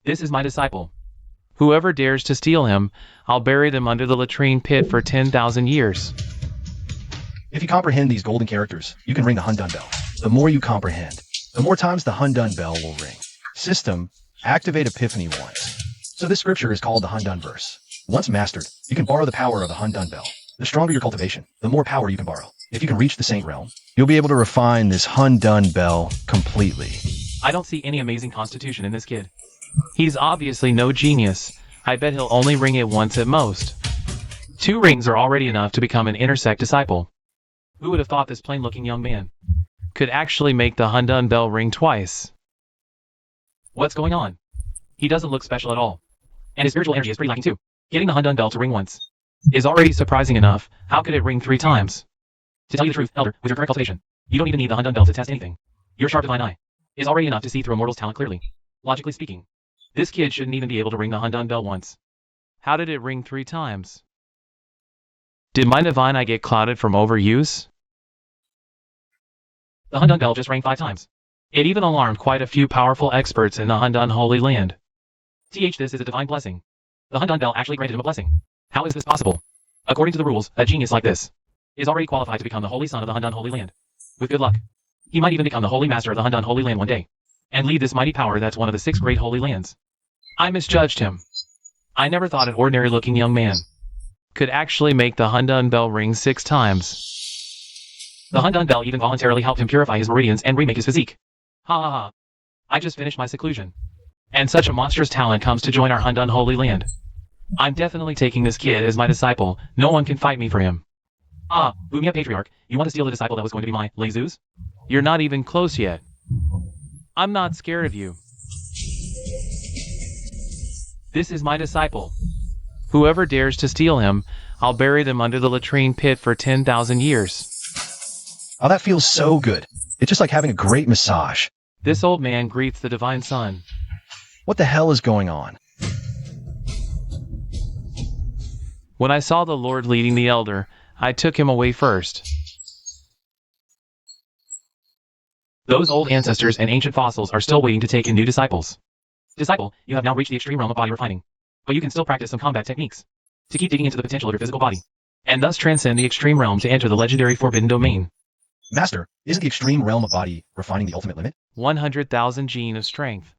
This is my disciple. Whoever dares to steal him, I'll bury them under the latrine pit for 10,000 years. If you comprehend these golden characters, you can ring the Hundun bell. The more you comprehend, the more times the Hundun bell will ring. System, activate Epiphany once. So this scripture is called the Hundun verse. Once mastered, you can borrow the power of the Hundun bell. The stronger your cultivation, the more power you can borrow. If you can reach the saint realm, you'll be able to refine this Hundun bell completely. I don't see any amazing constitution in this kid. He's obviously no genius. I bet he'll only ring it once at most. 2 rings are already enough to become an intersect disciple. Who would have thought this plain-looking young man could actually make the Hundun bell ring twice? What's going on? He doesn't look special at all. And his spiritual energy is pretty lacking too. Getting the Hundun bell to ring once is already surprising enough. How could it ring 3 times? To tell you the truth, Elder, with your current cultivation, you don't even need the Hundun bell to test anything. Your sharp divine eye is already enough to see through a mortal's talent clearly. Logically speaking, this kid shouldn't even be able to ring the Hundun bell once. How did it ring 3 times? Did my divine eye get clouded from overuse? The Hundun bell just rang 5 times. It even alarmed quite a few powerful experts in the Hundun Holy Land. This is a divine blessing. The Hundun bell actually granted him a blessing. How is this possible? According to the rules, a genius like this is already qualified to become the Holy Son of the Hundun Holy Land. With good luck, he might even become the Holy Master of the Hundun Holy Land one day, and lead this mighty power that's one of the 6 great holy lands. I misjudged him. I never thought an ordinary-looking young man could actually make the Hundun bell ring 6 times. The Hundun bell even voluntarily helped him purify his meridians and remake his physique. Ha ha ha. I just finished my seclusion. And such a monstrous talent comes to join our Hundun Holy Land. I'm definitely taking this kid as my disciple. No one can fight me for him. Ah, Bumia Patriarch, you want to steal the disciple that was going to be my Jesus? You're not even close yet. I'm not scared of you. This is my disciple. Whoever dares to steal him, I'll bury them under the latrine pit for 10,000 years. Oh, that feels so good. It's just like having a great massage. This old man greets the divine son. What the hell is going on? When I saw the Lord leading the elder, I took him away first. Those old ancestors and ancient fossils are still waiting to take in new disciples. Disciple, you have now reached the extreme realm of body refining, but you can still practice some combat techniques to keep digging into the potential of your physical body, and thus transcend the extreme realm to enter the legendary forbidden domain. Master, isn't the extreme realm of body refining the ultimate limit? 100,000 gene of strength.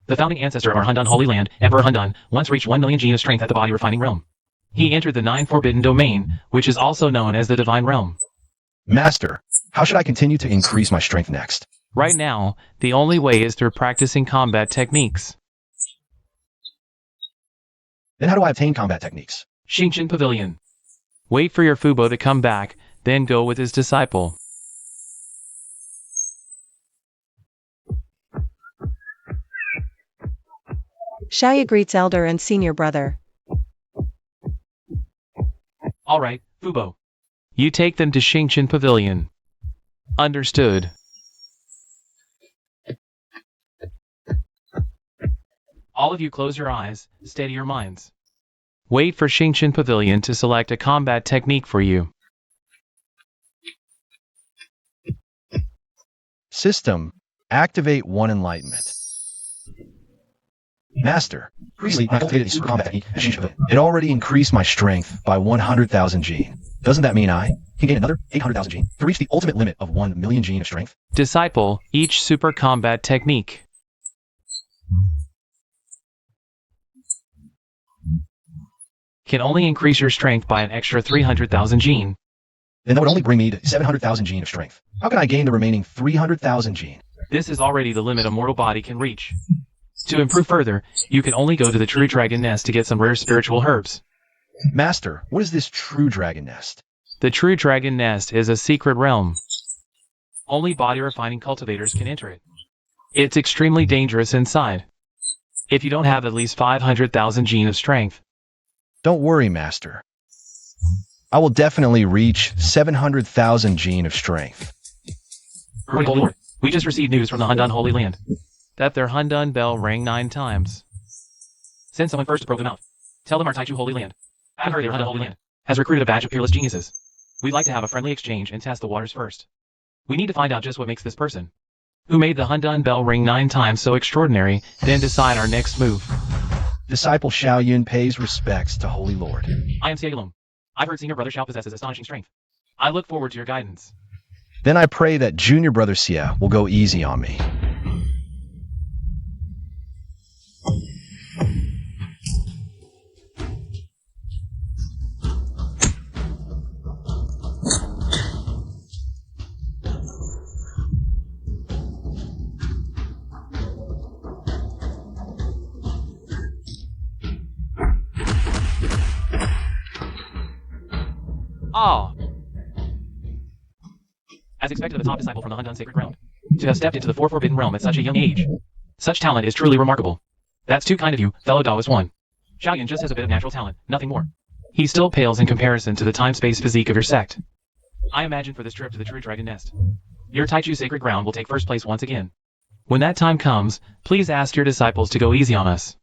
The founding ancestor of our Hundun Holy Land, Emperor Hundun, once reached 1 million gene of strength at the body refining realm. He entered the 9 forbidden domain, which is also known as the divine realm. Master, how should I continue to increase my strength next? Right now, the only way is through practicing combat techniques. Then how do I obtain combat techniques? Shingshin Pavilion. Wait for your Fubo to come back, then go with his disciple. Xiaoya greets elder and senior brother. Alright, Fubo. You take them to Shingshin Pavilion. Understood. All of you close your eyes, steady your minds. Wait for Shingshin Pavilion to select a combat technique for you. System, activate 1 enlightenment. Master, recently I cultivated a super combat technique. It already increased my strength by 100,000 gene. Doesn't that mean I can gain another 800,000 gene to reach the ultimate limit of 1 million gene of strength? Disciple, each super combat technique can only increase your strength by an extra 300,000 gene. Then that would only bring me to 700,000 gene of strength. How can I gain the remaining 300,000 gene? This is already the limit a mortal body can reach. To improve further, you can only go to the True Dragon Nest to get some rare spiritual herbs. Master, what is this True Dragon Nest? The True Dragon Nest is a secret realm. Only body-refining cultivators can enter it. It's extremely dangerous inside, if you don't have at least 500,000 gene of strength. Don't worry, Master. I will definitely reach 700,000 gene of strength. Holy Lord, we just received news from the Hundun Holy Land that their Hundun bell rang 9 times. Send someone first to probe them out. Tell them our Taichu Holy Land, I've heard their Hundun Holy Land has recruited a batch of peerless geniuses. We'd like to have a friendly exchange and test the waters first. We need to find out just what makes this person who made the Hundun bell ring 9 times so extraordinary, then decide our next move. Disciple Xiaoyun pays respects to Holy Lord. I am Xie. I've heard Senior Brother Xiao possesses astonishing strength. I look forward to your guidance. Then I pray that Junior Brother Xia will go easy on me. Ah! As expected of a top disciple from the Hundun sacred ground, to have stepped into the forbidden realm at such a young age. Such talent is truly remarkable. That's too kind of you, fellow Taoist one. Xiaoyun just has a bit of natural talent, nothing more. He still pales in comparison to the time-space physique of your sect. I imagine for this trip to the true dragon nest, your Taichu sacred ground will take first place once again. When that time comes, please ask your disciples to go easy on us.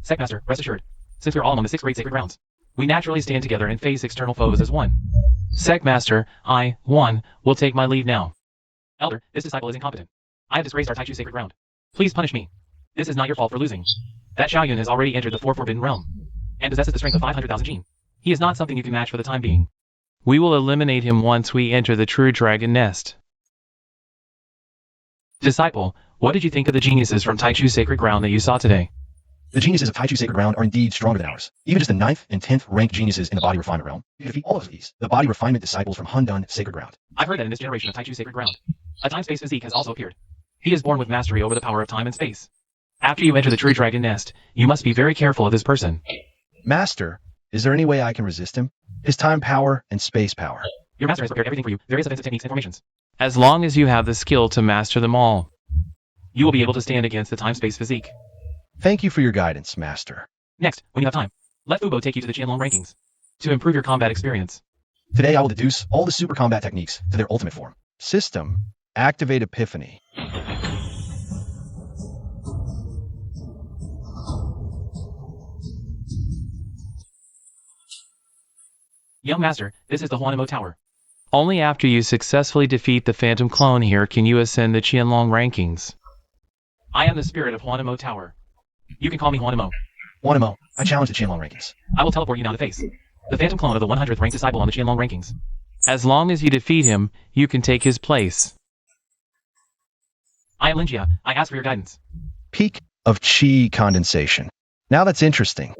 Sectmaster, rest assured, since we're all among the 6 great sacred grounds, we naturally stand together and face external foes as one. Sectmaster, I, one, will take my leave now. Elder, this disciple is incompetent. I have disgraced our Taichu sacred ground. Please punish me. This is not your fault for losing. That Xiaoyun has already entered the forbidden realm, and possesses the strength of 500,000 Jin. He is not something you can match for the time being. We will eliminate him once we enter the true dragon nest. Disciple, what did you think of the geniuses from Taichu sacred ground that you saw today? The geniuses of Taichu sacred ground are indeed stronger than ours. Even just the 9th and 10th ranked geniuses in the body refinement realm. You defeat all of these, the body refinement disciples from Hundun sacred ground. I've heard that in this generation of Taichu sacred ground, a time-space physique has also appeared. He is born with mastery over the power of time and space. After you enter the true dragon nest, you must be very careful of this person. Master, is there any way I can resist him? His time power and space power. Your master has prepared everything for you, various offensive techniques and formations. As long as you have the skill to master them all, you will be able to stand against the time-space physique. Thank you for your guidance, Master. Next, when you have time, let Fubo take you to the Qianlong rankings to improve your combat experience. Today I will deduce all the super combat techniques to their ultimate form. System, activate epiphany. Young Master, this is the Huanamo Tower. Only after you successfully defeat the Phantom Clone here can you ascend the Qianlong rankings. I am the spirit of Huanamo Tower. You can call me Huanamo. Huanamo, I challenge the Qianlong rankings. I will teleport you now to face the Phantom Clone of the 100th ranked disciple on the Qianlong rankings. As long as you defeat him, you can take his place. I am Linjia. I ask for your guidance. Peak of Qi condensation. Now that's interesting.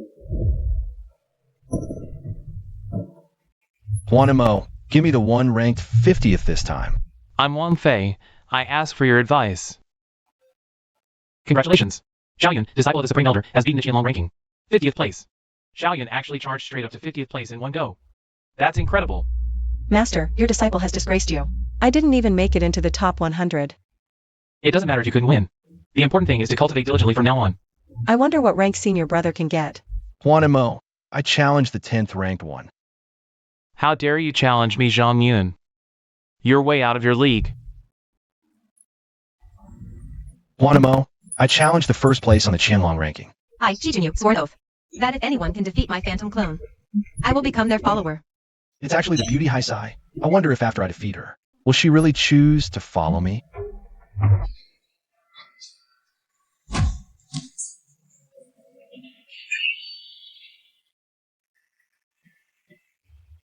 Huanamo, give me the one ranked 50th this time. I'm Wang Fei. I ask for your advice. Congratulations. Xiaoyun, disciple of the Supreme Elder, has beaten the Qianlong ranking. 50th place. Xiaoyun actually charged straight up to 50th place in one go. That's incredible. Master, your disciple has disgraced you. I didn't even make it into the top 100. It doesn't matter if you couldn't win. The important thing is to cultivate diligently from now on. I wonder what rank Senior Brother can get. Huanamo, I challenge the 10th ranked one. How dare you challenge me, Zhang Yun? You're way out of your league. Huanamo, I challenge the first place on the Qianlong ranking. I, Shijinyu, swore an oath that if anyone can defeat my phantom clone, I will become their follower. It's actually the beauty Haisai. I wonder if after I defeat her, will she really choose to follow me?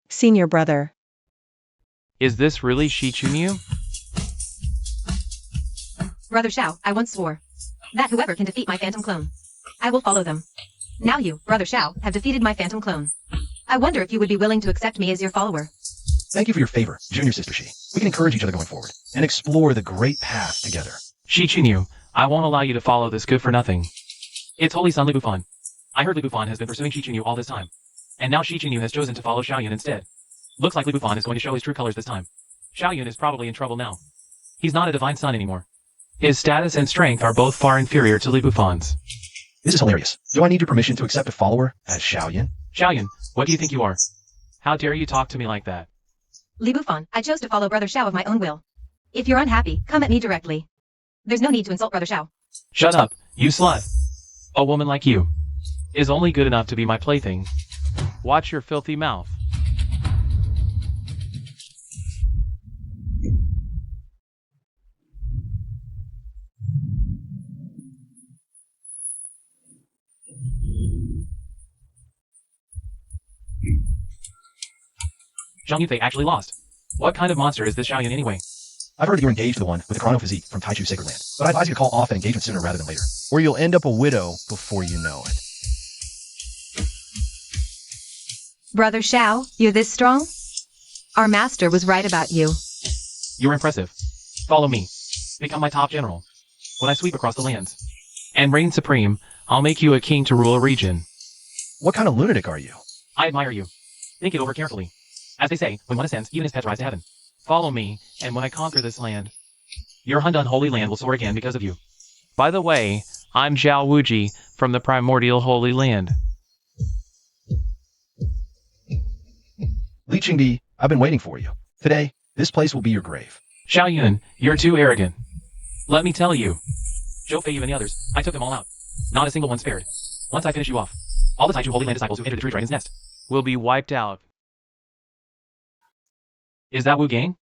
Senior Brother. Is this really Shichunyu? Brother Xiao, I once swore that whoever can defeat my phantom clone, I will follow them. Now you, Brother Xiao, have defeated my phantom clone. I wonder if you would be willing to accept me as your follower. Thank you for your favor, Junior Sister Shi. We can encourage each other going forward and explore the great path together. Shichunyu, I won't allow you to follow this good for nothing. It's Holy Son Li Bufan. I heard Li Bufan has been pursuing Shichunyu all this time. And now Shichunyu has chosen to follow Xiaoyun instead. Looks like Li Bufan is going to show his true colors this time. Xiaoyun is probably in trouble now. He's not a divine son anymore. His status and strength are both far inferior to Li Bufan's. This is hilarious. Do I need your permission to accept a follower as Xiaoyun? Xiaoyun, what do you think you are? How dare you talk to me like that? Li Bufan, I chose to follow Brother Xiao of my own will. If you're unhappy, come at me directly. There's no need to insult Brother Xiao. Shut up, you slut. A woman like you is only good enough to be my plaything. Watch your filthy mouth. Zhang Yunfei actually lost. What kind of monster is this Xiaoyun anyway? I've heard that you're engaged to the one with the chrono physique from Taichu Sacred Land, but I advise you to call off that engagement sooner rather than later, or you'll end up a widow before you know it. Brother Xiao, you're this strong? Our master was right about you. You're impressive. Follow me. Become my top general. When I sweep across the lands and reign supreme, I'll make you a king to rule a region. What kind of lunatic are you? I admire you. Think it over carefully. As they say, when one ascends, even his pets rise to heaven. Follow me, and when I conquer this land, your Hundan Holy Land will soar again because of you. By the way, I'm Zhao Wuji from the primordial Holy Land. Li Qingdi, I've been waiting for you. Today, this place will be your grave. Xiaoyun, you're too arrogant. Let me tell you. Zhou Feiyu and the others, I took them all out. Not a single one spared. Once I finish you off, all the Taichu Holy Land disciples who entered the True Dragon's nest will be wiped out. Is that Wu Gang?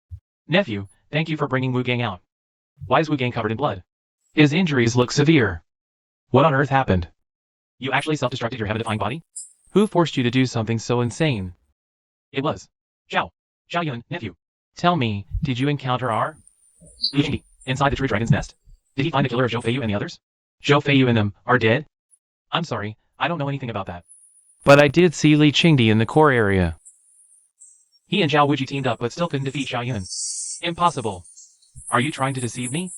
Nephew, thank you for bringing Wu Gang out. Why is Wu Gang covered in blood? His injuries look severe. What on earth happened? You actually self-destructed your heaven-defying body? Who forced you to do something so insane? It was Xiaoyun, nephew. Tell me, did you encounter our Li Qingdi inside the True Dragon's nest? Did he find the killer of Zhou Feiyu and the others? Zhou Feiyu and them are dead? I'm sorry, I don't know anything about that. But I did see Li Qingdi in the core area. He and Zhao Wuji teamed up but still couldn't defeat Xiaoyun. Impossible. Are you trying to deceive me?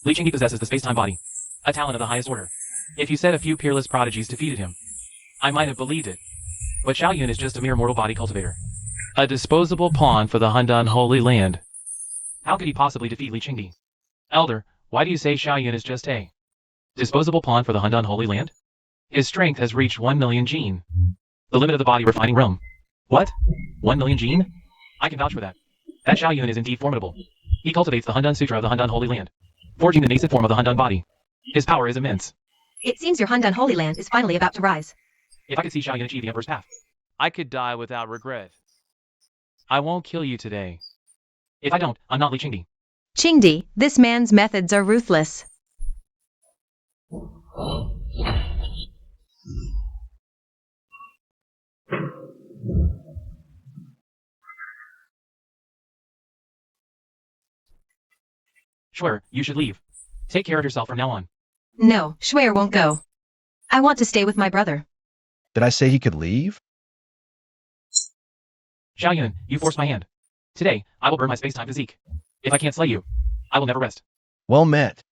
Li Qingdi possesses the space-time body, a talent of the highest order. If you said a few peerless prodigies defeated him, I might have believed it. But Xiaoyun is just a mere mortal body cultivator. A disposable pawn for the Hundan Holy Land. How could he possibly defeat Li Qingdi? Elder, why do you say Xiaoyun is just a disposable pawn for the Hundan Holy Land? His strength has reached 1 million gene. The limit of the body refining realm. What? 1 million gene? I can vouch for that. That Xiaoyun is indeed formidable. He cultivates the Hundan Sutra of the Hundan Holy Land, forging the nascent form of the Hundan body. His power is immense. It seems your Hundan Holy Land is finally about to rise. If I could see Xiaoyun achieve the Emperor's path, I could die without regret. I won't kill you today. If I don't, I'm not Li Qingdi. Qingdi, this man's methods are ruthless. Sure, you should leave. Take care of yourself from now on. No, Shuer won't go. I want to stay with my brother. Did I say he could leave? Xiaoyun, you forced my hand. Today, I will burn my space-time physique. If I can't slay you, I will never rest. Well met.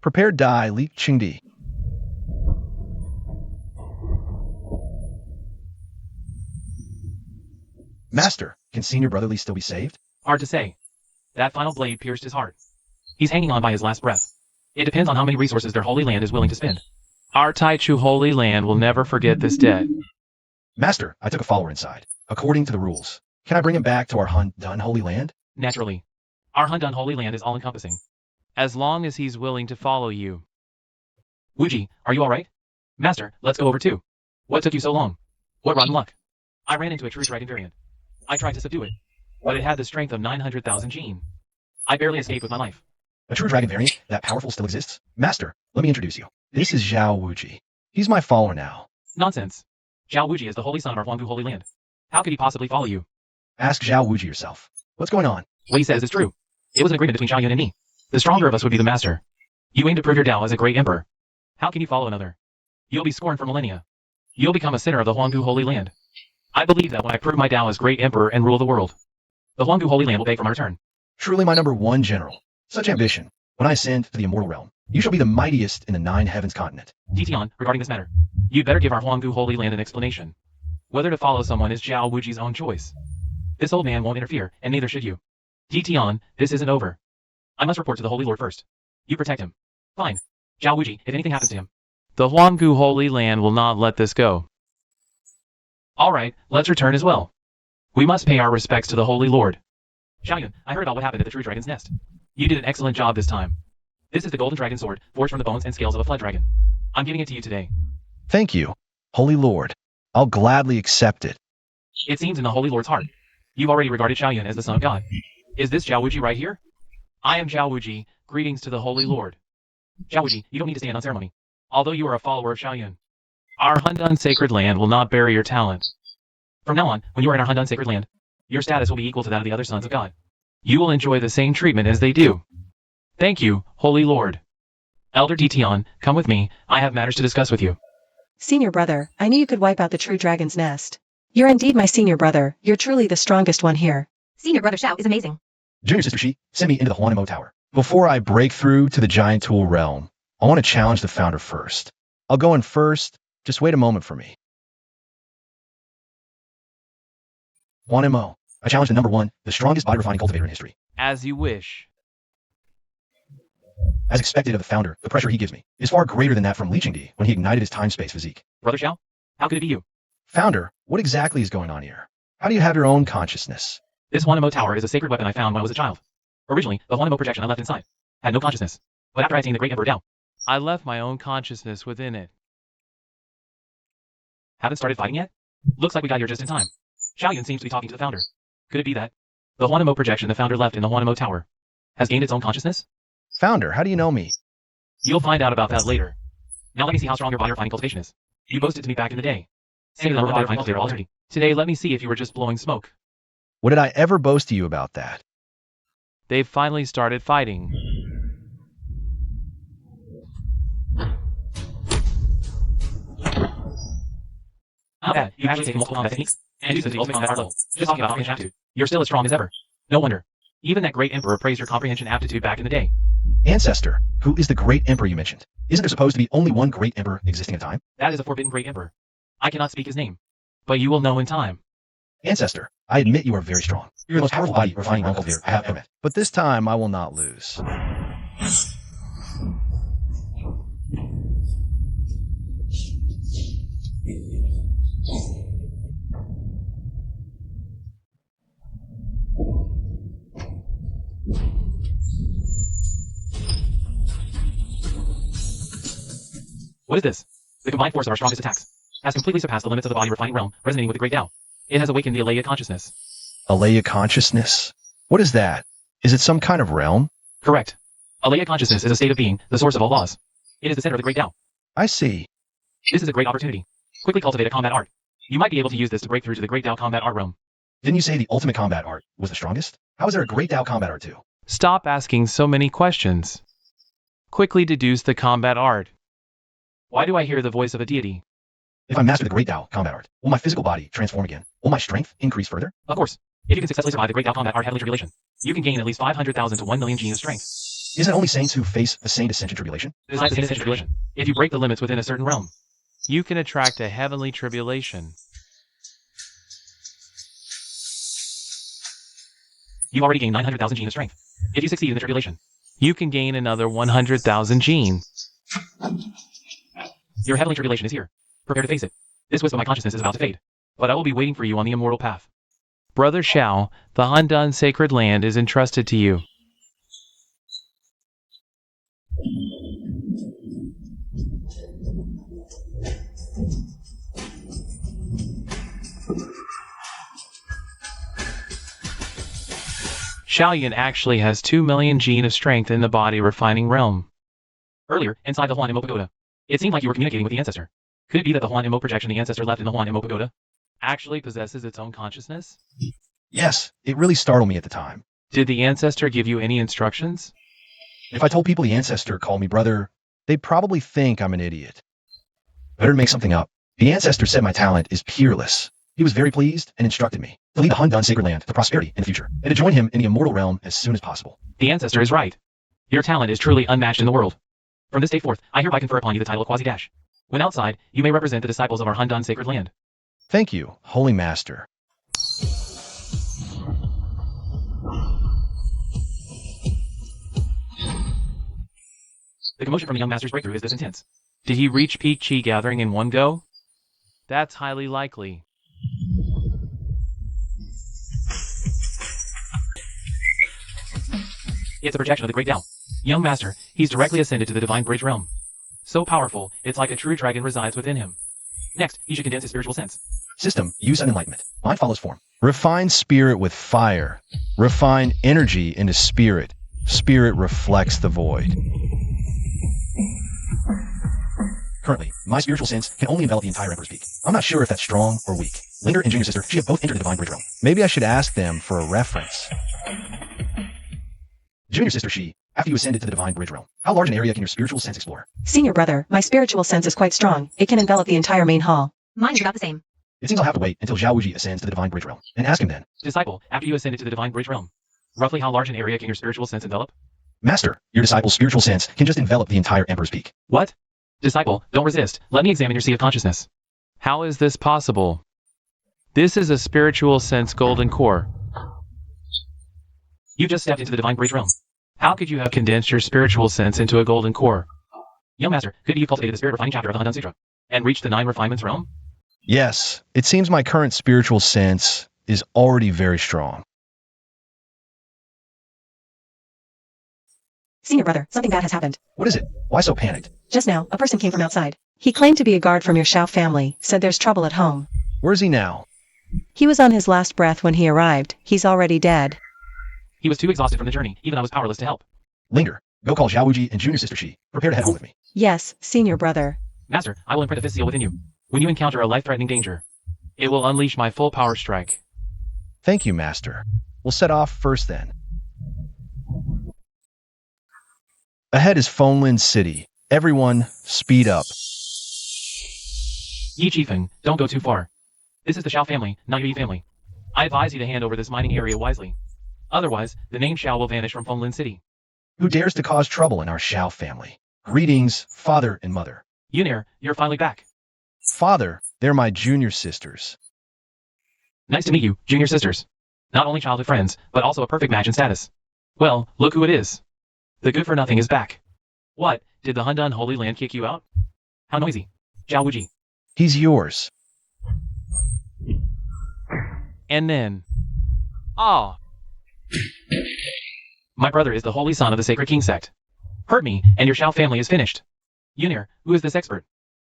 Prepare die, Li Qingdi. Master, can senior brother Li still be saved? Hard to say. That final blade pierced his heart. He's hanging on by his last breath. It depends on how many resources their Holy Land is willing to spend. Our Taichu Holy Land will never forget this debt. Master, I took a follower inside. According to the rules, can I bring him back to our Hundan Holy Land? Naturally. Our Hundan Holy Land is all-encompassing. As long as he's willing to follow you. Wuji, are you alright? Master, let's go over too. What took you so long? What rotten luck? I ran into a true dragon variant. I tried to subdue it, but it had the strength of 900,000 gene. I barely escaped with my life. A true dragon variant that powerful still exists? Master, let me introduce you. This is Zhao Wuji. He's my follower now. Nonsense. Zhao Wuji is the holy son of our Huanggu Holy Land. How could he possibly follow you? Ask Zhao Wuji yourself. What's going on? What he says is true. It was an agreement between Xiaoyun and me. The stronger of us would be the master. You aim to prove your Tao as a great emperor. How can you follow another? You'll be scorned for millennia. You'll become a sinner of the Huanggu Holy Land. I believe that when I prove my Tao as great emperor and rule the world, the Huanggu Holy Land will beg for my return. Truly my number one general. Such ambition. When I ascend to the immortal realm, you shall be the mightiest in the 9 heavens continent. Tian, regarding this matter, you'd better give our Huanggu Holy Land an explanation. Whether to follow someone is Zhao Wuji's own choice. This old man won't interfere, and neither should you. Tian, this isn't over. I must report to the Holy Lord first. You protect him. Fine. Zhao Wuji, if anything happens to him, the Huanggu Holy Land will not let this go. Alright, let's return as well. We must pay our respects to the Holy Lord. Xiaoyun, I heard about what happened at the True Dragon's nest. You did an excellent job this time. This is the golden dragon sword, forged from the bones and scales of a flood dragon. I'm giving it to you today. Thank you, Holy Lord. I'll gladly accept it. It seems in the Holy Lord's heart. You've already regarded Xiaoyun as the son of God. Is this Zhao Wuji right here? I am Zhao Wuji. Greetings to the Holy Lord. Zhao Wuji, you don't need to stand on ceremony. Although you are a follower of Xiaoyun. Our Hundan sacred land will not bury your talent. From now on, when you are in our Hundan sacred land, your status will be equal to that of the other sons of God. You will enjoy the same treatment as they do. Thank you, Holy Lord. Elder Dition, come with me. I have matters to discuss with you. Senior brother, I knew you could wipe out the true dragon's nest. You're indeed my senior brother. You're truly the strongest one here. Senior brother Xiao is amazing. Junior sister Shi, send me into the Huanimo Tower. Before I break through to the giant tool realm, I want to challenge the founder first. I'll go in first. Just wait a moment for me. Huanimo, I challenge the number one, the strongest body refining cultivator in history. As you wish. As expected of the founder, the pressure he gives me is far greater than that from Li Qingdi when he ignited his time-space physique. Brother Xiao, how could it be you? Founder, what exactly is going on here? How do you have your own consciousness? This Huanimo Tower is a sacred weapon I found when I was a child. Originally, the Huanimo projection I left inside had no consciousness. But after I attained the great Emperor Dao, I left my own consciousness within it. Haven't started fighting yet? Looks like we got here just in time. Xiaoyun seems to be talking to the founder. Could it be that the Huanimo projection the founder left in the Huanimo Tower has gained its own consciousness? Founder, how do you know me? You'll find out about that later. Now let me see how strong your body refining cultivation is. You boasted to me back in the day. Saying that body refining cultivator already. Today let me see if you were just blowing smoke. What did I ever boast to you about that? They've finally started fighting. Not bad. You've actually taken multiple combat techniques and used them to the ultimate combat art level. Just talking about comprehension aptitude. You're still as strong as ever. No wonder. Even that great emperor praised your comprehension aptitude back in the day. Ancestor, who is the great emperor you mentioned? Isn't there supposed to be only one great emperor existing at a time? That is a forbidden great emperor. I cannot speak his name. But you will know in time. Ancestor, I admit you are very strong. You're the most powerful body refining cultivator I have ever met. But this time I will not lose. What is this? The combined force of our strongest attacks has completely surpassed the limits of the body refining realm, resonating with the great Tao. It has awakened the Alea consciousness. Alea consciousness? What is that? Is it some kind of realm? Correct. Alea consciousness is a state of being, the source of all laws. It is the center of the great Tao. I see. This is a great opportunity. Quickly cultivate a combat art. You might be able to use this to break through to the great Tao combat art realm. Didn't you say the ultimate combat art was the strongest? How is there a great Tao combat art too? Stop asking so many questions. Quickly deduce the combat art. Why do I hear the voice of a deity? If I master the great Tao combat art, will my physical body transform again? Will my strength increase further? Of course. If you can successfully survive the great Tao combat art heavenly tribulation, you can gain at least 500,000 to 1 million gene of strength. Isn't it only saints who face the saint ascension tribulation? Besides the saint ascension tribulation, if you break the limits within a certain realm, you can attract a heavenly tribulation. You've already gained 900,000 gene of strength. If you succeed in the tribulation, you can gain another 100,000 gene. Your heavenly tribulation is here. Prepare to face it. This wisp of my consciousness is about to fade, but I will be waiting for you on the immortal path. Brother Xiao, the Hundan sacred land is entrusted to you. Xiaoyun actually has 2 million gene of strength in the body refining realm. Earlier, inside the Huanimo Pagoda, it seemed like you were communicating with the ancestor. Could it be that the Huanimo projection the ancestor left in the Huanimo Pagoda actually possesses its own consciousness? Yes, it really startled me at the time. Did the ancestor give you any instructions? If I told people the ancestor called me brother, they'd probably think I'm an idiot. Better to make something up. The ancestor said my talent is peerless. He was very pleased and instructed me to lead the Hundan sacred land to prosperity in the future, and to join him in the immortal realm as soon as possible. The ancestor is right. Your talent is truly unmatched in the world. From this day forth, I hereby confer upon you the title of Quasi-Dash. When outside, you may represent the disciples of our Hundan sacred land. Thank you, Holy Master. The commotion from the young master's breakthrough is this intense. Did he reach peak chi gathering in one go? That's highly likely. It's a projection of the great Tao. Young master, he's directly ascended to the divine bridge realm. So powerful, it's like a true dragon resides within him. Next, he should condense his spiritual sense. System, use an enlightenment. Mind follows form. Refine spirit with fire. Refine energy into spirit. Spirit reflects the void. Currently, my spiritual sense can only envelop the entire Emperor's Peak. I'm not sure if that's strong or weak. Linger and Junior Sister, she have both entered the Divine Bridge Realm. Maybe I should ask them for a reference. Junior Sister, after you ascended to the Divine Bridge Realm, how large an area can your spiritual sense explore? Senior brother, my spiritual sense is quite strong. It can envelop the entire main hall. Mine is about the same. It seems I'll have to wait until Zhao Wuji ascends to the Divine Bridge Realm, and ask him then. Disciple, after you ascended to the Divine Bridge Realm, roughly how large an area can your spiritual sense envelop? Master, your disciple's spiritual sense can just envelop the entire Emperor's Peak. What? Disciple, don't resist. Let me examine your sea of consciousness. How is this possible? This is a spiritual sense golden core. You just stepped into the Divine Bridge Realm. How could you have condensed your spiritual sense into a golden core? Young Master, could you have cultivated the spirit refining chapter of the Handan Sutra and reached the 9 refinements realm? Yes, it seems my current spiritual sense is already very strong. Senior brother, something bad has happened. What is it? Why so panicked? Just now, a person came from outside. He claimed to be a guard from your Shao family, said there's trouble at home. Where is he now? He was on his last breath when he arrived. He's already dead. He was too exhausted from the journey. Even I was powerless to help. Linger, go call Zhao Wuji and Junior Sister Prepare to head home with me. Yes, senior brother. Master, I will imprint a fifth seal within you. When you encounter a life-threatening danger, it will unleash my full power strike. Thank you, Master. We'll set off first then. Ahead is Fonlin City. Everyone, speed up. Yi Chifeng, don't go too far. This is the Shao family, not your Yi family. I advise you to hand over this mining area wisely. Otherwise, the name Shao will vanish from Fonlin City. Who dares to cause trouble in our Shao family? Greetings, father and mother. Yunir, you're finally back. Father, they're my junior sisters. Nice to meet you, junior sisters. Not only childhood friends, but also a perfect match in status. Well, look who it is. The good-for-nothing is back. What, did the Handan Holy Land kick you out? How noisy. Zhao Wuji. He's yours. And then... Ah. My brother is the holy son of the Sacred King sect. Hurt me, and your Shao family is finished. Yunir, who is this expert?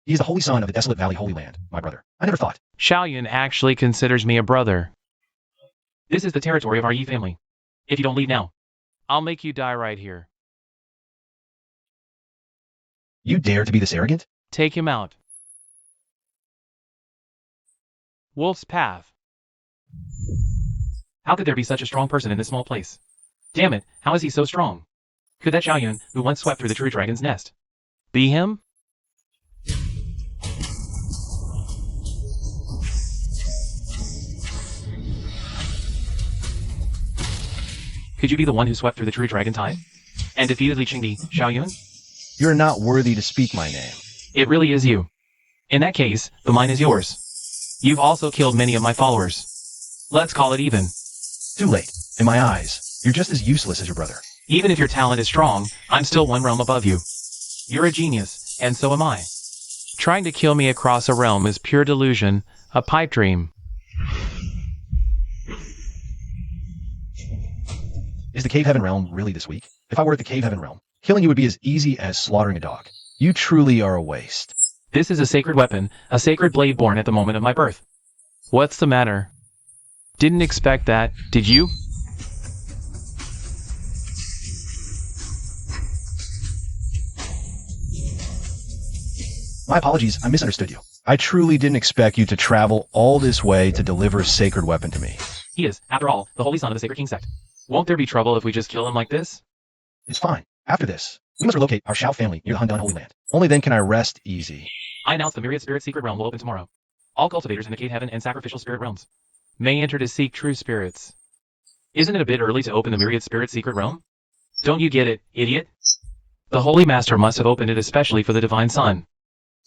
He's the holy son of the Desolate Valley Holy Land, my brother. I never thought. Xiaoyun actually considers me a brother. This is the territory of our Yi family. If you don't leave now, I'll make you die right here. You dare to be this arrogant? Take him out. Wolf's Path. How could there be such a strong person in this small place? Damn it, how is he so strong? Could that Xiaoyun, who once swept through the true dragon's nest, be him? Could you be the one who swept through the true dragon tide and defeated Li Qingdi, Xiaoyun? You're not worthy to speak my name. It really is you. In that case, the mine is yours. You've also killed many of my followers. Let's call it even. Too late. In my eyes, you're just as useless as your brother. Even if your talent is strong, I'm still one realm above you. You're a genius, and so am I. Trying to kill me across a realm is pure delusion, a pipe dream. Is the Cave Heaven realm really this weak? If I were at the Cave Heaven realm, killing you would be as easy as slaughtering a dog. You truly are a waste. This is a sacred weapon, a sacred blade born at the moment of my birth. What's the matter? Didn't expect that, did you? My apologies, I misunderstood you. I truly didn't expect you to travel all this way to deliver a sacred weapon to me. He is, after all, the holy son of the Sacred King sect. Won't there be trouble if we just kill him like this? It's fine. After this, we must relocate our Shao family near the Handan Holy Land. Only then can I rest easy. I announce the Myriad Spirit Secret Realm will open tomorrow. All cultivators in the Cave Heaven and Sacrificial Spirit Realms may enter to seek true spirits. Isn't it a bit early to open the Myriad Spirit Secret Realm? Don't you get it, idiot? The Holy Master must have opened it especially for the Divine Son.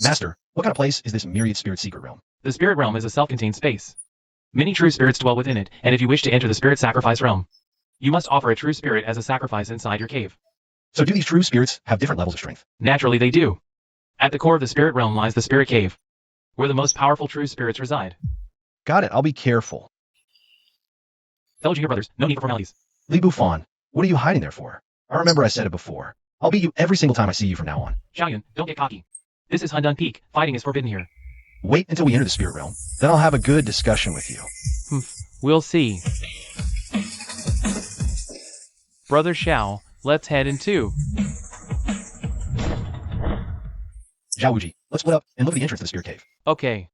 Master, what kind of place is this Myriad Spirit Secret Realm? The Spirit Realm is a self-contained space. Many true spirits dwell within it, and if you wish to enter the Spirit Sacrifice Realm, you must offer a true spirit as a sacrifice inside your cave. So do these true spirits have different levels of strength? Naturally they do. At the core of the Spirit Realm lies the Spirit Cave, where the most powerful true spirits reside. Got it, I'll be careful. Fellow junior brothers, no need for formalities. Li Bufan, what are you hiding there for? I remember I said it before. I'll beat you every single time I see you from now on. Xiaoyun, don't get cocky. This is Hundun Peak. Fighting is forbidden here. Wait until we enter the spirit realm. Then I'll have a good discussion with you. We'll see. Brother Xiao, let's head in too. Zhao Wuji, let's split up and look at the entrance to the spirit cave. Okay.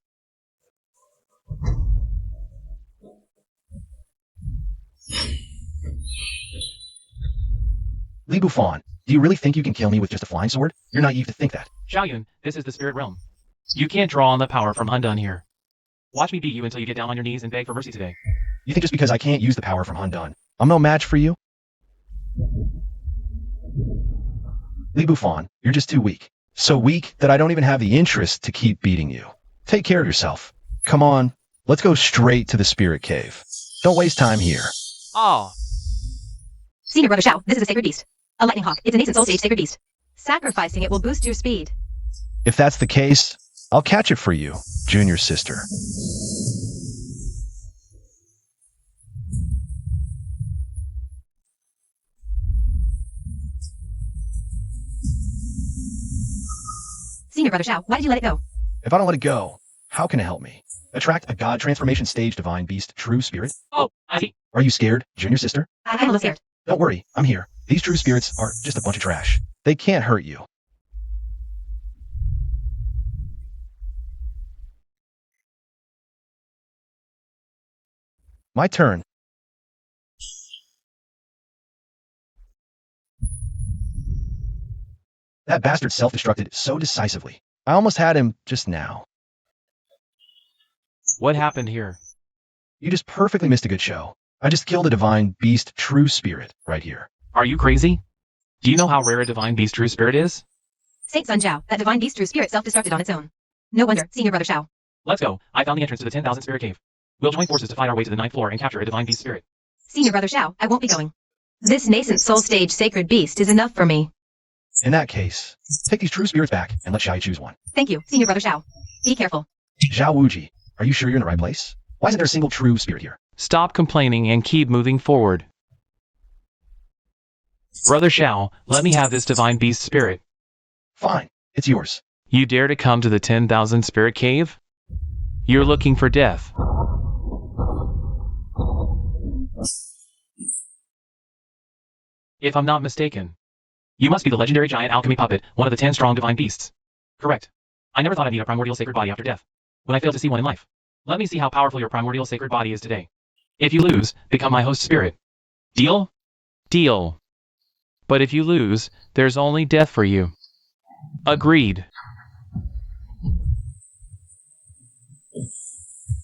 Li Bufan, do you really think you can kill me with just a flying sword? You're naive to think that. Xiaoyun, this is the spirit realm. You can't draw on the power from Hundun here. Watch me beat you until you get down on your knees and beg for mercy today. You think just because I can't use the power from Hundun, I'm no match for you? Li Bufan, you're just too weak. So weak that I don't even have the interest to keep beating you. Take care of yourself. Come on, let's go straight to the spirit cave. Don't waste time here. Ah. Senior Brother Xiao, this is a sacred beast. A lightning hawk. It's a nascent soul stage sacred beast. Sacrificing it will boost your speed. If that's the case, I'll catch it for you, junior sister. Senior Brother Xiao, why did you let it go? If I don't let it go, how can it help me? Attract a god transformation stage divine beast true spirit? Oh, I see. Are you scared, junior sister? I'm a little scared. Don't worry, I'm here. These true spirits are just a bunch of trash. They can't hurt you. My turn. That bastard self-destructed so decisively. I almost had him just now. What happened here? You just perfectly missed a good show. I just killed a divine beast true spirit right here. Are you crazy? Do you know how rare a divine beast true spirit is? Saint Sun Zhao, that divine beast true spirit self-destructed on its own. No wonder, Senior Brother Xiao. Let's go. I found the entrance to the 10,000 spirit cave. We'll join forces to fight our way to the 9th floor and capture a divine beast spirit. Senior Brother Xiao, I won't be going. This nascent soul stage sacred beast is enough for me. In that case, take these true spirits back and let Shai choose one. Thank you, Senior Brother Xiao. Be careful. Zhao Wuji, are you sure you're in the right place? Why isn't there a single true spirit here? Stop complaining and keep moving forward. Brother Xiao, let me have this divine beast spirit. Fine, it's yours. You dare to come to the 10,000 spirit cave? You're looking for death. If I'm not mistaken, you must be the legendary giant alchemy puppet, one of the 10 strong divine beasts. Correct. I never thought I'd need a primordial sacred body after death, when I failed to see one in life. Let me see how powerful your primordial sacred body is today. If you lose, become my host spirit. Deal? Deal. But if you lose, there's only death for you. Agreed.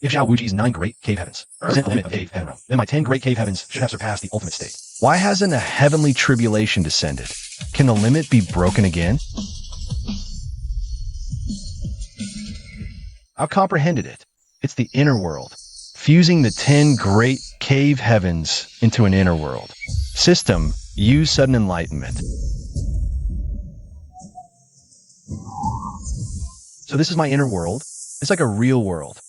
If Zhao Wuji's 9 great cave heavens represent the limit of cave heaven, then my 10 great cave heavens should have surpassed the ultimate state. Why hasn't a heavenly tribulation descended? Can the limit be broken again? I've comprehended it. It's the inner world, fusing the 10 great cave heavens into an inner world. System, use sudden enlightenment. So this is my inner world? It's like a real world.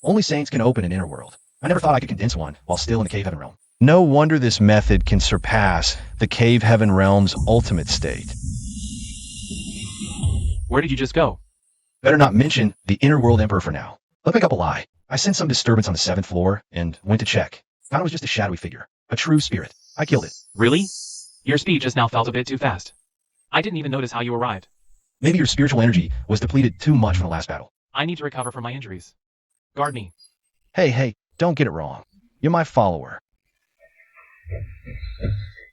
Only saints can open an inner world. I never thought I could condense one while still in the cave heaven realm. No wonder this method can surpass the cave heaven realm's ultimate state. Where did you just go? Better not mention the inner world emperor for now. Let's make up a lie. I sensed some disturbance on the 7th floor and went to check. Found it was just a shadowy figure. A true spirit. I killed it. Really? Your speed just now felt a bit too fast. I didn't even notice how you arrived. Maybe your spiritual energy was depleted too much from the last battle. I need to recover from my injuries. Guard me. Hey, don't get it wrong. You're my follower.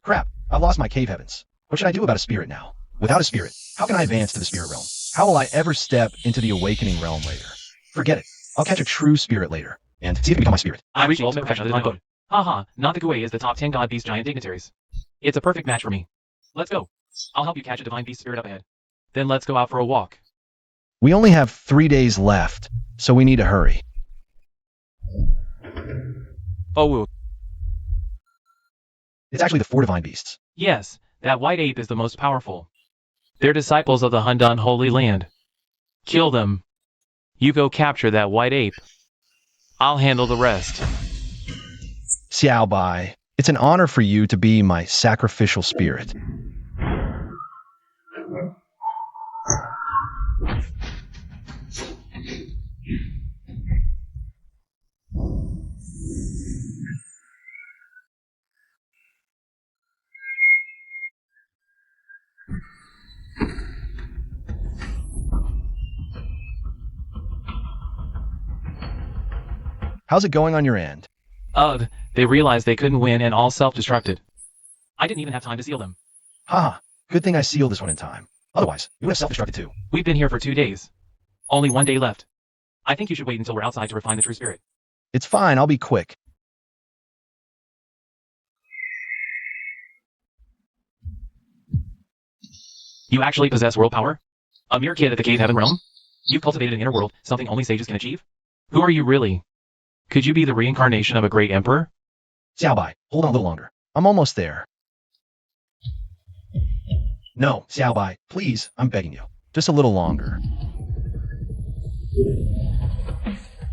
Crap, I've lost my cave heavens. What should I do about a spirit now? Without a spirit, how can I advance to the spirit realm? How will I ever step into the awakening realm later? Forget it. I'll catch a true spirit later, and see if it becomes my spirit. I reached the ultimate perfection of the divine code. Haha, not the Gui is the top 10 god beast giant dignitaries. It's a perfect match for me. Let's go. I'll help you catch a divine beast spirit up ahead. Then let's go out for a walk. We only have 3 days left, so we need to hurry. Oh, woo. It's actually the 4 divine beasts. Yes, that white ape is the most powerful. They're disciples of the Hundun Holy Land. Kill them. You go capture that white ape. I'll handle the rest. Xiao Bai, it's an honor for you to be my sacrificial spirit. How's it going on your end? Ugh, they realized they couldn't win and all self-destructed. I didn't even have time to seal them. Haha, good thing I sealed this one in time. Otherwise, you would have self-destructed too. We've been here for 2 days. Only 1 day left. I think you should wait until we're outside to refine the true spirit. It's fine, I'll be quick. You actually possess world power? A mere kid at the cave heaven realm? You've cultivated an inner world, something only sages can achieve? Who are you really? Could you be the reincarnation of a great emperor? Xiaobai, hold on a little longer. I'm almost there. No, Xiaobai, please, I'm begging you. Just a little longer.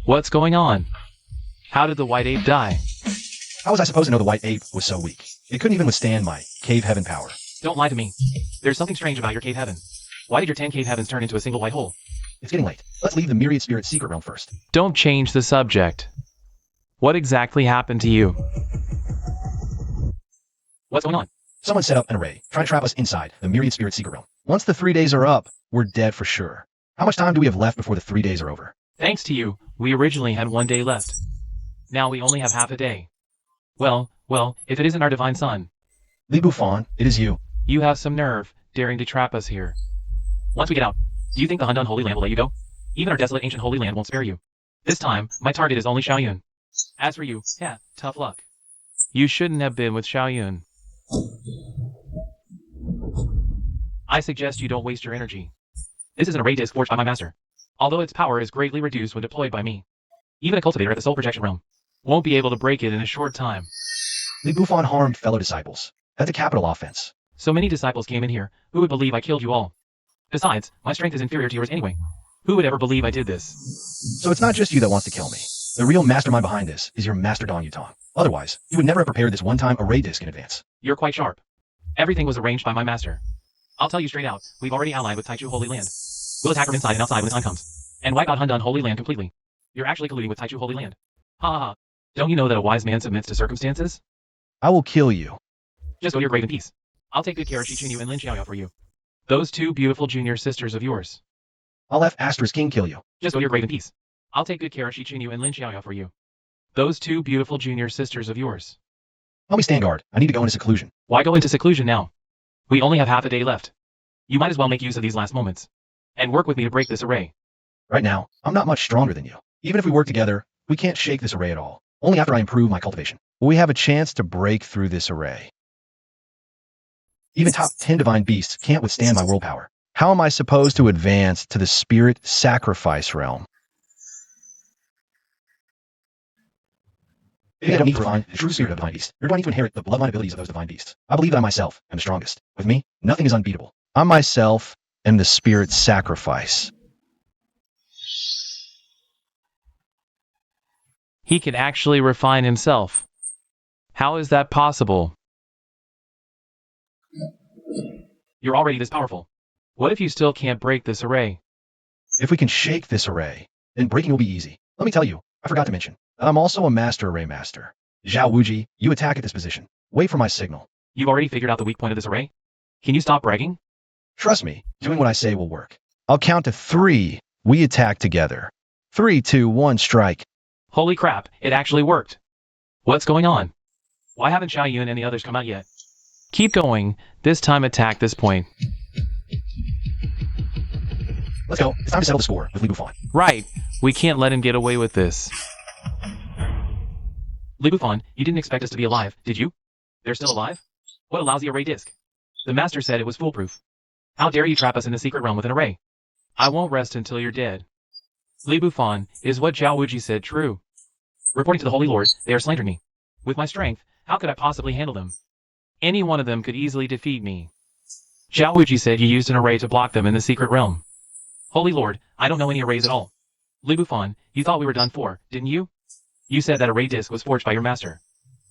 What's going on? How did the white ape die? How was I supposed to know the white ape was so weak? It couldn't even withstand my cave heaven power. Don't lie to me. There's something strange about your cave heaven. Why did your 10 cave heavens turn into a single white hole? It's getting late. Let's leave the myriad spirit secret realm first. Don't change the subject. What exactly happened to you? What's going on? Someone set up an array, trying to trap us inside the myriad spirit secret realm. Once the 3 days are up, we're dead for sure. How much time do we have left before the 3 days are over? Thanks to you, we originally had 1 day left. Now we only have half a day. Well, if it isn't our divine son. Li Bufan, it is you. You have some nerve, daring to trap us here. Once we get out, do you think the Hundun Holy Land will let you go? Even our desolate ancient Holy Land won't spare you. This time, my target is only Xiaoyun. As for you, yeah, tough luck. You shouldn't have been with Xiaoyun. I suggest you don't waste your energy. This is an array disk forged by my master. Although its power is greatly reduced when deployed by me. Even a cultivator at the soul projection realm won't be able to break it in a short time. Li Bufan harmed fellow disciples. That's a capital offense. So many disciples came in here, who would believe I killed you all? Besides, my strength is inferior to yours anyway. Who would ever believe I did this? So it's not just you that wants to kill me. The real mastermind behind this is your master Dong Yutong. Otherwise, you would never have prepared this one-time array disk in advance. You're quite sharp. Everything was arranged by my master. I'll tell you straight out, we've already allied with Taichu Holy Land. We'll attack from inside and outside when the time comes. And wipe out Hundun Holy Land completely. You're actually colluding with Taichu Holy Land. Ha ha ha. Don't you know that a wise man submits to circumstances? I will kill you. Just go to your grave in peace. I'll take good care of Shichunyu and Lin Xiaoyao for you. Those two beautiful junior sisters of yours. I'll have Asterisk King kill you. Just go to your grave in peace. I'll take good care of Shichunyu and Lin Xiaoyao for you. Those two beautiful junior sisters of yours. Help me stand guard. I need to go into seclusion. Why go into seclusion now? We only have half a day left. You might as well make use of these last moments. And work with me to break this array. Right now, I'm not much stronger than you. Even if we work together, we can't shake this array at all. Only after I improve my cultivation will we have a chance to break through this array. Even top 10 divine beasts can't withstand my world power. How am I supposed to advance to the spirit sacrifice realm? Maybe I don't need to refine the true spirit of divine beasts. Nor do I need to inherit the bloodline abilities of those divine beasts. I believe that I myself am the strongest. With me, nothing is unbeatable. I myself am the spirit sacrifice. He can actually refine himself. How is that possible? You're already this powerful. What if you still can't break this array? If we can shake this array, then breaking will be easy. Let me tell you, I forgot to mention, that I'm also a master array master. Zhao Wuji, you attack at this position. Wait for my signal. You've already figured out the weak point of this array? Can you stop bragging? Trust me, doing what I say will work. I'll count to 3. We attack together. 3, 2, 1, strike. Holy crap, it actually worked. What's going on? Why haven't Xiaoyun and the others come out yet? Keep going. This time attack this point. Let's go. It's time to settle the score with Li Bufan. Right. We can't let him get away with this. Li Bufan, you didn't expect us to be alive, did you? They're still alive? What a lousy array disk. The master said it was foolproof. How dare you trap us in the secret realm with an array? I won't rest until you're dead. Li Bufan, is what Zhao Wuji said true? Reporting to the Holy Lord, they are slandering me. With my strength, how could I possibly handle them? Any one of them could easily defeat me. Zhao Wuji said you used an array to block them in the secret realm. Holy Lord, I don't know any arrays at all. Li Bufan, you thought we were done for, didn't you? You said that array disk was forged by your master.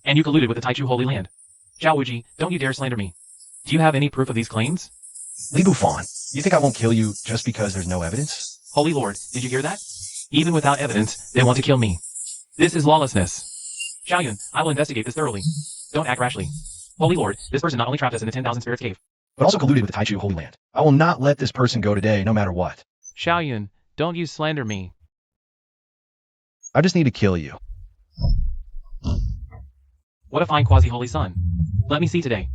And you colluded with the Taichu Holy Land. Zhao Wuji, don't you dare slander me. Do you have any proof of these claims? Li Bufan, You think I won't kill you just because there's no evidence? Holy Lord, did you hear that? Even without evidence, they want to kill me. This is lawlessness. Xiaoyun, I will investigate this thoroughly. Don't act rashly. Holy Lord, this person not only trapped us in the 10,000 Spirits Cave, But also colluded with the Taichu Holy Land. I will not let this person go today, no matter what. Xiaoyun, don't you slander me. I just need to kill you. What a fine quasi-holy son. Let me see today.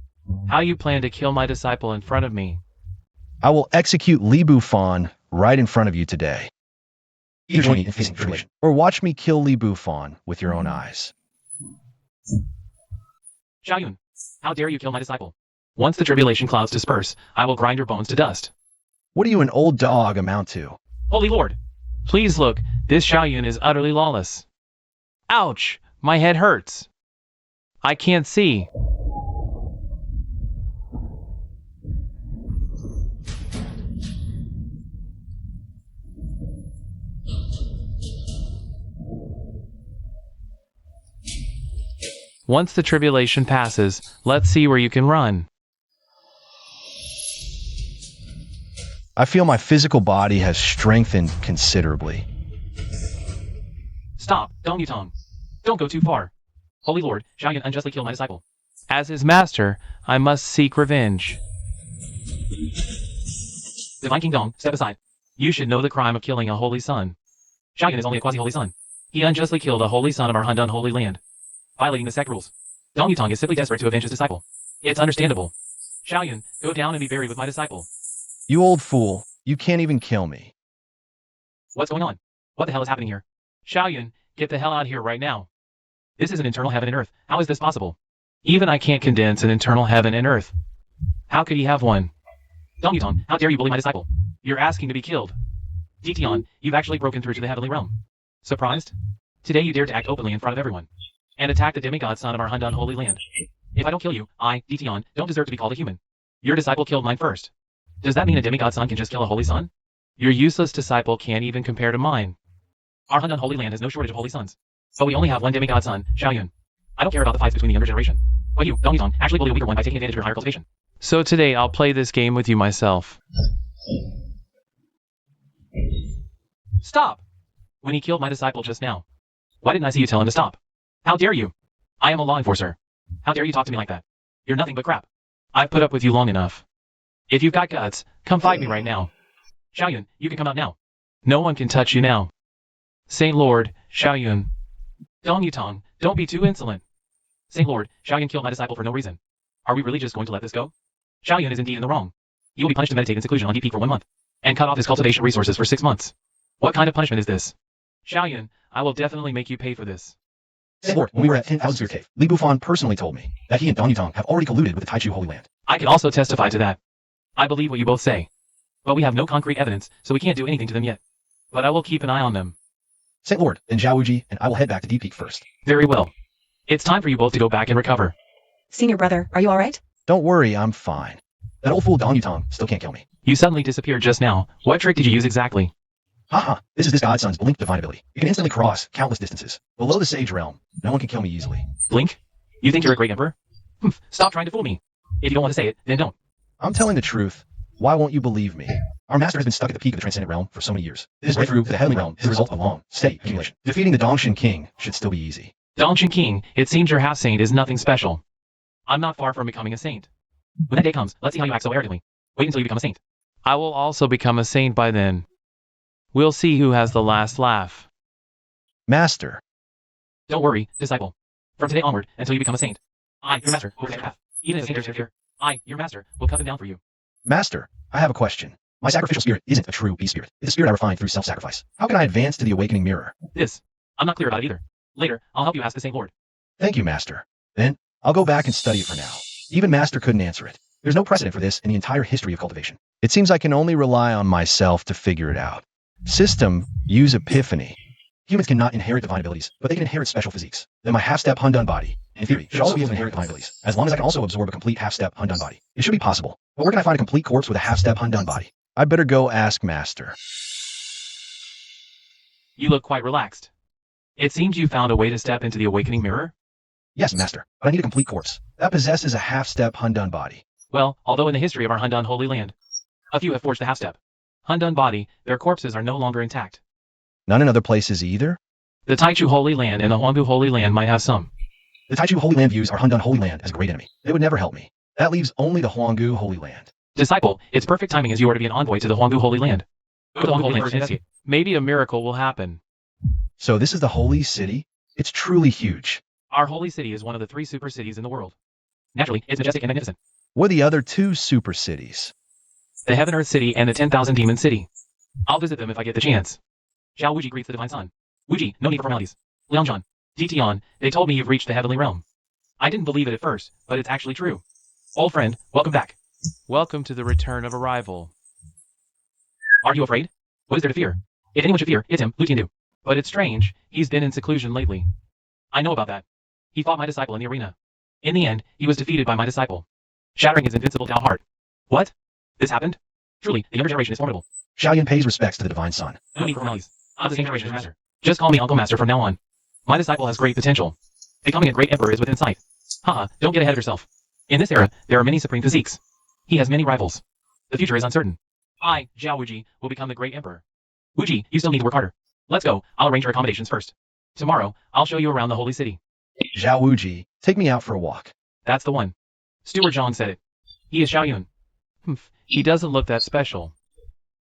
How you plan to kill my disciple in front of me. I will execute Li Bufan right in front of you today. Either join me in facing tribulation, or watch me kill Li Bufan with your own eyes. Xiaoyun, how dare you kill my disciple? Once the tribulation clouds disperse, I will grind your bones to dust. What do you an old dog amount to? Holy Lord, please look, this Xiaoyun is utterly lawless. Ouch, my head hurts. I can't see. Once the tribulation passes, let's see where you can run. I feel my physical body has strengthened considerably. Stop, Dong Yutong. Don't go too far. Holy Lord, Xiaoyun unjustly killed my disciple. As his master, I must seek revenge. Divine King Dong, step aside. You should know the crime of killing a holy son. Xiaoyun is only a quasi-holy son. He unjustly killed a holy son of our Hundun holy land, violating the sect rules. Dong Yutong is simply desperate to avenge his disciple. It's understandable. Xiaoyun, go down and be buried with my disciple. You old fool, you can't even kill me. What's going on? What the hell is happening here? Xiaoyun, get the hell out of here right now. This is an internal heaven and earth. How is this possible? Even I can't condense an internal heaven and earth. How could he have one? Dong Yutong, how dare you bully my disciple? You're asking to be killed. Ditian, you've actually broken through to the heavenly realm. Surprised? Today you dare to act openly in front of everyone and attack the demigod son of our Hundun holy land. If I don't kill you, I, Ditian, don't deserve to be called a human. Your disciple killed mine first. Does that mean a demigod son can just kill a holy son? Your useless disciple can't even compare to mine. Our Hundun holy land has no shortage of holy sons, but we only have one demigod son, Xiaoyun. I don't care about the fights between the younger generation. But you, Dong Yutong, actually bully a weaker one by taking advantage of your higher cultivation. So today I'll play this game with you myself. Stop! When he killed my disciple just now, why didn't I see you tell him to stop? How dare you? I am a law enforcer. How dare you talk to me like that? You're nothing but crap. I've put up with you long enough. If you've got guts, come fight me right now. Xiaoyun, you can come out now. No one can touch you now. Saint Lord, Xiaoyun. Dong Yutong, don't be too insolent. Saint Lord, Xiaoyun killed my disciple for no reason. Are we really just going to let this go? Xiaoyun is indeed in the wrong. He will be punished to meditate in seclusion on deep peak for 1 month, and cut off his cultivation resources for 6 months. What kind of punishment is this? Xiaoyun, I will definitely make you pay for this. Saint Lord, when we were at 10,000 Spirit Cave, Li Bufan personally told me that he and Dong Yutong have already colluded with the Taichu Holy Land. I can also testify to that. I believe what you both say. But we have no concrete evidence, so we can't do anything to them yet. But I will keep an eye on them. Saint Lord, then Zhao Wuji and I will head back to Deep Peak first. Very well. It's time for you both to go back and recover. Senior brother, are you alright? Don't worry, I'm fine. That old fool Dong Yutong still can't kill me. You suddenly disappeared just now. What trick did you use exactly? Haha, this is this godson's blink divine ability. It can instantly cross countless distances. Below the Sage Realm, no one can kill me easily. Blink? You think you're a great emperor? Stop trying to fool me. If you don't want to say it, then don't. I'm telling the truth. Why won't you believe me? Our master has been stuck at the peak of the Transcendent Realm for so many years. His breakthrough to the Heavenly Realm is the result of long, steady accumulation. Defeating the Dongshin King should still be easy. Dongshin King, it seems your half-saint is nothing special. I'm not far from becoming a saint. When that day comes, let's see how you act so arrogantly. Wait until you become a saint. I will also become a saint by then. We'll see who has the last laugh. Master. Don't worry, disciple. From today onward, until you become a saint, I, your master, will protect your path. Even if saint here, I, your master, will cut them down for you. Master, I have a question. My sacrificial spirit isn't a true beast spirit. It's a spirit I refined through self-sacrifice. How can I advance to the awakening mirror? I'm not clear about it either. Later, I'll help you ask the Saint Lord. Thank you, Master. Then, I'll go back and study it for now. Even Master couldn't answer it. There's no precedent for this in the entire history of cultivation. It seems I can only rely on myself to figure it out. System, use epiphany. Humans cannot inherit divine abilities, but they can inherit special physiques. Then my half-step Hundun body, in theory, should also be able to inherit divine abilities, as long as I can also absorb a complete half-step Hundun body. It should be possible. But where can I find a complete corpse with a half-step Hundun body? I'd better go ask Master. You look quite relaxed. It seems you found a way to step into the awakening mirror? Yes, Master, but I need a complete corpse that possesses a half-step Hundun body. Well, although in the history of our Hundun Holy Land, A few have forged the half-step Hundun body, their corpses are no longer intact. None in other places either? The Taichu Holy Land and the Huangbu Holy Land might have some. The Taichu Holy Land views our Hundun Holy Land as a great enemy. They would never help me. That leaves only the Huanggu Holy Land. Disciple, it's perfect timing as you are to be an envoy to the Huangbu Holy Land. Go to the Huangbu Holy Land first. Maybe a miracle will happen. So this is the Holy City? It's truly huge. Our holy city is one of the 3 super cities in the world. Naturally, it's majestic and magnificent. What are the other 2 super cities? The Heaven Earth City and the 10,000 Demon City. I'll visit them if I get the chance. Zhao Wuji greets the Divine Son. Wuji, no need for formalities. Liangzhan, Dition, they told me you've reached the heavenly realm. I didn't believe it at first, but it's actually true. Old friend, welcome back. Welcome to the return of arrival. Are you afraid? What is there to fear? If anyone should fear, it's him, Lu Tiandu. But it's strange, he's been in seclusion lately. I know about that. He fought my disciple in the arena. In the end, he was defeated by my disciple, shattering his invincible Tao heart. What? This happened? Truly, the younger generation is formidable. Xiaoyan pays respects to the Divine Son. No need for formalities. I'm the same generation as Master. Just call me Uncle Master from now on. My disciple has great potential. Becoming a great emperor is within sight. Haha, don't get ahead of yourself. In this era, there are many supreme physiques. He has many rivals. The future is uncertain. I, Zhao Wuji, will become the great emperor. Wuji, you still need to work harder. Let's go, I'll arrange your accommodations first. Tomorrow, I'll show you around the holy city. Zhao Wuji, take me out for a walk. That's the one. Steward Zhang said it. He is Xiaoyun. He doesn't look that special.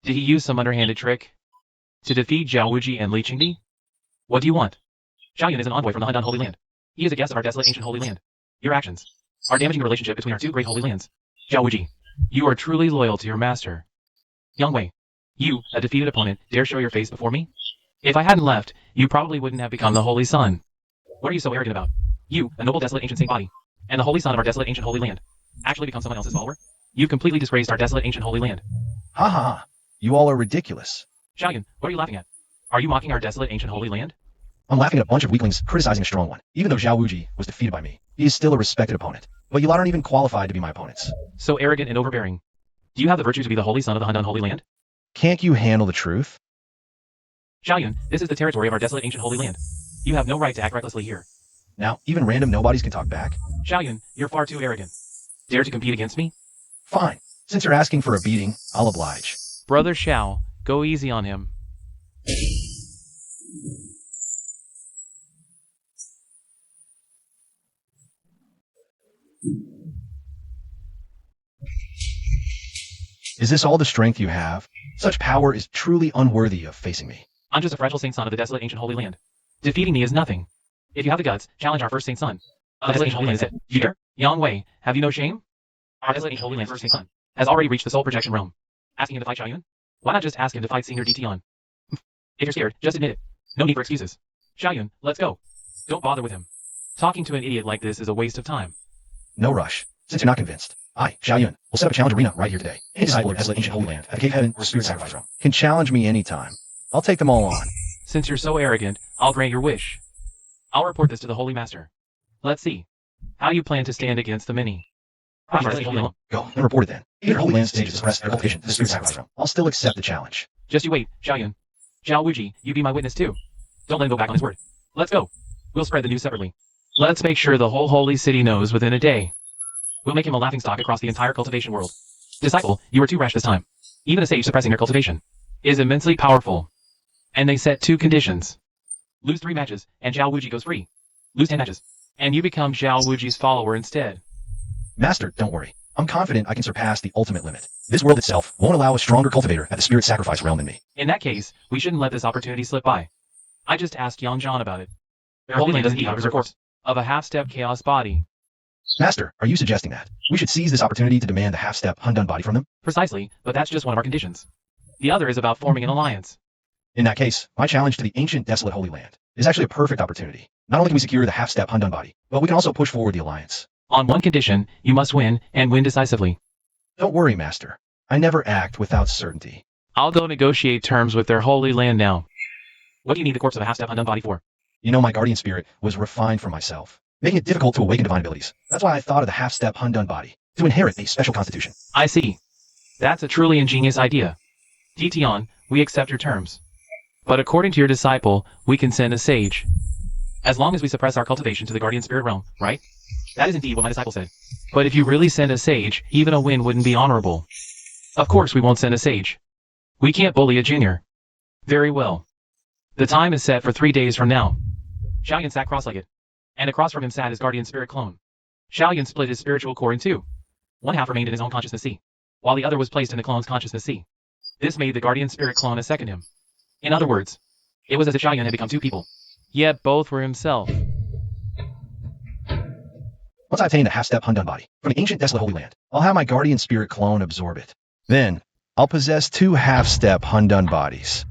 Did he use some underhanded trick to defeat Zhao Wuji and Li Qingdi? What do you want? Xiaoyun is an envoy from the Hundun Holy Land. He is a guest of our desolate ancient holy land. Your actions are damaging the relationship between our 2 great holy lands. Zhao Wuji, you are truly loyal to your master. Yang Wei, you, a defeated opponent, dare show your face before me? If I hadn't left, you probably wouldn't have become the Holy Son. What are you so arrogant about? You, a noble desolate ancient saint body, and the Holy Son of our desolate ancient holy land, actually become someone else's follower? You've completely disgraced our desolate ancient holy land. Ha ha ha. You all are ridiculous. Xiaoyun, what are you laughing at? Are you mocking our desolate ancient holy land? I'm laughing at a bunch of weaklings criticizing a strong one. Even though Zhao Wuji was defeated by me, he is still a respected opponent. But you lot aren't even qualified to be my opponents. So arrogant and overbearing. Do you have the virtue to be the Holy Son of the Hundun Holy Land? Can't you handle the truth? Xiaoyun, this is the territory of our desolate ancient holy land. You have no right to act recklessly here. Now, even random nobodies can talk back? Xiaoyun, you're far too arrogant. Dare to compete against me? Fine. Since you're asking for a beating, I'll oblige. Brother Xiao, go easy on him. Is this all the strength you have? Such power is truly unworthy of facing me. I'm just a fragile saint son of the desolate ancient holy land. Defeating me is nothing. If you have the guts, challenge our first saint son. The desolate ancient holy land is it. You dare? Yang Wei, have you no shame? Our desolate ancient holy land first saint son has already reached the soul projection realm. Asking him to fight Xiaoyun? Why not just ask him to fight Senior Dition? If you're scared, just admit it. No need for excuses. Xiaoyun, let's go. Don't bother with him. Talking to an idiot like this is a waste of time. No rush. Since you're not convinced, I, Xiaoyun, will set up a challenge arena right here today. Any disciple of desolate ancient holy land at the Cave Heaven or Spirit Sacrifice Realm can challenge me anytime. I'll take them all on. Since you're so arrogant, I'll grant your wish. I'll report this to the Holy Master. Let's see. How do you plan to stand against the many? Go, and report it then. Even holy land stages suppress their cultivation to the Spirit Sacrifice Realm. I'll still accept the challenge. Just you wait, Xiaoyun. Zhao Wuji, you be my witness too. Don't let him go back on his word. Let's go. We'll spread the news separately. Let's make sure the whole holy city knows within a day. We'll make him a laughingstock across the entire cultivation world. Disciple, you were too rash this time. Even a sage suppressing their cultivation is immensely powerful. And they set 2 conditions. Lose 3 matches, and Zhao Wuji goes free. Lose 10 matches, and you become Zhao Wuji's follower instead. Master, don't worry. I'm confident I can surpass the ultimate limit. This world itself won't allow a stronger cultivator at the Spirit Sacrifice Realm than me. In that case, we shouldn't let this opportunity slip by. I just asked Yang about it. Their holy land doesn't eat a corpse of a half-step chaos body. Master, are you suggesting that we should seize this opportunity to demand the half-step Hundun body from them? Precisely, but that's just one of our conditions. The other is about forming an alliance. In that case, my challenge to the ancient desolate holy land is actually a perfect opportunity. Not only can we secure the half-step Hundun body, but we can also push forward the alliance. On one condition, you must win, and win decisively. Don't worry, Master. I never act without certainty. I'll go negotiate terms with their holy land now. What do you need the corpse of a half-step Hundun body for? You know, my guardian spirit was refined for myself, making it difficult to awaken divine abilities. That's why I thought of the half-step Hundun body, to inherit a special constitution. I see. That's a truly ingenious idea. Dition, we accept your terms. But according to your disciple, we can send a sage. As long as we suppress our cultivation to the guardian spirit realm, right? That is indeed what my disciple said. But if you really send a sage, even a win wouldn't be honorable. Of course we won't send a sage. We can't bully a junior. Very well. The time is set for 3 days from now. Xiaoyan sat cross-legged, and across from him sat his guardian spirit clone. Xiaoyan split his spiritual core in two. One half remained in his own consciousness C, while the other was placed in the clone's consciousness C. This made the guardian spirit clone a second him. In other words, it was as if Xiaoyan had become two people. Yet both were himself. Once I obtain the half-step Hundun body from the ancient desolate Holy Land, I'll have my guardian spirit clone absorb it. Then, I'll possess 2 half-step Hundun bodies.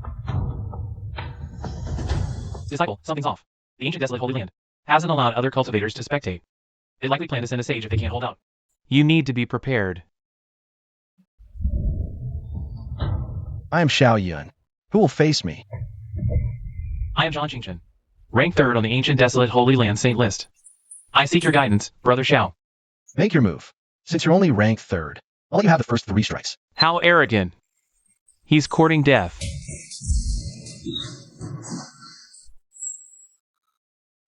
Disciple, something's off. The ancient desolate Holy Land hasn't allowed other cultivators to spectate. They likely plan to send a sage if they can't hold out. You need to be prepared. I am Xiaoyan. Who will face me? I am Zhang Qingchen, rank 3rd on the ancient desolate Holy Land Saint list. I seek your guidance, Brother Xiao. Make your move. Since you're only ranked 3rd, I'll let you have the first 3 strikes. How arrogant. He's courting death.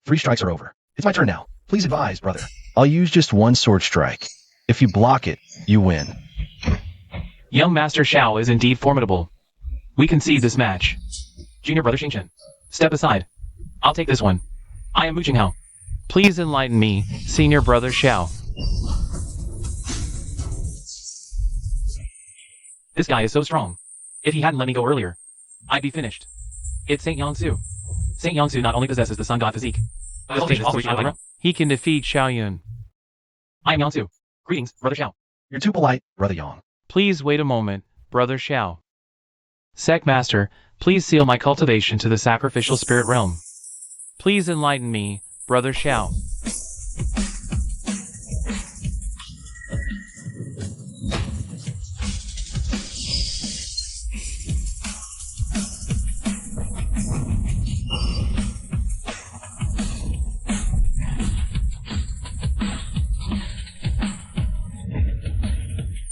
3 strikes are over. It's my turn now. Please advise, brother. I'll use just 1 sword strike. If you block it, you win. Young Master Xiao is indeed formidable. We concede this match. Junior Brother Xingchen, step aside. I'll take this one. I am Mu Qinghao. Please enlighten me, Senior Brother Xiao. This guy is so strong. If he hadn't let me go earlier, I'd be finished. It's Saint Yangsu. Saint Yangsu not only possesses the sun god physique, but also he can defeat Xiaoyun. I am Yangsu. Greetings, Brother Xiao. You're too polite, Brother Yang. Please wait a moment, Brother Xiao. Sect Master, please seal my cultivation to the sacrificial spirit realm. Please enlighten me, Brother Xiao.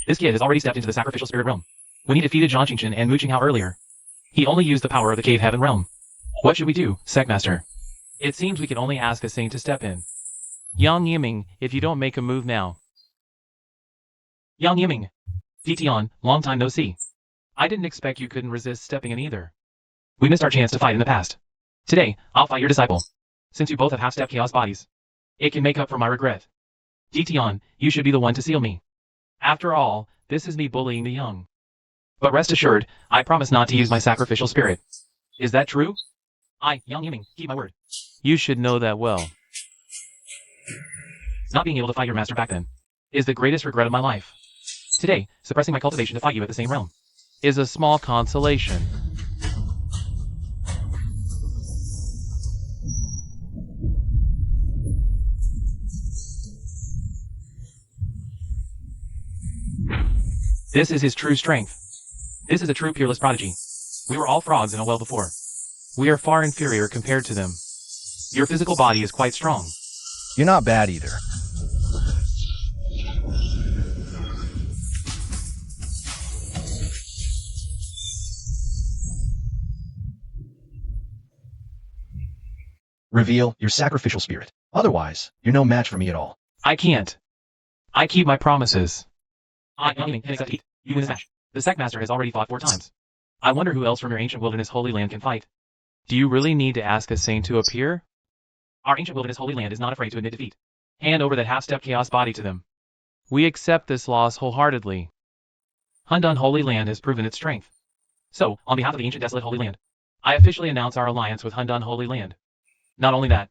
This kid has already stepped into the sacrificial spirit realm. When he defeated Zhang Qingchen and Mu Qinghao earlier, he only used the power of the cave heaven realm. What should we do, Sect Master? It seems we can only ask a saint to step in. Yang Yiming, if you don't make a move now. Yang Yiming. Tian, long time no see. I didn't expect you couldn't resist stepping in either. We missed our chance to fight in the past. Today, I'll fight your disciple. Since you both have half-step chaos bodies, it can make up for my regret. Tian, you should be the one to seal me. After all, this is me bullying the young. But rest assured, I promise not to use my sacrificial spirit. Is that true? I, Yang Yiming, keep my word. You should know that well. Not being able to fight your master back then is the greatest regret of my life. Today, suppressing my cultivation to fight you at the same realm is a small consolation. This is his true strength. This is a true peerless prodigy. We were all frogs in a well before. We are far inferior compared to them. Your physical body is quite strong. You're not bad either. Reveal your sacrificial spirit. Otherwise, you're no match for me at all. I can't. I keep my promises. I can accept defeat. You win this match. The Sect Master has already fought 4 times. I wonder who else from your ancient wilderness holy land can fight. Do you really need to ask a saint to appear? Our ancient wilderness holy land is not afraid to admit defeat. Hand over that half-step chaos body to them. We accept this loss wholeheartedly. Hundun Holy Land has proven its strength. So, on behalf of the ancient desolate Holy Land, I officially announce our alliance with Hundun Holy Land. Not only that,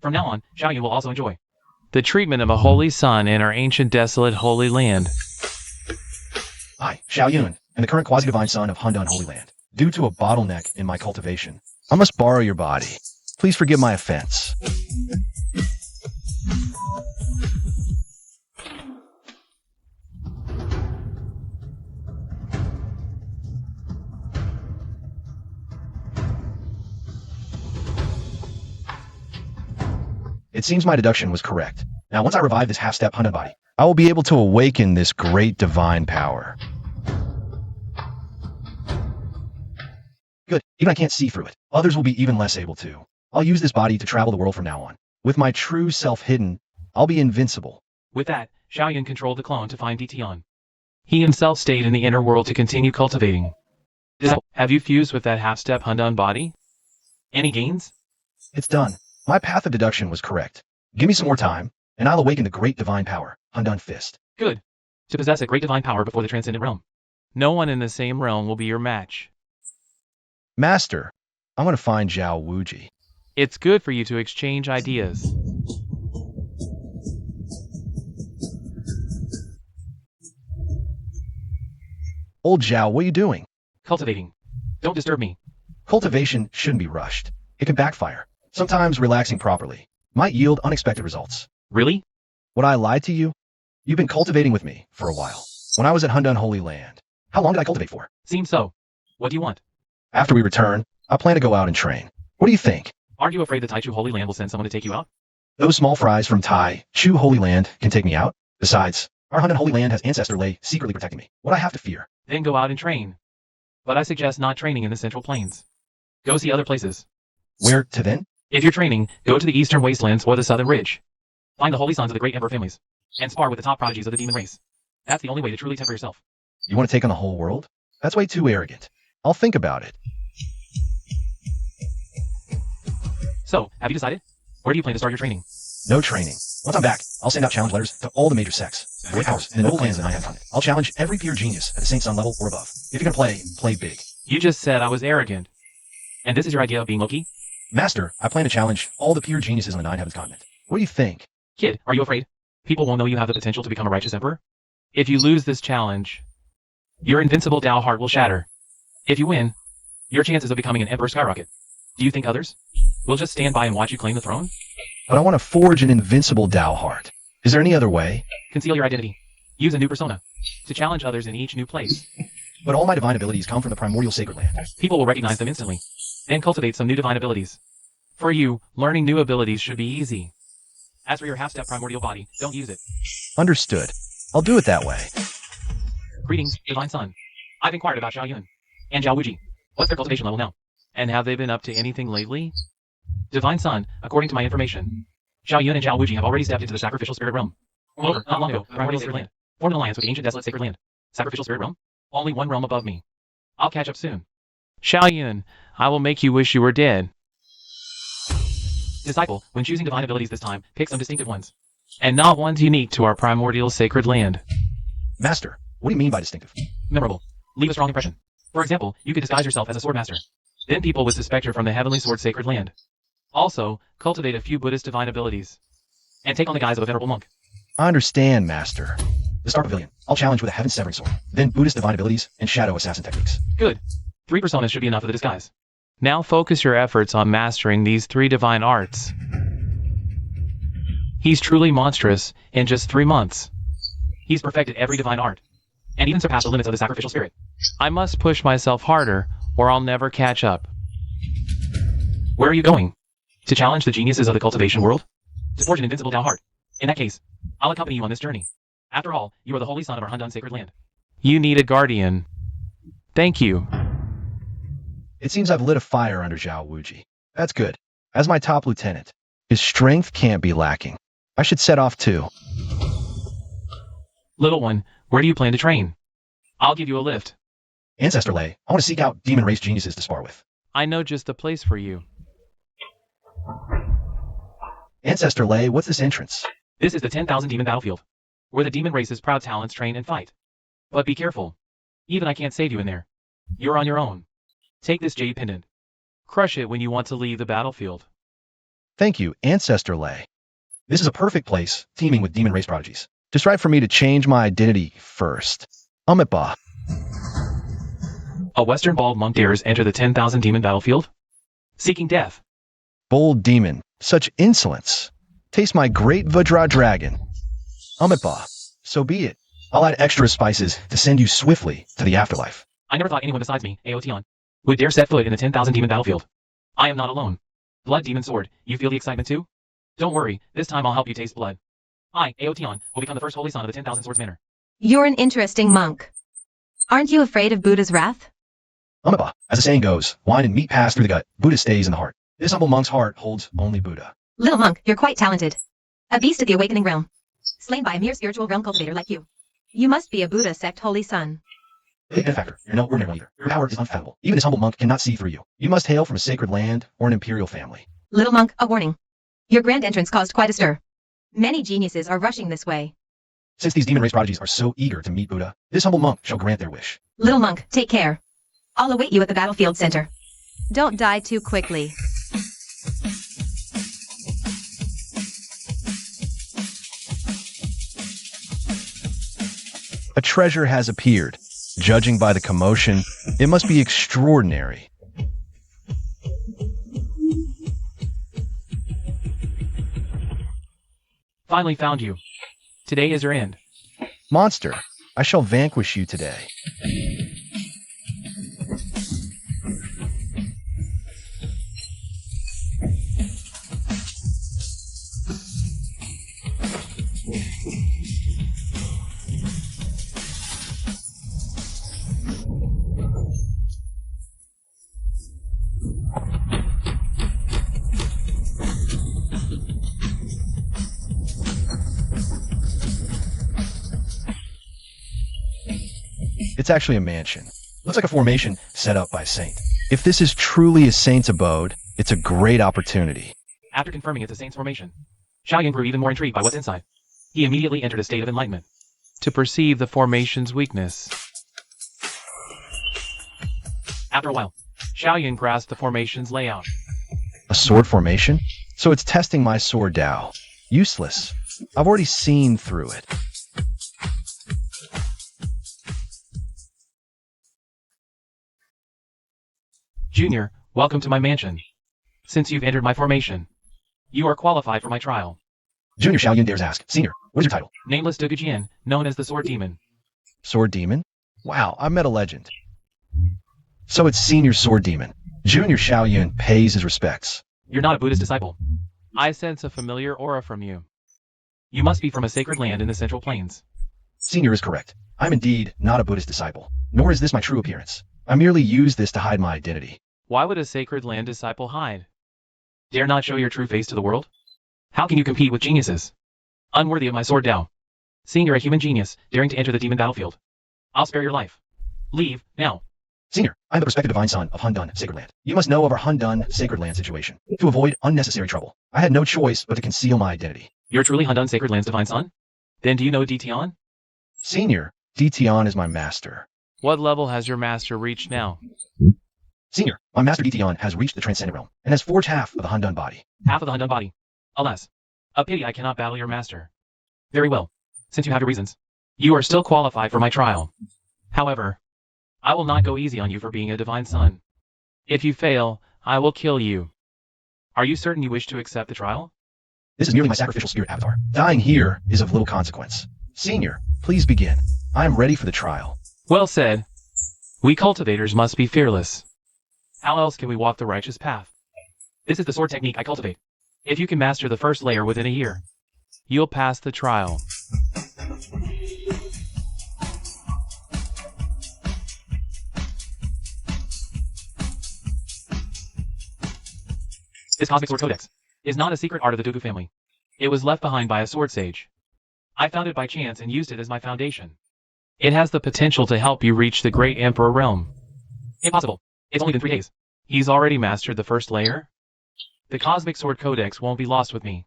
from now on, Xiaoyan will also enjoy the treatment of a holy son in our ancient desolate Holy Land. I, Xiaoyan, am the current quasi-divine son of Hundun Holy Land. Due to a bottleneck in my cultivation, I must borrow your body. Please forgive my offense. It seems my deduction was correct. Now, once I revive this half-step Hundun body, I will be able to awaken this great divine power. Good. Even I can't see through it. Others will be even less able to. I'll use this body to travel the world from now on. With my true self hidden, I'll be invincible. With that, Xiaoyan controlled the clone to find Tian. He himself stayed in the inner world to continue cultivating. Have you fused with that half-step Hundun body? Any gains? It's done. My path of deduction was correct. Give me some more time, and I'll awaken the great divine power, Hundun Fist. Good. To possess a great divine power before the transcendent realm. No one in the same realm will be your match. Master, I'm going to find Zhao Wuji. It's good for you to exchange ideas. Old Zhao, what are you doing? Cultivating. Don't disturb me. Cultivation shouldn't be rushed. It can backfire. Sometimes relaxing properly might yield unexpected results. Really? Would I lie to you? You've been cultivating with me for a while. When I was at Hundun Holy Land. How long did I cultivate for? Seems so. What do you want? After we return, I plan to go out and train. What do you think? Aren't you afraid the Tai Chu Holy Land will send someone to take you out? Those small fries from Tai Chu Holy Land can take me out. Besides, our Hundun Holy Land has Ancestor Lei secretly protecting me. What I have to fear? Then go out and train. But I suggest not training in the Central Plains. Go see other places. Where to then? If you're training, go to the Eastern Wastelands or the Southern Ridge. Find the holy sons of the great emperor families. And spar with the top prodigies of the demon race. That's the only way to truly temper yourself. You want to take on the whole world? That's way too arrogant. I'll think about it. So, have you decided? Where do you plan to start your training? No training. Once I'm back, I'll send out challenge letters to all the major sects, great powers, and the noble clans that I have done it. I'll challenge every pure genius at the Saint Sun level or above. If you're gonna play big. You just said I was arrogant. And this is your idea of being Loki? Master, I plan to challenge all the pure geniuses on the Nine Heavens continent. What do you think? Kid, are you afraid? People won't know you have the potential to become a righteous emperor? If you lose this challenge, your invincible Tao heart will shatter. If you win, your chances of becoming an emperor skyrocket. Do you think others will just stand by and watch you claim the throne? But I want to forge an invincible Tao heart. Is there any other way? Conceal your identity. Use a new persona to challenge others in each new place. But all my divine abilities come from the primordial sacred land. People will recognize them instantly. Then cultivate some new divine abilities. For you, learning new abilities should be easy. As for your half-step primordial body, don't use it. Understood. I'll do it that way. Greetings, Divine Son. I've inquired about Xiao Yun and Zhao Wuji. What's their cultivation level now? And have they been up to anything lately? Divine Son, according to my information, Xiao Yun and Zhao Wuji have already stepped into the sacrificial spirit realm. Moreover, not long ago, the primordial sacred land formed an alliance with the ancient desolate sacred land. Sacrificial spirit realm? Only one realm above me. I'll catch up soon. Xiao Yun, I will make you wish you were dead. Disciple, when choosing divine abilities this time, pick some distinctive ones. And not ones unique to our primordial sacred land. Master, what do you mean by distinctive? Memorable. Leave a strong impression. For example, you could disguise yourself as a sword master. Then people would suspect you're from the heavenly sword sacred land. Also, cultivate a few Buddhist divine abilities. And take on the guise of a venerable monk. I understand, Master. The Star Pavilion. I'll challenge with a heaven severing sword. Then Buddhist divine abilities and shadow assassin techniques. Good. 3 personas should be enough for the disguise. Now focus your efforts on mastering these 3 divine arts. He's truly monstrous in just 3 months. He's perfected every divine art, and even surpassed the limits of the sacrificial spirit. I must push myself harder, or I'll never catch up. Where are you going? To challenge the geniuses of the cultivation world? To forge an invincible Tao heart? In that case, I'll accompany you on this journey. After all, you are the holy son of our Hundun sacred land. You need a guardian. Thank you. It seems I've lit a fire under Zhao Wuji. That's good. As my top lieutenant, his strength can't be lacking. I should set off too. Little one, where do you plan to train? I'll give you a lift. Ancestor Lei, I want to seek out demon race geniuses to spar with. I know just the place for you. Ancestor Lei, what's this entrance? This is the 10,000 demon battlefield, where the demon race's proud talents train and fight. But be careful. Even I can't save you in there. You're on your own. Take this jade pendant. Crush it when you want to leave the battlefield. Thank you, Ancestor Lei. This is a perfect place, teeming with demon race prodigies. Just right for me to change my identity first. Ba. A Western bald monk dares enter the 10,000 demon battlefield? Seeking death. Bold demon, such insolence. Taste my great Vajra dragon. Ba. So be it. I'll add extra spices to send you swiftly to the afterlife. I never thought anyone besides me, Aotion, would dare set foot in the 10,000 demon battlefield. I am not alone. Blood demon sword, you feel the excitement too? Don't worry, this time I'll help you taste blood. I, Aotion, will become the first holy son of the 10,000 swords manor. You're an interesting monk. Aren't you afraid of Buddha's wrath? Ba. As the saying goes, wine and meat pass through the gut, Buddha stays in the heart. This humble monk's heart holds only Buddha. Little monk, you're quite talented. A beast of the awakening realm. Slain by a mere spiritual realm cultivator like you. You must be a Buddha sect holy son. Big benefactor, you're no ordinary one either. Your power is unfathomable. Even this humble monk cannot see through you. You must hail from a sacred land or an imperial family. Little monk, a warning. Your grand entrance caused quite a stir. Many geniuses are rushing this way. Since these demon race prodigies are so eager to meet Buddha, this humble monk shall grant their wish. Little monk, take care. I'll await you at the battlefield center. Don't die too quickly. A treasure has appeared. Judging by the commotion, it must be extraordinary. Finally found you. Today is your end. Monster, I shall vanquish you today. It's actually a mansion. Looks like a formation set up by a saint. If this is truly a saint's abode, it's a great opportunity. After confirming it's a saint's formation, Xiaoyan grew even more intrigued by what's inside. He immediately entered a state of enlightenment to perceive the formation's weakness. After a while, Xiaoyan grasped the formation's layout. A sword formation? So it's testing my sword Dao. Useless. I've already seen through it. Junior, welcome to my mansion. Since you've entered my formation, you are qualified for my trial. Junior Xiaoyan dares ask, Senior, what is your title? Nameless Dugujian, known as the Sword Demon. Sword Demon? Wow, I met a legend. So it's Senior Sword Demon. Junior Xiaoyan pays his respects. You're not a Buddhist disciple. I sense a familiar aura from you. You must be from a sacred land in the Central Plains. Senior is correct. I'm indeed not a Buddhist disciple, nor is this my true appearance. I merely use this to hide my identity. Why would a sacred land disciple hide? Dare not show your true face to the world? How can you compete with geniuses? Unworthy of my sword Dao. Seeing you're a human genius, daring to enter the demon battlefield. I'll spare your life. Leave, now. Senior, I'm the prospective divine son of Hundun Sacred Land. You must know of our Hundun Sacred Land situation. To avoid unnecessary trouble, I had no choice but to conceal my identity. You're truly Hundun Sacred Land's divine son? Then do you know Ditian? Senior, Ditian is my master. What level has your master reached now? Senior, my master Ditian has reached the transcendent realm, and has forged half of the Hundun body. Half of the Hundun body. Alas. A pity I cannot battle your master. Very well. Since you have your reasons, you are still qualified for my trial. However, I will not go easy on you for being a divine son. If you fail, I will kill you. Are you certain you wish to accept the trial? This is merely my sacrificial spirit avatar. Dying here is of little consequence. Senior, please begin. I am ready for the trial. Well said. We cultivators must be fearless. How else can we walk the righteous path? This is the sword technique I cultivate. If you can master the first layer within a year, you'll pass the trial. This Cosmic Sword Codex is not a secret art of the Dugu family. It was left behind by a sword sage. I found it by chance and used it as my foundation. It has the potential to help you reach the Great Emperor realm. Impossible. It's only been 3 days. He's already mastered the first layer? The Cosmic Sword Codex won't be lost with me.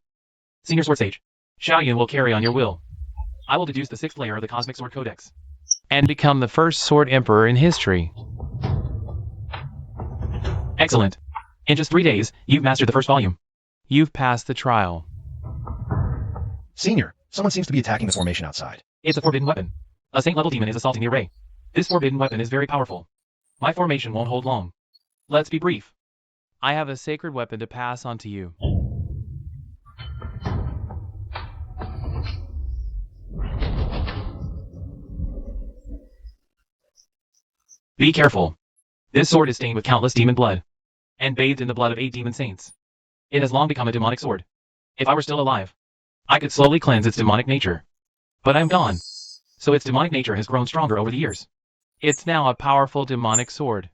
Senior Sword Sage, Xiaoyan will carry on your will. I will deduce the 6th layer of the Cosmic Sword Codex and become the first Sword Emperor in history. Excellent. In just 3 days, you've mastered the first volume. You've passed the trial. Senior, someone seems to be attacking the formation outside. It's a forbidden weapon. A saint-level demon is assaulting the array. This forbidden weapon is very powerful. My formation won't hold long. Let's be brief. I have a sacred weapon to pass on to you. Be careful. This sword is stained with countless demon blood, and bathed in the blood of 8 demon saints. It has long become a demonic sword. If I were still alive, I could slowly cleanse its demonic nature. But I'm gone, so its demonic nature has grown stronger over the years. It's now a powerful demonic sword.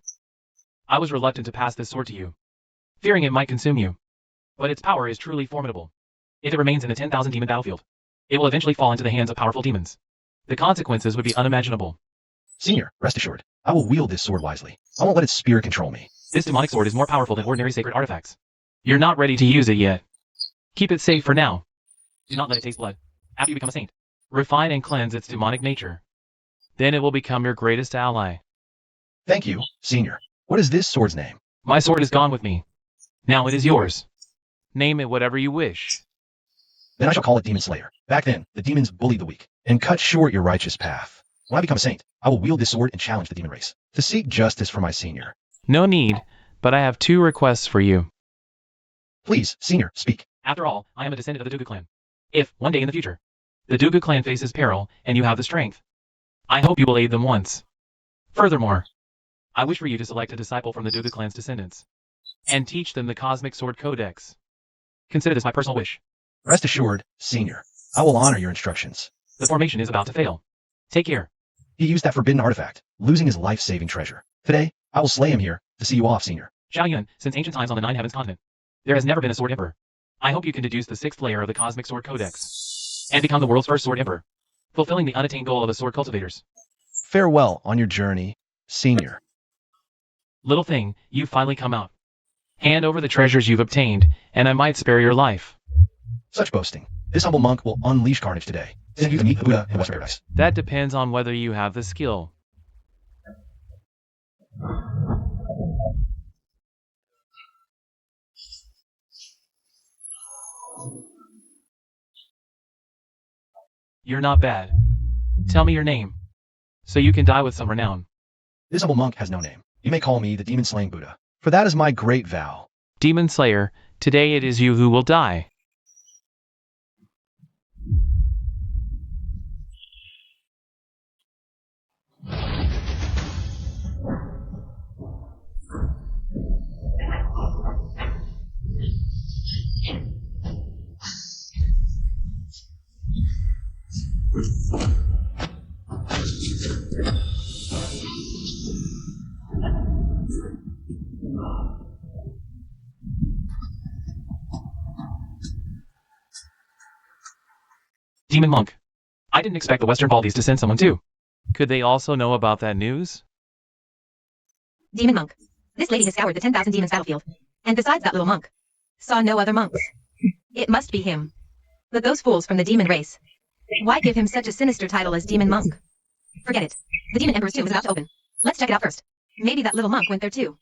I was reluctant to pass this sword to you, fearing it might consume you. But its power is truly formidable. If it remains in the 10,000 demon battlefield, it will eventually fall into the hands of powerful demons. The consequences would be unimaginable. Senior, rest assured, I will wield this sword wisely. I won't let its spirit control me. This demonic sword is more powerful than ordinary sacred artifacts. You're not ready to use it yet. Keep it safe for now. Do not let it taste blood. After you become a saint, refine and cleanse its demonic nature. Then it will become your greatest ally. Thank you, Senior. What is this sword's name? My sword is gone with me. Now it is yours. Name it whatever you wish. Then I shall call it Demon Slayer. Back then, the demons bullied the weak and cut short your righteous path. When I become a saint, I will wield this sword and challenge the demon race to seek justice for my senior. No need, but I have 2 requests for you. Please, Senior, speak. After all, I am a descendant of the Dugu clan. If, one day in the future, the Dugu clan faces peril and you have the strength, I hope you will aid them once. Furthermore, I wish for you to select a disciple from the Dugu clan's descendants and teach them the Cosmic Sword Codex. Consider this my personal wish. Rest assured, Senior, I will honor your instructions. The formation is about to fail. Take care. He used that forbidden artifact, losing his life-saving treasure. Today, I will slay him here to see you off, Senior. Xiao Yun, since ancient times on the Nine Heavens continent, there has never been a sword emperor. I hope you can deduce the 6th layer of the Cosmic Sword Codex and become the world's first sword emperor, fulfilling the unattained goal of the sword cultivators. Farewell on your journey, Senior. Little thing, you've finally come out. Hand over the treasures you've obtained, and I might spare your life. Such boasting. This humble monk will unleash carnage today. Send you to meet the Buddha in West Paradise. That depends on whether you have the skill. You're not bad. Tell me your name, so you can die with some renown. This humble monk has no name. You may call me the demon-slaying Buddha, for that is my great vow. Demon Slayer, today it is you who will die. Demon Monk. I didn't expect the Western Baldies to send someone too. Could they also know about that news? Demon Monk. This lady has scoured the 10,000 demons battlefield, and besides that little monk, saw no other monks. It must be him. But those fools from the demon race. Why give him such a sinister title as Demon Monk? Forget it. The Demon Emperor's tomb is about to open. Let's check it out first. Maybe that little monk went there too.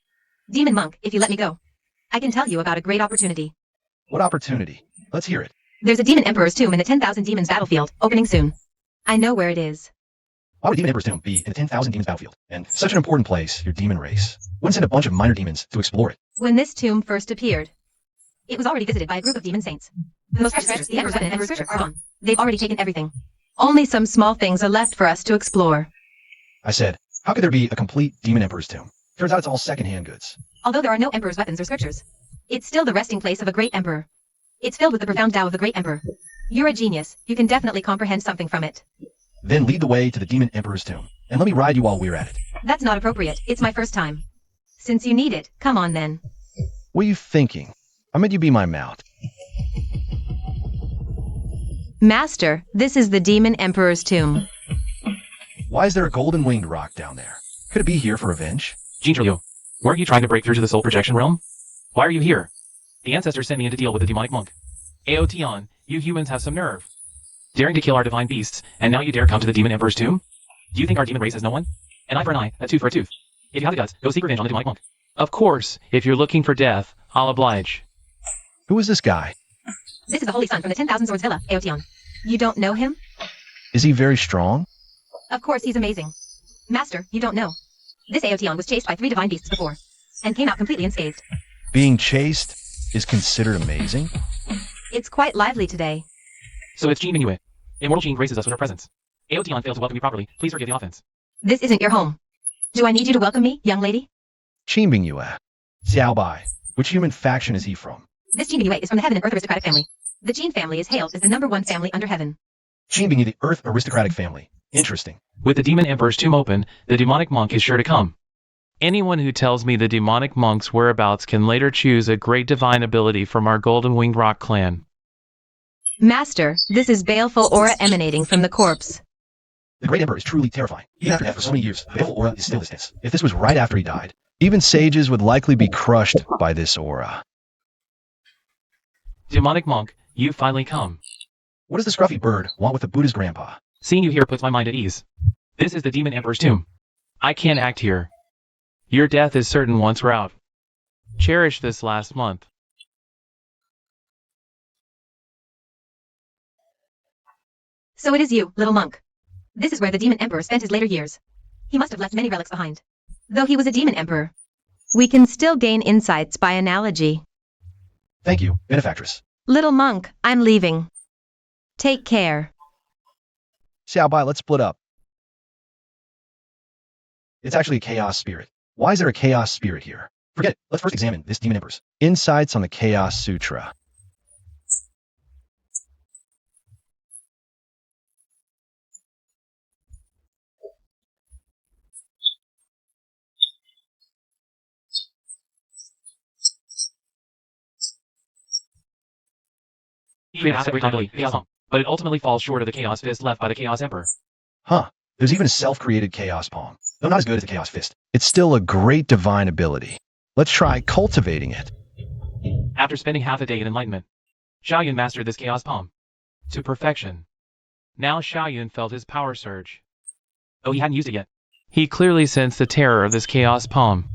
Demon Monk, if you let me go, I can tell you about a great opportunity. What opportunity? Let's hear it. There's a Demon Emperor's tomb in the 10,000 demons battlefield, opening soon. I know where it is. Why would Demon Emperor's tomb be in the 10,000 demons battlefield? And such an important place, your demon race. Wouldn't send a bunch of minor demons to explore it. When this tomb first appeared, it was already visited by a group of demon saints. The most precious treasures, the Emperor's weapon and Emperor's scripture, are gone. They've already taken everything. Only some small things are left for us to explore. I said, how could there be a complete Demon Emperor's tomb? Turns out it's all second-hand goods. Although there are no Emperor's weapons or scriptures, it's still the resting place of a great emperor. It's filled with the profound Tao of the great emperor. You're a genius. You can definitely comprehend something from it. Then lead the way to the Demon Emperor's tomb, and let me ride you while we're at it. That's not appropriate. It's my first time. Since you need it, come on then. What are you thinking? I meant you be my mount. Master, this is the Demon Emperor's tomb. Why is there a golden winged rock down there? Could it be here for revenge? Jinchuryu, weren't you trying to break through to the soul projection realm? Why are you here? The ancestors sent me in to deal with the demonic monk. Aotion, you humans have some nerve. Daring to kill our divine beasts, and now you dare come to the Demon Emperor's tomb? Do you think our demon race has no one? An eye for an eye, a tooth for a tooth. If you have the guts, go seek revenge on the demonic monk. Of course, if you're looking for death, I'll oblige. Who is this guy? This is the Holy Son from the 10,000 Swords Villa, Aotion. You don't know him? Is he very strong? Of course he's amazing. Master, you don't know. This Aotion was chased by 3 divine beasts before, and came out completely unscathed. Being chased is considered amazing? It's quite lively today. So it's Jean Minuet. Immortal Jean graces us with her presence. Aotion failed to welcome me properly. Please forgive the offense. This isn't your home. Do I need you to welcome me, young lady? Qinbing Yue. Xiao Bai. Which human faction is he from? This Jean Minuet is from the Heaven and Earth aristocratic family. The Jean family is hailed as the #1 family under heaven. Qinbing Yue, the Earth aristocratic family. Interesting. With the Demon Emperor's tomb open, the demonic monk is sure to come. Anyone who tells me the demonic monk's whereabouts can later choose a great divine ability from our Golden Winged Rock clan. Master, this is baleful aura emanating from the corpse. The Great Emperor is truly terrifying. Even after death for so many years, the baleful aura is still this dense. If this was right after he died, even sages would likely be crushed by this aura. Demonic monk, you finally come. What does the scruffy bird want with the Buddha's grandpa? Seeing you here puts my mind at ease. This is the Demon Emperor's tomb. I can't act here. Your death is certain once we're out. Cherish this last month. So it is you, little monk. This is where the Demon Emperor spent his later years. He must have left many relics behind. Though he was a Demon Emperor, we can still gain insights by analogy. Thank you, benefactress. Little monk, I'm leaving. Take care. Xiao Bai, let's split up. It's actually a chaos spirit. Why is there a chaos spirit here? Forget it. Let's first examine this Demon Emperor's insights on the Chaos Sutra. He asked every time to leave Chaos Palm, but it ultimately falls short of the Chaos Fist left by the Chaos Emperor. Huh. There's even a self-created Chaos Palm. Though not as good as the Chaos Fist, it's still a great divine ability. Let's try cultivating it. After spending half a day in enlightenment, Xiaoyun mastered this Chaos Palm to perfection. Now Xiaoyun felt his power surge. Oh, he hadn't used it yet. He clearly sensed the terror of this Chaos Palm.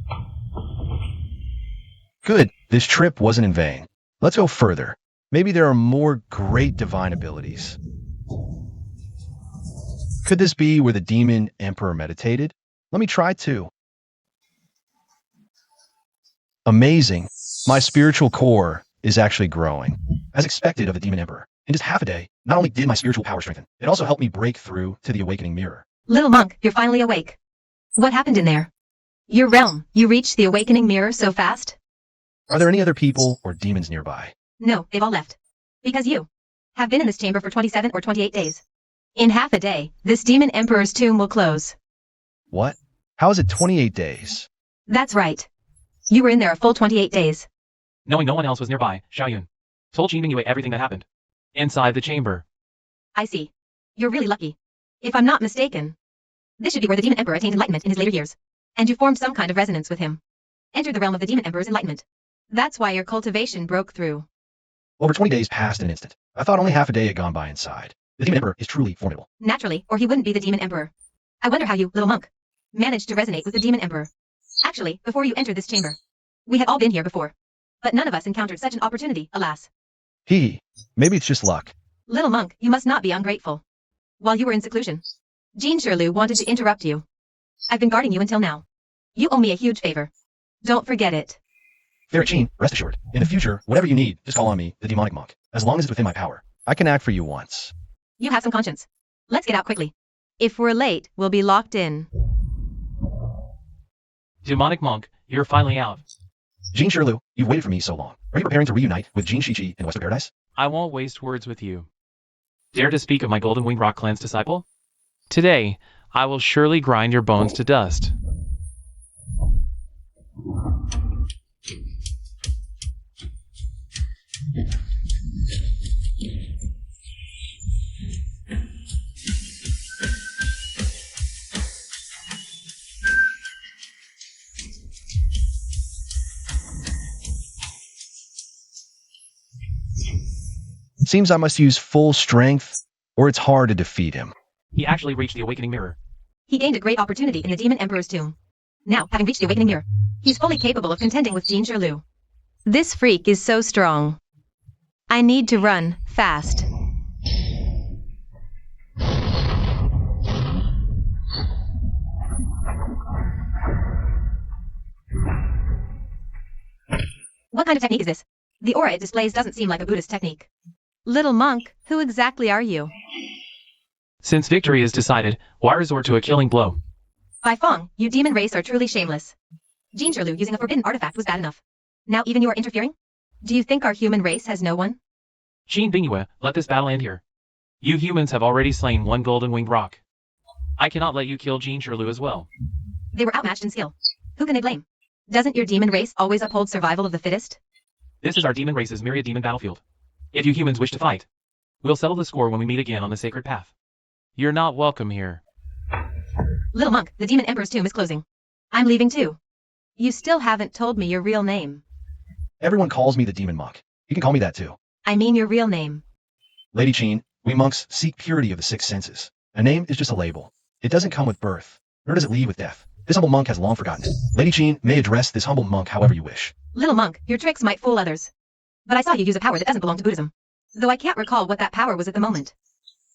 Good. This trip wasn't in vain. Let's go further. Maybe there are more great divine abilities. Could this be where the Demon Emperor meditated? Let me try too. Amazing. My spiritual core is actually growing. As expected of the Demon Emperor. In just half a day, not only did my spiritual power strengthen, it also helped me break through to the awakening mirror. Little monk, you're finally awake. What happened in there? Your realm, you reached the awakening mirror so fast? Are there any other people or demons nearby? No, they've all left. Because you have been in this chamber for 27 or 28 days. In half a day, this Demon Emperor's tomb will close. What? How is it 28 days? That's right. You were in there a full 28 days. Knowing no one else was nearby, Xiaoyun told Qin Mingyue everything that happened inside the chamber. I see. You're really lucky. If I'm not mistaken, this should be where the Demon Emperor attained enlightenment in his later years. And you formed some kind of resonance with him. Entered the realm of the Demon Emperor's enlightenment. That's why your cultivation broke through. Over 20 days passed in an instant. I thought only half a day had gone by inside. The Demon Emperor is truly formidable. Naturally, or he wouldn't be the Demon Emperor. I wonder how you, little monk, managed to resonate with the Demon Emperor. Actually, before you entered this chamber, we had all been here before. But none of us encountered such an opportunity, alas. Maybe it's just luck. Little monk, you must not be ungrateful. While you were in seclusion, Jean Shirlu wanted to interrupt you. I've been guarding you until now. You owe me a huge favor. Don't forget it. Fair Qin, rest assured. In the future, whatever you need, just call on me, the demonic monk. As long as it's within my power, I can act for you once. You have some conscience. Let's get out quickly. If we're late, we'll be locked in. Demonic monk, you're finally out. Jean Shirlu, you've waited for me so long. Are you preparing to reunite with Jean Shichi in Western Paradise? I won't waste words with you. Dare to speak of my Golden Winged Rock Clan's disciple? Today, I will surely grind your bones to dust. Seems I must use full strength, or it's hard to defeat him. He actually reached the awakening mirror. He gained a great opportunity in the Demon Emperor's tomb. Now, having reached the awakening mirror, he's fully capable of contending with Jean Shirlu. This freak is so strong. I need to run, fast. What kind of technique is this? The aura it displays doesn't seem like a Buddhist technique. Little monk, who exactly are you? Since victory is decided, why resort to a killing blow? Bai Feng, you demon race are truly shameless. Jean Shirlu using a forbidden artifact was bad enough. Now even you are interfering? Do you think our human race has no one? Qin Mingyue, let this battle end here. You humans have already slain one Golden Winged Rock. I cannot let you kill Jean Shirlu as well. They were outmatched in skill. Who can they blame? Doesn't your demon race always uphold survival of the fittest? This is our demon race's myriad demon battlefield. If you humans wish to fight, we'll settle the score when we meet again on the sacred path. You're not welcome here. Little monk, the demon emperor's tomb is closing. I'm leaving too. You still haven't told me your real name. Everyone calls me the demon monk. You can call me that too. I mean your real name. Lady Cheen, we monks seek purity of the six senses. A name is just a label. It doesn't come with birth, nor does it leave with death. This humble monk has long forgotten it. Lady Cheen may address this humble monk however you wish. Little monk, your tricks might fool others. But I saw you use a power that doesn't belong to Buddhism. Though I can't recall what that power was at the moment.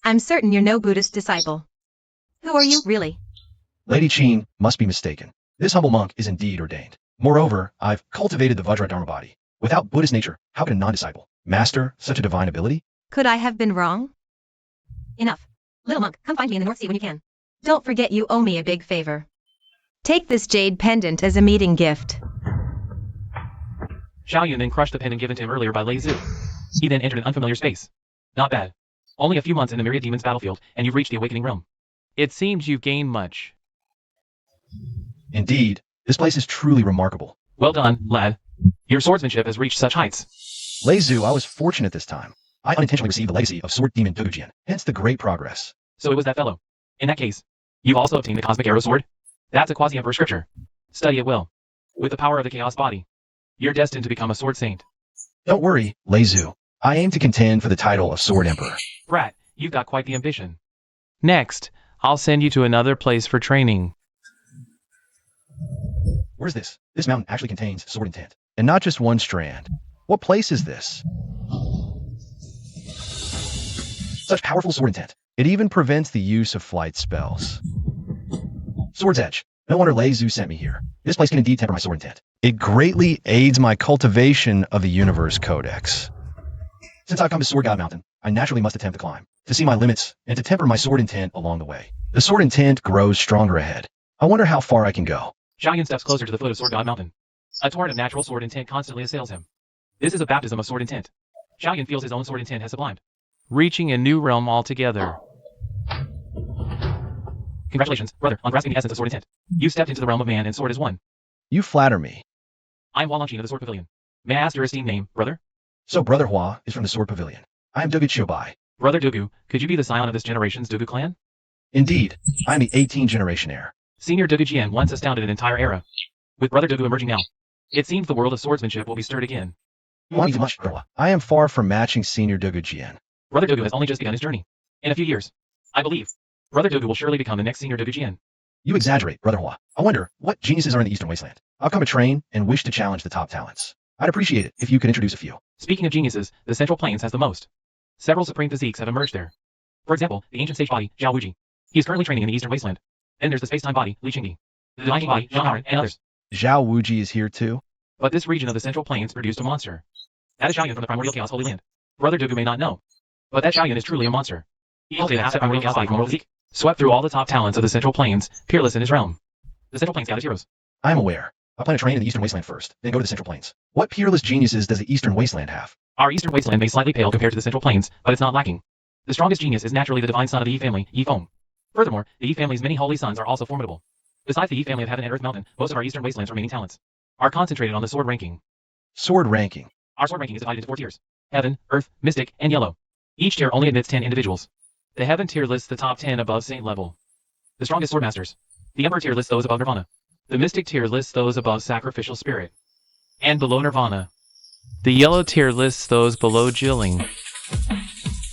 I'm certain you're no Buddhist disciple. Who are you, really? Lady Cheen must be mistaken. This humble monk is indeed ordained. Moreover, I've cultivated the Vajra Dharma body. Without Buddhist nature, how can a non-disciple master such a divine ability? Could I have been wrong? Enough. Little monk, come find me in the North Sea when you can. Don't forget you owe me a big favor. Take this jade pendant as a meeting gift. Xiao Yun then crushed the pendant given to him earlier by Lei Zhu. He then entered an unfamiliar space. Not bad. Only a few months in the Myriad Demons battlefield, and you've reached the Awakening Realm. It seems you've gained much. Indeed, this place is truly remarkable. Well done, lad. Your swordsmanship has reached such heights. Lei Zhu, I was fortunate this time. I unintentionally received the legacy of Sword Demon Dugujian, hence the great progress. So it was that fellow. In that case, you've also obtained the Cosmic Arrow Sword. That's a quasi-emperor scripture. Study it well. With the power of the Chaos Body, you're destined to become a Sword Saint. Don't worry, Lei Zhu. I aim to contend for the title of Sword Emperor. Brat, you've got quite the ambition. Next, I'll send you to another place for training. Where's this? This mountain actually contains sword intent, and not just one strand. What place is this? Such powerful sword intent. It even prevents the use of flight spells. Sword's Edge. No wonder Lei Zhu sent me here. This place can indeed temper my sword intent. It greatly aids my cultivation of the Universe Codex. Since I've come to Sword God Mountain, I naturally must attempt to climb, to see my limits, and to temper my sword intent along the way. The sword intent grows stronger ahead. I wonder how far I can go. Xiao Yun steps closer to the foot of Sword God Mountain. A torrent of natural sword intent constantly assails him. This is a baptism of sword intent. Xiao Yun feels his own sword intent has sublimed, reaching a new realm altogether. Congratulations, brother, on grasping the essence of sword intent. You stepped into the realm of man and sword is one. You flatter me. I'm Hualongqin of the Sword Pavilion. May I ask your esteemed name, brother? So Brother Hua is from the Sword Pavilion. I am Dugu Chiobai. Brother Dugu, could you be the scion of this generation's Dugu clan? Indeed, I am the 18th generation heir. Senior Dugu Jian once astounded an entire era. With Brother Dugu emerging now, it seems the world of swordsmanship will be stirred again. You want me too much, Brother Hua. I am far from matching Senior Dugu Jian. Brother Dugu has only just begun his journey. In a few years, I believe, Brother Dugu will surely become the next Senior Dugu Jian. You exaggerate, Brother Hua. I wonder what geniuses are in the Eastern Wasteland. I've come to train and wish to challenge the top talents. I'd appreciate it if you could introduce a few. Speaking of geniuses, the Central Plains has the most. Several supreme physiques have emerged there. For example, the ancient sage body, Zhao Wuji. He is currently training in the Eastern Wasteland. Then there's the space-time body, Li Qingdi. The divine body, Zhang Haran, and others. Zhao Wuji is here too? But this region of the Central Plains produced a monster. That is Xiao Yun from the Primordial Chaos Holy Land. Brother Dugu may not know, but that Xiao Yun is truly a monster. He cultivated half that Primordial Chaos body from Mortal Physique, swept through all the top talents of the Central Plains, peerless in his realm. The Central Plains gathers heroes. I am aware. I plan to train in the Eastern Wasteland first, then go to the Central Plains. What peerless geniuses does the Eastern Wasteland have? Our Eastern Wasteland may slightly pale compared to the Central Plains, but it's not lacking. The strongest genius is naturally the divine son of the Yi family, Yi Feng. Furthermore, the Yi family's many holy sons are also formidable. Besides the Yi family of Heaven and Earth Mountain, most of our Eastern Wasteland's remaining talents are concentrated on the sword ranking. Sword ranking. Our sword ranking is divided into 4 tiers: Heaven, Earth, Mystic, and Yellow. Each tier only admits 10 individuals. The Heaven tier lists the top 10 above Saint level, the strongest swordmasters. The Emperor tier lists those above Nirvana. The Mystic tier lists those above Sacrificial Spirit, and below Nirvana. The Yellow tier lists those below Jilling.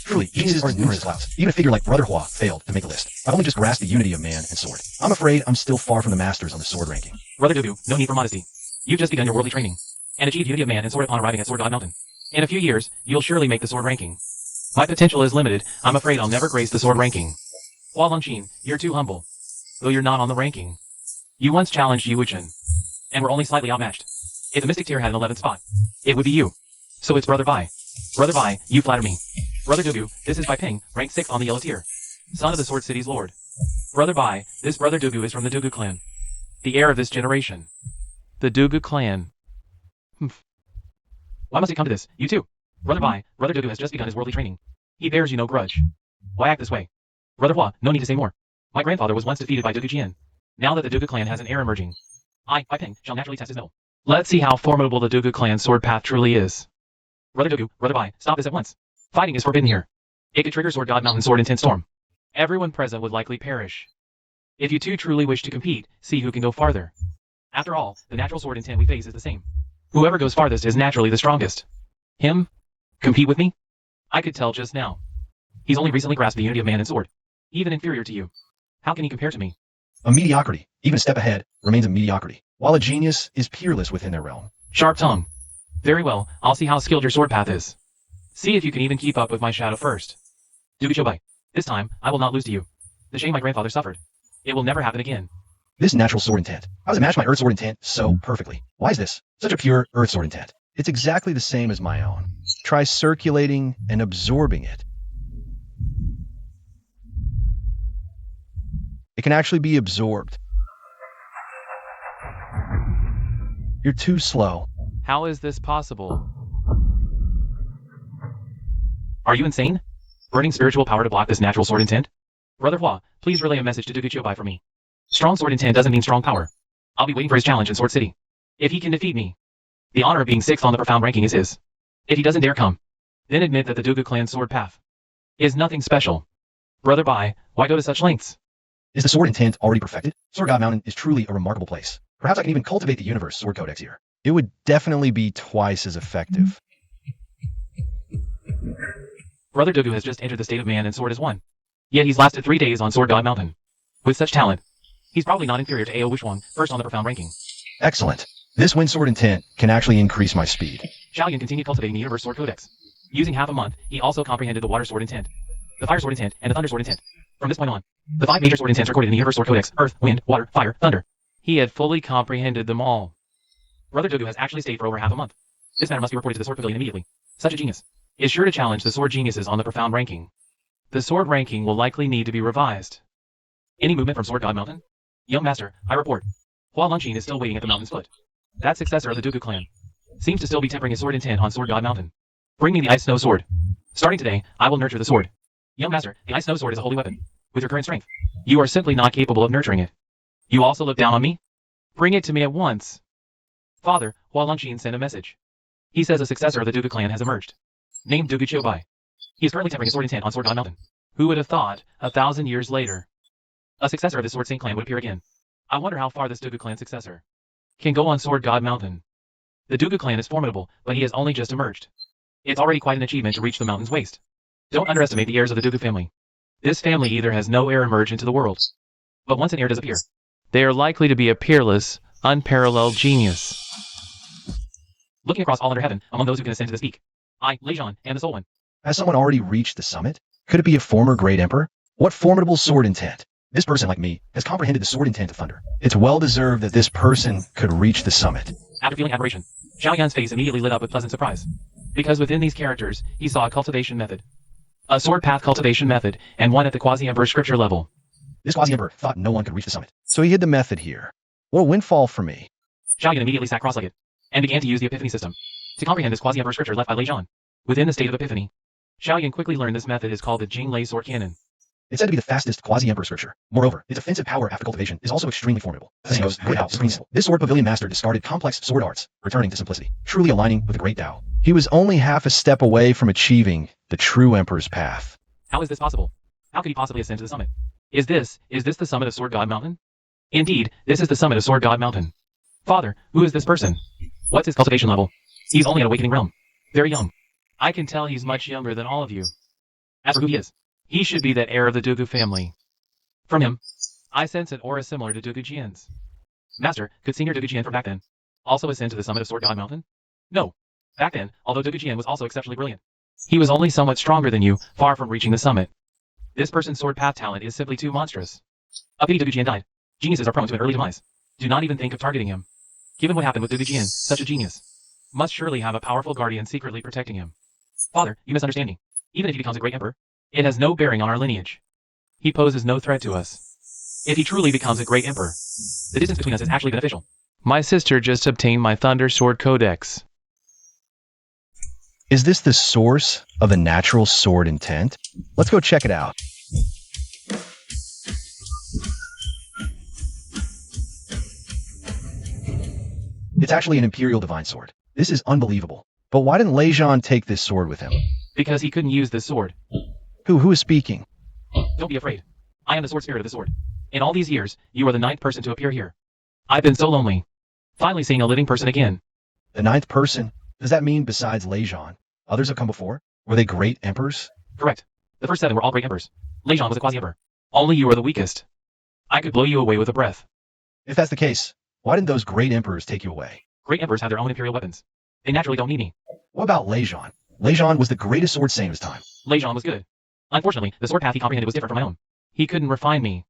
Truly, geniuses are in numerous clouds. Even a figure like Brother Hua failed to make the list. I've only just grasped the unity of man and sword. I'm afraid I'm still far from the masters on the sword ranking. Brother Dugu, no need for modesty. You've just begun your worldly training, and achieved unity of man and sword upon arriving at Sword God Mountain. In a few years, you'll surely make the sword ranking. My potential is limited. I'm afraid I'll never grace the sword ranking. Hualongqin, you're too humble. Though you're not on the ranking. You once challenged Yi Wuchen, and were only slightly outmatched. If the Mystic tier had an 11th spot, it would be you. So it's Brother Bai. Brother Bai, you flatter me. Brother Dugu, this is Bai Ping, ranked 6th on the Yellow tier. Son of the Sword City's Lord. Brother Bai, this Brother Dugu is from the Dugu clan. The heir of this generation. The Dugu clan. Why must it come to this? You too. Brother Bai, Brother Dugu has just begun his worldly training. He bears you no grudge. Why act this way? Brother Hua, no need to say more. My grandfather was once defeated by Dugu Jian. Now that the Dugu clan has an heir emerging, I, Bai Ping, shall naturally test his mettle. Let's see how formidable the Dugu clan sword path truly is. Brother Dugu, Brother Bai, stop this at once. Fighting is forbidden here. It could trigger Sword God Mountain Sword Intense Storm. Everyone present would likely perish. If you two truly wish to compete, see who can go farther. After all, the natural sword intent we face is the same. Whoever goes farthest is naturally the strongest. Him? Compete with me? I could tell just now. He's only recently grasped the unity of man and sword. Even inferior to you. How can he compare to me? A mediocrity, even a step ahead, remains a mediocrity, while a genius is peerless within their realm. Sharp tongue. Very well, I'll see how skilled your sword path is. See if you can even keep up with my shadow first. Duguchobai. This time, I will not lose to you. The shame my grandfather suffered. It will never happen again. This natural sword intent. How does it match my earth sword intent so perfectly? Why is this such a pure earth sword intent? It's exactly the same as my own. Try circulating and absorbing it. It can actually be absorbed. You're too slow. How is this possible? Are you insane? Burning spiritual power to block this natural sword intent? Brother Hua, please relay a message to Duguchobai for me. Strong sword intent doesn't mean strong power. I'll be waiting for his challenge in Sword City. If he can defeat me, the honor of being 6th on the profound ranking is his. If he doesn't dare come, then admit that the Dugu clan sword path is nothing special. Brother Bai, why go to such lengths? Is the sword intent already perfected? Sword God Mountain is truly a remarkable place. Perhaps I can even cultivate the universe sword codex here. It would definitely be twice as effective. Brother Dugu has just entered the state of man and sword is one. Yet he's lasted 3 days on Sword God Mountain. With such talent, he's probably not inferior to Ao Wishwang, 1st on the profound ranking. Excellent. This wind sword intent can actually increase my speed. Xiaoyan continued cultivating the universe sword codex. Using half a month, he also comprehended the water sword intent, the fire sword intent, and the thunder sword intent. From this point on, the 5 major sword intents recorded in the universe sword codex: earth, wind, water, fire, thunder. He had fully comprehended them all. Brother Dugu has actually stayed for over half a month. This matter must be reported to the sword pavilion immediately. Such a genius is sure to challenge the sword geniuses on the profound ranking. The sword ranking will likely need to be revised. Any movement from Sword God Mountain? Young master, I report. Hua Lunqin is still waiting at the mountain's foot. That successor of the Dugu clan seems to still be tempering his sword intent on Sword God Mountain. Bring me the Ice Snow Sword. Starting today, I will nurture the sword. Young master, the Ice Snow Sword is a holy weapon. With your current strength, you are simply not capable of nurturing it. You also look down on me? Bring it to me at once. Father, Hua Lunqin sent a message. He says a successor of the Dugu clan has emerged, named Duguchobai. He is currently tempering his sword intent on Sword God Mountain. Who would have thought, 1,000 years later, a successor of this Sword Saint clan would appear again? I wonder how far this Dugu clan successor can go on Sword God Mountain. The Dugu clan is formidable, but he has only just emerged. It's already quite an achievement to reach the mountain's waist. Don't underestimate the heirs of the Dugu family. This family either has no heir emerge into the world, but once an heir does appear, they are likely to be a peerless, unparalleled genius. Looking across all under heaven, among those who can ascend to this peak, I, Leijon, am the sole one. Has someone already reached the summit? Could it be a former great emperor? What formidable sword intent! This person, like me, has comprehended the sword intent of thunder. It's well deserved that this person could reach the summit. After feeling admiration, Xiao Yan's face immediately lit up with pleasant surprise. Because within these characters, he saw a cultivation method. A sword path cultivation method, and one at the quasi-emperor scripture level. This quasi-emperor thought no one could reach the summit, so he hid the method here. What a windfall for me. Xiao Yan immediately sat cross-legged, and began to use the epiphany system to comprehend this quasi-emperor scripture left by Leijon. Within the state of epiphany, Xiao Yan quickly learned this method is called the Jing Lei Sword Cannon. It's said to be the fastest quasi-emperor scripture. Moreover, its offensive power after cultivation is also extremely formidable. This sword pavilion master discarded complex sword arts, returning to simplicity, truly aligning with the great Tao. He was only half a step away from achieving the true emperor's path. How is this possible? How could he possibly ascend to the summit? Is this the summit of Sword God Mountain? Indeed, this is the summit of Sword God Mountain. Father, who is this person? What's his cultivation level? He's only at awakening realm. Very young. I can tell he's much younger than all of you. As for who he is, he should be that heir of the Dugu family. From him, I sense an aura similar to Dugu Jian's. Master, could Senior Dugu Jian from back then also ascend to the summit of Sword God Mountain? No. Back then, although Dugu Jian was also exceptionally brilliant, he was only somewhat stronger than you, far from reaching the summit. This person's sword path talent is simply too monstrous. A pity Dugu Jian died. Geniuses are prone to an early demise. Do not even think of targeting him. Given what happened with Dugu Jian, such a genius must surely have a powerful guardian secretly protecting him. Father, you misunderstand me. Even if he becomes a great emperor, it has no bearing on our lineage. He poses no threat to us. If he truly becomes a great emperor, the distance between us is actually beneficial. My sister just obtained my Thunder Sword Codex. Is this the source of the natural sword intent? Let's go check it out. It's actually an Imperial Divine Sword. This is unbelievable. But why didn't Leijon take this sword with him? Because he couldn't use this sword. Who is speaking? Don't be afraid. I am the sword spirit of the sword. In all these years, you are the 9th person to appear here. I've been so lonely. Finally seeing a living person again. The 9th person? Does that mean besides Lejean, others have come before? Were they great emperors? Correct. The first 7 were all great emperors. Lejean was a quasi-emperor. Only you are the weakest. I could blow you away with a breath. If that's the case, why didn't those great emperors take you away? Great emperors have their own imperial weapons. They naturally don't need me. What about Lejean? Lejean was the greatest sword saint of his time. Lejean was good. Unfortunately, the sword path he comprehended was different from my own. He couldn't refine me.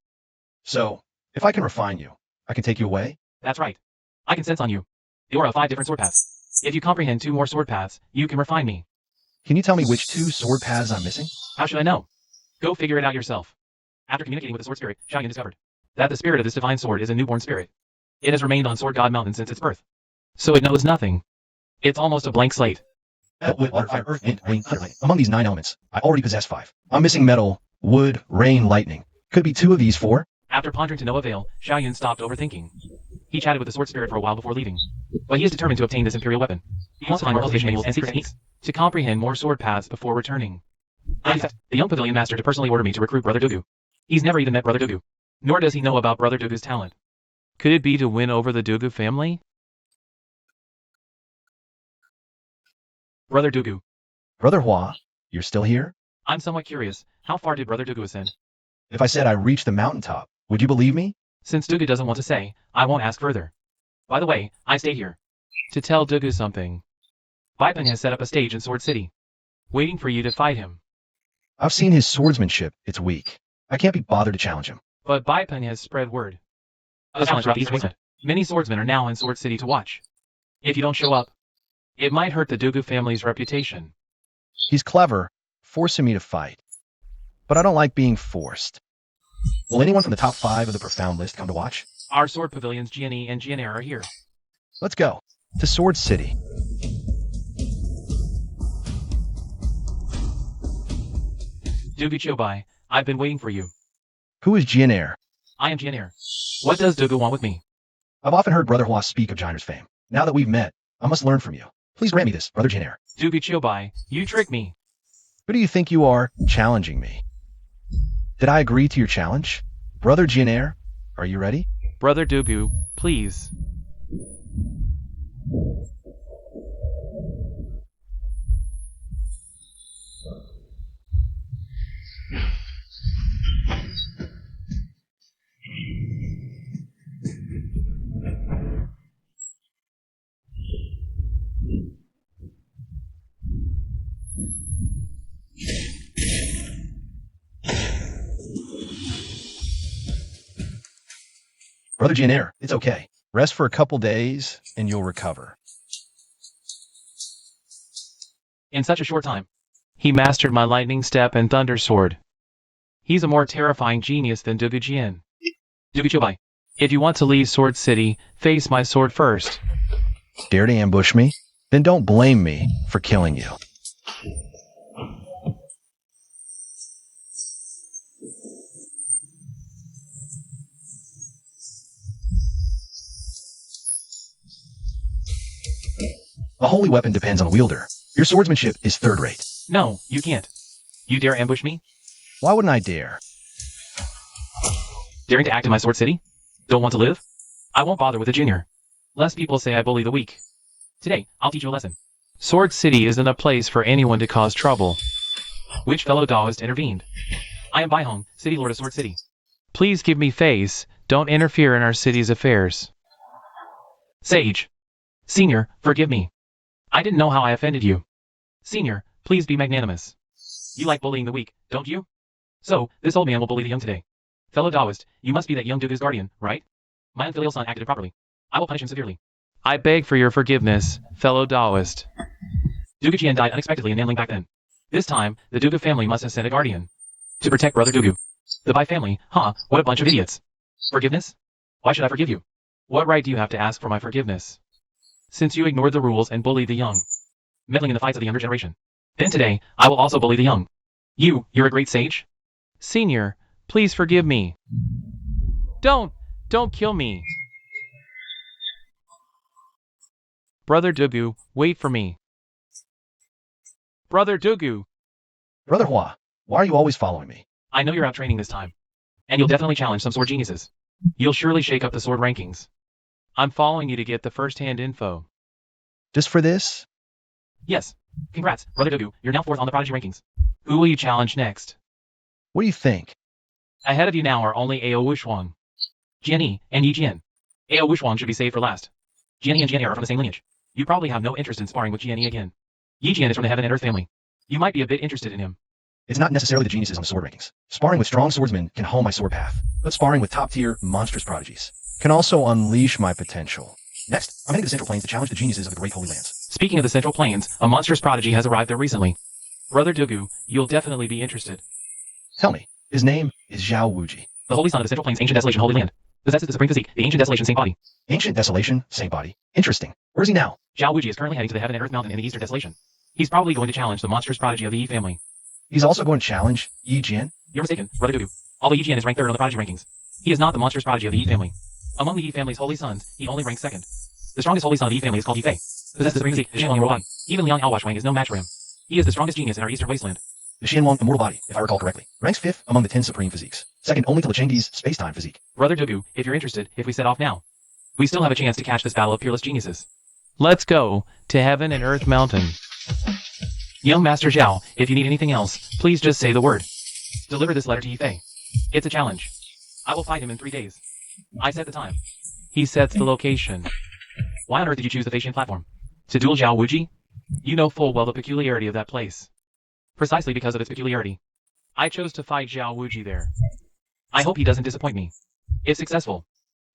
So, if I can refine you, I can take you away? That's right. I can sense on you the aura of 5 different sword paths. If you comprehend 2 more sword paths, you can refine me. Can you tell me which 2 sword paths I'm missing? How should I know? Go figure it out yourself. After communicating with the sword spirit, Xiaoyan discovered that the spirit of this divine sword is a newborn spirit. It has remained on Sword God Mountain since its birth. So it knows nothing. It's almost a blank slate. Wood, water, fire, earth, wind, rain, thunder, lightning. Among these 9 elements, I already possess 5. I'm missing metal, wood, rain, lightning. Could be 2 of these 4? After pondering to no avail, Xiaoyan stopped overthinking. He chatted with the sword spirit for a while before leaving. But he is determined to obtain this imperial weapon. He wants to find more cultivation manuals and secret techniques to comprehend more sword paths before returning. In fact, the young pavilion master to personally order me to recruit Brother Dugu. He's never even met Brother Dugu. Nor does he know about Brother Dugu's talent. Could it be to win over the Dugu family? Brother Dugu. Brother Hua, you're still here? I'm somewhat curious. How far did Brother Dugu ascend? If I said I reached the mountaintop, would you believe me? Since Dugu doesn't want to say, I won't ask further. By the way, I stayed here to tell Dugu something. Baipan has set up a stage in Sword City, waiting for you to fight him. I've seen his swordsmanship. It's weak. I can't be bothered to challenge him. But Baipan has spread word. The challenge throughout the East Wasteland. Many swordsmen are now in Sword City to watch. If you don't show up, it might hurt the Dugu family's reputation. He's clever, forcing me to fight. But I don't like being forced. Will anyone from the top 5 of the profound list come to watch? Our sword pavilions Jiani and Jianair are here. Let's go. To Sword City. Dugu Chobai, I've been waiting for you. Who is Jianair? I am Jianair. What does Dugu want with me? I've often heard Brother Hua speak of Jiner's fame. Now that we've met, I must learn from you. Please grant me this, Brother Jianair. Dugu Chobai, you tricked me. Who do you think you are, challenging me? Did I agree to your challenge? Brother Jianair, are you ready? Brother Dugu, please. Brother Jianair, it's okay. Rest for a couple days, and you'll recover. In such a short time, he mastered my lightning step and thunder sword. He's a more terrifying genius than Dugu Jian. Dugu Chobai, if you want to leave Sword City, face my sword first. Dare to ambush me? Then don't blame me for killing you. A holy weapon depends on the wielder. Your swordsmanship is third-rate. No, you can't. You dare ambush me? Why wouldn't I dare? Daring to act in my Sword City? Don't want to live? I won't bother with a junior. Lest people say I bully the weak. Today, I'll teach you a lesson. Sword City isn't a place for anyone to cause trouble. Which fellow Taoist intervened? I am Baihong, City Lord of Sword City. Please give me face. Don't interfere in our city's affairs. Sage. Senior, forgive me. I didn't know how I offended you. Senior, please be magnanimous. You like bullying the weak, don't you? So, this old man will bully the young today. Fellow Taoist, you must be that young Dugu's guardian, right? My unfilial son acted improperly. I will punish him severely. I beg for your forgiveness, fellow Taoist. Dugu Jian died unexpectedly in Nanling back then. This time, the Dugu family must have sent a guardian. To protect Brother Dugu. The Bai family, huh, what a bunch of idiots. Forgiveness? Why should I forgive you? What right do you have to ask for my forgiveness? Since you ignored the rules and bullied the young. Meddling in the fights of the younger generation. Then today, I will also bully the young. You're a great sage? Senior, please forgive me. Don't kill me. Brother Dugu, wait for me. Brother Dugu. Brother Hua, why are you always following me? I know you're out training this time. And you'll definitely challenge some sword geniuses. You'll surely shake up the sword rankings. I'm following you to get the first-hand info. Just for this? Yes. Congrats, Brother Dogu, you're now 4th on the Prodigy rankings. Who will you challenge next? What do you think? Ahead of you now are only Ao Wushwang, Jianyi, and Yi Jian. Ao Wushwang should be saved for last. Jianyi and Jianyi are from the same lineage. You probably have no interest in sparring with Jianyi again. Yi Jian is from the Heaven and Earth family. You might be a bit interested in him. It's not necessarily the geniuses on the sword rankings. Sparring with strong swordsmen can hone my sword path, but sparring with top-tier, monstrous prodigies can also unleash my potential. Next, I'm heading to the Central Plains to challenge the geniuses of the Great Holy Lands. Speaking of the Central Plains, a monstrous prodigy has arrived there recently. Brother Dogu, you'll definitely be interested. Tell me, his name is Zhao Wuji. The Holy Son of the Central Plains, Ancient Desolation, Holy Land. Possesses the Supreme Physique, the Ancient Desolation, Saint Body. Ancient Desolation, Saint Body. Interesting. Where's he now? Zhao Wuji is currently heading to the Heaven and Earth Mountain in the Eastern Desolation. He's probably going to challenge the monstrous prodigy of the Yi family. He's also going to challenge Yi Jian? You're mistaken, Brother Dogu. Although Yi Jian is ranked 3rd on the prodigy rankings, he is not the monstrous prodigy of the Yi family. Among the Yi family's holy sons, he only ranks 2nd. The strongest holy son of the Yi family is called Yi Fei. Possesses the Supreme Physique, the Xianlong Immortal Body. Even Liang Alwashwang is no match for him. He is the strongest genius in our Eastern Wasteland. The Xianlong Immortal Body, if I recall correctly, ranks 5th among the 10 supreme physiques, 2nd only to Lechengdi's space-time physique. Brother Dogu, if you're interested, if we set off now, we still have a chance to catch this battle of peerless geniuses. Let's go to Heaven and Earth Mountain. Young Master Zhao, if you need anything else, please just say the word. Deliver this letter to Yi Fei. It's a challenge. I will fight him in 3 days. I set the time. He sets the location. Why on earth did you choose the Feishan platform? To duel Zhao Wuji? You know full well the peculiarity of that place. Precisely because of its peculiarity, I chose to fight Zhao Wuji there. I hope he doesn't disappoint me. If successful,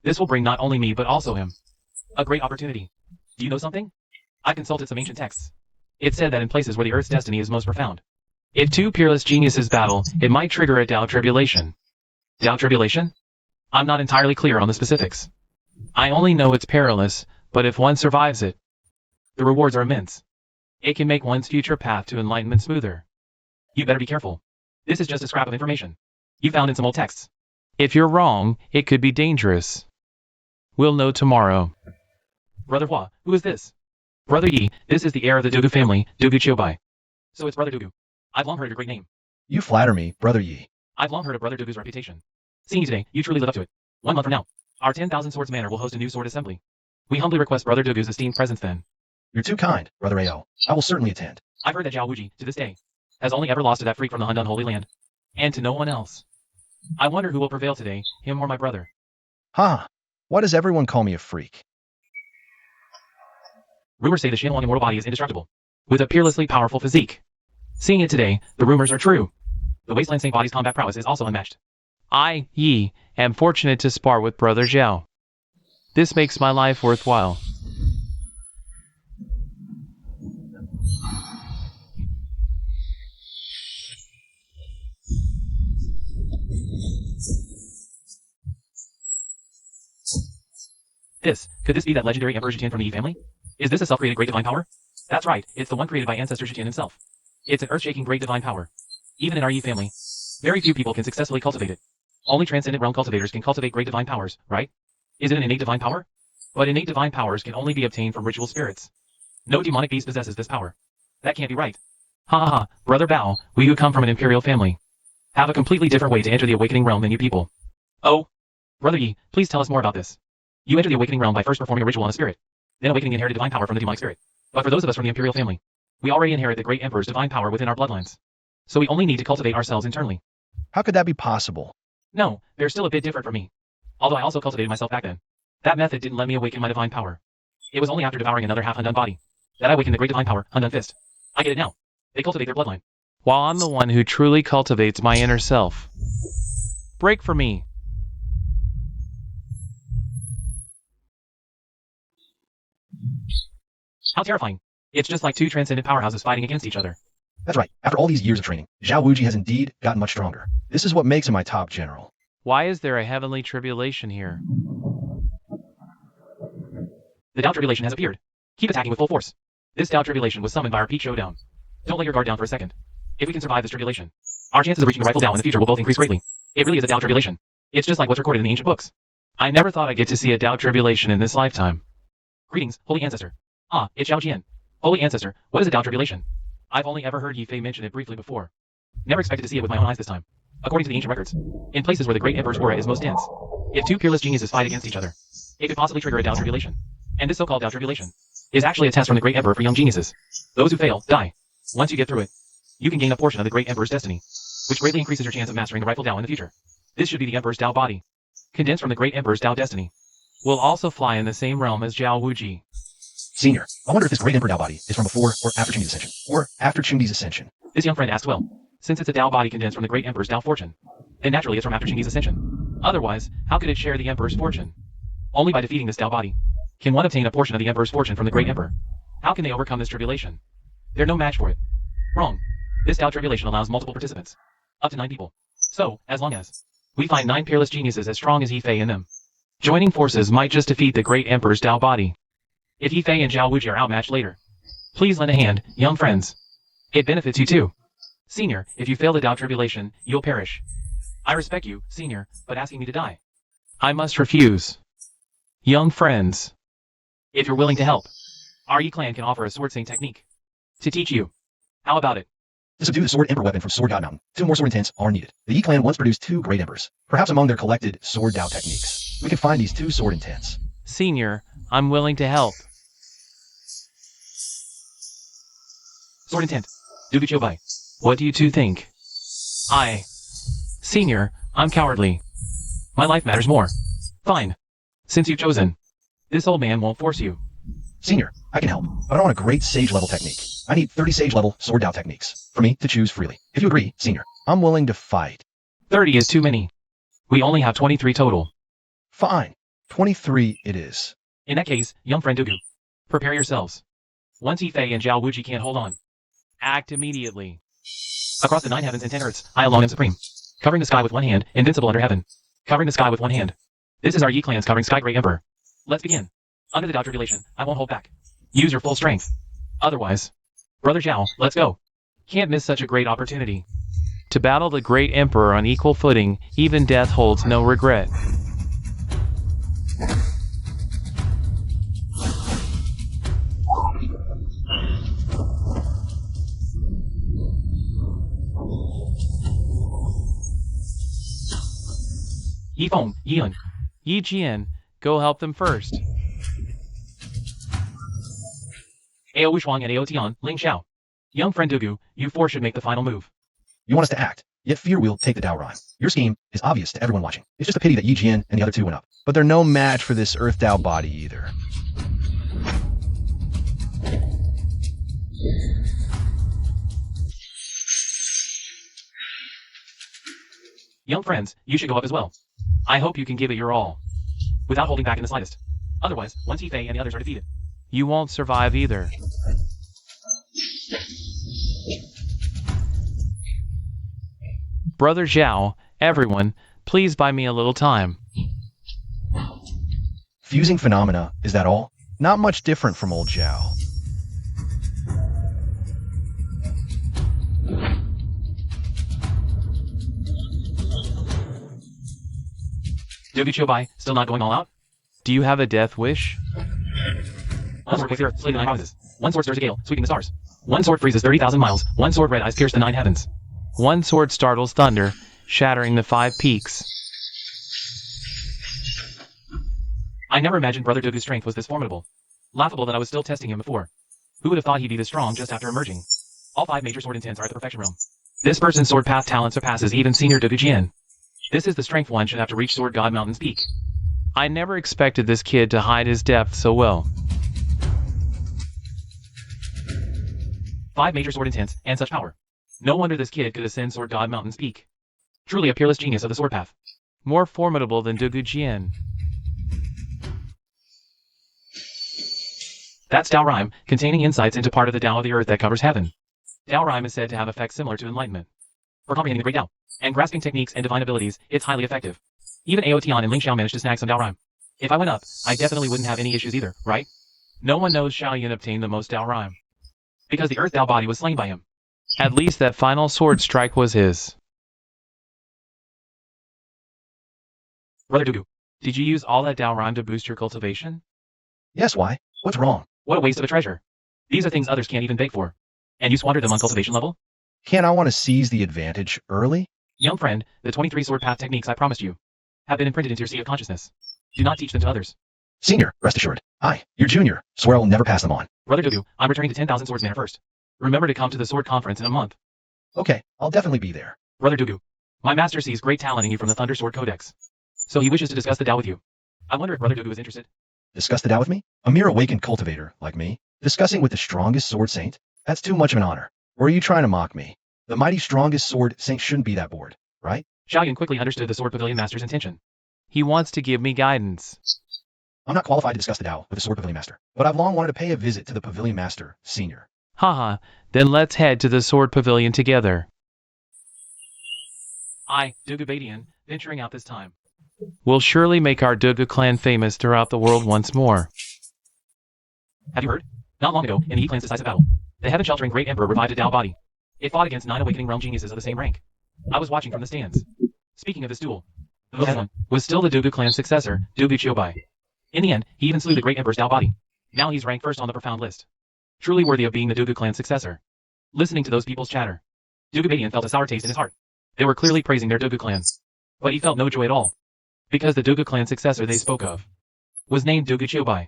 this will bring not only me but also him a great opportunity. Do you know something? I consulted some ancient texts. It said that in places where the Earth's destiny is most profound, if 2 peerless geniuses battle, it might trigger a Tao tribulation. Tao tribulation? I'm not entirely clear on the specifics. I only know it's perilous, but if one survives it, the rewards are immense. It can make one's future path to enlightenment smoother. You better be careful. This is just a scrap of information you found in some old texts. If you're wrong, it could be dangerous. We'll know tomorrow. Brother Hua, who is this? Brother Yi, this is the heir of the Dogu family, Dogu Chiobai. So it's Brother Dogu. I've long heard your great name. You flatter me, Brother Yi. I've long heard of Brother Dogu's reputation. Seeing you today, you truly live up to it. 1 month from now, our 10,000 Swords Manor will host a new sword assembly. We humbly request Brother Dogu's esteemed presence then. You're too kind, Brother Ao. I will certainly attend. I've heard that Zhao Wuji, to this day, has only ever lost to that freak from the Hundun Holy Land. And to no one else. I wonder who will prevail today, him or my brother. Ha! Why does everyone call me a freak? Rumors say the Xianlong Immortal Body is indestructible, with a peerlessly powerful physique. Seeing it today, the rumors are true. The Wasteland Saint Body's combat prowess is also unmatched. I, Yi, am fortunate to spar with Brother Zhao. This makes my life worthwhile. Could this be that legendary Emperor Zhitian from the Yi family? Is this a self-created great divine power? That's right, it's the one created by Ancestor Zhitian himself. It's an earth-shaking great divine power. Even in our Yi family, very few people can successfully cultivate it. Only transcendent realm cultivators can cultivate great divine powers, right? Is it an innate divine power? But innate divine powers can only be obtained from ritual spirits. No demonic beast possesses this power. That can't be right. Ha ha ha, Brother Bao, we who come from an imperial family have a completely different way to enter the awakening realm than you people. Oh, Brother Yi, please tell us more about this. You enter the awakening realm by first performing a ritual on a spirit, then awakening inherited divine power from the demonic spirit. But for those of us from the imperial family, we already inherit the great emperor's divine power within our bloodlines. So we only need to cultivate ourselves internally. How could that be possible? No, they're still a bit different for me. Although I also cultivated myself back then. That method didn't let me awaken my divine power. It was only after devouring another half Hundun body that I awakened the great divine power, Hundun Fist. I get it now. They cultivate their bloodline, while I'm the one who truly cultivates my inner self. Break for me. How terrifying. It's just like 2 transcendent powerhouses fighting against each other. That's right. After all these years of training, Zhao Wuji has indeed gotten much stronger. This is what makes him my top general. Why is there a heavenly tribulation here? The Tao tribulation has appeared. Keep attacking with full force. This Tao tribulation was summoned by our peak showdown. Don't let your guard down for a second. If we can survive this tribulation, our chances of reaching the rightful Tao in the future will both increase greatly. It really is a Tao tribulation. It's just like what's recorded in the ancient books. I never thought I'd get to see a Tao tribulation in this lifetime. Greetings, Holy Ancestor. Ah, it's Zhao Jian. Holy Ancestor, what is a Tao tribulation? I've only ever heard Yi Fei mention it briefly before. Never expected to see it with my own eyes this time. according to the ancient records, in places where the great emperor's aura is most dense. If two peerless geniuses fight against each other, it could possibly trigger a Tao tribulation. And this so-called Tao tribulation is actually a test from the great emperor for young geniuses. Those who fail, die. Once you get through it, you can gain a portion of the great emperor's destiny, which greatly increases your chance of mastering the rightful Tao in the future. This should be the emperor's Tao body, condensed from the great emperor's Tao destiny. Will also fly in the same realm as Zhao Wuji. Senior, I wonder if this great emperor Tao body is from before or after Chundi's ascension, or after Chundi's ascension. This young friend asks well, since it's a Tao body condensed from the great emperor's Tao fortune, then naturally it's from after Chundi's ascension. Otherwise, how could it share the emperor's fortune? Only by defeating this Tao body can one obtain a portion of the emperor's fortune from the great emperor. How can they overcome this tribulation? They're no match for it. Wrong. This Tao tribulation allows multiple participants, up to 9 people. So, as long as we find 9 peerless geniuses as strong as Yifei in them, joining forces might just defeat the great emperor's Tao body. If Yifei and Zhao Wuji are outmatched later, please lend a hand, young friends. It benefits you too. Senior, if you fail the Tao tribulation, you'll perish. I respect you, Senior, but asking me to die, I must refuse. Young friends, if you're willing to help, our Yi clan can offer a sword saint technique to teach you. How about it? To subdue the sword emperor weapon from Sword God Mountain, 2 more sword intents are needed. The Yi clan once produced 2 great emperors. Perhaps among their collected sword Tao techniques, we can find these 2 sword intents. Senior, I'm willing to help. Sword intent. Dugu Chobai. What do you two think? Senior, I'm cowardly. My life matters more. Fine. Since you've chosen, this old man won't force you. Senior, I can help, but I don't want a great sage level technique. I need 30 sage level sword Tao techniques for me to choose freely. If you agree, Senior, I'm willing to fight. 30 is too many. We only have 23 total. Fine. 23 it is. In that case, young friend Dugu, prepare yourselves. Once Yifei and Zhao Wuji can't hold on, act immediately. Across the 9 heavens and 10 earths, I alone am supreme. Covering the sky with one hand, invincible under heaven. Covering the sky with one hand. This is our Yi clan's covering Sky Great Emperor. Let's begin. Under the Tao tribulation, I won't hold back. Use your full strength. Otherwise, Brother Zhao, let's go. Can't miss such a great opportunity. To battle the great emperor on equal footing, even death holds no regret. Yi Feng, Yi Yun, Yi Jian, go help them first. Ao Wushuang and Ao Tian, Ling Xiao. Young friend Dugu, you 4 should make the final move. You want us to act, yet fear we'll take the Tao rhyme. Your scheme is obvious to everyone watching. It's just a pity that Yi Jian and the other 2 went up. But they're no match for this Earth Tao body either. Young friends, you should go up as well. I hope you can give it your all, without holding back in the slightest. Otherwise, once Yifei and the others are defeated, you won't survive either. Brother Zhao, everyone, please buy me a little time. Fusing phenomena, is that all? Not much different from old Zhao. Dugu Chobai, still not going all out? Do you have a death wish? One sword quakes the earth, slaying the 9 provinces. One sword stirs a gale, sweeping the stars. One sword freezes 30,000 miles. One sword red eyes pierce the 9 heavens. One sword startles thunder, shattering the 5 peaks. I never imagined Brother Dugu's strength was this formidable. Laughable that I was still testing him before. Who would have thought he'd be this strong just after emerging? All 5 major sword intents are at the perfection realm. This person's sword path talent surpasses even Senior Dugu Jian. This is the strength one should have to reach Sword God Mountain's peak. I never expected this kid to hide his depth so well. 5 major sword intents, and such power. No wonder this kid could ascend Sword God Mountain's peak. Truly a peerless genius of the sword path. More formidable than Dugu Jian. That's Tao Rhyme, containing insights into part of the Tao of the earth that covers heaven. Tao Rhyme is said to have effects similar to enlightenment. For comprehending the great Tao, and grasping techniques and divine abilities, it's highly effective. Even Ao Tian and Ling Xiao managed to snag some Tao Rhyme. If I went up, I definitely wouldn't have any issues either, right? No one knows Xiaoyan obtained the most Tao Rhyme. Because the Earth Tao body was slain by him. At least that final sword strike was his. Brother Dugu, did you use all that Tao Rhyme to boost your cultivation? Yes, why? What's wrong? What a waste of a treasure. These are things others can't even beg for. And you squandered them on cultivation level? Can't I want to seize the advantage early? Young friend, the 23 sword path techniques I promised you have been imprinted into your sea of consciousness. Do not teach them to others. Senior, rest assured. I, your junior, swear I will never pass them on. Brother Dugu, I'm returning to 10,000 Swordsman first. Remember to come to the sword conference in a month. Okay, I'll definitely be there. Brother Dugu, my master sees great talent in you from the Thunder Sword Codex. So he wishes to discuss the Tao with you. I wonder if Brother Dugu is interested. Discuss the Tao with me? A mere awakened cultivator, like me? Discussing with the strongest sword saint? That's too much of an honor. Or are you trying to mock me? The mighty strongest sword saint shouldn't be that bored, right? Xiaoyun quickly understood the Sword Pavilion Master's intention. He wants to give me guidance. I'm not qualified to discuss the Tao with the Sword Pavilion Master, but I've long wanted to pay a visit to the Pavilion Master, Senior. Haha, then let's head to the Sword Pavilion together. I, Dugu Badian, venturing out this time, will surely make our Dugu clan famous throughout the world once more. Have you heard? Not long ago, in the Yi clan's decisive battle, the heaven-sheltering Great Emperor revived a Tao body. It fought against 9 awakening realm geniuses of the same rank. I was watching from the stands. Speaking of this duel, the most one was still the Dugu clan's successor, Dugu Chiobai. In the end, he even slew the Great Emperor's Tao body. Now he's ranked first on the profound list. Truly worthy of being the Dugu clan's successor. Listening to those people's chatter, Dugu Badian felt a sour taste in his heart. They were clearly praising their Dugu clan. But he felt no joy at all. Because the Dugu clan successor they spoke of was named Dugu Chiobai.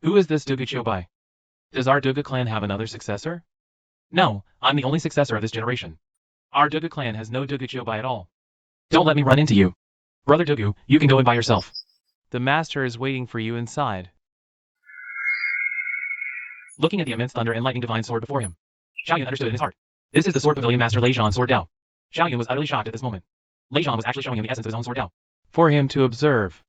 Who is this Dugu Chiobai? Does our Dugu clan have another successor? No, I'm the only successor of this generation. Our Dugu clan has no Dugu Chiobai at all. Don't let me run into you. Brother Dugu, you can go in by yourself. The master is waiting for you inside. Looking at the immense thunder and lightning divine sword before him, Xiaoyun understood in his heart. This is the Sword Pavilion Master Leijian's sword Dao. Xiaoyun was utterly shocked at this moment. Leijian was actually showing him the essence of his own sword Dao. For him to observe.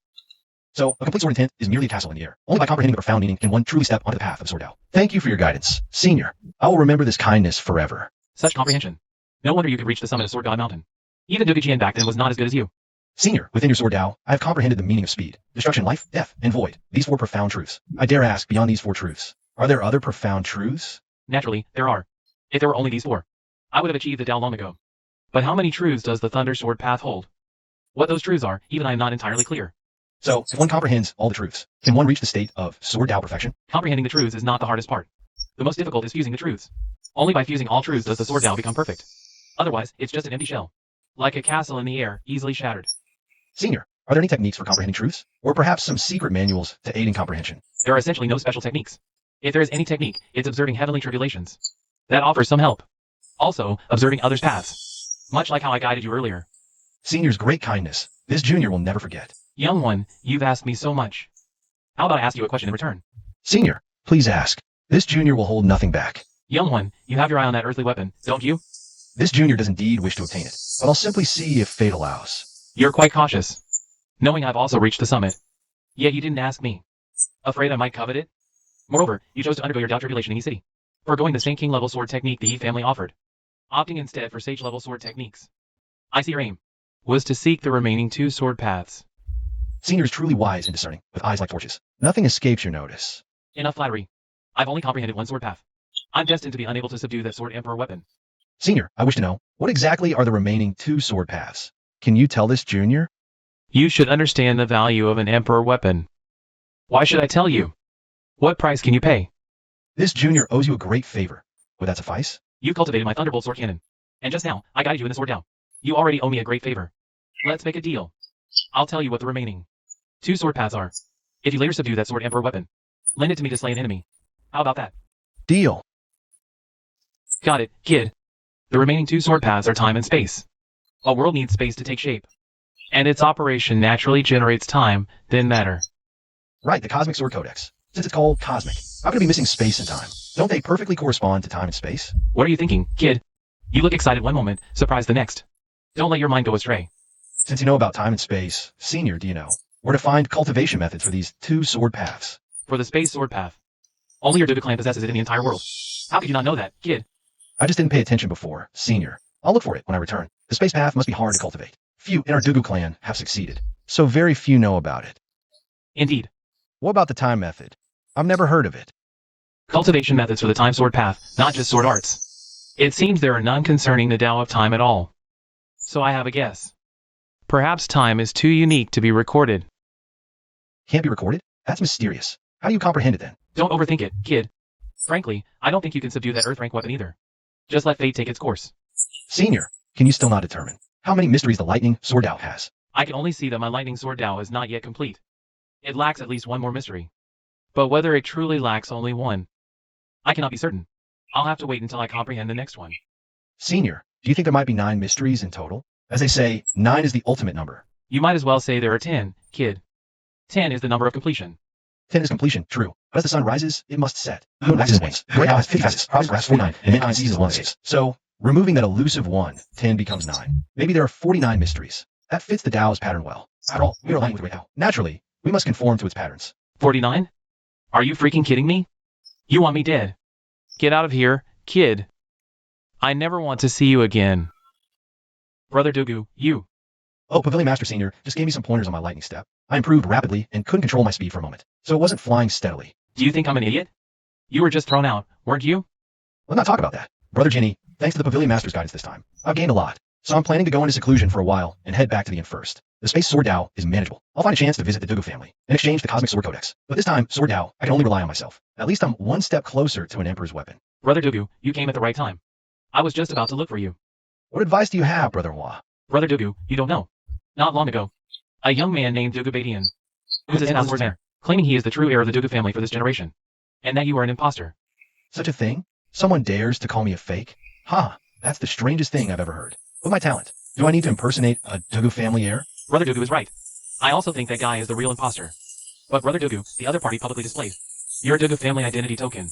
So, a complete sword intent is merely a castle in the air. Only by comprehending the profound meaning can one truly step onto the path of sword Dao. Thank you for your guidance, Senior. I will remember this kindness forever. Such comprehension. No wonder you could reach the summit of Sword God Mountain. Even Dugu Jian back then was not as good as you. Senior, within your sword Dao, I have comprehended the meaning of speed, destruction, life, death, and void. These 4 profound truths. I dare ask, beyond these 4 truths, are there other profound truths? Naturally, there are. If there were only these 4, I would have achieved the Tao long ago. But how many truths does the Thunder Sword path hold? What those truths are, even I am not entirely clear. So, if one comprehends all the truths, can one reach the state of sword Dao perfection? Comprehending the truths is not the hardest part. The most difficult is fusing the truths. Only by fusing all truths does the sword Dao become perfect. Otherwise, it's just an empty shell. Like a castle in the air, easily shattered. Senior, are there any techniques for comprehending truths? Or perhaps some secret manuals to aid in comprehension? There are essentially no special techniques. If there is any technique, it's observing heavenly tribulations. That offers some help. Also, observing others' paths. Much like how I guided you earlier. Senior's great kindness. This junior will never forget. Young one, you've asked me so much. How about I ask you a question in return? Senior, please ask. This junior will hold nothing back. Young one, you have your eye on that earthly weapon, don't you? This junior does indeed wish to obtain it, but I'll simply see if fate allows. You're quite cautious. Knowing I've also reached the summit. Yet you didn't ask me. Afraid I might covet it? Moreover, you chose to undergo your Tao tribulation in Yi City, foregoing the same king-level sword technique the Yi family offered, opting instead for sage-level sword techniques. I see your aim was to seek the remaining 2 sword paths. Senior is truly wise and discerning, with eyes like torches. Nothing escapes your notice. Enough flattery. I've only comprehended 1 sword path. I'm destined to be unable to subdue that sword emperor weapon. Senior, I wish to know, what exactly are the remaining 2 sword paths? Can you tell this junior? You should understand the value of an emperor weapon. Why should I tell you? What price can you pay? This junior owes you a great favor. Would that suffice? You cultivated my Thunderbolt sword cannon. And just now, I guided you in the sword Dao. You already owe me a great favor. Let's make a deal. I'll tell you what the remaining 2 sword paths are. If you later subdue that sword emperor weapon, lend it to me to slay an enemy. How about that? Deal. Got it, kid. The remaining 2 sword paths are time and space. A world needs space to take shape. And its operation naturally generates time, then matter. Right, the Cosmic Sword Codex. Since it's called cosmic, how could it be missing space and time? Don't they perfectly correspond to time and space? What are you thinking, kid? You look excited one moment, surprised the next. Don't let your mind go astray. Since you know about time and space, Senior, do you know where to find cultivation methods for these 2 sword paths? For the space sword path. Only your Dugu clan possesses it in the entire world. How could you not know that, kid? I just didn't pay attention before, Senior. I'll look for it when I return. The space path must be hard to cultivate. Few in our Dugu clan have succeeded, so very few know about it. Indeed. What about the time method? I've never heard of it. Cultivation methods for the time sword path, not just sword arts. It seems there are none concerning the Tao of time at all. So I have a guess. Perhaps time is too unique to be recorded. Can't be recorded? That's mysterious. How do you comprehend it then? Don't overthink it, kid. Frankly, I don't think you can subdue that earth rank weapon either. Just let fate take its course. Senior, can you still not determine? how many mysteries the lightning sword Dao has. I can only see that my lightning sword Dao is not yet complete. It lacks at least one more mystery. But whether it truly lacks only one, I cannot be certain. I'll have to wait until I comprehend the next one. Senior, do you think there might be 9 mysteries in total? As they say, 9 is the ultimate number. You might as well say there are 10, kid. 10 is the number of completion. 10 is completion, true. But as the sun rises, it must set. The moon waxes wings. The great owl has 50 faces. Proverbs graphs 49, and mankind seizes one escapes. So, removing that elusive 1, 10 becomes 9. Maybe there are 49 mysteries. That fits the Tao's pattern well. After all, we are aligned with the great Tao. Naturally, we must conform to its patterns. 49? Are you freaking kidding me? You want me dead? Get out of here, kid. I never want to see you again. Brother Dugu, you. Oh, Pavilion Master Senior just gave me some pointers on my lightning step. I improved rapidly and couldn't control my speed for a moment, so it wasn't flying steadily. Do you think I'm an idiot? You were just thrown out, weren't you? Let's not talk about that. Brother Ginny, thanks to the Pavilion Master's guidance this time, I've gained a lot, so I'm planning to go into seclusion for a while and head back to the inn first. The space Sword Dao is manageable. I'll find a chance to visit the Dugu family and exchange the Cosmic Sword Codex. But this time, Sword Dao, I can only rely on myself. At least I'm one step closer to an Emperor's weapon. Brother Dugu, you came at the right time. I was just about to look for you. What advice do you have, Brother Hua? Brother Dugu, you don't know. Not long ago, a young man named Dugu Badian was a 10,000 swordsman, claiming he is the true heir of the Dugu family for this generation, and that you are an imposter. Such a thing? Someone dares to call me a fake? Ha, that's the strangest thing I've ever heard. With my talent, do I need to impersonate a Dugu family heir? Brother Dugu is right. I also think that guy is the real imposter. But Brother Dugu, the other party publicly displayed your Dugu family identity token.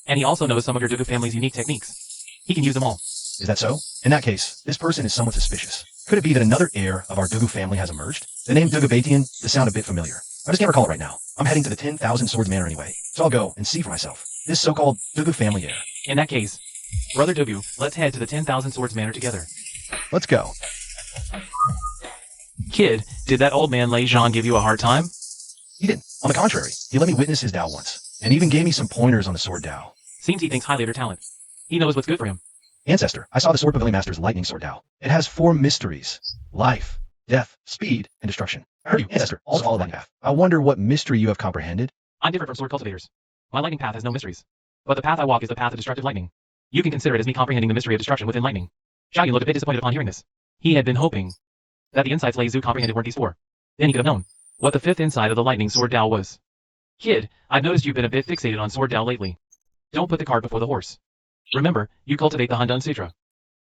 And he also knows some of your Dugu family's unique techniques. He can use them all. Is that so? In that case, this person is somewhat suspicious. Could it be that another heir of our Dugu family has emerged? The name Dugu Batian does sound a bit familiar. I just can't recall it right now. I'm heading to the 10,000 Swords Manor anyway, so I'll go and see for myself. This so-called Dugu family heir. In that case, Brother Dugu, let's head to the 10,000 Swords Manor together. Let's go. Kid, did that old man Lei Zhan give you a hard time? He didn't. On the contrary, he let me witness his Dao once, and even gave me some pointers on the Sword Dao. Seems he thinks highly of your talent. He knows what's good for him. Ancestor, I saw the Sword Pavilion Master's lightning Sword Dao. It has 4 mysteries. Life, death, speed, and destruction. I heard you, Ancestor, also follow that path. I wonder what mystery you have comprehended. I'm different from sword cultivators. My lightning path has no mysteries. But the path I walk is the path of destructive lightning. You can consider it as me comprehending the mystery of destruction within lightning. Xiaoyun looked a bit disappointed upon hearing this. He had been hoping that the insights Lei Zhu comprehended weren't these 4. Then he could have known what the 5th insight of the lightning Sword Dao was. Kid, I've noticed you've been a bit fixated on Sword Dao lately. Don't put the cart before the horse. Remember, you cultivate the Hundun Sutra.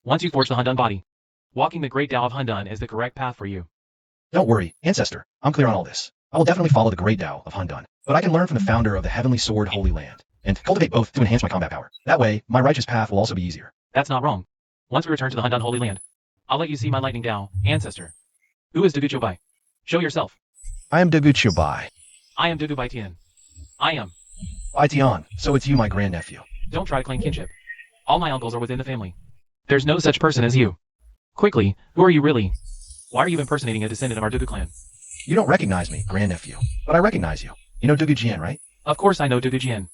Once you forge the Hundun body, walking the great Dao of Hundun is the correct path for you. Don't worry, Ancestor, I'm clear on all this. I will definitely follow the great Dao of Hundun, but I can learn from the founder of the Heavenly Sword Holy Land, and cultivate both to enhance my combat power. That way, my righteous path will also be easier. That's not wrong. Once we return to the Hundun Holy Land, I'll let you see my lightning Dao, Ancestor. Who is Dugu Chobai? Show yourself. I am Dugu Chubai. I am Dugu Baitian. I am. Baitian, so it's you, my grandnephew. Don't try to claim kinship. All my uncles are within the family. There's no such person as you. Quickly, who are you really? Why are you impersonating a descendant of our Dugu clan? You don't recognize me, grandnephew, but I recognize you. You know Dugu Jian, right? Of course I know Dugu Jian.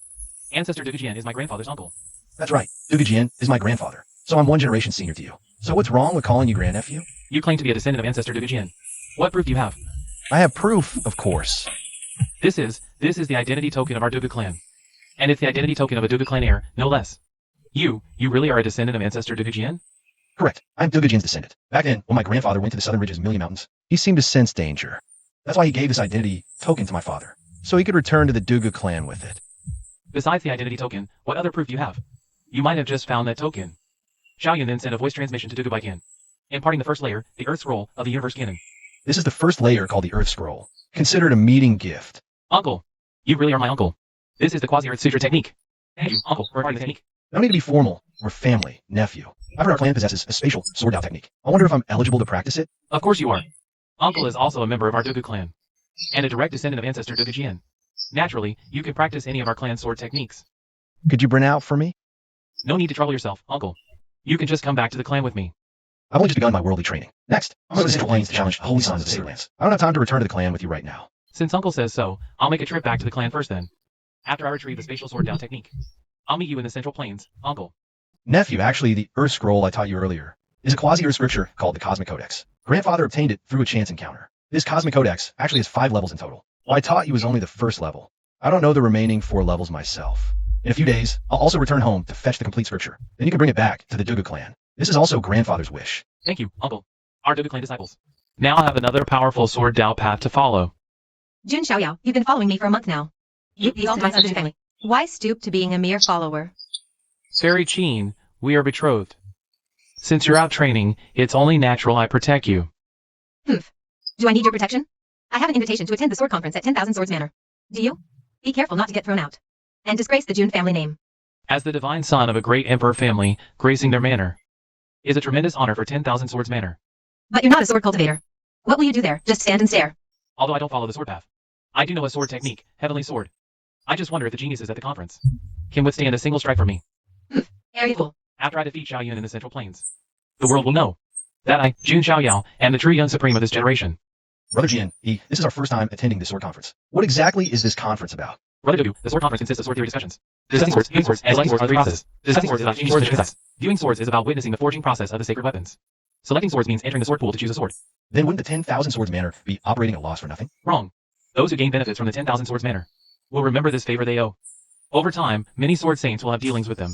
Ancestor Dugu Jian is my grandfather's uncle. That's right, Dugu Jian is my grandfather, so I'm 1 generation senior to you. So what's wrong with calling you grandnephew? You claim to be a descendant of Ancestor Dugu Jian. What proof do you have? I have proof, of course. This is the identity token of our Dugu clan. And it's the identity token of a Dugu clan heir, no less. You really are a descendant of Ancestor Dugu Jian? Correct, I'm Dugu Jian's descendant. Back then, when my grandfather went to the southern ridges of Million Mountains, he seemed to sense danger. That's why he gave this identity token to my father, so he could return to the Dugu clan with it. Besides the identity token, what other proof do you have? You might have just found that token. Xiaoyun then sent a voice transmission to Dugu Baitian, imparting the first layer, the Earth Scroll, of the Universe Canon. This is the first layer called the Earth Scroll, considered a meeting gift. Uncle, you really are my uncle. This is the Quasi-Earth Sutra technique. Thank you, uncle, for imparting the technique. No need to be formal. We're family, nephew. I've heard our clan possesses a spatial Sword Dao technique. I wonder if I'm eligible to practice it? Of course you are. Uncle is also a member of our Dugu clan, and a direct descendant of Ancestor Dugu Jian. Naturally, you can practice any of our clan sword techniques. Could you bring out for me? No need to trouble yourself, uncle. You can just come back to the clan with me. I've only just begun my worldly training. Next, I'm going to the Central Plains to challenge the Holy Sons of the Sacred Lands. I don't have time to return to the clan with you right now. Since uncle says so, I'll make a trip back to the clan first then. After I retrieve the spatial Sword Dao technique. I'll meet you in the Central Plains, uncle. Nephew, actually, the Earth Scroll I taught you earlier is a quasi-Earth scripture called the Cosmic Codex. Grandfather obtained it through a chance encounter. This Cosmic Codex actually has 5 levels in total. What I taught you was only the first level. I don't know the remaining 4 levels myself. In a few days, I'll also return home to fetch the complete scripture. Then you can bring it back to the Dugu clan. This is also grandfather's wish. Thank you, uncle. Our Dugu clan disciples. Now I have another powerful sword Dao path to follow. Jun Xiaoyao, you've been following me for a month now. You all my Jun family. Why stoop to being a mere follower? Fairy Qin, we are betrothed. Since you're out training, it's only natural I protect you. Humph. Do I need your protection? I have an invitation to attend the sword conference at 10,000 Swords Manor. Do you? Be careful not to get thrown out. And disgrace the Jun family name. As the divine son of a great emperor family, gracing their manor is a tremendous honor for 10,000 Swords Manor. But you're not a sword cultivator. What will you do there? Just stand and stare? Although I don't follow the sword path, I do know a sword technique, Heavenly Sword. I just wonder if the geniuses at the conference can withstand a single strike from me. Area fool. After I defeat Xiaoyun in the Central Plains, the world will know that I, Jun Xiaoyao, am the true young supreme of this generation. Brother Jian, this is our first time attending the sword conference. What exactly is this conference about? Brother Dudu, the sword conference consists of sword theory discussions. Discussing swords, viewing swords, and selecting swords are the three processes. Discussing swords is about genius insights. Viewing swords is about witnessing the forging process of the sacred weapons. Selecting swords means entering the sword pool to choose a sword. Then wouldn't the 10,000 Swords Manor be operating at a loss for nothing? Wrong. Those who gain benefits from the 10,000 Swords Manor will remember this favor they owe. Over time, many sword saints will have dealings with them.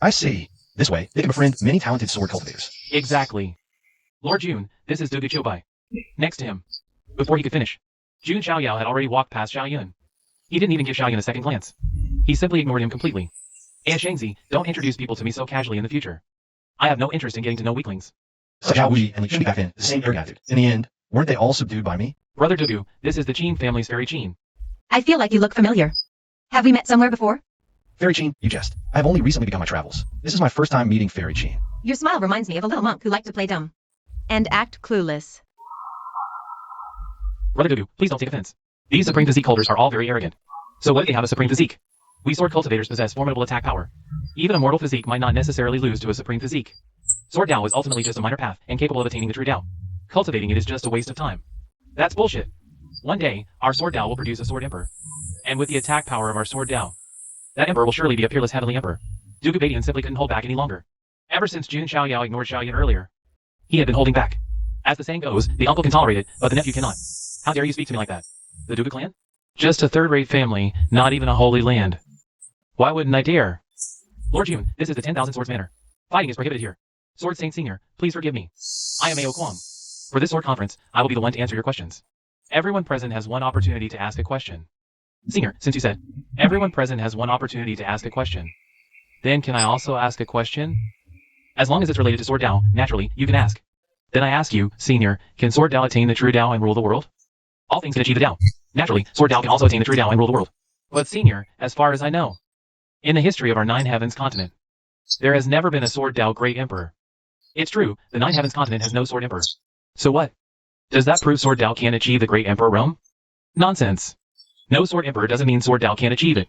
I see. This way, they can befriend many talented sword cultivators. Exactly. Lord Jun, this is Dugu Chobai. Next to him. Before he could finish, Jun Xiaoyao had already walked past Xiaoyun. He didn't even give Xiaoyun a second glance. He simply ignored him completely. Shangzi, don't introduce people to me so casually in the future. I have no interest in getting to know weaklings. Such Xiao Wuji and Li Qin back then, the same arrogant attitude. In the end, weren't they all subdued by me? Brother Dugu, this is the Qin family's Fairy Qin. I feel like you look familiar. Have we met somewhere before? Fairy Qin, you jest. I have only recently begun my travels. This is my first time meeting Fairy Qin. Your smile reminds me of a little monk who liked to play dumb. And act clueless. Brother Dudu, please don't take offense. These supreme physique holders are all very arrogant. So what if they have a supreme physique? We sword cultivators possess formidable attack power. Even a mortal physique might not necessarily lose to a supreme physique. Sword Dao is ultimately just a minor path and capable of attaining the true Dao. Cultivating it is just a waste of time. That's bullshit. One day, our sword Dao will produce a sword emperor. And with the attack power of our sword Dao, that emperor will surely be a peerless heavenly emperor. Dugu Badian simply couldn't hold back any longer. Ever since Jun Xiaoyao ignored Xiaoyun earlier, he had been holding back. As the saying goes, the uncle can tolerate it, but the nephew cannot. How dare you speak to me like that? The Dugu clan? Just a third-rate family, not even a holy land. Why wouldn't I dare? Lord Jun, this is the 10,000 Swords Manor. Fighting is prohibited here. Sword Saint Senior, please forgive me. I am Ao Kwang. For this sword conference, I will be the one to answer your questions. Everyone present has one opportunity to ask a question. Senior, since you said, everyone present has one opportunity to ask a question. Then can I also ask a question? As long as it's related to Sword Dao, naturally, you can ask. Then I ask you, Senior, can Sword Dao attain the true Dao and rule the world? All things can achieve the Dao. Naturally, Sword Dao can also attain the true Dao and rule the world. But Senior, as far as I know, in the history of our Nine Heavens continent, there has never been a Sword Dao Great Emperor. It's true, the Nine Heavens continent has no Sword Emperor. So what? Does that prove Sword Dao can't achieve the Great Emperor realm? Nonsense. No Sword Emperor doesn't mean Sword Dao can't achieve it.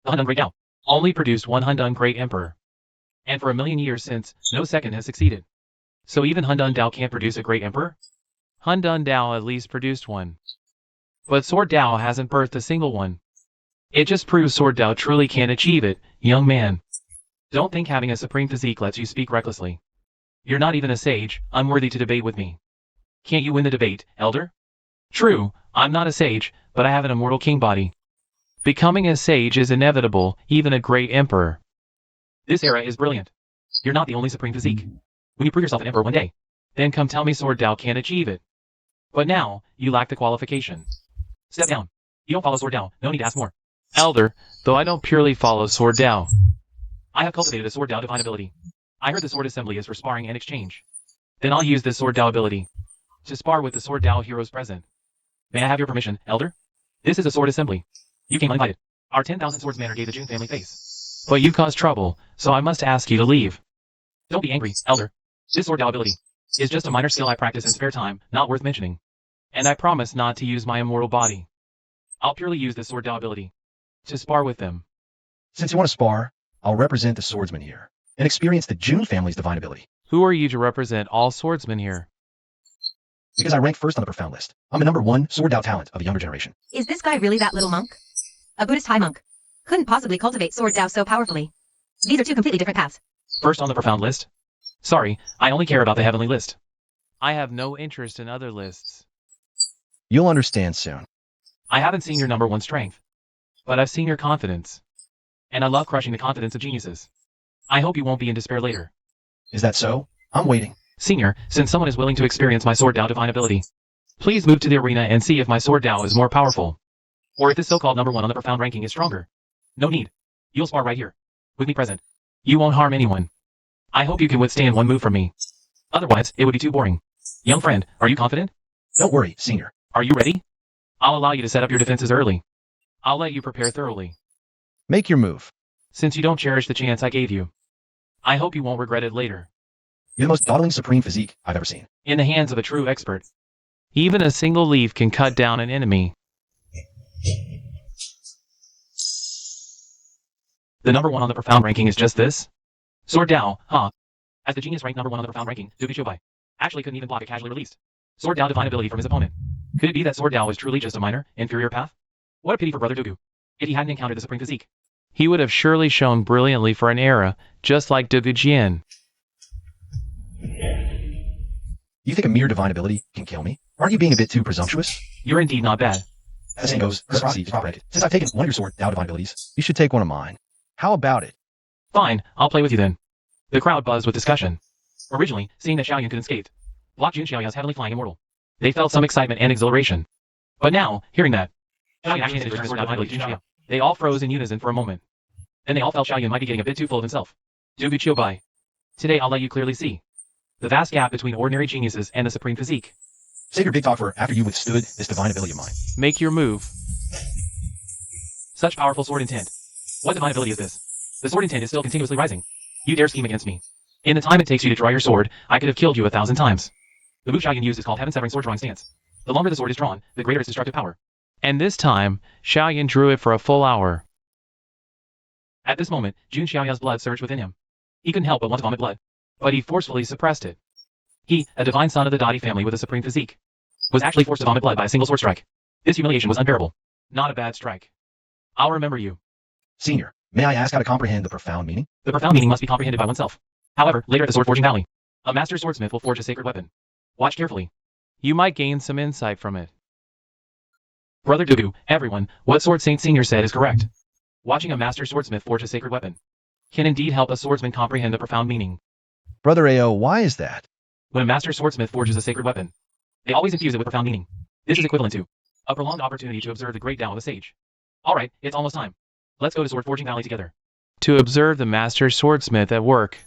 The Hundun Great Dao only produced one Hundun Great Emperor. And for 1,000,000 years since, no second has succeeded. So even Hundun Dao can't produce a Great Emperor? Hundun Dao at least produced one. But Sword Dao hasn't birthed a single one. It just proves Sword Dao truly can't achieve it, young man. Don't think having a supreme physique lets you speak recklessly. You're not even a sage, unworthy to debate with me. Can't you win the debate, elder? True, I'm not a sage, but I have an immortal king body. Becoming a sage is inevitable, even a great emperor. This era is brilliant. You're not the only supreme physique. When you prove yourself an emperor one day, then come tell me Sword Dao can't achieve it. But now, you lack the qualification. Step down. You don't follow Sword Dao, no need to ask more. Elder, though I don't purely follow Sword Dao, I have cultivated a Sword Dao divine ability. I heard the sword assembly is for sparring and exchange. Then I'll use this Sword Dao ability to spar with the Sword Dao heroes present. May I have your permission, elder? This is a sword assembly. You came uninvited. Our 10,000 Swords Manor gave the Jun family face. But you caused trouble, so I must ask you to leave. Don't be angry, elder. This Sword Dao ability is just a minor skill I practice in spare time, not worth mentioning. And I promise not to use my immortal body. I'll purely use this Sword Dao ability to spar with them. Since you want to spar, I'll represent the swordsman here and experience the Jun family's divine ability. Who are you to represent all swordsmen here? Because I rank first on the profound list. I'm the #1 Sword Dao talent of the younger generation. Is this guy really that little monk? A Buddhist high monk. Couldn't possibly cultivate Sword Dao so powerfully. These are two completely different paths. First on the profound list? Sorry, I only care about the heavenly list. I have no interest in other lists. You'll understand soon. I haven't seen your #1 strength, but I've seen your confidence. And I love crushing the confidence of geniuses. I hope you won't be in despair later. Is that so? I'm waiting. Senior, since someone is willing to experience my sword Dao divine ability, please move to the arena and see if my sword Dao is more powerful. Or if this so-called number 1 on the profound ranking is stronger. No need. You'll spar right here. With me present. You won't harm anyone. I hope you can withstand one move from me. Otherwise, it would be too boring. Young friend, are you confident? Don't worry, Senior. Are you ready? I'll allow you to set up your defenses early. I'll let you prepare thoroughly. Make your move. Since you don't cherish the chance I gave you, I hope you won't regret it later. You're the most dawdling supreme physique I've ever seen. In the hands of a true expert, even a single leaf can cut down an enemy. The number 1 on the profound ranking is just this? Sword Dao, huh? As the genius ranked number 1 on the profound ranking, Dugu actually couldn't even block a casually released Sword Dao divine ability from his opponent. Could it be that Sword Dao was truly just a minor, inferior path? What a pity for Brother Dugu. If he hadn't encountered the supreme physique, he would have surely shone brilliantly for an era, just like Dugu Jian. You think a mere divine ability can kill me? Aren't you being a bit too presumptuous? You're indeed not bad. As the saying goes, reciprocity is operated. Since I've taken one of your Sword Dao divine abilities, you should take one of mine. How about it? Fine, I'll play with you then. The crowd buzzed with discussion. Originally, seeing that Xiaoyan couldn't skate, blocked Jun Xiaoya's heavenly flying immortal, they felt some excitement and exhilaration. But now, hearing that Xiaoyan actually handed his sword divine ability to Jun Xiao, they all froze in unison for a moment. Then they all felt Xiaoyan might be getting a bit too full of himself. Dugu Qiubai. Today I'll let you clearly see the vast gap between ordinary geniuses and the supreme physique. Save your big talk for after you withstood this divine ability of mine. Make your move. Such powerful sword intent. What divine ability is this? The sword intent is still continuously rising. You dare scheme against me. In the time it takes you to draw your sword, I could have killed you 1,000 times. The move Xiaoyan used is called heaven-severing sword drawing stance. The longer the sword is drawn, the greater its destructive power. And this time, Xiaoyan drew it for a full hour. At this moment, Jun Xiaoya's blood surged within him. He couldn't help but want to vomit blood, but he forcefully suppressed it. He, a divine son of the Dadi family with a supreme physique, was actually forced to vomit blood by a single sword strike. This humiliation was unbearable. Not a bad strike. I'll remember you. Senior, may I ask how to comprehend the profound meaning? The profound meaning must be comprehended by oneself. However, later at the Sword Forging Valley, a master swordsmith will forge a sacred weapon. Watch carefully. You might gain some insight from it. Brother Dugu, everyone, what Sword Saint Senior said is correct. Watching a master swordsmith forge a sacred weapon can indeed help a swordsman comprehend the profound meaning. Brother Ao, why is that? When a master swordsmith forges a sacred weapon, they always infuse it with profound meaning. This is equivalent to a prolonged opportunity to observe the great Tao of a sage. Alright, it's almost time. Let's go to Sword Forging Valley together. To observe the master swordsmith at work.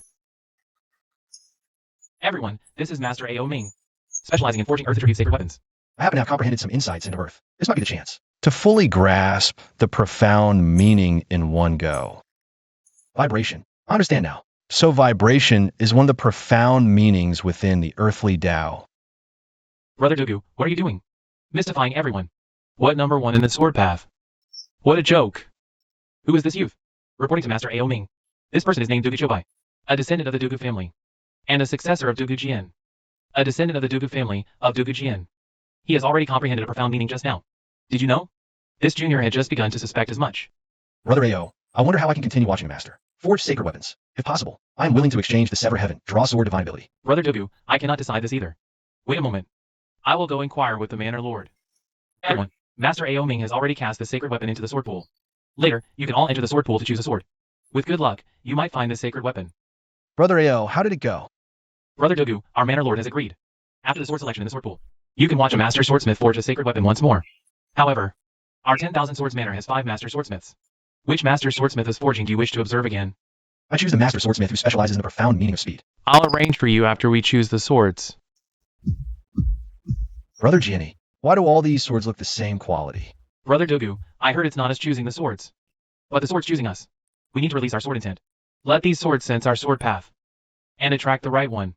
Everyone, this is Master Ao Ming, specializing in forging earth-attribute sacred weapons. I happen to have comprehended some insights into Earth. This might be the chance to fully grasp the profound meaning in one go. Vibration. I understand now. So vibration is one of the profound meanings within the earthly Tao. Brother Dugu, what are you doing? Mystifying everyone. What number 1 in the sword path? What a joke. Who is this youth? Reporting to Master Ao Ming. This person is named Dugu Qiubai, a descendant of the Dugu family, and a successor of Dugu Jian, a descendant of the Dugu family of Dugu Jian. He has already comprehended a profound meaning just now. Did you know? This junior had just begun to suspect as much. Brother Ao, I wonder how I can continue watching the Master forge sacred weapons. If possible, I am willing to exchange the Sever Heaven, Draw Sword divine ability. Brother Dugu, I cannot decide this either. Wait a moment. I will go inquire with the Manor Lord. Everyone, Master Ao Ming has already cast the sacred weapon into the sword pool. Later, you can all enter the sword pool to choose a sword. With good luck, you might find the sacred weapon. Brother Ao, how did it go? Brother Dugu, our Manor Lord has agreed. After the sword selection in the sword pool, you can watch a master swordsmith forge a sacred weapon once more. However, our 10,000 Swords Manor has 5 master swordsmiths. Which master swordsmith is forging do you wish to observe again? I choose the master swordsmith who specializes in the profound meaning of speed. I'll arrange for you after we choose the swords. Brother Jianni, why do all these swords look the same quality? Brother Dugu, I heard it's not us choosing the swords, but the swords choosing us. We need to release our sword intent. Let these swords sense our sword path and attract the right one.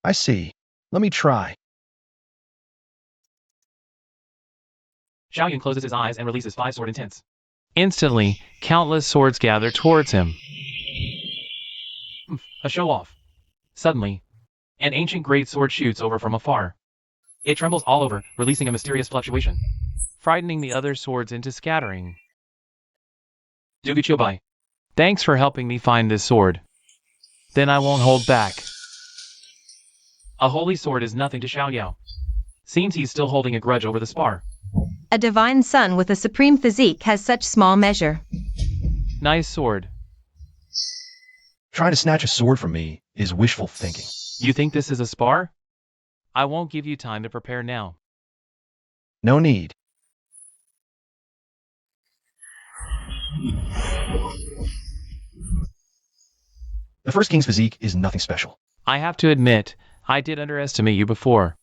I see. Let me try. Xiaoyan closes his eyes and releases 5 sword intents. Instantly, countless swords gather towards him. A show-off. Suddenly, an ancient great sword shoots over from afar. It trembles all over, releasing a mysterious fluctuation, frightening the other swords into scattering. Dugu Qiubai, thanks for helping me find this sword. Then I won't hold back. A holy sword is nothing to Xiao Yao. Seems he's still holding a grudge over the spar. A divine son with a supreme physique has such small measure. Nice sword. Trying to snatch a sword from me is wishful thinking. You think this is a spar? I won't give you time to prepare now. No need. The first king's physique is nothing special. I have to admit, I did underestimate you before.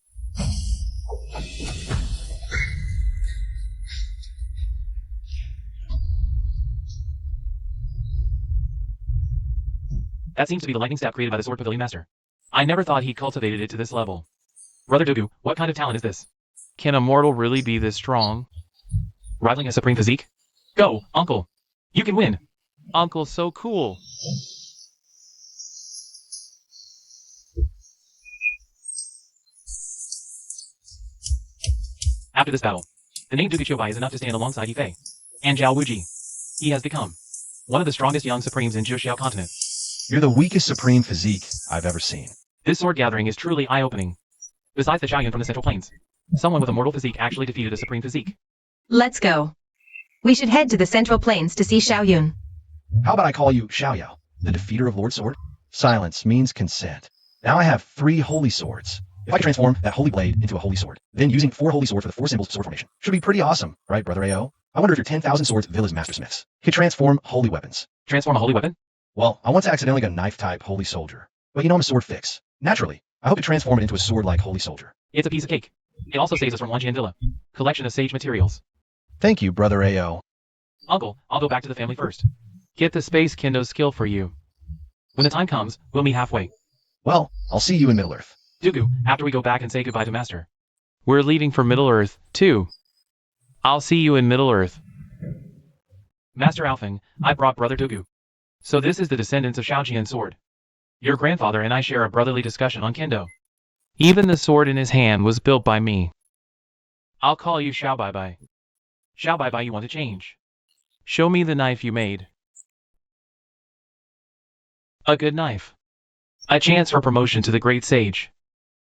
That seems to be the lightning staff created by the Sword Pavilion Master. I never thought he cultivated it to this level. Brother Dugu, what kind of talent is this? Can a mortal really be this strong? Rivaling a supreme physique? Go, Uncle! You can win! Uncle's so cool! After this battle, the name Dugu Chobai is enough to stand alongside Yifei and Zhao Wuji. He has become one of the strongest young supremes in Zhuxiao continent. You're the weakest supreme physique I've ever seen. This sword gathering is truly eye-opening. Besides the Xiaoyun from the Central Plains, someone with a mortal physique actually defeated a supreme physique. Let's go. We should head to the Central Plains to see Xiaoyun. How about I call you Xiaoyao, the defeater of Lord Sword? Silence means consent. Now I have 3 holy swords. If I can transform that holy blade into a holy sword, then using 4 holy swords for the 4 symbols of sword formation should be pretty awesome, right, Brother AO? I wonder if your 10,000 swords Villa's Mastersmiths could transform holy weapons. Transform a holy weapon? Well, I once accidentally got a knife-type holy soldier. But you know I'm a sword fix. Naturally, I hope to transform it into a sword like holy soldier. It's a piece of cake. It also saves us from Wanjian Villa. Collection of sage materials. Thank you, Brother AO. Uncle, I'll go back to the family first. Get the space kendo skill for you. When the time comes, we'll meet halfway. Well, I'll see you in Middle-earth. Dugu, after we go back and say goodbye to Master. We're leaving for Middle-earth, too. I'll see you in Middle-earth. Master Alfeng, I brought Brother Dugu. So this is the descendants of Shaojian sword. Your grandfather and I share a brotherly discussion on kendo. Even the sword in his hand was built by me. I'll call you Xiao Bai Bai. Xiao Bai Bai, you want to change? Show me the knife you made. A good knife. A chance for promotion to the great sage.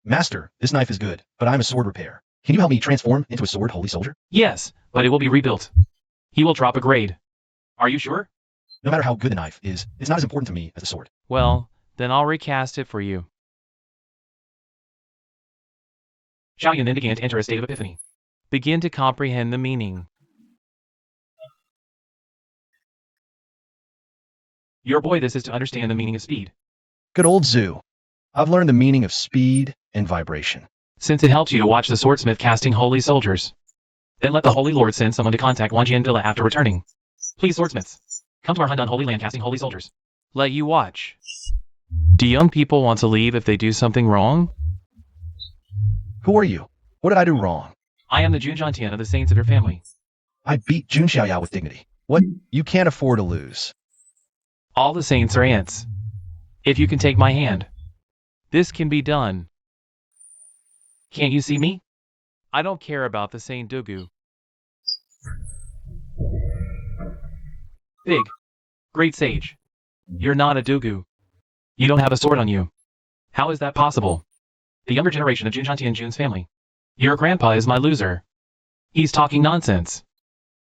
Master, this knife is good, but I'm a sword repair. Can you help me transform into a sword holy soldier? Yes, but it will be rebuilt. He will drop a grade. Are you sure? No matter how good the knife is, it's not as important to me as a sword. Well, then I'll recast it for you. Xiaoyun then began to enter a state of epiphany. Begin to comprehend the meaning. Your boy, this is to understand the meaning of speed. Good old Zoo. I've learned the meaning of speed and vibration. Since it helps you to watch the swordsmith casting holy soldiers, then let the Holy Lord send someone to contact Wanjian Villa after returning. Please, swordsmiths, come to our Hundan Holy Land casting holy soldiers. Let you watch. Do young people want to leave if they do something wrong? Who are you? What did I do wrong? I am the Jun Zhantian of the saints of your family. I beat Jun Xiaoyao with dignity. What? You can't afford to lose. All the saints are ants. If you can take my hand, this can be done. Can't you see me? I don't care about the Saint Dugu. Big. Great sage. You're not a Dugu. You don't have a sword on you. How is that possible? The younger generation of Jun Zhantian Jun's family. Your grandpa is my loser. He's talking nonsense.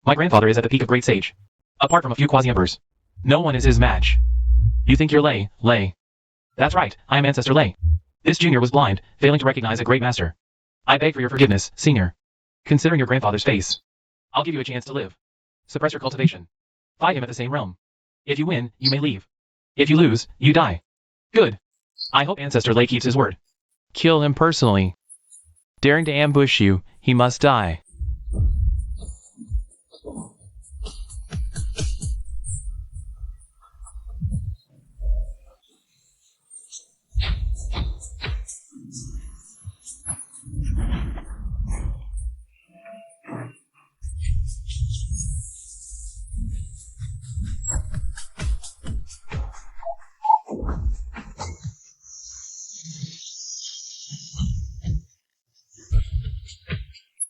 My grandfather is at the peak of great sage. Apart from a few quasi-emperors, no one is his match. You think you're Lei? That's right, I am Ancestor Lei. This junior was blind, failing to recognize a great master. I beg for your forgiveness, senior. Considering your grandfather's face, I'll give you a chance to live. Suppress your cultivation. Fight him at the same realm. If you win, you may leave. If you lose, you die. Good. I hope Ancestor Lei keeps his word. Kill him personally. Daring to ambush you, he must die.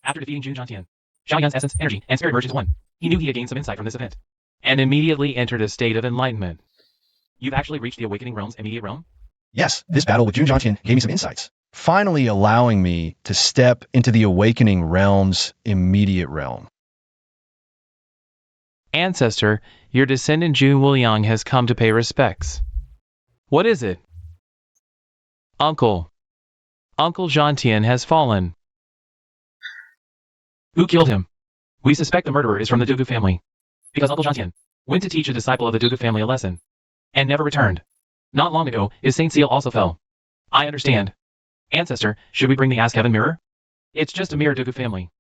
After defeating Jun Zhantian, Xiaoyan's essence, energy, and spirit merged into one. He knew he had gained some insight from this event, and immediately entered a state of enlightenment. You've actually reached the Awakening Realm's immediate realm? Yes, this battle with Jun Zhantian gave me some insights, finally allowing me to step into the Awakening Realm's immediate realm. Ancestor, your descendant Jun Wuliang has come to pay respects. What is it? Uncle. Uncle Jeantian has fallen. Who killed him? We suspect the murderer is from the Dugu family. Because Uncle Jeantian went to teach a disciple of the Dugu family a lesson. And never returned. Not long ago, his Saint Seal also fell. I understand. Ancestor, should we bring the Ask Heaven mirror? It's just a mere Dugu family.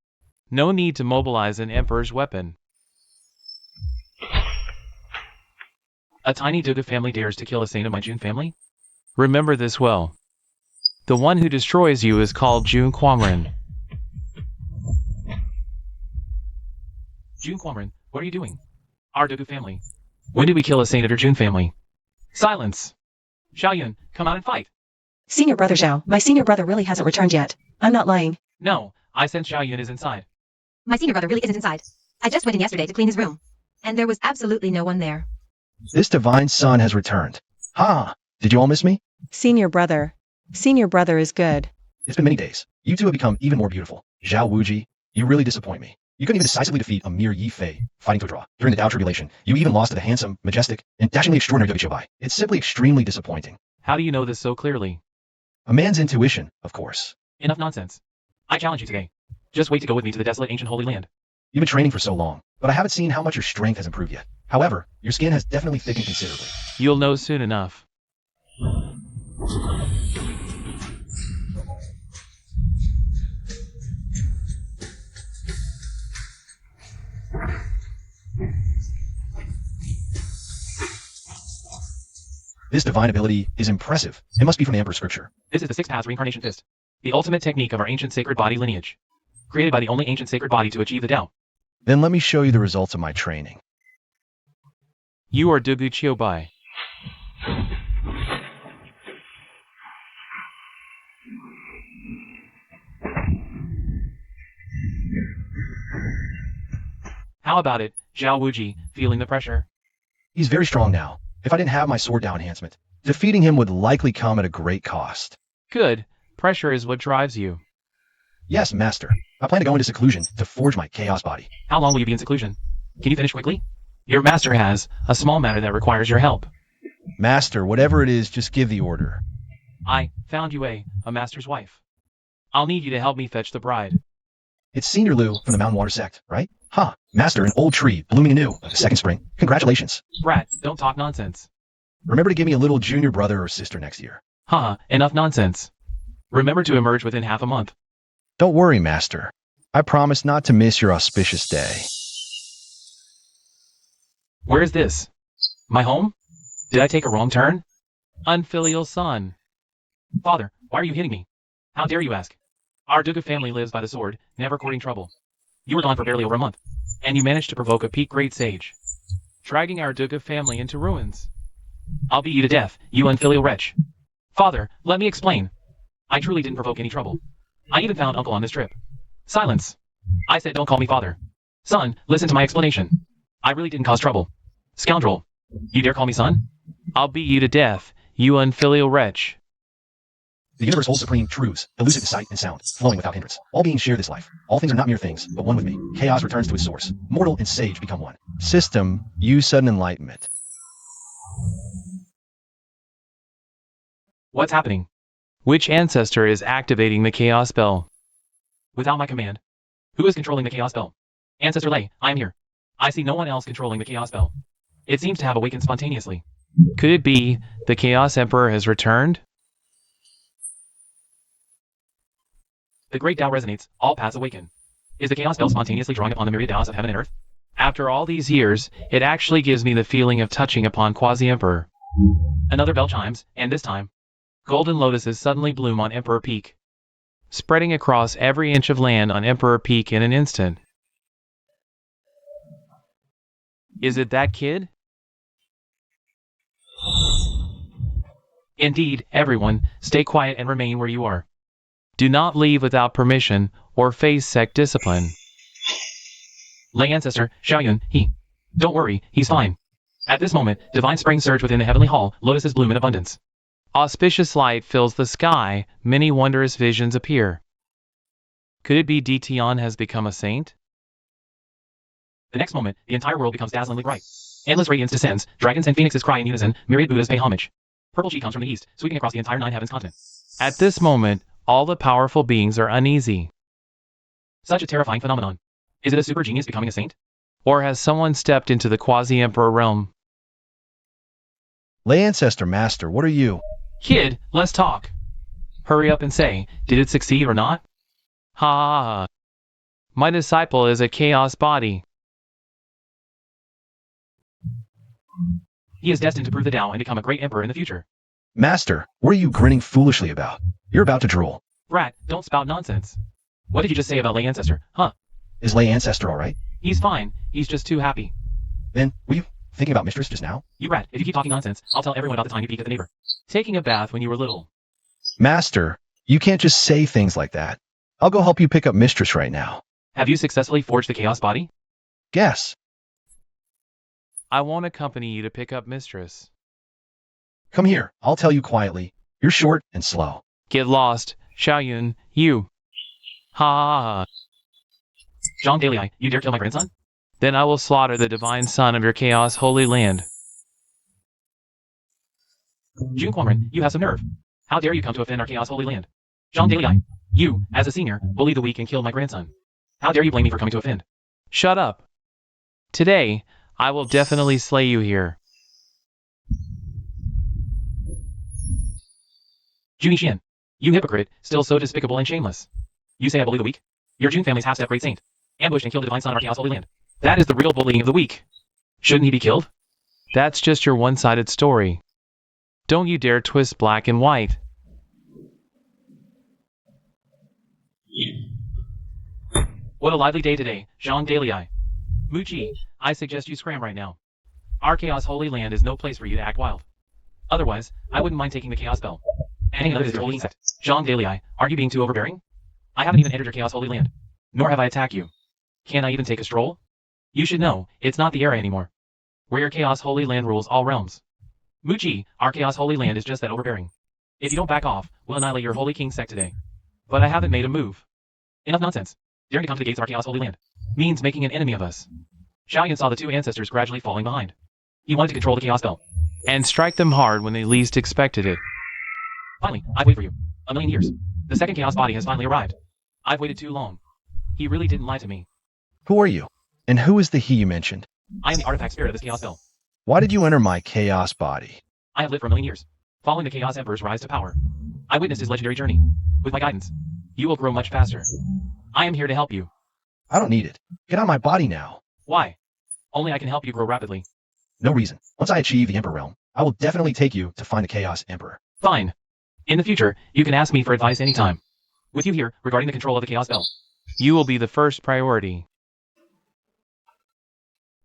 No need to mobilize an Emperor's weapon. A tiny Dugu family dares to kill a saint of my June family? Remember this well. The one who destroys you is called June Quamran. June Quamran, what are you doing? Our Dugu family. When did we kill a saint of your June family? Silence! Xiaoyun, come out and fight! Senior brother Zhao, my senior brother really hasn't returned yet. I'm not lying. No, I sense Xiaoyun is inside. My senior brother really isn't inside. I just went in yesterday to clean his room. And there was absolutely no one there. This divine son has returned. Ha! Did you all miss me? Senior brother. Senior brother is good. It's been many days. You two have become even more beautiful. Zhao Wuji, you really disappoint me. You couldn't even decisively defeat a mere Yi Fei, fighting to a draw. During the Dao Tribulation, you even lost to the handsome, majestic, and dashingly extraordinary W Bai. It's simply extremely disappointing. How do you know this so clearly? A man's intuition, of course. Enough nonsense. I challenge you today. Just wait to go with me to the desolate ancient holy land. You've been training for so long, but I haven't seen how much your strength has improved yet. However, your skin has definitely thickened considerably. You'll know soon enough. This divine ability is impressive. It must be from the Emperor's scripture. This is the 6 paths reincarnation fist. The ultimate technique of our ancient sacred body lineage. Created by the only ancient sacred body to achieve the Tao. Then let me show you the results of my training. You are Dugu Chiobai. How about it, Zhao Wuji, feeling the pressure? He's very strong now. If I didn't have my sword Tao enhancement, defeating him would likely come at a great cost. Good. Pressure is what drives you. Yes, Master. I plan to go into seclusion to forge my chaos body. How long will you be in seclusion? Can you finish quickly? Your master has a small matter that requires your help. Master, whatever it is, just give the order. I found you a master's wife. I'll need you to help me fetch the bride. It's Senior Liu from the Mountain Water sect, right? Huh. Master, an old tree, blooming anew, like the second spring. Congratulations. Brat, don't talk nonsense. Remember to give me a little junior brother or sister next year. Enough nonsense. Remember to emerge within half a month. Don't worry, Master. I promise not to miss your auspicious day. Where is this? My home? Did I take a wrong turn? Unfilial son. Father, why are you hitting me? How dare you ask? Our Dugu family lives by the sword, never courting trouble. You were gone for barely over a month, and you managed to provoke a peak great sage, dragging our Dugu family into ruins. I'll beat you to death, you unfilial wretch. Father, let me explain. I truly didn't provoke any trouble. I even found Uncle on this trip. Silence. I said don't call me father. Son, listen to my explanation. I really didn't cause trouble. Scoundrel. You dare call me son? I'll beat you to death, you unfilial wretch. The universe holds supreme truths, elusive to sight and sound, flowing without hindrance. All beings share this life. All things are not mere things, but one with me. Chaos returns to its source. Mortal and sage become one. System, use sudden enlightenment. What's happening? Which ancestor is activating the chaos spell? Without my command. Who is controlling the chaos spell? Ancestor Lei, I am here. I see no one else controlling the chaos spell. It seems to have awakened spontaneously. Could it be the Chaos Emperor has returned? The great Tao resonates, all paths awaken. Is the chaos spell spontaneously drawing upon the myriad Taos of heaven and earth? After all these years, it actually gives me the feeling of touching upon Quasi-Emperor. Another bell chimes, and this time, golden lotuses suddenly bloom on Emperor Peak, spreading across every inch of land on Emperor Peak in an instant. Is it that kid? Indeed, everyone, stay quiet and remain where you are. Do not leave without permission, or face sect discipline. Lay Ancestor, Xiaoyun, don't worry, he's fine. At this moment, divine springs surge within the heavenly hall, lotuses bloom in abundance. Auspicious light fills the sky, many wondrous visions appear. Could it be Dition has become a saint? The next moment, the entire world becomes dazzlingly bright. Endless radiance descends, dragons and phoenixes cry in unison, myriad Buddhas pay homage. Purple chi comes from the east, sweeping across the entire nine heavens continent. At this moment, all the powerful beings are uneasy. Such a terrifying phenomenon. Is it a super genius becoming a saint? Or has someone stepped into the quasi-emperor realm? Lay Ancestor Master, what are you? Kid, let's talk. Hurry up and say, did it succeed or not? Ha ha ha. My disciple is a chaos body. He is destined to prove the Tao and become a great emperor in the future. Master, what are you grinning foolishly about? You're about to drool. Brat, don't spout nonsense. What did you just say about Lay Ancestor, huh? Is Lay Ancestor alright? He's fine, he's just too happy. Then, were you thinking about Mistress just now? You brat, if you keep talking nonsense, I'll tell everyone about the time you peeked at the neighbor. Taking a bath when you were little. Master, you can't just say things like that. I'll go help you pick up Mistress right now. Have you successfully forged the chaos body? Guess. I won't accompany you to pick up Mistress. Come here, I'll tell you quietly. You're short and slow. Get lost, Xiaoyun, you. Ha ha ha. Zhang Dalai, you dare kill my grandson? Then I will slaughter the divine son of your chaos holy land. Jun Quangren, you have some nerve. How dare you come to offend our chaos holy land? Zhang Dalai, you, as a senior, bullied the weak and killed my grandson. How dare you blame me for coming to offend? Shut up. Today, I will definitely slay you here. Junie Xian, you hypocrite, still so despicable and shameless. You say I bully the weak? Your Jun family's half-step great saint. Ambushed and killed the divine son of our chaos holy land. That is the real bullying of the weak. Shouldn't he be killed? That's just your one-sided story. Don't you dare twist black and white. What a lively day today, Zhang Dalai. Muji, I suggest you scram right now. Our chaos holy land is no place for you to act wild. Otherwise, I wouldn't mind taking the chaos bell. Hanging out is your holy insect. Zhang Dalai, are you being too overbearing? I haven't even entered your chaos holy land. Nor have I attacked you. Can I even take a stroll? You should know, it's not the era anymore. Where your chaos holy land rules all realms. Muji, our chaos holy land is just that overbearing. If you don't back off, we'll annihilate your holy king sect today. But I haven't made a move. Enough nonsense. Daring to come to the gates of our chaos holy land means making an enemy of us. Xiaoyan saw the two ancestors gradually falling behind. He wanted to control the chaos bell. And strike them hard when they least expected it. Finally, I've waited for you. 1,000,000 years. The second chaos body has finally arrived. I've waited too long. He really didn't lie to me. Who are you? And who is the he you mentioned? I am the artifact spirit of this chaos bell. Why did you enter my chaos body? I have lived for 1,000,000 years, following the chaos emperor's rise to power. I witnessed his legendary journey. With my guidance, you will grow much faster. I am here to help you. I don't need it. Get out of my body now. Why? Only I can help you grow rapidly. No reason. Once I achieve the Emperor realm, I will definitely take you to find the Chaos Emperor. Fine. In the future, you can ask me for advice anytime. With you here, regarding the control of the chaos bell. You will be the first priority.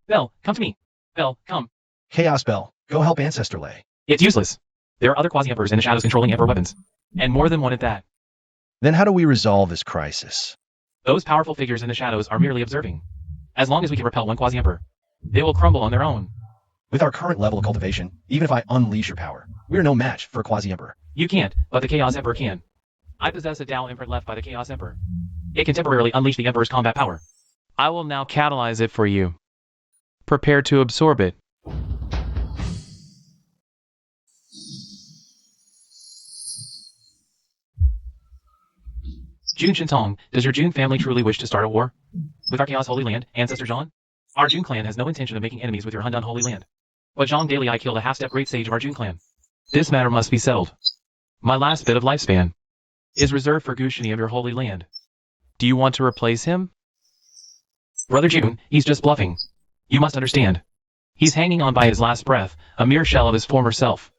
Bell, come to me. Bell, come. Chaos Bell, go help Ancestor Lay. It's useless. There are other quasi-emperors in the shadows controlling emperor weapons. And more than one at that. Then how do we resolve this crisis? Those powerful figures in the shadows are merely observing. As long as we can repel one quasi-emperor, they will crumble on their own. With our current level of cultivation, even if I unleash your power, we are no match for a quasi-emperor. You can't, but the Chaos Emperor can. I possess a Tao imprint left by the Chaos Emperor. It can temporarily unleash the Emperor's combat power. I will now catalyze it for you. Prepare to absorb it. Jun Shintong, does your Jun family truly wish to start a war? With our Chaos Holy Land, Ancestor Zhang? Our Jun clan has no intention of making enemies with your Hundan Holy Land. But Zhang Dalai killed a half-step great sage of our Jun clan. This matter must be settled. My last bit of lifespan is reserved for Gushani of your Holy Land. Do you want to replace him? Brother Jun, he's just bluffing. You must understand. He's hanging on by his last breath, a mere shell of his former self.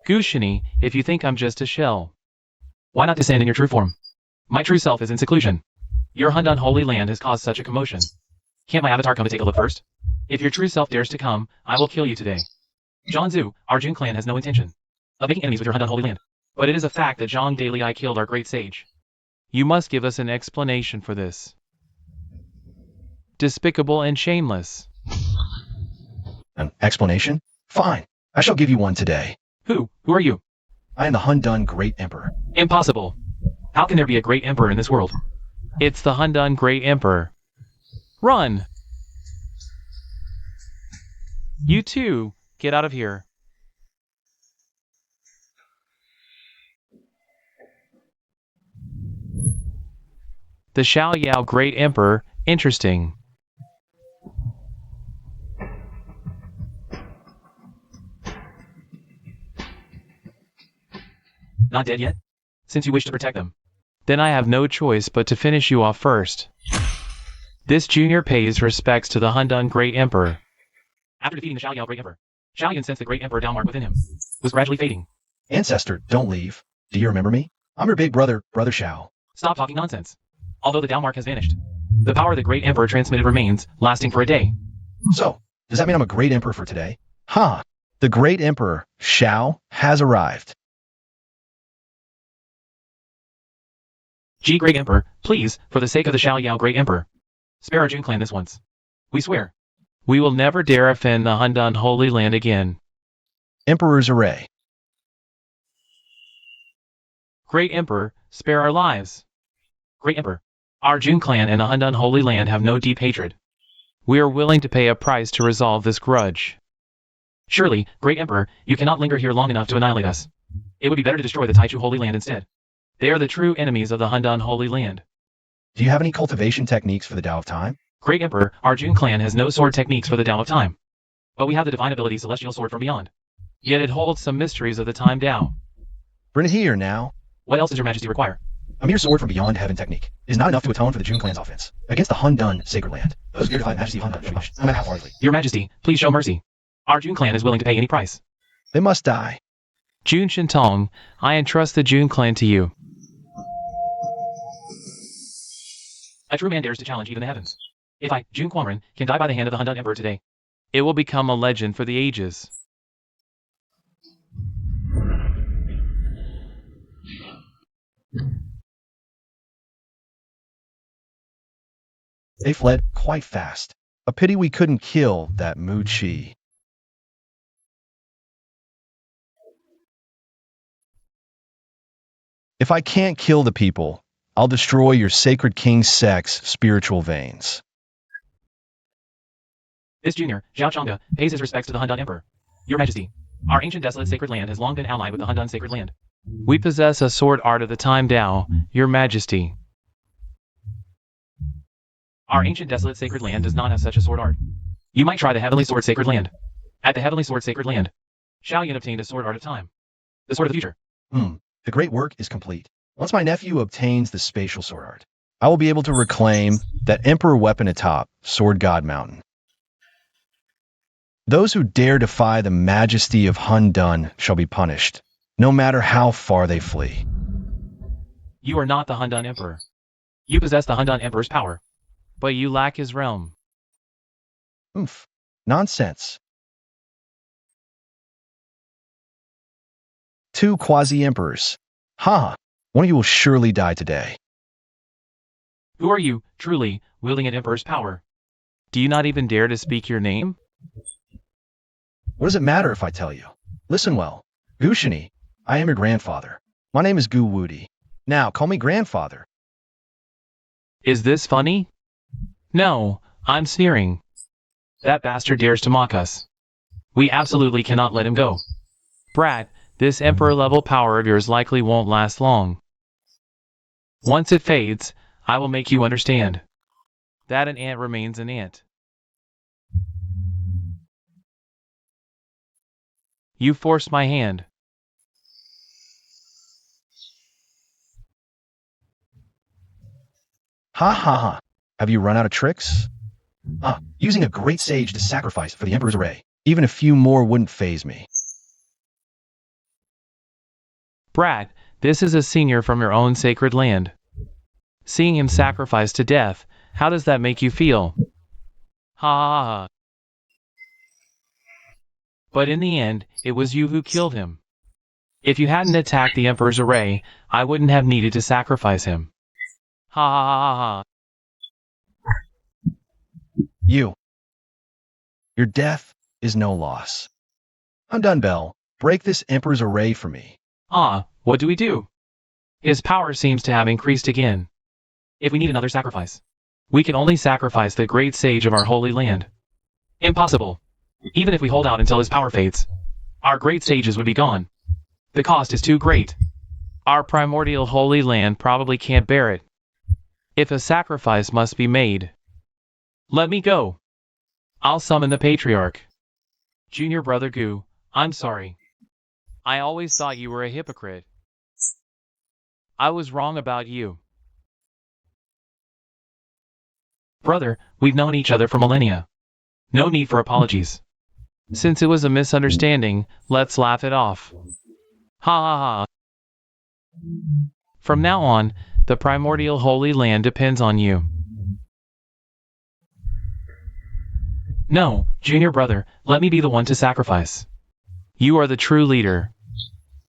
Gushani, if you think I'm just a shell, why not descend in your true form? My true self is in seclusion. Your Hundan Holy Land has caused such a commotion. Can't my avatar come to take a look first? If your true self dares to come, I will kill you today. Zhanzu, our Jun clan has no intention of making enemies with your Hundan Holy Land. But it is a fact that Zhang Dalai killed our great sage. You must give us an explanation for this. Despicable and shameless. An explanation? Fine. I shall give you one today. Who are you? I am the Hundan Great Emperor. Impossible. How can there be a great emperor in this world? It's the Hundan Great Emperor. Run! You too, get out of here. The Xiao Yao Great Emperor, interesting. Not dead yet? Since you wish to protect them. Then I have no choice but to finish you off first. This junior pays respects to the Hundun Great Emperor. After defeating the Xiao Yao Great Emperor, Xiao Yun sensed the Great Emperor Dalmark within him was gradually fading. Ancestor, don't leave. Do you remember me? I'm your big brother, Brother Xiao. Stop talking nonsense. Although the Dalmark has vanished, the power the Great Emperor transmitted remains, lasting for a day. So, does that mean I'm a great emperor for today? Ha! The Great Emperor, Xiao, has arrived. Gee, Great Emperor, please, for the sake of the Xiao Yao Great Emperor, spare our Jun clan this once. We swear. We will never dare offend the Hundun Holy Land again. Emperor's array. Great Emperor, spare our lives. Great Emperor, our Jun clan and the Hundun Holy Land have no deep hatred. We are willing to pay a price to resolve this grudge. Surely, Great Emperor, you cannot linger here long enough to annihilate us. It would be better to destroy the Taichu Holy Land instead. They are the true enemies of the Hundun Holy Land. Do you have any cultivation techniques for the Tao of Time? Great Emperor, our Jun clan has no sword techniques for the Tao of Time. But we have the divine ability Celestial Sword from Beyond. Yet it holds some mysteries of the Time Tao. Bring it here now. What else does your majesty require? A mere sword from beyond heaven technique is not enough to atone for the Jun clan's offense against the Hundun sacred land. Those dear divine majesty of Hundun should be punished, no matter how hardly. Your majesty, please show mercy. Our Jun clan is willing to pay any price. They must die. Jun Shintong, I entrust the Jun clan to you. A true man dares to challenge even the heavens. If I, Jun Quamran, can die by the hand of the Hundun Emperor today, it will become a legend for the ages. They fled quite fast. A pity we couldn't kill that Mu Chi. If I can't kill the people, I'll destroy your sacred King Sek's spiritual veins. This junior, Zhao Changde, pays his respects to the Hundun Emperor. Your Majesty, our ancient desolate sacred land has long been allied with the Hundun sacred land. We possess a sword art of the Time Tao, Your Majesty. Our ancient desolate sacred land does not have such a sword art. You might try the Heavenly Sword Sacred Land. At the Heavenly Sword Sacred Land, Xiao Yun obtained a sword art of time. The sword of the future. The great work is complete. Once my nephew obtains the spatial sword art, I will be able to reclaim that emperor weapon atop Sword God Mountain. Those who dare defy the majesty of Hundun shall be punished, no matter how far they flee. You are not the Hundun Emperor. You possess the Hundun Emperor's power, but you lack his realm. Nonsense. Two quasi-emperors. One of you will surely die today. Who are you, truly, wielding an emperor's power? Do you not even dare to speak your name? What does it matter if I tell you? Listen well. Gushini, I am your grandfather. My name is Gu Wudi. Now, call me grandfather. Is this funny? No, I'm sneering. That bastard dares to mock us. We absolutely cannot let him go. Brat, this emperor-level power of yours likely won't last long. Once it fades, I will make you understand that an ant remains an ant. You forced my hand. Have you run out of tricks? Using a great sage to sacrifice for the Emperor's array. Even a few more wouldn't faze me. Brat, this is a senior from your own sacred land. Seeing him sacrificed to death, how does that make you feel? Ha. But in the end, it was you who killed him. If you hadn't attacked the Emperor's array, I wouldn't have needed to sacrifice him. Ha. Your death is no loss. Hundun Bell, break this Emperor's array for me. What do we do? His power seems to have increased again. If we need another sacrifice, we can only sacrifice the great sage of our holy land. Impossible. Even if we hold out until his power fades, our great sages would be gone. The cost is too great. Our primordial holy land probably can't bear it. If a sacrifice must be made, let me go. I'll summon the patriarch. Junior brother Gu, I'm sorry. I always thought you were a hypocrite. I was wrong about you. Brother, we've known each other for millennia. No need for apologies. Since it was a misunderstanding, let's laugh it off. Ha ha ha. From now on, the primordial Holy Land depends on you. No, junior brother, let me be the one to sacrifice. You are the true leader.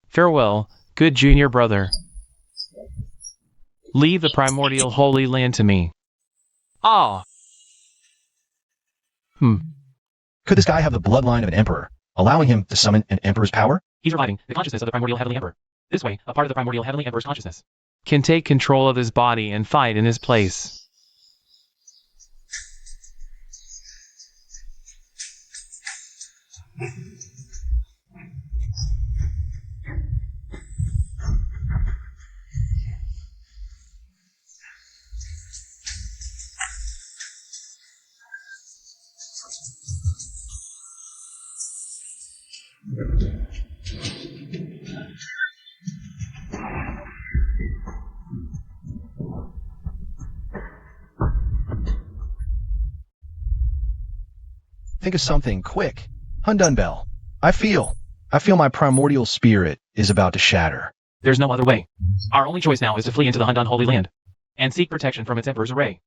Farewell, good junior brother. Leave the primordial Holy Land to me. Ah. Could this guy have the bloodline of an emperor, allowing him to summon an emperor's power? He's reviving the consciousness of the primordial heavenly emperor. This way, a part of the primordial heavenly emperor's consciousness can take control of his body and fight in his place. Think of something quick. Hundun Bell. I feel my primordial spirit is about to shatter. There's no other way. Our only choice now is to flee into the Hundun Holy Land and seek protection from its emperor's array.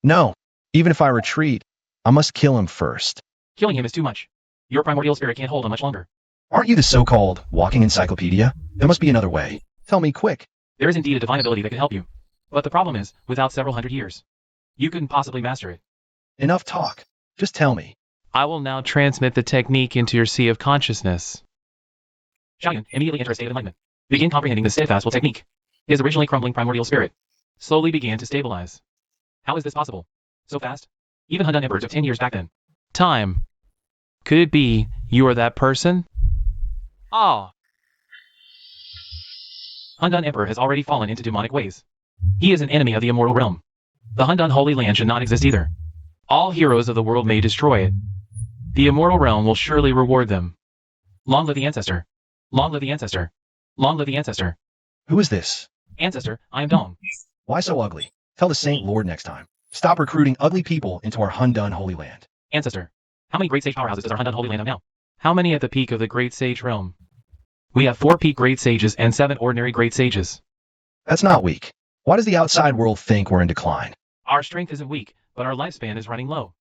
No, even if I retreat, I must kill him first. Killing him is too much. Your primordial spirit can't hold him much longer. Aren't you the so-called walking encyclopedia? There must be another way. Tell me quick. There is indeed a divine ability that could help you. But the problem is, without several hundred years, you couldn't possibly master it. Enough talk. Just tell me. I will now transmit the technique into your sea of consciousness. Xiaoyun immediately entered a state of enlightenment. Begin comprehending the steadfast will technique. His originally crumbling primordial spirit slowly began to stabilize. How is this possible? So fast? Even Hundun Emperor took 10 years back then. Time. Could it be you are that person? Ah. Hundun Emperor has already fallen into demonic ways. He is an enemy of the immortal realm. The Hundun Holy Land should not exist either. All heroes of the world may destroy it. The immortal realm will surely reward them. Long live the ancestor. Long live the ancestor. Long live the ancestor. Who is this? Ancestor, I am Dong. Why so ugly? Tell the Saint Lord next time. Stop recruiting ugly people into our Hundun Holy Land. Ancestor, how many great sage powerhouses does our Hundun Holy Land have now? How many at the peak of the great sage realm? We have 4 peak great sages and 7 ordinary great sages. That's not weak. Why does the outside world think we're in decline? Our strength isn't weak, but our lifespan is running low.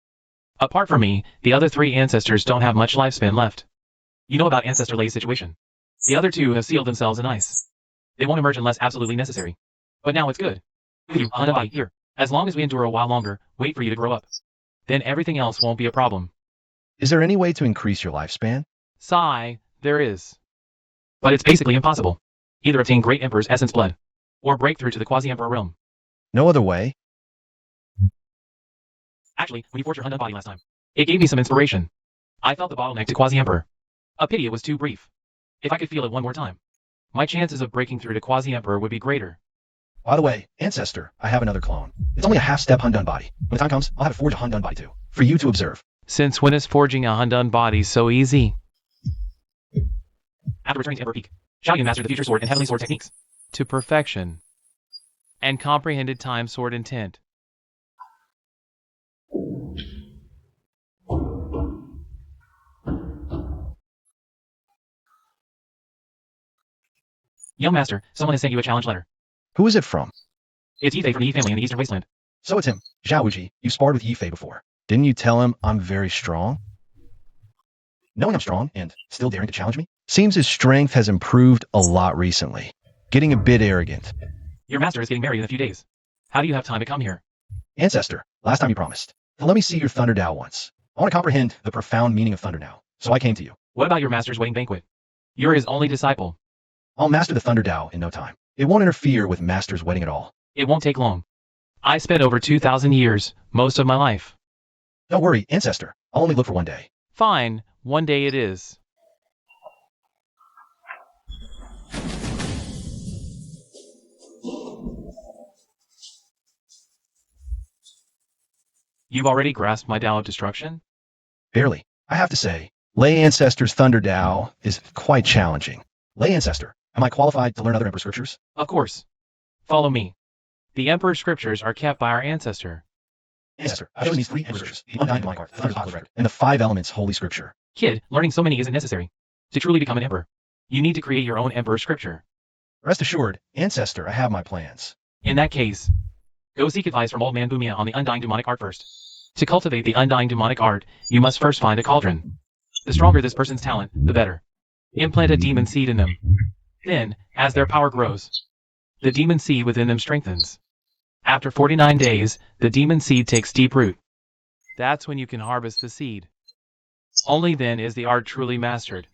Apart from me, the other 3 ancestors don't have much lifespan left. You know about Ancestor Lei's situation. The other 2 have sealed themselves in ice. They won't emerge unless absolutely necessary. But now it's good. With you, Hundun here. As long as we endure a while longer, wait for you to grow up. Then everything else won't be a problem. Is there any way to increase your lifespan? Sigh, there is. But it's basically impossible. Either obtain Great Emperor's essence blood, or break through to the Quasi-Emperor realm. No other way? Actually, when you forged your Hundun body last time, it gave me some inspiration. I felt the bottleneck to Quasi-Emperor. A pity it was too brief. If I could feel it one more time, my chances of breaking through to Quasi-Emperor would be greater. By the way, Ancestor, I have another clone. It's only a half-step Hundun body. When the time comes, I'll have it forge a Hundun body too, for you to observe. Since when is forging a Hundun body so easy? After returning to Emperor Peak, Xiaoyun mastered the future sword and heavenly sword techniques to perfection, and comprehended time sword intent. Young Master, someone has sent you a challenge letter. Who is it from? It's Yifei from the Yi family in the Eastern Wasteland. So it's him, Zhao Wuji. You sparred with Yifei before. Didn't you tell him I'm very strong? Knowing I'm strong and still daring to challenge me? Seems his strength has improved a lot recently. Getting a bit arrogant. Your master is getting married in a few days. How do you have time to come here? Ancestor, last time you promised. Now let me see your Thunder Dao once. I want to comprehend the profound meaning of Thunder now. So I came to you. What about your master's wedding banquet? You're his only disciple. I'll master the Thunder Dao in no time. It won't interfere with Master's wedding at all. It won't take long. I spent over 2,000 years, most of my life. Don't worry, Ancestor. I'll only look for one day. Fine, one day it is. You've already grasped my Tao of Destruction? Barely. I have to say, Lay Ancestor's Thunder Tao is quite challenging. Lay Ancestor, am I qualified to learn other Emperor scriptures? Of course. Follow me. The Emperor scriptures are kept by our ancestor. Ancestor, I've chosen these 3 Emperor scriptures, the undying demonic art, the Thunder's Authorized, and the 5 elements Holy Scripture. Kid, learning so many isn't necessary. To truly become an emperor, you need to create your own Emperor scripture. Rest assured, Ancestor, I have my plans. In that case, go seek advice from Old Man Bumia on the undying demonic art first. To cultivate the undying demonic art, you must first find a cauldron. The stronger this person's talent, the better. Implant a demon seed in them. Then, as their power grows, the demon seed within them strengthens. After 49 days, the demon seed takes deep root. That's when you can harvest the seed. Only then is the art truly mastered.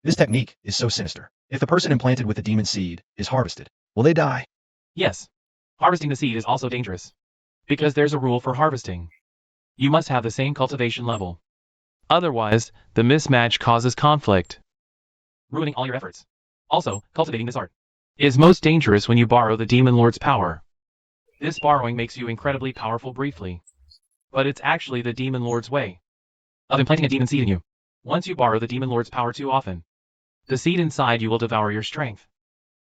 This technique is so sinister. If the person implanted with the demon seed is harvested, will they die? Yes. Harvesting the seed is also dangerous. Because there's a rule for harvesting. You must have the same cultivation level. Otherwise, the mismatch causes conflict, ruining all your efforts. Also, cultivating this art is most dangerous when you borrow the demon lord's power. This borrowing makes you incredibly powerful briefly. But it's actually the demon lord's way of implanting a demon seed in you. Once you borrow the demon lord's power too often, the seed inside you will devour your strength.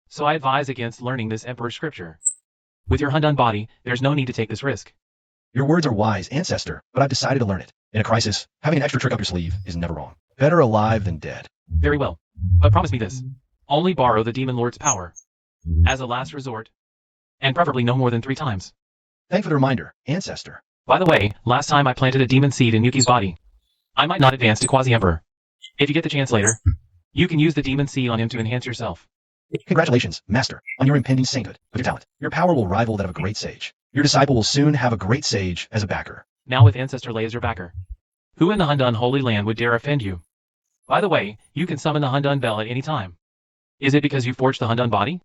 So I advise against learning this Emperor scripture. With your Hundun body, there's no need to take this risk. Your words are wise, Ancestor, but I've decided to learn it. In a crisis, having an extra trick up your sleeve is never wrong. Better alive than dead. Very well. But promise me this. Only borrow the demon lord's power. As a last resort. And preferably no more than 3 times. Thank you for the reminder, Ancestor. By the way, last time I planted a demon seed in Yuki's body. I might not advance to Quasi-Emperor. If you get the chance later, you can use the demon seed on him to enhance yourself. Congratulations, Master, on your impending sainthood of your talent. Your power will rival that of a great sage. Your disciple will soon have a great sage as a backer. Now with Ancestor Lay as your backer. Who in the Hundun Holy Land would dare offend you? By the way, you can summon the Hundun Bell at any time. Is it because you forged the Hundun body?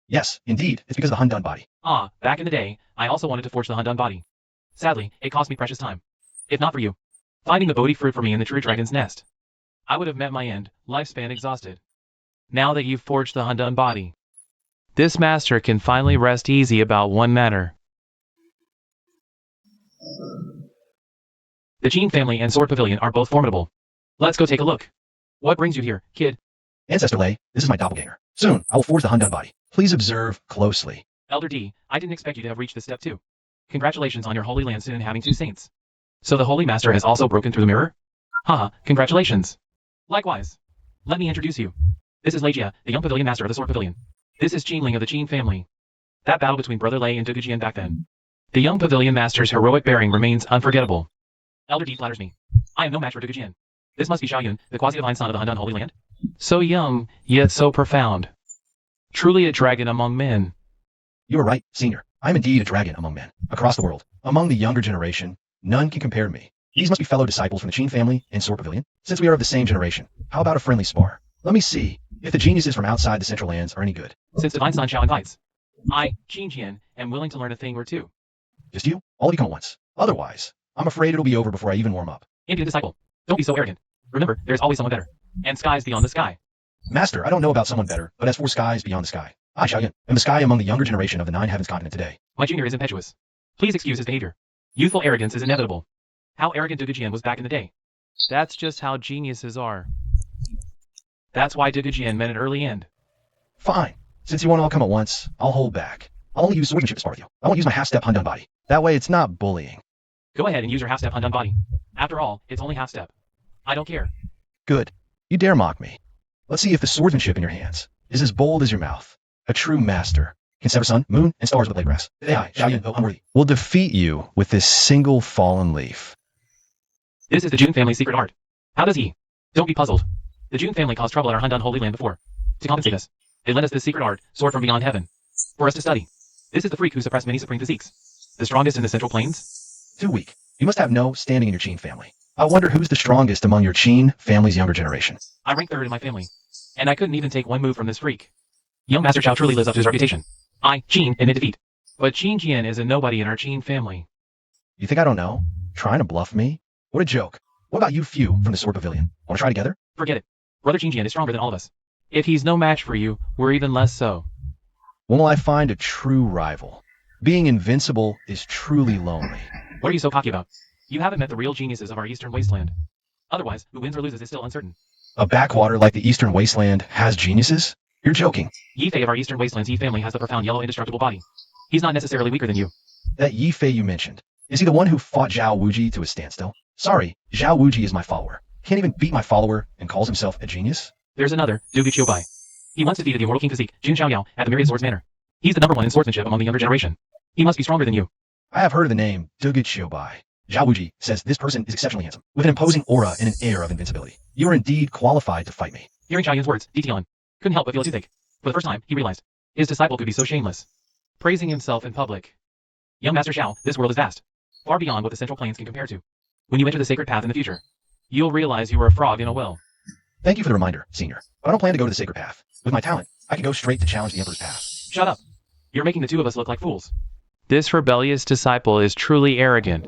Yes, indeed, it's because of the Hundun body. Ah, back in the day, I also wanted to forge the Hundun body. Sadly, it cost me precious time. If not for you, finding the Bodhi fruit for me in the true dragon's nest, I would have met my end, lifespan exhausted. Now that you've forged the Hundun body, this master can finally rest easy about one matter. The Qin family and Sword Pavilion are both formidable. Let's go take a look. What brings you here, kid? Ancestor Lay, this is my doppelganger. Soon, I will forge the Hundun body. Please observe closely. Elder D, I didn't expect you to have reached this step too. Congratulations on your Holy Land soon having 2 saints. So the Holy Master has also broken through the mirror? Haha, congratulations. Likewise. Let me introduce you. This is Leijia, the young Pavilion Master of the Sword Pavilion. This is Qinling of the Qin family. That battle between Brother Lei and Dugujian back then. The young Pavilion Master's heroic bearing remains unforgettable. Elder D flatters me. I am no match for Dugujian. This must be Xiaoyun, the quasi-divine son of the Hundun Holy Land. So young, yet so profound. Truly a dragon among men. You are right, Senior. I am indeed a dragon among men, across the world. Among the younger generation, none can compare to me. These must be fellow disciples from the Qin family and Sword Pavilion. Since we are of the same generation, how about a friendly spar? Let me see if the geniuses from outside the Central Lands are any good. Since Divine Son Xiao invites, I, Qin Jian, am willing to learn a thing or two. Just you? All of you come at once. Otherwise, I'm afraid it'll be over before I even warm up. Impudent disciple, don't be so arrogant. Remember, there's always someone better. And skies beyond the sky. Master, I don't know about someone better, but as for skies beyond the sky, I, Xiaoyun, am the sky among the younger generation of the 9 heavens continent today. My junior is impetuous. Please excuse his behavior. Youthful arrogance is inevitable. How arrogant Dugujian was back in the day. That's just how geniuses are. That's why Dugujian meant an early end. Fine. Since you won't all come at once, I'll hold back. I'll only use swordsmanship to spar with you. I won't use my half-step Hundun body. That way it's not bullying. Go ahead and use your half-step Hundun body. After all, it's only half-step. I don't care. Good. You dare mock me. Let's see if the swordsmanship in your hands is as bold as your mouth. A true master can sever sun, moon, and stars with a blade grass. I, Xiaoyun, though unworthy, will defeat you with this single fallen leaf. This is the Jun family's secret art. How does he? Don't be puzzled. The Jun family caused trouble at our Hundun Holy Land before. To compensate us, they lent us this secret art, sword from beyond heaven, for us to study. This is the freak who suppressed many supreme physiques. The strongest in the Central Plains? Too weak. You must have no standing in your Qin family. I wonder who's the strongest among your Qin family's younger generation. I rank 3rd in my family, and I couldn't even take one move from this freak. Young Master Chao truly lives up to his reputation. I, Qin, admit defeat. But Qin Jian is a nobody in our Qin family. You think I don't know? Trying to bluff me? What a joke. What about you few from the Sword Pavilion? Want to try together? Forget it. Brother Qin Jian is stronger than all of us. If he's no match for you, we're even less so. When will I find a true rival? Being invincible is truly lonely. What are you so cocky about? You haven't met the real geniuses of our eastern wasteland. Otherwise, who wins or loses is still uncertain. A backwater like the Eastern Wasteland has geniuses? You're joking. Yi Fei of our eastern wasteland's Yi family has the profound yellow indestructible body. He's not necessarily weaker than you. That Yi Fei you mentioned, is he the one who fought Zhao Wuji to a standstill? Sorry, Zhao Wuji is my follower. Can't even beat my follower and calls himself a genius? There's another, Dugu Qiubai. He once defeated the immortal king physique, Jun Xiaoyao, at the Myriad Swords Manor. He's the number one in swordsmanship among the younger generation. He must be stronger than you. I have heard of the name Dugu Qiubai. Zhao Wuji says this person is exceptionally handsome, with an imposing aura and an air of invincibility. You are indeed qualified to fight me. Hearing Xiaoyun's words, Dian couldn't help but feel a toothache. For the first time, he realized his disciple could be so shameless, praising himself in public. Young Master Xiao, this world is vast, far beyond what the Central Plains can compare to. When you enter the sacred path in the future, you'll realize you are a frog in a well. Thank you for the reminder, Senior. But I don't plan to go to the sacred path. With my talent, I can go straight to challenge the Emperor's path. Shut up. You're making the two of us look like fools. This rebellious disciple is truly arrogant.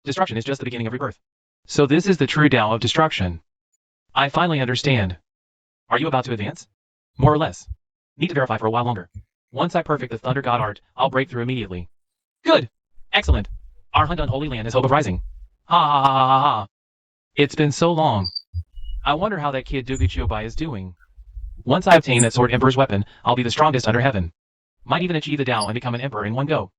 Destruction is just the beginning of rebirth. So this is the true Tao of destruction. I finally understand. Are you about to advance? More or less. Need to verify for a while longer. Once I perfect the Thunder God art, I'll break through immediately. Good! Excellent! Our Hundun Holy Land is hope of rising. Ha ha ha ha ha! It's been so long. I wonder how that kid Dugu Qiubai is doing. Once I obtain that sword Emperor's weapon, I'll be the strongest under heaven. Might even achieve the Tao and become an emperor in one go.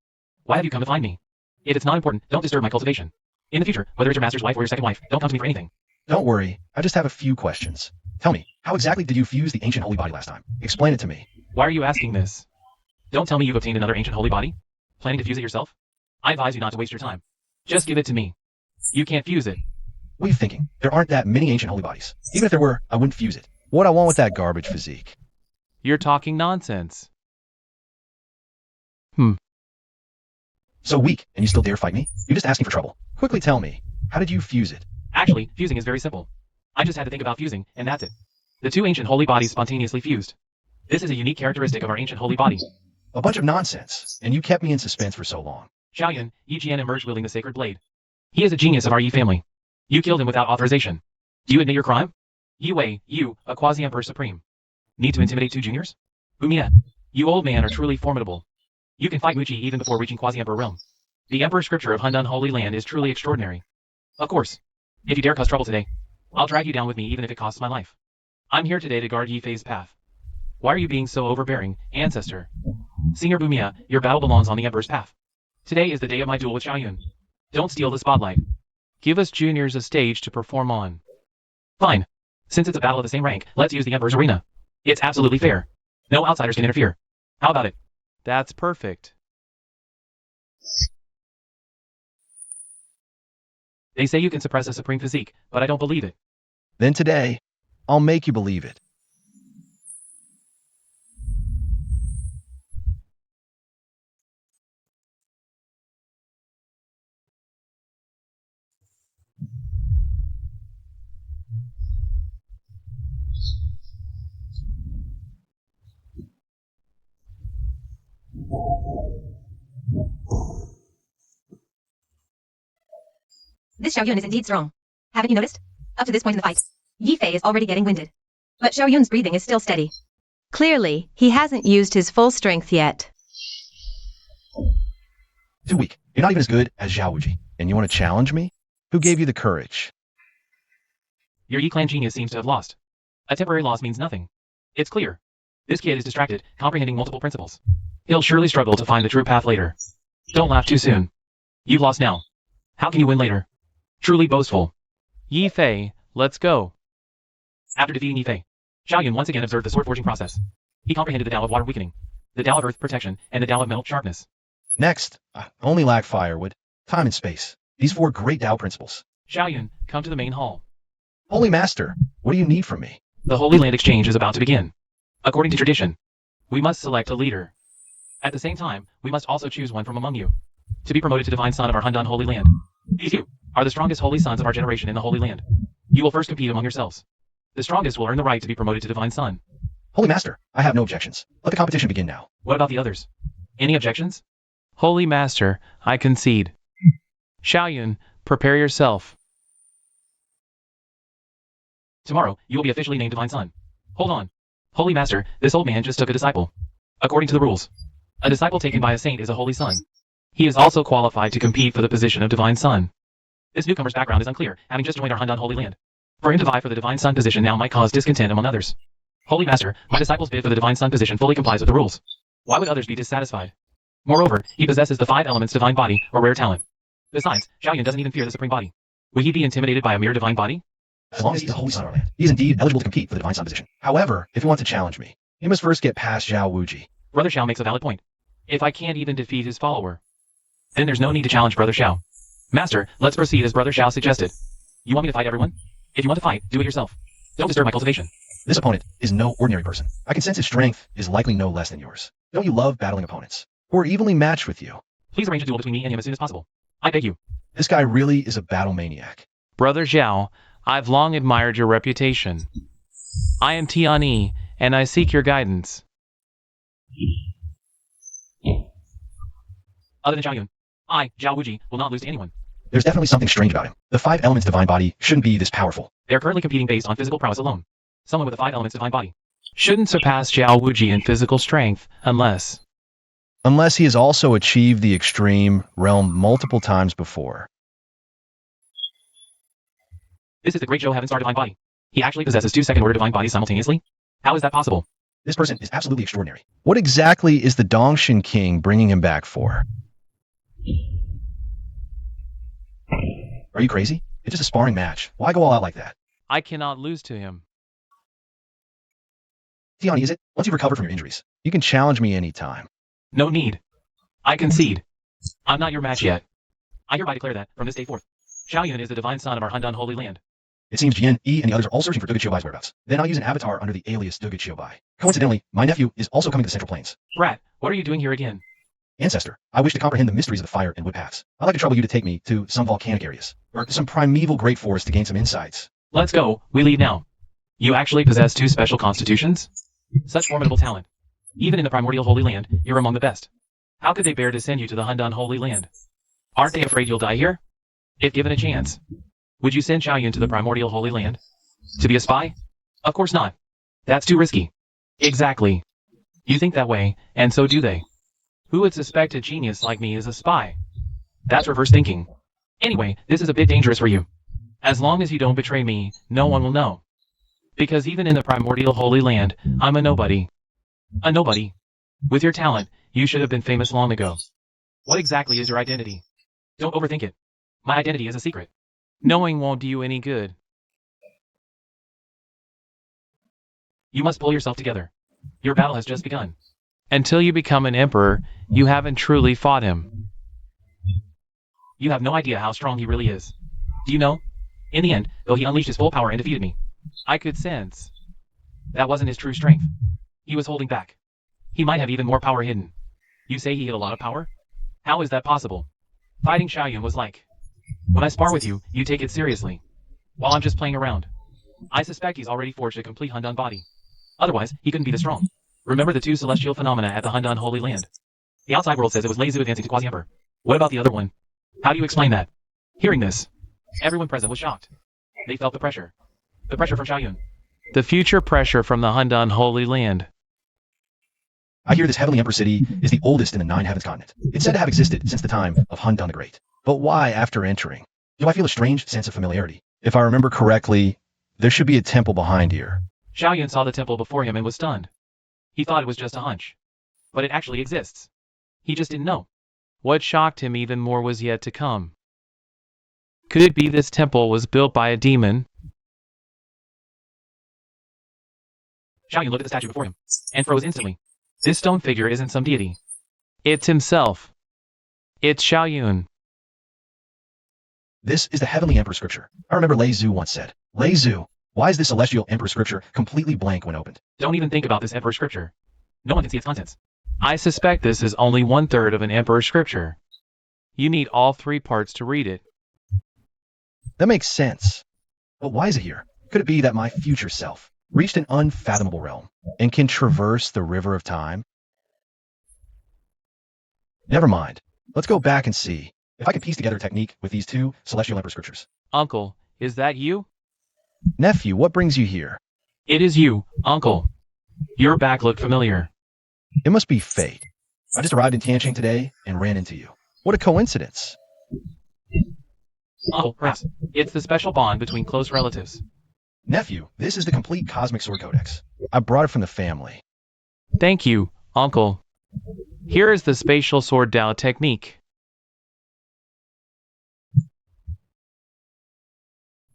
Why have you come to find me? If it's not important, don't disturb my cultivation. In the future, whether it's your master's wife or your second wife, don't come to me for anything. Don't worry, I just have a few questions. Tell me, how exactly did you fuse the ancient holy body last time? Explain it to me. Why are you asking this? Don't tell me you've obtained another ancient holy body. Planning to fuse it yourself? I advise you not to waste your time. Just give it to me. You can't fuse it. What are you thinking? There aren't that many ancient holy bodies. Even if there were, I wouldn't fuse it. What I want with that garbage physique? You're talking nonsense. So weak, and you still dare fight me? You're just asking for trouble. Quickly tell me, how did you fuse it? Actually, fusing is very simple. I just had to think about fusing, and that's it. The two ancient holy bodies spontaneously fused. This is a unique characteristic of our ancient holy body. A bunch of nonsense, and you kept me in suspense for so long. Xiaoyun, Yi Jian emerged wielding the sacred blade. He is a genius of our Yi family. You killed him without authorization. Do you admit your crime? Yi Wei, you, a quasi-emperor supreme. Need to intimidate two juniors? Bumia, you old man are truly formidable. You can fight Muji even before reaching quasi-emperor realm. The emperor scripture of Hundun Holy Land is truly extraordinary. Of course. If you dare cause trouble today, I'll drag you down with me even if it costs my life. I'm here today to guard Yi Fei's path. Why are you being so overbearing, ancestor? Senior Bumia, your battle belongs on the emperor's path. Today is the day of my duel with Xiaoyun. Don't steal the spotlight. Give us juniors a stage to perform on. Fine. Since it's a battle of the same rank, let's use the emperor's arena. It's absolutely fair. No outsiders can interfere. How about it? That's perfect. They say you can suppress a supreme physique, but I don't believe it. Then today, I'll make you believe it. This Xiaoyun is indeed strong. Haven't you noticed? Up to this point in the fight, Yi Fei is already getting winded. But Xiaoyun's breathing is still steady. Clearly, he hasn't used his full strength yet. Too weak. You're not even as good as Zhao Wuji. And you want to challenge me? Who gave you the courage? Your Yi clan genius seems to have lost. A temporary loss means nothing. It's clear. This kid is distracted, comprehending multiple principles. He'll surely struggle to find the true path later. Don't laugh too soon. You've lost now. How can you win later? Truly boastful. Yi Fei, let's go. After defeating Yi Fei, Xiaoyun once again observed the sword forging process. He comprehended the Tao of water weakening, the Tao of earth protection, and the Tao of metal sharpness. Next, I only lack firewood, time and space. These four great Tao principles. Xiaoyun, come to the main hall. Holy Master, what do you need from me? The Holy Land Exchange is about to begin. According to tradition, we must select a leader. At the same time, we must also choose one from among you to be promoted to Divine Son of our Hundun Holy Land. He's you. are the strongest holy sons of our generation in the Holy Land. You will first compete among yourselves. The strongest will earn the right to be promoted to divine son. Holy Master, I have no objections. Let the competition begin now. What about the others? Any objections? Holy Master, I concede. Xiaoyun, prepare yourself. Tomorrow, you will be officially named divine son. Hold on. Holy Master, this old man just took a disciple. According to the rules, a disciple taken by a saint is a holy son. He is also qualified to compete for the position of divine son. This newcomer's background is unclear, having just joined our Hundan Holy Land. For him to vie for the divine son position now might cause discontent among others. Holy Master, my disciple's bid for the divine son position fully complies with the rules. Why would others be dissatisfied? Moreover, he possesses the 5 elements divine body, or rare talent. Besides, Xiaoyun doesn't even fear the supreme body. Would he be intimidated by a mere divine body? As long as he's a holy son of our land, he is indeed eligible to compete for the divine son position. However, if he wants to challenge me, he must first get past Zhao Wuji. Brother Xiao makes a valid point. If I can't even defeat his follower, then there's no need to challenge Brother Xiao. Master, let's proceed as Brother Xiao suggested. You want me to fight everyone? If you want to fight, do it yourself. Don't disturb my cultivation. This opponent is no ordinary person. I can sense his strength is likely no less than yours. Don't you love battling opponents? Who are evenly matched with you? Please arrange a duel between me and him as soon as possible. I beg you. This guy really is a battle maniac. Brother Zhao, I've long admired your reputation. I am Tianyi, and I seek your guidance. Other than Xiaoyun, I, Zhao Wuji, will not lose to anyone. There's definitely something strange about him. The 5 elements divine body shouldn't be this powerful. They are currently competing based on physical prowess alone. Someone with the 5 elements divine body Shouldn't surpass Zhao Wuji in physical strength, unless Unless he has also achieved the extreme realm multiple times before. This is the great Zhou Heaven Star divine body. He actually possesses 2 second order divine bodies simultaneously? How is that possible? This person is absolutely extraordinary. What exactly is the Dongshin King bringing him back for? Are you crazy? It's just a sparring match. Why go all out like that? I cannot lose to him. Tianyi, is it? Once you've recovered from your injuries, you can challenge me anytime. No need. I concede. I'm not your match yet. I hereby declare that, from this day forth, Xiaoyun is the divine son of our Hundan Holy Land. It seems Jian, Yi, and the others are all searching for Duga Qiubai's whereabouts. Then I'll use an avatar under the alias Duga Qiubai. Coincidentally, my nephew is also coming to the Central Plains. Brat, what are you doing here again? Ancestor, I wish to comprehend the mysteries of the fire and wood paths. I'd like to trouble you to take me to some volcanic areas, or some primeval great forest to gain some insights. Let's go, we leave now. You actually possess 2 special constitutions? Such formidable talent. Even in the primordial Holy Land, you're among the best. How could they bear to send you to the Hundan Holy Land? Aren't they afraid you'll die here? If given a chance, would you send Xiaoyun to the primordial Holy Land? To be a spy? Of course not. That's too risky. Exactly. You think that way, and so do they. Who would suspect a genius like me is a spy? That's reverse thinking. Anyway, this is a bit dangerous for you. As long as you don't betray me, no one will know. Because even in the primordial Holy Land, I'm a nobody. A nobody. With your talent, you should have been famous long ago. What exactly is your identity? Don't overthink it. My identity is a secret. Knowing won't do you any good. You must pull yourself together. Your battle has just begun. Until you become an emperor, you haven't truly fought him. You have no idea how strong he really is. Do you know? In the end, though he unleashed his full power and defeated me, I could sense. that wasn't his true strength. He was holding back. He might have even more power hidden. You say he hid a lot of power? How is that possible? Fighting Xiaoyun was like, when I spar with you, you take it seriously. While I'm just playing around. I suspect he's already forged a complete Hundan body. Otherwise, he couldn't be this strong. Remember the 2 celestial phenomena at the Hundan Holy Land? The outside world says it was Lei Zhu advancing to Quasi-Emperor. What about the other one? How do you explain that? Hearing this, everyone present was shocked. They felt the pressure. The pressure from Xiaoyun. The future pressure from the Hundan Holy Land. I hear this Heavenly Emperor city is the oldest in the 9 heavens continent. It's said to have existed since the time of Hundan the Great. But why after entering? Do I feel a strange sense of familiarity? If I remember correctly, there should be a temple behind here. Xiaoyun saw the temple before him and was stunned. He thought it was just a hunch. But it actually exists. He just didn't know. What shocked him even more was yet to come. Could it be this temple was built by a demon? Xiaoyun looked at the statue before him, and froze instantly. This stone figure isn't some deity. It's himself. It's Xiaoyun. This is the Heavenly Emperor scripture. I remember Lei Zhu once said, Lei Zhu, why is this celestial emperor scripture completely blank when opened? Don't even think about this emperor scripture. No one can see its contents. I suspect this is only 1/3 of an emperor scripture. You need all 3 parts to read it. That makes sense. But why is it here? Could it be that my future self reached an unfathomable realm and can traverse the river of time? Never mind. Let's go back and see if I can piece together a technique with these two celestial emperor scriptures. Uncle, is that you? Nephew, what brings you here? It is you, Uncle. Your back looked familiar. It must be fate. I just arrived in Tianjin today and ran into you. What a coincidence. Uncle, perhaps. It's the special bond between close relatives. Nephew, this is the complete Cosmic Sword Codex. I brought it from the family. Thank you, Uncle. Here is the spatial sword Dao technique.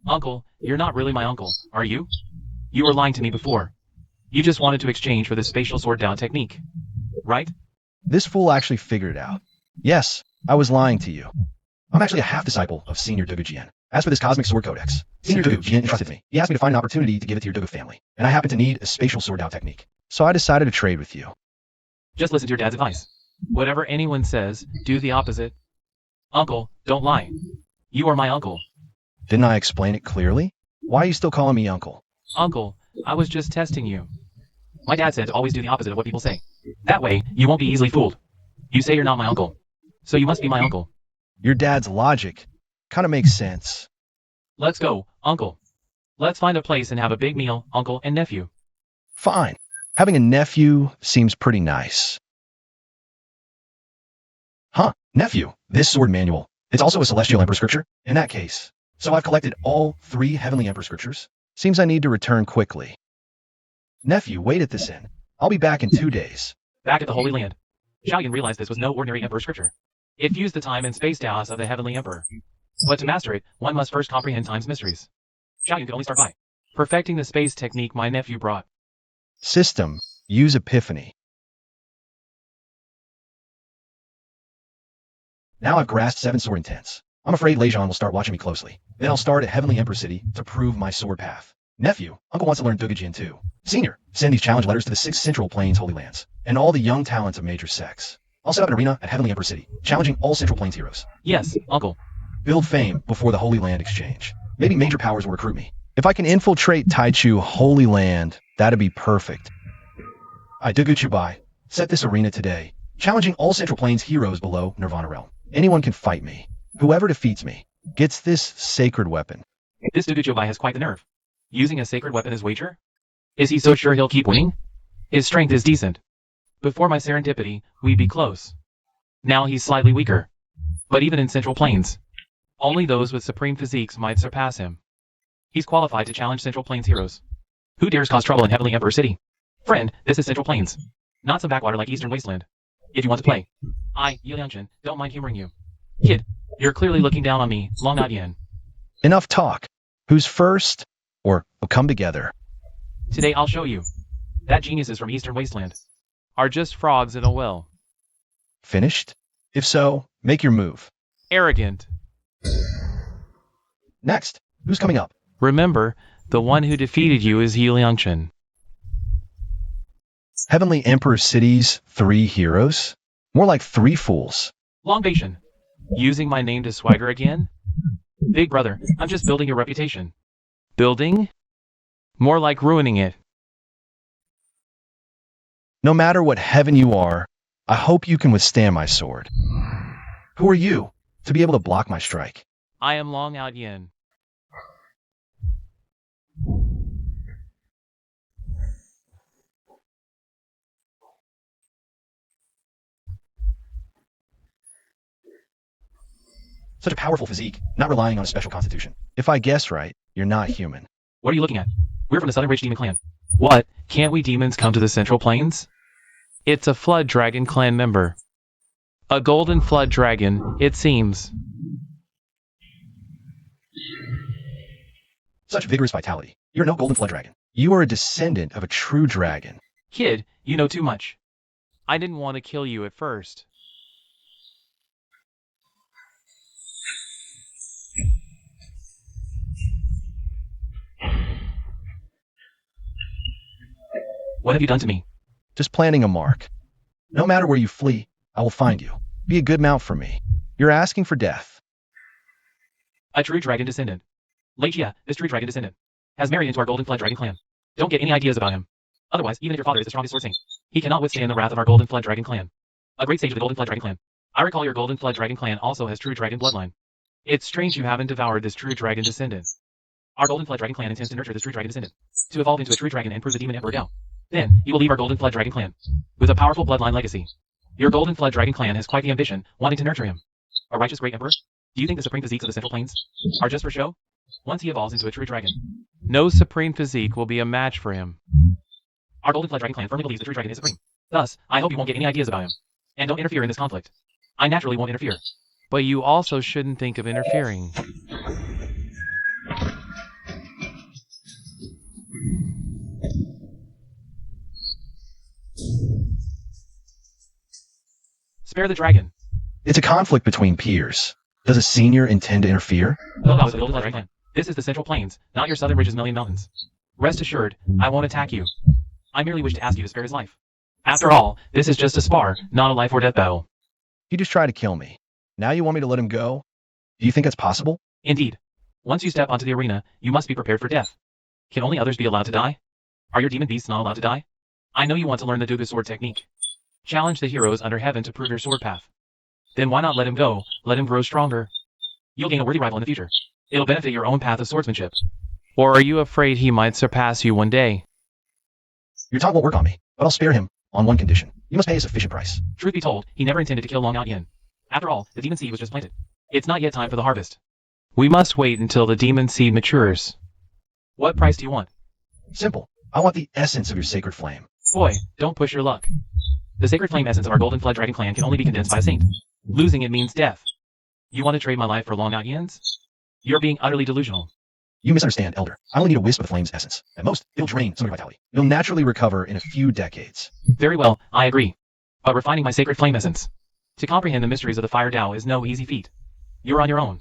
Uncle, you're not really my uncle, are you? You were lying to me before. You just wanted to exchange for the spatial sword Dao technique, right? This fool actually figured it out. Yes, I was lying to you. I'm actually a half-disciple of Senior Dugu Jian. As for this Cosmic Sword Codex, Senior Dugu Jian entrusted me. He asked me to find an opportunity to give it to your Dugu family, and I happen to need a spatial sword Dao technique. So I decided to trade with you. Just listen to your dad's advice. Whatever anyone says, do the opposite. Uncle, don't lie. You are my uncle. Didn't I explain it clearly? Why are you still calling me uncle? Uncle, I was just testing you. My dad said to always do the opposite of what people say. That way, you won't be easily fooled. You say you're not my uncle, so you must be my uncle. Your dad's logic kind of makes sense. Let's go, Uncle. Let's find a place and have a big meal, Uncle and nephew. Fine. Having a nephew seems pretty nice. Huh, nephew, this sword manual. It's also a celestial emperor scripture, in that case. So I've collected all 3 heavenly emperor scriptures. Seems I need to return quickly. Nephew, wait at this inn. I'll be back in 2 days. Back at the Holy Land. Xiaoyan realized this was no ordinary emperor scripture. It fused the time and space Taos of the heavenly emperor. But to master it, one must first comprehend time's mysteries. Xiaoyan could only start by perfecting the space technique my nephew brought. System, use epiphany. Now I've grasped 7 sword intents. I'm afraid Leijon will start watching me closely. Then I'll start at Heavenly Emperor City to prove my sword path. Nephew, Uncle wants to learn Dugujian too. Senior, send these challenge letters to the 6 Central Plains Holy Lands, and all the young talents of major sects. I'll set up an arena at Heavenly Emperor City, challenging all Central Plains heroes. Yes, Uncle. Build fame before the Holy Land Exchange. Maybe major powers will recruit me. If I can infiltrate Taichu Holy Land, that'd be perfect. I Duguchubai, set this arena today, challenging all Central Plains heroes below Nirvana Realm. Anyone can fight me. Whoever defeats me gets this sacred weapon. This Duguchubai has quite the nerve. Using a sacred weapon as wager? Is he so sure he'll keep winning? His strength is decent. Before my serendipity, we'd be close. Now he's slightly weaker. But even in Central Plains, only those with supreme physiques might surpass him. He's qualified to challenge Central Plains heroes. Who dares cause trouble in Heavenly Emperor City? Friend, this is Central Plains. Not some backwater like Eastern Wasteland. If you want to play, I, Yi Liangchen, don't mind humoring you. Kid, you're clearly looking down on me, Long Not Yen. Enough talk. Who's first? Or we'll come together. Today I'll show you. That geniuses from Eastern Wasteland are just frogs in a well. Finished? If so, make your move. Arrogant. Next, who's coming up? Remember, the one who defeated you is Yi Liangchen. Heavenly Emperor City's 3 heroes? More like 3 fools. Long Bashan. Using my name to swagger again? Big brother, I'm just building your reputation. Building? More like ruining it. No matter what heaven you are, I hope you can withstand my sword. Who are you to be able to block my strike? I am Long Out Yen. Such a powerful physique, not relying on a special constitution. If I guess right, you're not human. What are you looking at? We're from the Southern Ridge Demon Clan. What? Can't we demons come to the Central Plains? It's a Flood Dragon clan member. A golden flood dragon, it seems. Such vigorous vitality. You're no golden flood dragon. You are a descendant of a true dragon. Kid, you know too much. I didn't want to kill you at first. What have you done to me? Just planting a mark. No matter where you flee, I will find you. Be a good mount for me. You're asking for death. A true dragon descendant. Legia, this true dragon descendant, has married into our golden flood dragon clan. Don't get any ideas about him. Otherwise, even if your father is the strongest sword saint, he cannot withstand the wrath of our golden flood dragon clan. A great sage of the golden flood dragon clan. I recall your golden flood dragon clan also has true dragon bloodline. It's strange you haven't devoured this true dragon descendant. Our golden flood dragon clan intends to nurture this true dragon descendant, to evolve into a true dragon and prove the demon emperor Gao. Then, you will leave our golden flood dragon clan with a powerful bloodline legacy. Your golden flood dragon clan has quite the ambition, wanting to nurture him. A righteous great emperor? Do you think the supreme physiques of the Central Plains are just for show? Once he evolves into a true dragon, no supreme physique will be a match for him. Our golden flood dragon clan firmly believes the true dragon is supreme. Thus, I hope you won't get any ideas about him. And don't interfere in this conflict. I naturally won't interfere. But you also shouldn't think of interfering. Spare the dragon. It's a conflict between peers. Does a senior intend to interfere? No, that was the golden flood dragon clan. This is the Central Plains, not your southern ridges million mountains. Rest assured, I won't attack you. I merely wish to ask you to spare his life. After all, this is just a spar, not a life or death battle. He just tried to kill me. Now you want me to let him go? Do you think that's possible? Indeed. Once you step onto the arena, you must be prepared for death. Can only others be allowed to die? Are your demon beasts not allowed to die? I know you want to learn the Dugu sword technique. Challenge the heroes under heaven to prove your sword path. Then why not let him go, let him grow stronger? You'll gain a worthy rival in the future. It'll benefit your own path of swordsmanship. Or are you afraid he might surpass you one day? Your taunt won't work on me, but I'll spare him, on one condition. You must pay a sufficient price. Truth be told, he never intended to kill Long Out Yin. After all, the demon seed was just planted. It's not yet time for the harvest. We must wait until the demon seed matures. What price do you want? Simple. I want the essence of your sacred flame. Boy, don't push your luck. The sacred flame essence of our golden flood dragon clan can only be condensed by a saint. Losing it means death. You want to trade my life for Long Out Yin's? You're being utterly delusional. You misunderstand, Elder. I only need a wisp of the flame's essence. At most, it'll drain some of your vitality. It'll naturally recover in a few decades. Very well, I agree. But refining my sacred flame essence to comprehend the mysteries of the fire Tao is no easy feat. You're on your own.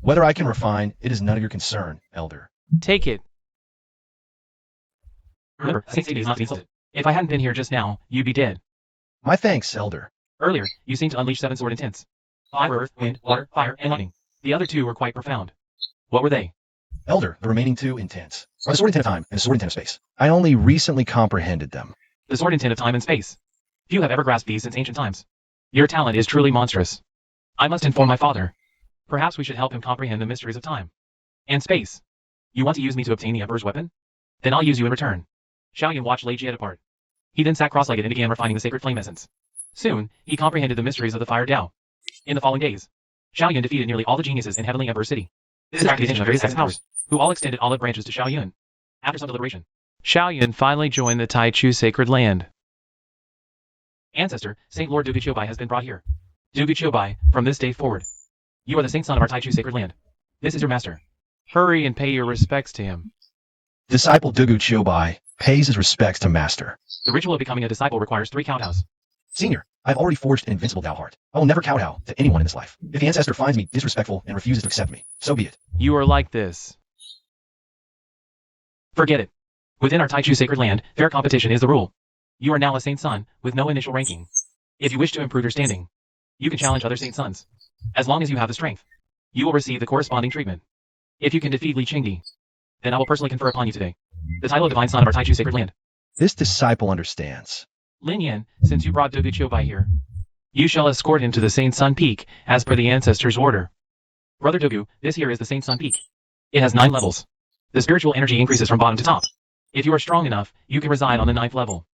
Whether I can refine, it is none of your concern, Elder. Take it. Remember, Saint Sadie is not to be insulted. If I hadn't been here just now, you'd be dead. My thanks, Elder. Earlier, you seemed to unleash 7 sword intents. Fire, earth, wind, water, fire, and lightning. The other 2 were quite profound. What were they? Elder, the remaining 2 intents are the sword intent of time and the sword intent of space. I only recently comprehended them. The sword intent of time and space. Few have ever grasped these since ancient times. Your talent is truly monstrous. I must inform my father. Perhaps we should help him comprehend the mysteries of time and space. You want to use me to obtain the Emperor's weapon? Then I'll use you in return. Xiaoyan watched Lei Jie depart. He then sat cross-legged and began refining the sacred flame essence. Soon, he comprehended the mysteries of the fire Tao. In the following days, Xiaoyan defeated nearly all the geniuses in Heavenly Emperor City. This attracted the attention of various second powers, who all extended olive branches to Xiaoyan. After some deliberation, Xiaoyan finally joined the Taichu sacred land. Ancestor, Saint Lord Dugu Qiubai has been brought here. Dugu Qiubai, from this day forward, you are the saint son of our Taichu sacred land. This is your master. Hurry and pay your respects to him. Disciple Dugu Qiubai pays his respects to Master. The ritual of becoming a disciple requires 3 kowtows. Senior, I've already forged an invincible Tao heart. I will never kowtow to anyone in this life. If the ancestor finds me disrespectful and refuses to accept me, so be it. You are like this. Forget it. Within our Taichu sacred land, fair competition is the rule. You are now a saint son, with no initial ranking. If you wish to improve your standing, you can challenge other saint sons. As long as you have the strength, you will receive the corresponding treatment. If you can defeat Li Qingdi, then I will personally confer upon you today the title of divine son of our Taichu sacred land. This disciple understands. Lin Yan, since you brought Dugu Qiubai here, you shall escort him to the Saint Sun Peak, as per the ancestor's order. Brother Dugu, this here is the Saint Sun Peak. It has 9 levels. The spiritual energy increases from bottom to top. If you are strong enough, you can reside on the 9th level.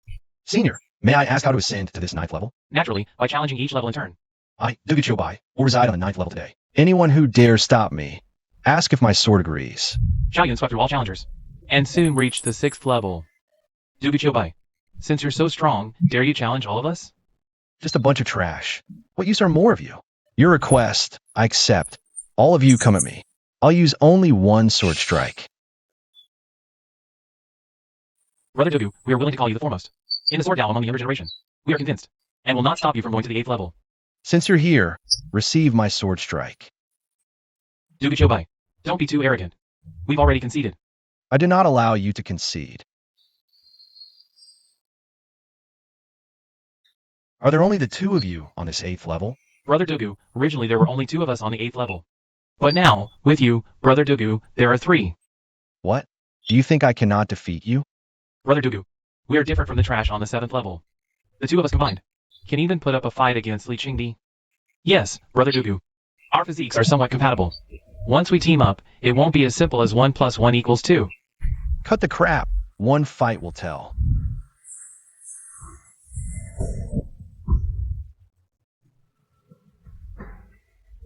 Senior, may I ask how to ascend to this 9th level? Naturally, by challenging each level in turn. I, Dugu Qiubai, will reside on the 9th level today. Anyone who dares stop me, ask if my sword agrees. Xiaoyun swept through all challengers, and soon reached the 6th level. Dugu Qiubai, since you're so strong, dare you challenge all of us? Just a bunch of trash. What use are more of you? Your request, I accept. All of you come at me. I'll use only one sword strike. Brother Dugu, we are willing to call you the foremost in the sword Tao among the younger generation. We are convinced, and will not stop you from going to the 8th level. Since you're here, receive my sword strike. Dugu Qiubai, don't be too arrogant. We've already conceded. I do not allow you to concede. Are there only the 2 of you on this 8th level? Brother Dugu, originally there were only 2 of us on the 8th level. But now, with you, Brother Dugu, there are 3. What? Do you think I cannot defeat you? Brother Dugu, we are different from the trash on the 7th level. The 2 of us combined can even put up a fight against Li Qingdi. Yes, Brother Dugu. Our physiques are somewhat compatible. Once we team up, it won't be as simple as 1 + 1 = 2. Cut the crap. One fight will tell.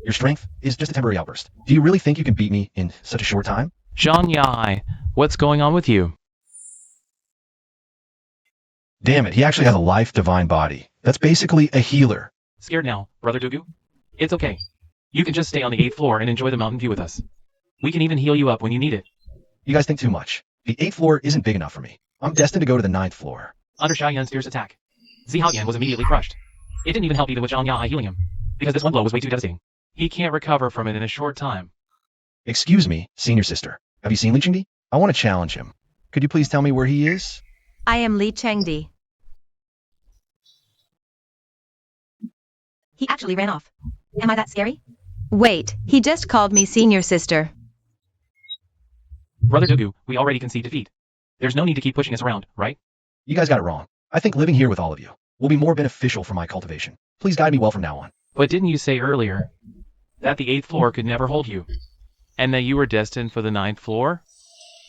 Your strength is just a temporary outburst. Do you really think you can beat me in such a short time? Zhang Yai, what's going on with you? Damn it, he actually has a life divine body. That's basically a healer. Scared now, Brother Dugu? It's okay. You can just stay on the 8th floor and enjoy the mountain view with us. We can even heal you up when you need it. You guys think too much. The 8th floor isn't big enough for me. I'm destined to go to the 9th floor. Under Xiaoyan's fierce attack, Zihaoyan was immediately crushed. It didn't even help even with Zhang Yai healing him, because this one blow was way too devastating. He can't recover from it in a short time. Excuse me, senior sister. Have you seen Li Qingdi? I want to challenge him. Could you please tell me where he is? I am Li Chengdi. He actually ran off. Am I that scary? Wait, he just called me senior sister. Brother Dugu, we already concede defeat. There's no need to keep pushing us around, right? You guys got it wrong. I think living here with all of you will be more beneficial for my cultivation. Please guide me well from now on. But didn't you say earlier that the 8th floor could never hold you? And that you were destined for the 9th floor?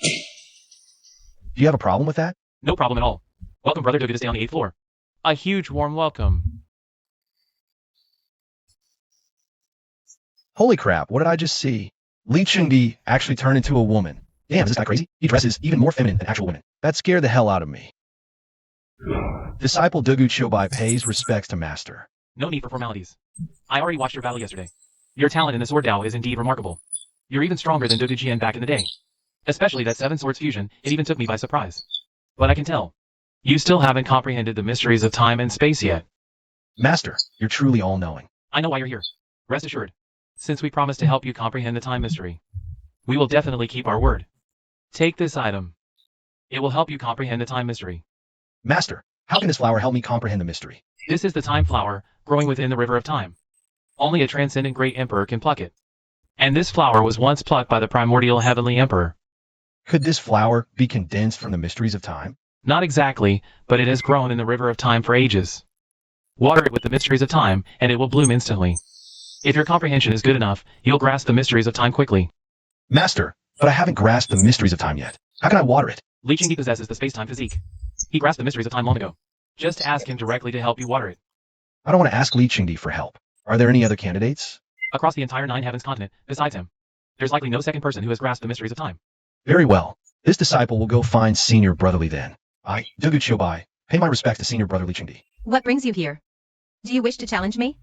Do you have a problem with that? No problem at all. Welcome Brother Dugu to stay on the 8th floor. A huge warm welcome. Holy crap, what did I just see? Li Qingdi actually turned into a woman. Damn, is this guy crazy? He dresses even more feminine than actual women. That scared the hell out of me. Disciple Dugu Chobai pays respects to master. No need for formalities. I already watched your battle yesterday. Your talent in the sword Dao is indeed remarkable. You're even stronger than Dugu Jian back in the day. Especially that 7 swords fusion, it even took me by surprise. But I can tell. You still haven't comprehended the mysteries of time and space yet. Master, you're truly all-knowing. I know why you're here. Rest assured. Since we promised to help you comprehend the time mystery, we will definitely keep our word. Take this item. It will help you comprehend the time mystery. Master, how can this flower help me comprehend the mystery? This is the time flower, growing within the river of time. Only a transcendent great emperor can pluck it. And this flower was once plucked by the primordial heavenly emperor. Could this flower be condensed from the mysteries of time? Not exactly, but it has grown in the river of time for ages. Water it with the mysteries of time, and it will bloom instantly. If your comprehension is good enough, you'll grasp the mysteries of time quickly. Master, but I haven't grasped the mysteries of time yet. How can I water it? Li Qingdi possesses the space-time physique. He grasped the mysteries of time long ago. Just ask him directly to help you water it. I don't want to ask Li Qingdi for help. Are there any other candidates? Across the entire 9 heavens continent, besides him, there's likely no second person who has grasped the mysteries of time. Very well. This disciple will go find Senior Brotherly then. I, Dugu Chobai, pay my respects to Senior Brother Li Qingdi. What brings you here? Do you wish to challenge me?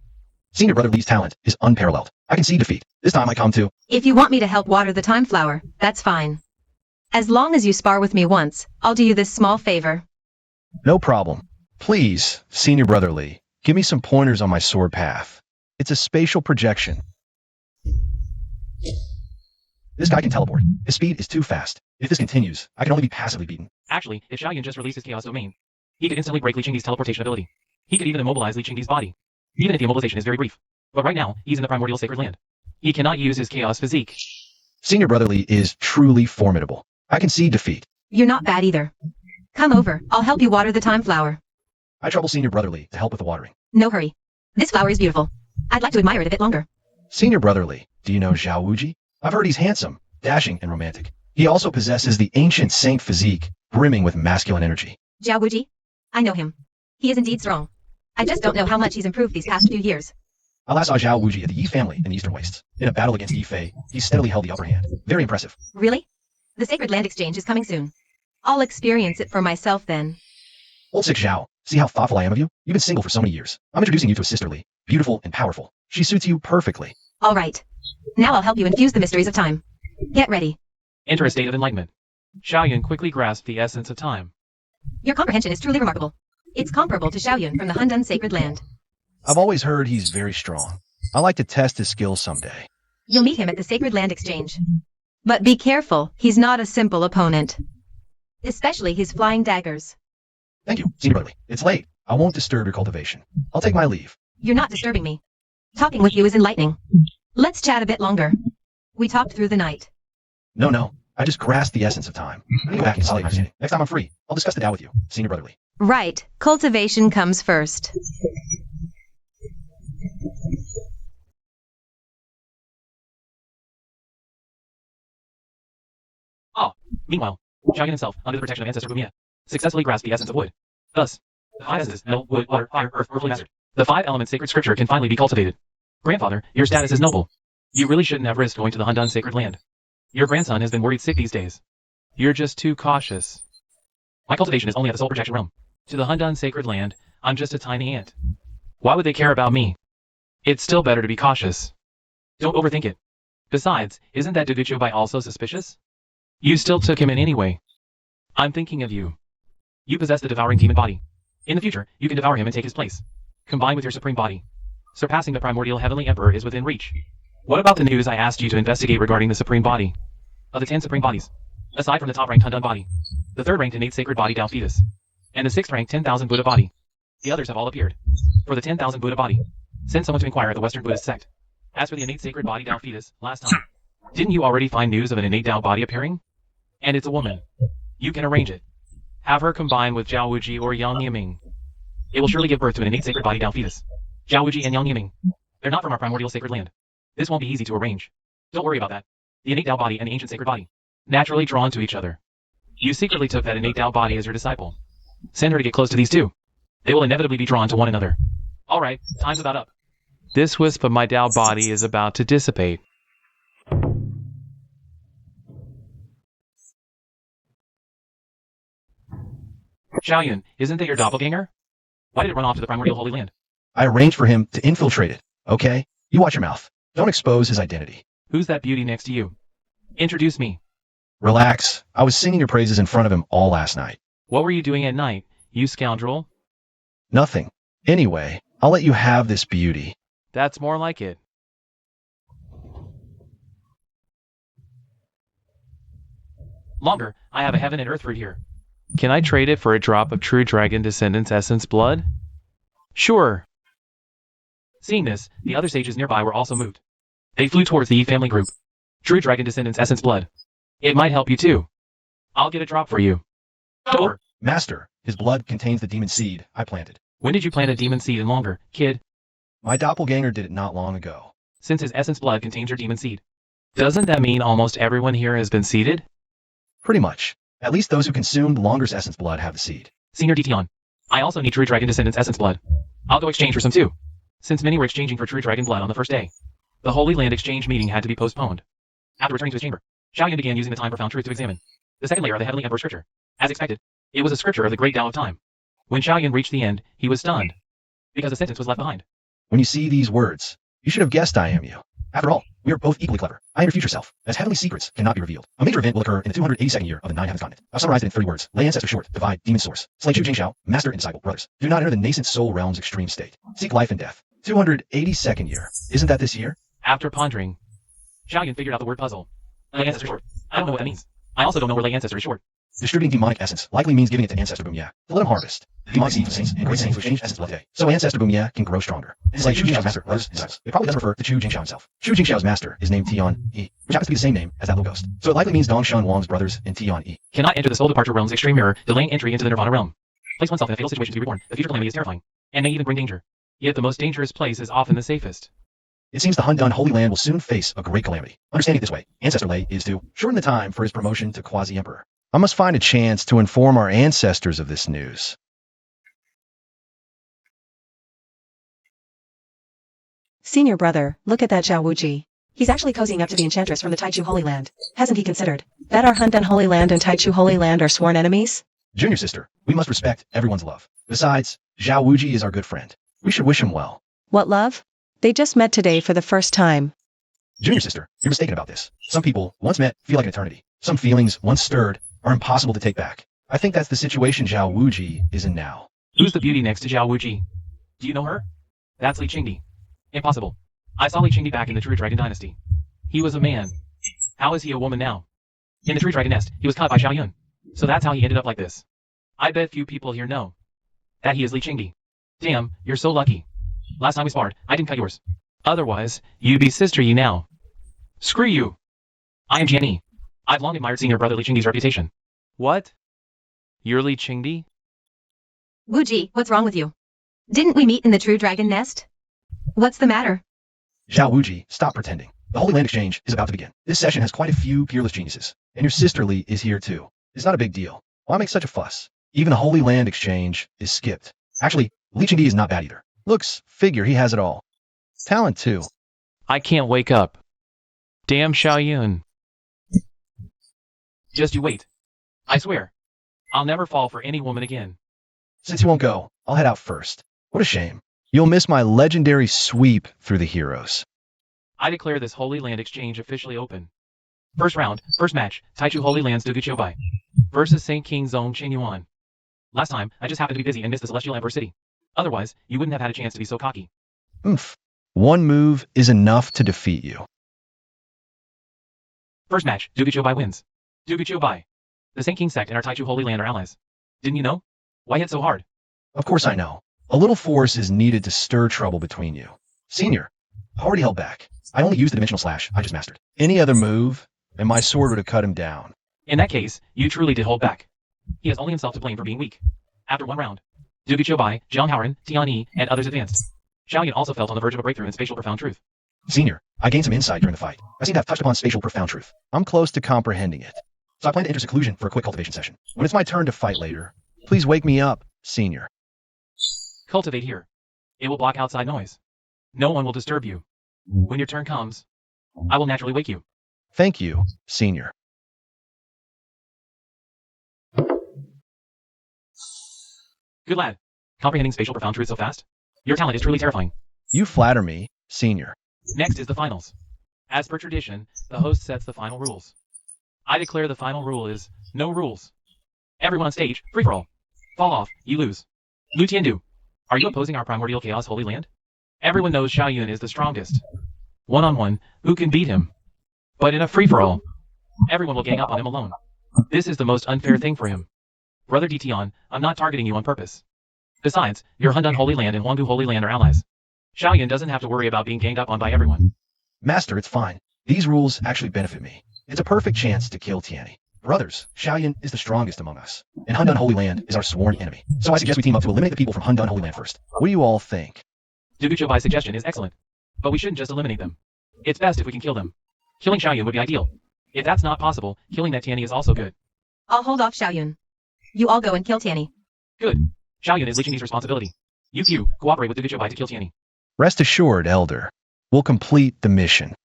Senior Brother Li's talent is unparalleled. I can see defeat. This time I come to... If you want me to help water the time flower, that's fine. As long as you spar with me once, I'll do you this small favor. No problem. Please, Senior Brother Li, give me some pointers on my sword path. It's a spatial projection. This guy can teleport. His speed is too fast. If this continues, I can only be passively beaten. Actually, if Xiaoyan just released his chaos domain, he could instantly break Li Qingdi's teleportation ability. He could even immobilize Li Qingdi's body. Even if the immobilization is very brief. But right now, he's in the primordial sacred land. He cannot use his chaos physique. Senior Brother Li is truly formidable. I can see defeat. You're not bad either. Come over, I'll help you water the time flower. I trouble Senior Brother Li to help with the watering. No hurry. This flower is beautiful. I'd like to admire it a bit longer. Senior Brother Li, do you know Zhao Wuji? I've heard he's handsome, dashing, and romantic. He also possesses the ancient saint physique, brimming with masculine energy. Zhao Wuji? I know him. He is indeed strong. I just don't know how much he's improved these past few years. I last saw Zhao Wuji at the Yi family in the Eastern Wastes. In a battle against Yi Fei, he steadily held the upper hand. Very impressive. Really? The Sacred Land Exchange is coming soon. I'll experience it for myself then. Old sick Zhao, see how thoughtful I am of you? You've been single for so many years. I'm introducing you to a sister Li, beautiful and powerful. She suits you perfectly. All right. Now I'll help you infuse the mysteries of time. Get ready. Enter a state of enlightenment. Xiaoyan quickly grasped the essence of time. Your comprehension is truly remarkable. It's comparable to Xiaoyan from the Hundun Sacred Land. I've always heard he's very strong. I'd like to test his skills someday. You'll meet him at the Sacred Land Exchange. But be careful, he's not a simple opponent. Especially his flying daggers. Thank you, Senior Brother Li. It's late. I won't disturb your cultivation. I'll take my leave. You're not disturbing me. Talking with you is enlightening. Let's chat a bit longer. We talked through the night. No. I just grasped the essence of time. I need to go back and consolidate my understanding. Next time I'm free, I'll discuss the Tao with you, senior brotherly. Right, cultivation comes first. Meanwhile, Xiaoyan himself, under the protection of ancestor Bumia, successfully grasped the essence of wood. Thus, the 5 essences, metal, wood, water, fire, earth, were fully mastered. The 5 elements sacred scripture can finally be cultivated. Grandfather, your status is noble. You really shouldn't have risked going to the Hundan sacred land. Your grandson has been worried sick these days. You're just too cautious. My cultivation is only at the soul projection realm. To the Hundan sacred land, I'm just a tiny ant. Why would they care about me? It's still better to be cautious. Don't overthink it. Besides, isn't that Dogucho Bai also suspicious? You still took him in anyway. I'm thinking of you. You possess the devouring demon body. In the future, you can devour him and take his place. Combined with your supreme body. Surpassing the primordial heavenly emperor is within reach. What about the news I asked you to investigate regarding the supreme body? Of the 10 supreme bodies, aside from the top-ranked Hundan body, the 3rd-ranked innate sacred body Tao fetus, and the 6th-ranked 10,000 Buddha body, the others have all appeared. For the 10,000 Buddha body, send someone to inquire at the Western Buddhist sect. As for the innate sacred body Tao fetus, last time, didn't you already find news of an innate Tao body appearing? And it's a woman. You can arrange it. Have her combine with Zhao Wuji or Yang Yiming. It will surely give birth to an innate sacred body Tao fetus. Zhao Wuji and Yang Yiming. They're not from our primordial sacred land. This won't be easy to arrange. Don't worry about that. The innate Tao body and the ancient sacred body, naturally drawn to each other. You secretly took that innate Tao body as your disciple. Send her to get close to these two. They will inevitably be drawn to one another. Alright, time's about up. This wisp of my Tao body is about to dissipate. Xiaoyan, isn't that your doppelganger? Why did it run off to the primordial Holy Land? I arranged for him to infiltrate it, okay? You watch your mouth. Don't expose his identity. Who's that beauty next to you? Introduce me. Relax. I was singing your praises in front of him all last night. What were you doing at night, you scoundrel? Nothing. Anyway, I'll let you have this beauty. That's more like it. Longer, I have a heaven and earth fruit here. Can I trade it for a drop of true dragon descendants essence blood? Sure. Seeing this, the other sages nearby were also moved. They flew towards the Yi family group. True dragon descendants essence blood. It might help you too. I'll get a drop for you. Door. Master, his blood contains the demon seed I planted. When did you plant a demon seed in Longer, kid? My doppelganger did it not long ago. Since his essence blood contains your demon seed. Doesn't that mean almost everyone here has been seeded? Pretty much. At least those who consumed Longer's essence blood have the seed. Senior Detion. I also need True Dragon Descendants essence blood. I'll go exchange for some too. Since many were exchanging for True Dragon blood on the first day, the Holy Land exchange meeting had to be postponed. After returning to his chamber, Xiaoyan began using the Time Profound Truth to examine the second layer of the Heavenly Emperor scripture. As expected, it was a scripture of the Great Tao of Time. When Xiaoyan reached the end, he was stunned, because a sentence was left behind. When you see these words, you should have guessed I am you. After all, we are both equally clever. I am your future self, as heavenly secrets cannot be revealed. A major event will occur in the 282nd year of the 9 heavens continent. I've summarized it in 30 words. Lay ancestor short, divide, demon source. Slay Chu Jingxiao, master and disciple, brothers. Do not enter the nascent soul realm's extreme state. Seek life and death. 282nd year. Isn't that this year? After pondering, Xiaoyan figured out the word puzzle. Lay ancestor short. I don't know what that means. I also don't know where lay ancestor is short. Distributing demonic essence likely means giving it to Ancestor Bumia to let him harvest. The demonic seed from saints and great saints who exchange essence blood today. So Ancestor Bumia can grow stronger. It's like Chu Jingxiao's master, brothers and disciples. It probably doesn't refer to Chu Jingxiao himself. Chu Jingxiao's master is named Tian Yi, which happens to be the same name as that little ghost. So it likely means Dongshan Wang's brothers and Tian Yi. Cannot enter the soul departure realm's extreme mirror, delaying entry into the nirvana realm. Place oneself in a fatal situation to be reborn. The future calamity is terrifying, and may even bring danger. Yet the most dangerous place is often the safest. It seems the Hundan Holy Land will soon face a great calamity. Understanding it this way, Ancestor Lei is to shorten the time for his promotion to Quasi-Emperor. I must find a chance to inform our ancestors of this news. Senior brother, look at that Zhao Wuji. He's actually cozying up to the enchantress from the Taichu Holy Land. Hasn't he considered that our Hundan Holy Land and Taichu Holy Land are sworn enemies? Junior sister, we must respect everyone's love. Besides, Zhao Wuji is our good friend. We should wish him well. What love? They just met today for the first time. Junior sister, you're mistaken about this. Some people, once met, feel like an eternity. Some feelings, once stirred, are impossible to take back. I think that's the situation Zhao Wuji is in now. Who's the beauty next to Zhao Wuji? Do you know her? That's Li Qingdi. Impossible. I saw Li Qingdi back in the True Dragon Dynasty. He was a man. How is he a woman now? In the True Dragon Nest, he was caught by Xiaoyun. So that's how he ended up like this. I bet few people here know that he is Li Qingdi. Damn, you're so lucky. Last time we sparred, I didn't cut yours. Otherwise, you'd be sister Yi now. Screw you. I am Jiani. I've long admired senior brother Li Qingdi's reputation. What? You're Li Qingdi? Wu Ji, what's wrong with you? Didn't we meet in the True Dragon Nest? What's the matter? Zhao Wuji, stop pretending. The Holy Land Exchange is about to begin. This session has quite a few peerless geniuses, and your sister Li is here too. It's not a big deal. Why make such a fuss? Even the Holy Land Exchange is skipped. Actually, Li Qingdi is not bad either. Looks, figure, he has it all. Talent too. I can't wake up. Damn Xiaoyun. Just you wait. I swear. I'll never fall for any woman again. Since you won't go, I'll head out first. What a shame. You'll miss my legendary sweep through the heroes. I declare this Holy Land Exchange officially open. First round, first match, Taichu Holy Land's Duguqiubai versus Saint King Zong Qingyuan. Last time, I just happened to be busy and missed the Celestial Emperor City. Otherwise, you wouldn't have had a chance to be so cocky. Oof. One move is enough to defeat you. First match, Duguqiubai wins. Duguqiubai. The Saint King sect and our Taichu Holy Land are allies. Didn't you know? Why hit so hard? Of course I know. A little force is needed to stir trouble between you. Senior, I already held back. I only used the dimensional slash I just mastered. Any other move, and my sword would have cut him down. In that case, you truly did hold back. He has only himself to blame for being weak. After one round, Duguqiubai, Jiang Haoren, Tian Yi, and others advanced. Xiaoyun also felt on the verge of a breakthrough in spatial profound truth. Senior, I gained some insight during the fight. I seem to have touched upon spatial profound truth. I'm close to comprehending it. So I plan to enter seclusion for a quick cultivation session. When it's my turn to fight later, please wake me up, Senior. Cultivate here. It will block outside noise. No one will disturb you. When your turn comes, I will naturally wake you. Thank you, Senior. Good lad. Comprehending spatial profound truth so fast? Your talent is truly terrifying. You flatter me, Senior. Next is the finals. As per tradition, the host sets the final rules. I declare the final rule is no rules. Everyone on stage, free for all. Fall off, you lose. Lu Tiandu, are you opposing our primordial chaos Holy Land? Everyone knows Xiaoyun is the strongest. One-on-one, who can beat him? But in a free-for-all, everyone will gang up on him alone. This is the most unfair thing for him. Brother Ditian, I'm not targeting you on purpose. Besides, your Hundun Holy Land and Huangdu Holy Land are allies. Xiaoyun doesn't have to worry about being ganged up on by everyone. Master, it's fine. These rules actually benefit me. It's a perfect chance to kill Tianyi. Brothers, Xiaoyun is the strongest among us, and Hundun Holy Land is our sworn enemy. So I suggest we team up to eliminate the people from Hundun Holy Land first. What do you all think? Duguqiubai's suggestion is excellent, but we shouldn't just eliminate them. It's best if we can kill them. Killing Xiaoyun would be ideal. If that's not possible, killing that Tianyi is also good. I'll hold off Xiaoyun. You all go and kill Tianyi. Good. Xiaoyun is Li Qingdi's responsibility. You few, cooperate with Duguqiubai to kill Tianyi. Rest assured, Elder. We'll complete the mission.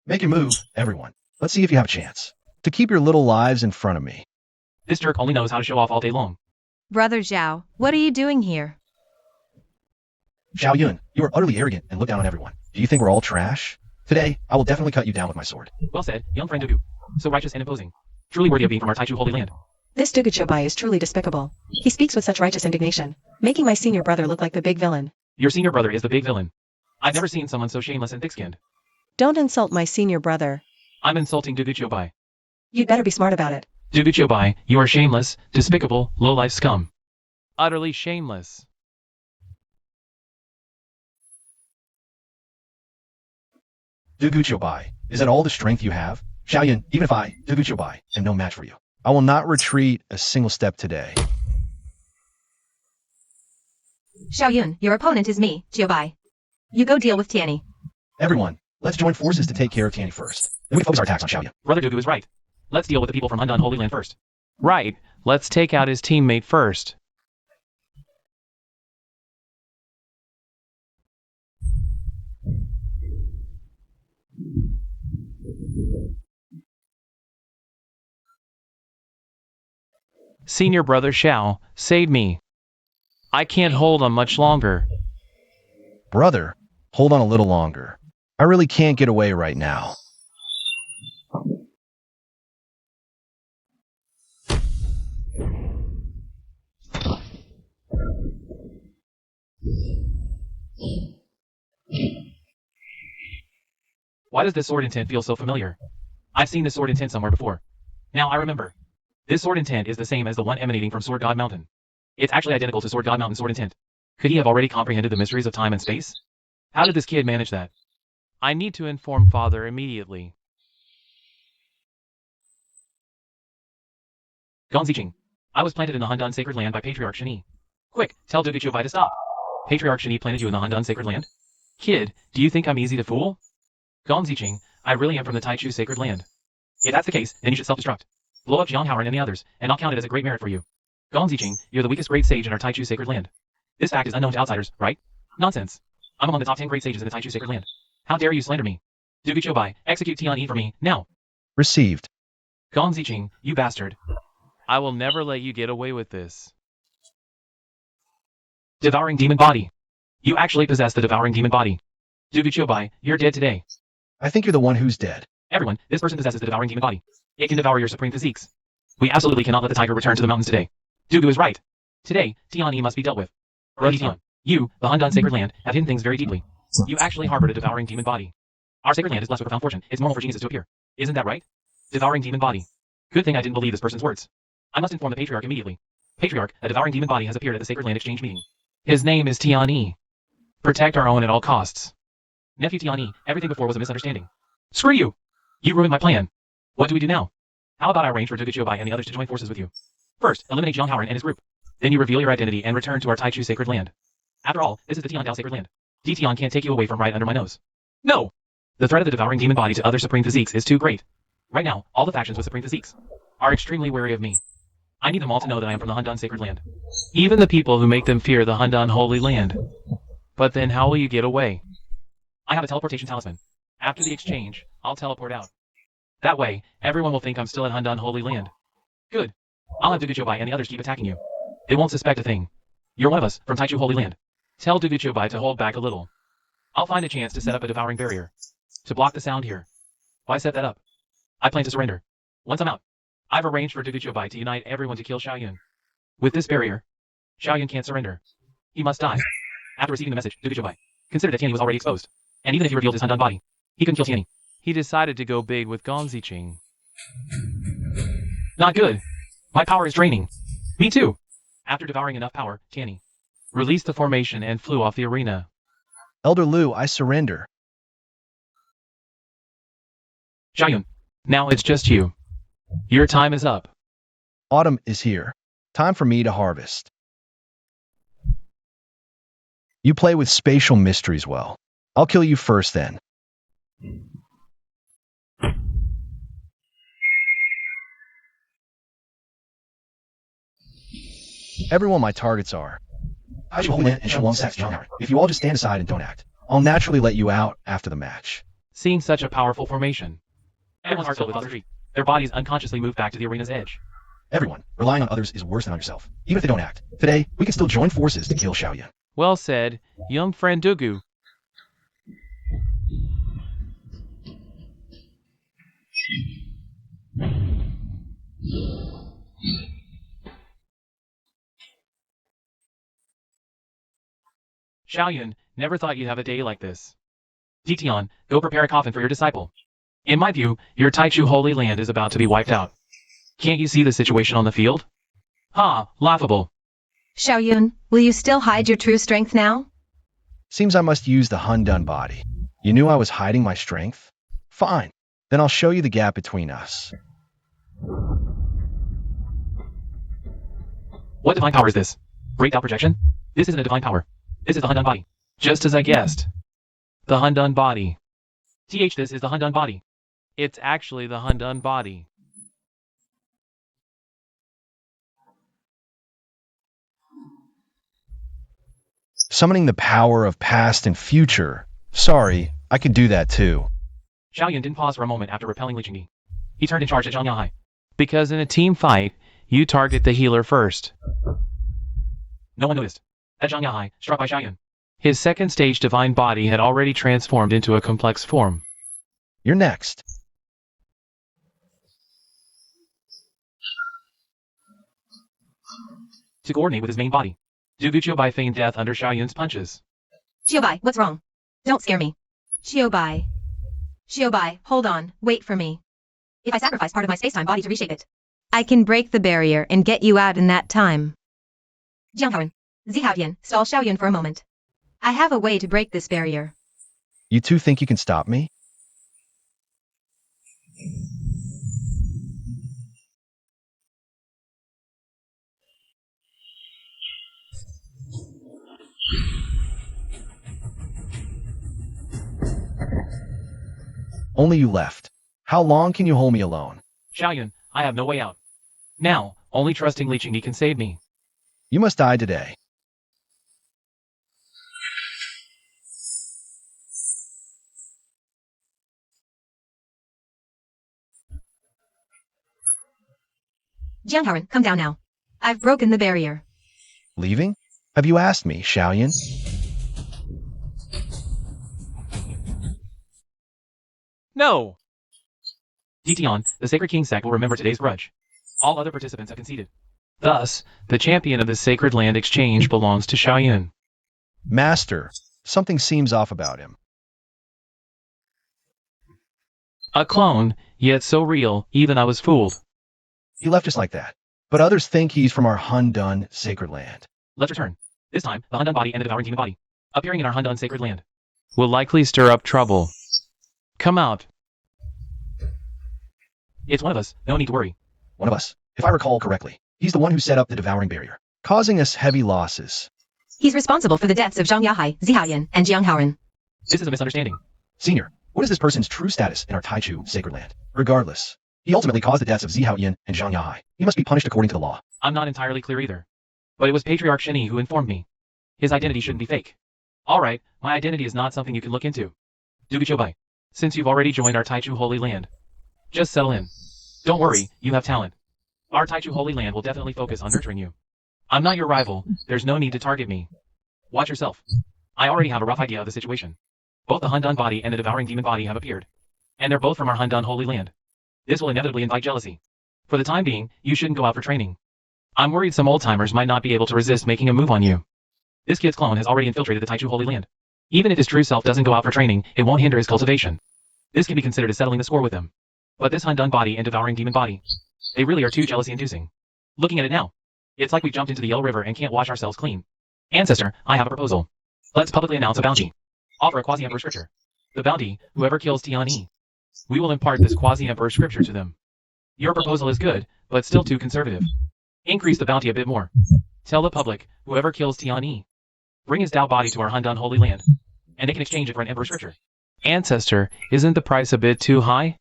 Make your move, everyone. Let's see if you have a chance to keep your little lives in front of me. This jerk only knows how to show off all day long. Brother Zhao, what are you doing here? Xiaoyun, you are utterly arrogant and look down on everyone. Do you think we're all trash? Today, I will definitely cut you down with my sword. Well said, young friend Dugu. So righteous and imposing. Truly worthy of being from our Taichu Holy Land. This Duguqiubai is truly despicable. He speaks with such righteous indignation, making my senior brother look like the big villain. Your senior brother is the big villain. I've never seen someone so shameless and thick-skinned. Don't insult my senior brother. I'm insulting Duguqiubai. You'd better be smart about it. Duguqiubai, you are shameless, despicable, low-life scum. Utterly shameless. Duguqiubai, is that all the strength you have? Xiaoyun, even if I, Duguqiubai, am no match for you. I will not retreat a single step today. Xiaoyun, your opponent is me, Jiubai. You go deal with Tianyi. Everyone, let's join forces to take care of Tianyi first. Then we focus our attacks on Xiaoyun. Brother Dugu is right. Let's deal with the people from Hundun Holy Land first. Right, let's take out his teammate first. Senior brother Xiao, save me. I can't hold on much longer. Brother, hold on a little longer. I really can't get away right now. Why does this sword intent feel so familiar? I've seen this sword intent somewhere before. Now I remember. This sword intent is the same as the one emanating from Sword God Mountain. It's actually identical to Sword God Mountain sword intent. Could he have already comprehended the mysteries of time and space? How did this kid manage that? I need to inform Father immediately. Gong Ziqing. I was planted in the Handan sacred land by Patriarch Shani. Quick, tell Duguchubai to stop. Patriarch Shani planted you in the Handan sacred land? Kid, do you think I'm easy to fool? Gong Ziqing, I really am from the Taichu sacred land. If that's the case, then you should self-destruct. Blow up Jiang Haoran and the others, and I'll count it as a great merit for you. Gong Ziqing, you're the weakest great sage in our Taichu sacred land. This fact is unknown to outsiders, right? Nonsense. I'm among the top 10 great sages in the Taichu sacred land. How dare you slander me? Duguchubai, execute Tian Yi for me, now. Received. Gong Ziqing, you bastard. I will never let you get away with this. Devouring demon body. You actually possess the devouring demon body. Duguchubai, you're dead today. I think you're the one who's dead. Everyone, this person possesses the devouring demon body. It can devour your supreme physiques. We absolutely cannot let the tiger return to the mountains today. Dugu is right. Today, Tian Yi must be dealt with. Tian, you, the Handan sacred land, have hidden things very deeply. You actually harbored a devouring demon body. Our sacred land is blessed with profound fortune. It's normal for geniuses to appear. Isn't that right? Devouring demon body. Good thing I didn't believe this person's words. I must inform the Patriarch immediately. Patriarch, a devouring demon body has appeared at the sacred land exchange meeting. His name is Tian Yi. Protect our own at all costs. Nephew Tian Yi, everything before was a misunderstanding. Screw you! You ruined my plan. What do we do now? How about I arrange for Duguchubai and the others to join forces with you? First, eliminate Jiang Haoran and his group. Then you reveal your identity and return to our Taichu sacred land. After all, this is the Tiandao sacred land. Tian can't take you away from right under my nose. No! The threat of the devouring demon body to other supreme physiques is too great. Right now, all the factions with supreme physiques are extremely wary of me. I need them all to know that I am from the Handan sacred land. Even the people who make them fear the Handan holy land. But then how will you get away? I have a teleportation talisman. After the exchange, I'll teleport out. That way, everyone will think I'm still in Handan holy land. Good. I'll have Duguchubai and the others keep attacking you. They won't suspect a thing. You're one of us, from Taichu holy land. Tell Duguchubai to hold back a little. I'll find a chance to set up a devouring barrier. To block the sound here. Why set that up? I plan to surrender. Once I'm out, I've arranged for Duguchubai to unite everyone to kill Xiaoyun. With this barrier, Xiaoyun can't surrender. He must die. After receiving the message, Duguchubai considered that Tianyi was already exposed. And even if he revealed his Handan body, he couldn't kill Tianyi. He decided to go big with Gong Ziqing. Not good. My power is draining. Me too. After devouring enough power, Tianyi released the formation and flew off the arena. Elder Lu, I surrender. Xiaoyun, now it's just you. Your time is up. Autumn is here. Time for me to harvest. You play with spatial mysteries well. I'll kill you first then. Everyone my targets are. If you all just stand aside and don't act, I'll naturally let you out after the match. Seeing such a powerful formation, everyone's heart filled with authority. Their bodies unconsciously move back to the arena's edge. Everyone, relying on others is worse than on yourself, even if they don't act. Today, we can still join forces to kill Xiaoyun. Well said, young friend Dugu. Xiaoyun, never thought you'd have a day like this. Tian, go prepare a coffin for your disciple. In my view, your Taichu holy land is about to be wiped out. Can't you see the situation on the field? Ha, laughable. Xiaoyun, will you still hide your true strength now? Seems I must use the Handan body. You knew I was hiding my strength? Fine. Then I'll show you the gap between us. What divine power is this? Great Tao projection? This isn't a divine power. This is the Handan body. Just as I guessed. The Handan body. This is the Handan body. It's actually the Handan body. Summoning the power of past and future. Sorry, I could do that too. Xiaoyun didn't pause for a moment after repelling Li Qingyi. He turned in charge at Zhang Yahai. Because in a team fight, you target the healer first. No one noticed that Zhang Yahai struck by Xiaoyun. His second stage divine body had already transformed into a complex form. You're next. To coordinate with his main body, Duguchubai feigned death under Xiaoyun's punches. Xiaobai, what's wrong? Don't scare me. Xiaobai. Xiaobai, hold on, wait for me. If I sacrifice part of my space-time body to reshape it. I can break the barrier and get you out in that time. Jiang Haoran, Zihaotian, stall Xiaoyun for a moment. I have a way to break this barrier. You two think you can stop me? Only you left. How long can you hold me alone? Xiaoyun, I have no way out. Now, only trusting Li Qingyi can save me. You must die today. Jianghaoren, come down now. I've broken the barrier. Leaving? Have you asked me, Xiaoyan? No! Ditian, the Sacred King sect will remember today's grudge. All other participants have conceded. Thus, the champion of the Sacred Land Exchange belongs to Xiaoyun. Master, something seems off about him. A clone, yet so real, even I was fooled. He left just like that. But others think he's from our Hundun Sacred Land. Let's return. This time, the Hundun body and the devouring demon body, appearing in our Hundun Sacred Land, will likely stir up trouble. Come out. It's one of us, no need to worry. One of us. If I recall correctly, he's the one who set up the devouring barrier, causing us heavy losses. He's responsible for the deaths of Zhang Yahai, Zihaoyan, and Jianghaoren. This is a misunderstanding. Senior, what is this person's true status in our Taichu Sacred Land? Regardless, he ultimately caused the deaths of Zihaoyan and Zhang Yahai. He must be punished according to the law. I'm not entirely clear either. But it was Patriarch Shenyi who informed me. His identity shouldn't be fake. Alright, my identity is not something you can look into. Duguchobai, since you've already joined our Taichu Holy Land, just settle in. Don't worry, you have talent. Our Taichu Holy Land will definitely focus on nurturing you. I'm not your rival, there's no need to target me. Watch yourself. I already have a rough idea of the situation. Both the Hundun body and the devouring demon body have appeared. And they're both from our Hundun Holy Land. This will inevitably invite jealousy. For the time being, you shouldn't go out for training. I'm worried some old-timers might not be able to resist making a move on you. This kid's clone has already infiltrated the Taichu Holy Land. Even if his true self doesn't go out for training, it won't hinder his cultivation. This can be considered as settling the score with him. But this Hundun body and devouring demon body, they really are too jealousy-inducing. Looking at it now, it's like we jumped into the Yellow River and can't wash ourselves clean. Ancestor, I have a proposal. Let's publicly announce a bounty. Offer a quasi-emperor scripture. The bounty, whoever kills Tianyi. We will impart this quasi-emperor scripture to them. Your proposal is good, but still too conservative. Increase the bounty a bit more. Tell the public, whoever kills Tianyi, bring his Dao body to our Hundun Holy Land, and they can exchange it for an emperor scripture. Ancestor, isn't the price a bit too high?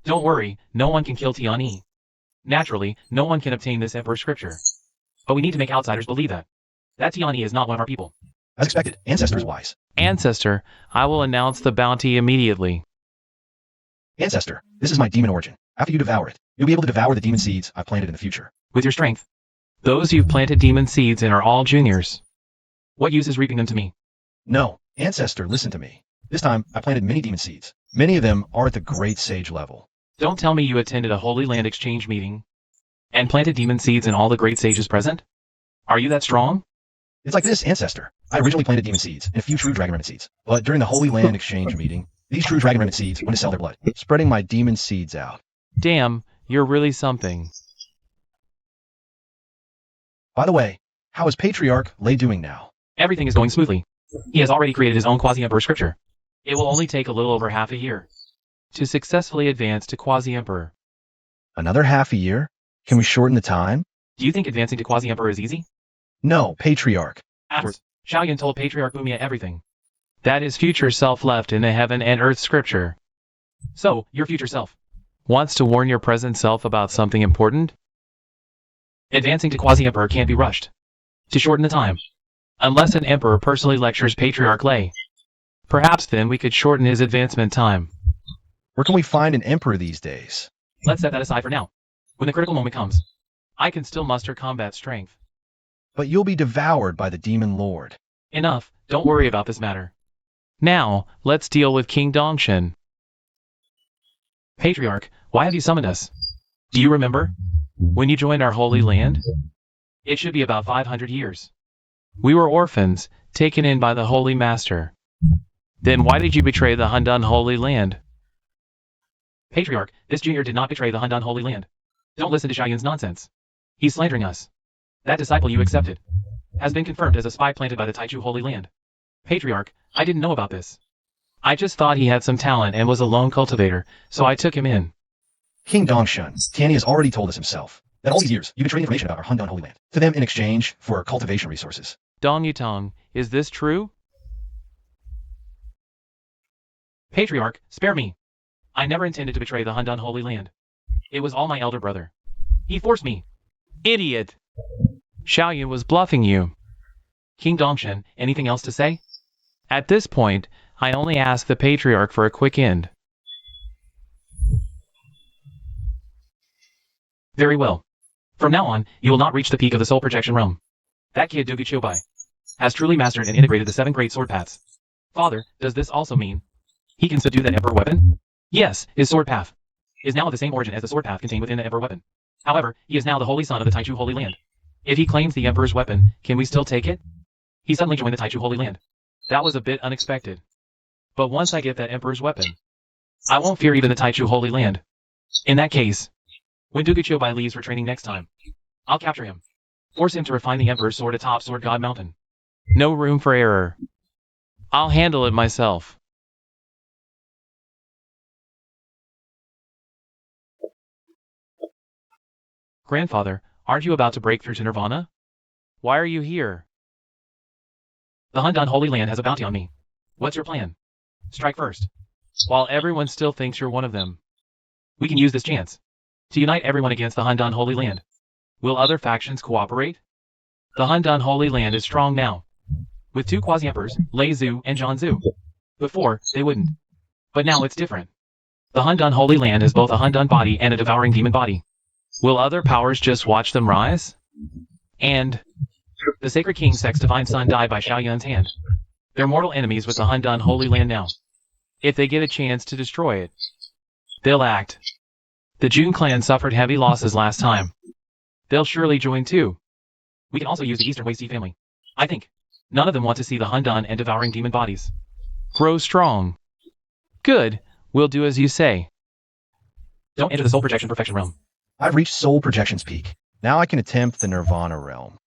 Don't worry, no one can kill Tianyi. Naturally, no one can obtain this emperor scripture. But we need to make outsiders believe that. That Tianyi is not one of our people. As expected, Ancestor is wise. Ancestor, I will announce the bounty immediately. Ancestor, this is my demon origin. After you devour it, you'll be able to devour the demon seeds I've planted in the future. With your strength. Those you've planted demon seeds in are all juniors. What use is reaping them to me? No, Ancestor, listen to me. This time, I planted many demon seeds. Many of them are at the great sage level. Don't tell me you attended a Holy Land exchange meeting and planted demon seeds in all the great sages present? Are you that strong? It's like this, Ancestor. I originally planted demon seeds and a few true dragon remnant seeds. But during the Holy Land exchange meeting, these true dragon remnant seeds went to sell their blood, spreading my demon seeds out. Damn, you're really something. By the way, how is Patriarch Lei doing now? Everything is going smoothly. He has already created his own quasi-emperor scripture. It will only take a little over half a year to successfully advance to quasi-emperor. Another half a year? Can we shorten the time? Do you think advancing to quasi-emperor is easy? No, Patriarch. Afterwards, Xiaoyan told Patriarch Bumia everything. That his future self left in the heaven and earth scripture. So, your future self wants to warn your present self about something important? Advancing to quasi-emperor can't be rushed. To shorten the time. Unless an emperor personally lectures Patriarch Lei. Perhaps then we could shorten his advancement time. Where can we find an emperor these days? Let's set that aside for now. When the critical moment comes, I can still muster combat strength. But you'll be devoured by the demon lord. Enough, don't worry about this matter. Now, let's deal with King Dongshin. Patriarch, why have you summoned us? Do you remember? When you joined our holy land? It should be about 500 years. We were orphans, taken in by the Holy Master. Then why did you betray the Hundun Holy Land? Patriarch, this junior did not betray the Hundun Holy Land. Don't listen to Xiaoyun's nonsense. He's slandering us. That disciple you accepted has been confirmed as a spy planted by the Taichu Holy Land. Patriarch, I didn't know about this. I just thought he had some talent and was a lone cultivator, so I took him in. King Dongshan, Tanny has already told us himself that all these years you've been trading information about our Hundun Holy Land to them in exchange for cultivation resources. Dong Yutong, is this true? Patriarch, spare me. I never intended to betray the Hundan Holy Land. It was all my elder brother. He forced me. Idiot! Xiaoyun was bluffing you. King Dongshan, anything else to say? At this point, I only ask the Patriarch for a quick end. Very well. From now on, you will not reach the peak of the soul projection realm. That kid Dugu Chiobai has truly mastered and integrated the 7 great sword paths. Father, does this also mean he can subdue that emperor weapon? Yes, his sword path is now of the same origin as the sword path contained within the emperor weapon. However, he is now the holy son of the Taichu Holy Land. If he claims the emperor's weapon, can we still take it? He suddenly joined the Taichu Holy Land. That was a bit unexpected. But once I get that emperor's weapon, I won't fear even the Taichu Holy Land. In that case, when Dugu Chiobai leaves for training next time, I'll capture him. Force him to refine the emperor's sword atop Sword God Mountain. No room for error. I'll handle it myself. Grandfather, aren't you about to break through to Nirvana? Why are you here? The Hundan Holy Land has a bounty on me. What's your plan? Strike first. While everyone still thinks you're one of them. We can use this chance to unite everyone against the Hundan Holy Land. Will other factions cooperate? The Hundan Holy Land is strong now. With 2 quasi-emperors, Lei Zhu and Zhang Zhu. Before, they wouldn't. But now it's different. The Hundan Holy Land is both a Hundan body and a devouring demon body. Will other powers just watch them rise? And the Sacred King Sek's divine son died by Xiaoyun's hand. They're mortal enemies with the Hundan Holy Land now. If they get a chance to destroy it, they'll act. The Jun clan suffered heavy losses last time. They'll surely join too. We can also use the Eastern Wei Sea family. I think none of them want to see the Hundan and devouring demon bodies grow strong. Good, we'll do as you say. Don't enter the soul projection perfection realm. I've reached soul projection's peak. Now I can attempt the Nirvana realm.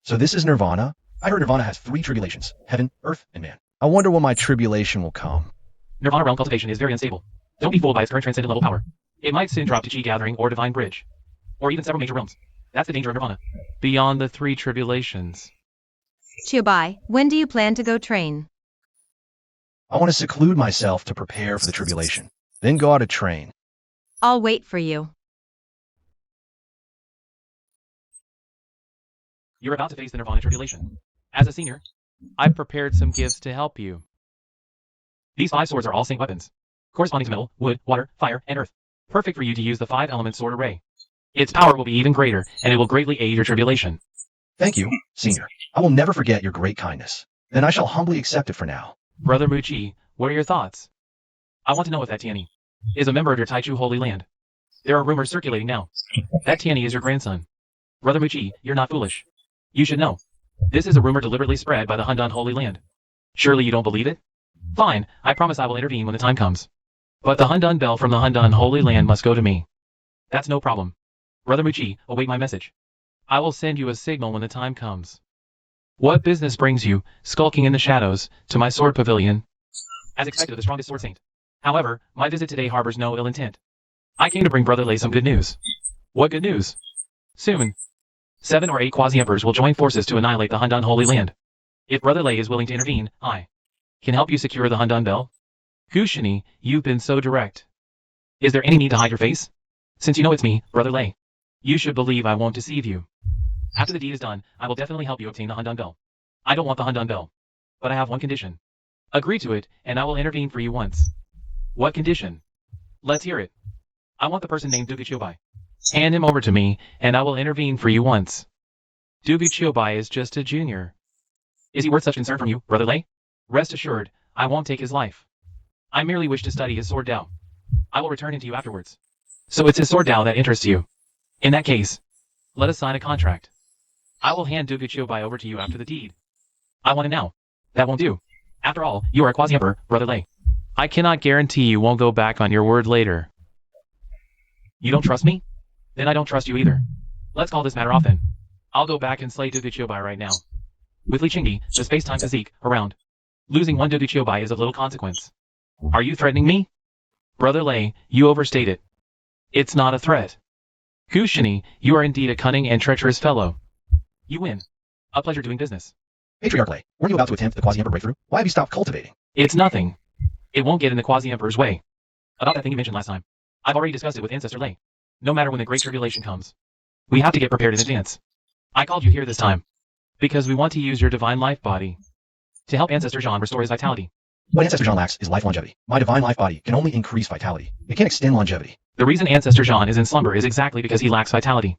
So this is Nirvana? I heard Nirvana has 3 tribulations, heaven, earth, and man. I wonder when my tribulation will come. Nirvana realm cultivation is very unstable. Don't be fooled by its current transcendent level power. It might soon drop to Chi gathering or divine bridge. Or even several major realms. That's the danger of Nirvana. Beyond the 3 tribulations. Chiobai, when do you plan to go train? I want to seclude myself to prepare for the tribulation. Then go out to train. I'll wait for you. You're about to face the Nirvana tribulation. As a senior, I've prepared some gifts to help you. These 5 swords are all saint weapons, corresponding to metal, wood, water, fire, and earth. Perfect for you to use the 5-element sword array. Its power will be even greater, and it will greatly aid your tribulation. Thank you, Senior. I will never forget your great kindness. Then I shall humbly accept it for now. Brother Muchi, what are your thoughts? I want to know if that Tianyi is a member of your Taichu Holy Land. There are rumors circulating now. That Tianyi is your grandson. Brother Muchi, you're not foolish. You should know. This is a rumor deliberately spread by the Hundan Holy Land. Surely you don't believe it? Fine, I promise I will intervene when the time comes. But the Hundan bell from the Hundan Holy Land must go to me. That's no problem. Brother Muchi, await my message. I will send you a signal when the time comes. What business brings you, skulking in the shadows, to my sword pavilion? As expected of the strongest sword saint. However, my visit today harbors no ill intent. I came to bring Brother Lei some good news. What good news? Soon, 7 or 8 quasi-emperors will join forces to annihilate the Hundan Holy Land. If Brother Lei is willing to intervene, I can help you secure the Hundan bell. Kushini, you've been so direct. Is there any need to hide your face? Since you know it's me, Brother Lei, you should believe I won't deceive you. After the deed is done, I will definitely help you obtain the Hundan bell. I don't want the Hundan bell. But I have one condition. Agree to it, and I will intervene for you once. What condition? Let's hear it. I want the person named Dugu Chiobai. Hand him over to me, and I will intervene for you once. Dugu Chiobai is just a junior. Is he worth such concern from you, Brother Lei? Rest assured, I won't take his life. I merely wish to study his sword Dao. I will return him to you afterwards. So it's his sword Dao that interests you. In that case, let us sign a contract. I will hand Dugu Chiobai over to you after the deed. I want it now. That won't do. After all, you are a quasi-emperor, Brother Lei. I cannot guarantee you won't go back on your word later. You don't trust me? Then I don't trust you either. Let's call this matter off then. I'll go back and slay Dugu Chiobai right now. With Li Qingdi, the space-time physique, around. Losing one Doduchiobai is of little consequence. Are you threatening me? Brother Lei, you overstate it. It's not a threat. Kushini, you are indeed a cunning and treacherous fellow. You win. A pleasure doing business. Patriarch Lei, weren't you about to attempt the Quasi-Emperor breakthrough? Why have you stopped cultivating? It's nothing. It won't get in the Quasi-Emperor's way. About that thing you mentioned last time. I've already discussed it with Ancestor Lei. No matter when the Great Tribulation comes. We have to get prepared in advance. I called you here this time. Because we want to use your divine life body. To help Ancestor Jean restore his vitality. What Ancestor Jean lacks is life longevity. My divine life body can only increase vitality. It can't extend longevity. The reason Ancestor Jean is in slumber is exactly because he lacks vitality.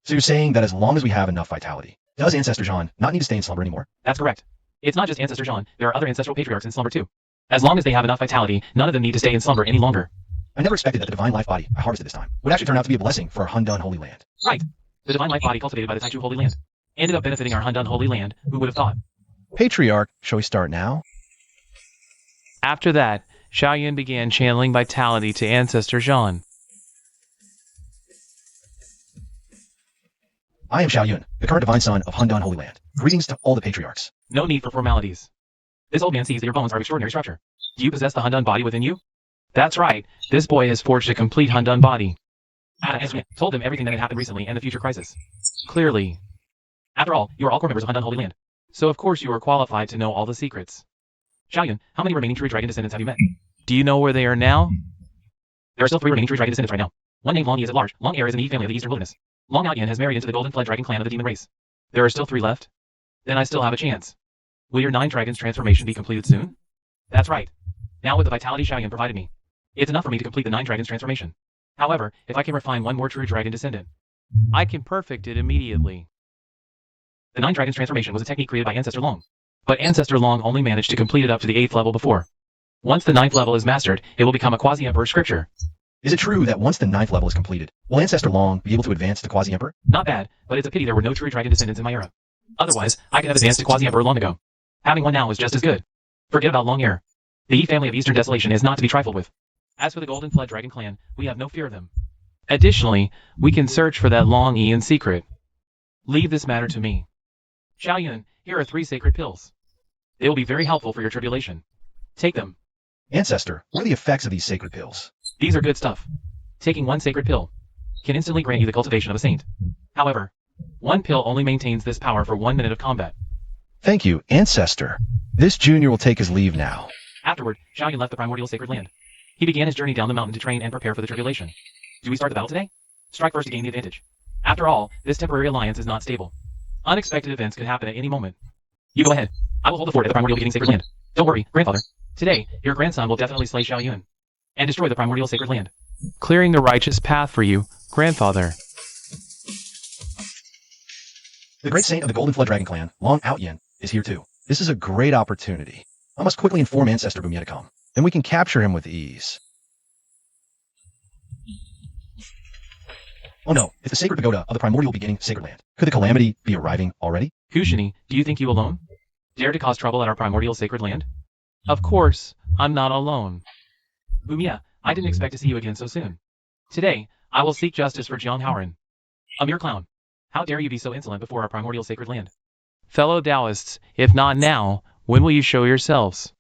So you're saying that as long as we have enough vitality, does Ancestor Jean not need to stay in slumber anymore? That's correct. It's not just Ancestor Jean, there are other ancestral patriarchs in slumber too. As long as they have enough vitality, none of them need to stay in slumber any longer. I never expected that the divine life body I harvested this time would actually turn out to be a blessing for our Hundun Holy Land. Right. The divine life body cultivated by the Taichu Holy Land ended up benefiting our Hundun Holy Land. Who would have thought? Patriarch, shall we start now? After that, Xiaoyun began channeling vitality to Ancestor Jean. I am Xiaoyun, the current divine son of Hundun Holy Land. Greetings to all the patriarchs. No need for formalities. This old man sees that your bones are of extraordinary structure. Do you possess the Hundun body within you? That's right, this boy has forged a complete Hundun body. As we told him everything that had happened recently and the future crisis. Clearly. After all, you are all core members of Hundun Holy Land. So of course you are qualified to know all the secrets. Xiaoyun, how many remaining true dragon descendants have you met? Do you know where they are now? There are still 3 remaining true dragon descendants right now. One named Long Yi is at large. Long Air is in the Yi family of the Eastern Wilderness. Long Outyan has married into the Golden Flood Dragon clan of the Demon race. There are still 3 left? Then I still have a chance. Will your 9 dragons transformation be completed soon? That's right. Now with the vitality Xiaoyun provided me, it's enough for me to complete the 9 dragons transformation. However, if I can refine one more true dragon descendant, I can perfect it immediately. The 9 dragons transformation was a technique created by Ancestor Long. But Ancestor Long only managed to complete it up to the 8th level before. Once the 9th level is mastered, it will become a Quasi-Emperor scripture. Is it true that once the 9th level is completed, will Ancestor Long be able to advance to Quasi-Emperor? Not bad, but it's a pity there were no true dragon descendants in my era. Otherwise, I could have advanced to Quasi-Emperor long ago. Having one now is just as good. Forget about Long Air. The Yi family of Eastern Desolation is not to be trifled with. As for the Golden Flood Dragon clan, we have no fear of them. Additionally, we can search for that Long Yi in secret. Leave this matter to me. Xiaoyun, here are 3 sacred pills. They will be very helpful for your tribulation. Take them. Ancestor, what are the effects of these sacred pills? These are good stuff. Taking 1 sacred pill can instantly grant you the cultivation of a saint. However, 1 pill only maintains this power for 1 minute of combat. Thank you, Ancestor. This junior will take his leave now. Afterward, Xiaoyun left the primordial sacred land. He began his journey down the mountain to train and prepare for the tribulation. Do we start the battle today? Strike first to gain the advantage. After all, this temporary alliance is not stable. Unexpected events could happen at any moment. You go ahead. I will hold the fort at the primordial beginning sacred land. Don't worry, grandfather. Today, your grandson will definitely slay Xiaoyun and destroy the primordial sacred land, clearing the righteous path for you, grandfather. The great saint of the Golden Flood Dragon clan, Long Outyan, is here too. This is a great opportunity. I must quickly inform Ancestor Bumia to come. Then we can capture him with ease. Oh no, it's the sacred pagoda of the primordial beginning sacred land. Could the calamity be arriving already? Kushini, do you think you alone dare to cause trouble at our primordial sacred land? Of course, I'm not alone. Bumia, I didn't expect to see you again so soon. Today, I will seek justice for Jiang Haoran. A mere clown. How dare you be so insolent before our primordial sacred land? Fellow Taoists, if not now, when will you show yourselves?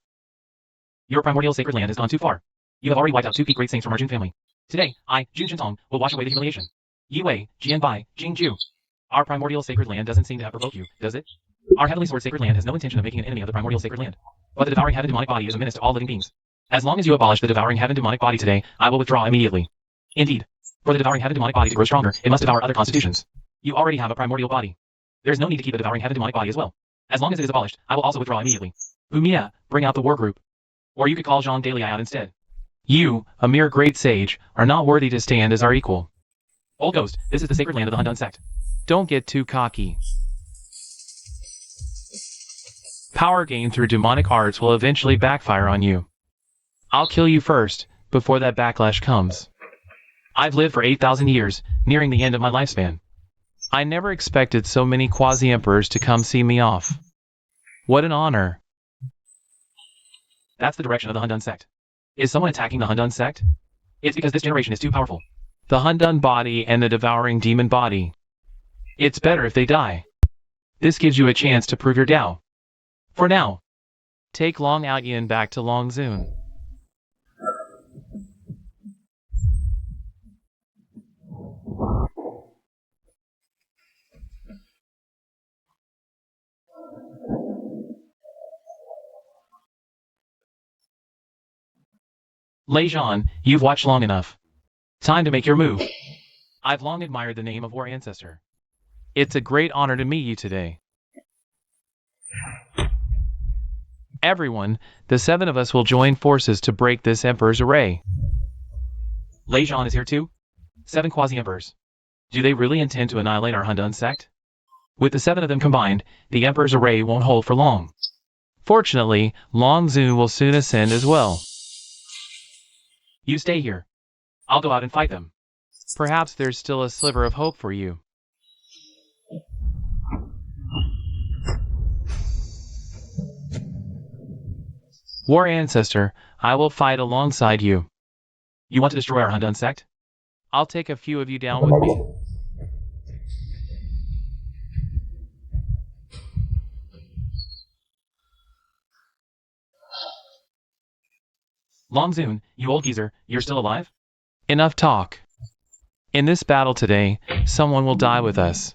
Your primordial sacred land has gone too far. You have already wiped out 2 peak great saints from our Jun family. Today, I, Jun Shintong, will wash away the humiliation. Yi Wei, Jian Bai, Jing Ju. Our primordial sacred land doesn't seem to have provoked you, does it? Our heavenly sword sacred land has no intention of making an enemy of the primordial sacred land. But the devouring heaven demonic body is a menace to all living beings. As long as you abolish the devouring heaven demonic body today, I will withdraw immediately. Indeed. For the devouring heaven demonic body to grow stronger, it must devour other constitutions. You already have a primordial body. There's no need to keep the devouring heaven demonic body as well. As long as it is abolished, I will also withdraw immediately. Bumia, bring out the war group. Or you could call Zhang Daliai out instead. You, a mere great sage, are not worthy to stand as our equal. Old Ghost, this is the sacred land of the Hundun sect. Don't get too cocky. Power gained through demonic arts will eventually backfire on you. I'll kill you first, before that backlash comes. I've lived for 8,000 years, nearing the end of my lifespan. I never expected so many quasi-emperors to come see me off. What an honor. That's the direction of the Hundun sect. Is someone attacking the Hundun sect? It's because this generation is too powerful. The Hundun body and the devouring demon body. It's better if they die. This gives you a chance to prove your Tao. For now, take Long Out Yin back to Long Zun. Lei Zhan, you've watched long enough. Time to make your move. I've long admired the name of War Ancestor. It's a great honor to meet you today. Everyone, the 7 of us will join forces to break this Emperor's array. Lei Zhan is here too? 7 quasi-emperors. Do they really intend to annihilate our Hundun sect? With the 7 of them combined, the Emperor's array won't hold for long. Fortunately, Long Zun will soon ascend as well. You stay here. I'll go out and fight them. Perhaps there's still a sliver of hope for you. War Ancestor, I will fight alongside you. You want to destroy our Hundun sect? I'll take a few of you down with me. Long Zun, you old geezer, you're still alive? Enough talk. In this battle today, someone will die with us.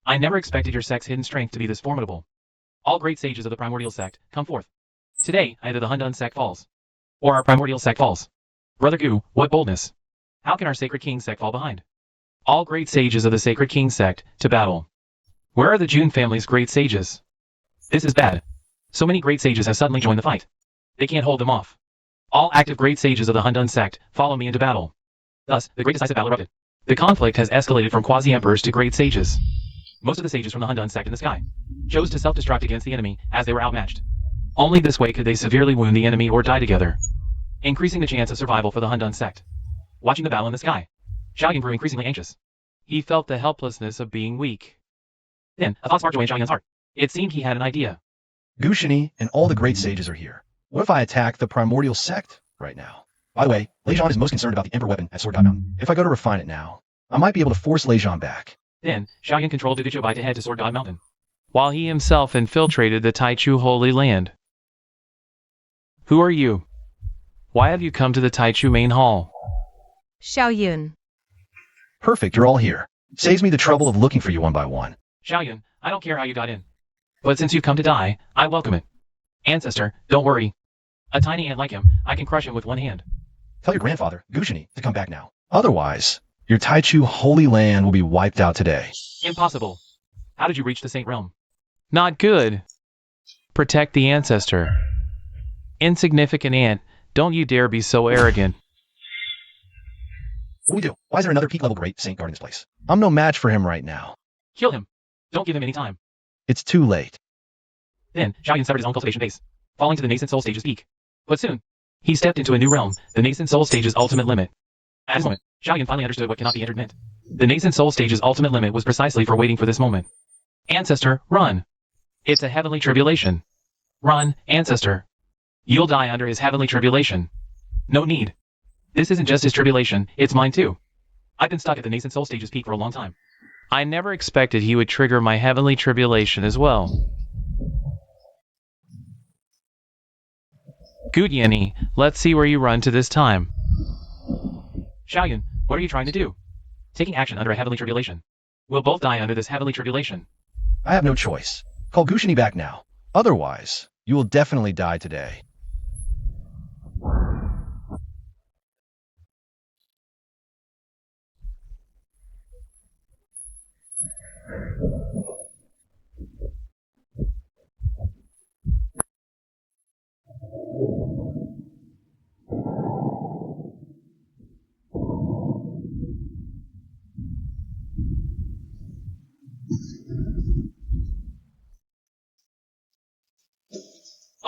I never expected your sect's hidden strength to be this formidable. All great sages of the primordial sect, come forth. Today, either the Hundun sect falls, or our primordial sect falls. Brother Gu, what boldness! How can our sacred king sect fall behind? All great sages of the sacred king sect, to battle. Where are the Jun family's great sages? This is bad. So many great sages have suddenly joined the fight. They can't hold them off. All active great sages of the Hundun sect, follow me into battle. Thus, the great decisive battle erupted. The conflict has escalated from quasi-emperors to great sages. Most of the sages from the Hundun sect in the sky chose to self-destruct against the enemy as they were outmatched. Only this way could they severely wound the enemy or die together, increasing the chance of survival for the Hundun sect. Watching the battle in the sky, Xiaoyan grew increasingly anxious. He felt the helplessness of being weak. Then, a thought sparked joy in Xiaoyan's heart. It seemed he had an idea. Gu Shini and all the great sages are here. What if I attack the primordial sect right now? By the way, Lei Zhan is most concerned about the Emperor weapon at Sword God Mountain. If I go to refine it now, I might be able to force Lei Zhan back. Then, Xiaoyan controlled Duguchu Bai to head to Sword God Mountain, while he himself infiltrated the Taichu Holy Land. Who are you? Why have you come to the Taichu main hall? Xiaoyun. Perfect, you're all here. Saves me the trouble of looking for you one by one. Xiaoyan, I don't care how you got in. But since you've come to die, I welcome it. Ancestor, don't worry. A tiny ant like him, I can crush him with one hand. Tell your grandfather, Gu Shini, to come back now. Otherwise, your Taichu Holy Land will be wiped out today. Impossible. How did you reach the Saint Realm? Not good. Protect the ancestor. Insignificant ant, don't you dare be so arrogant. What do we do? Why is there another peak level great saint guarding this place? I'm no match for him right now. Kill him. Don't give him any time. It's too late. Then, Xiaoyan severed his own cultivation base, falling to the nascent soul stage's peak. But soon, he stepped into a new realm, the nascent soul stage's ultimate limit. At this moment, Xiaoyan finally understood what cannot be entered meant. The nascent soul stage's ultimate limit was precisely for waiting for this moment. Ancestor, run! It's a heavenly tribulation. Run, ancestor. You'll die under his heavenly tribulation. No need. This isn't just his tribulation, it's mine too. I've been stuck at the nascent soul stage's peak for a long time. I never expected he would trigger my heavenly tribulation as well. Good Yenny, let's see where you run to this time. Xiaoyan, what are you trying to do? Taking action under a heavenly tribulation. We'll both die under this heavenly tribulation. I have no choice. Call Gu Shini back now. Otherwise, you will definitely die today.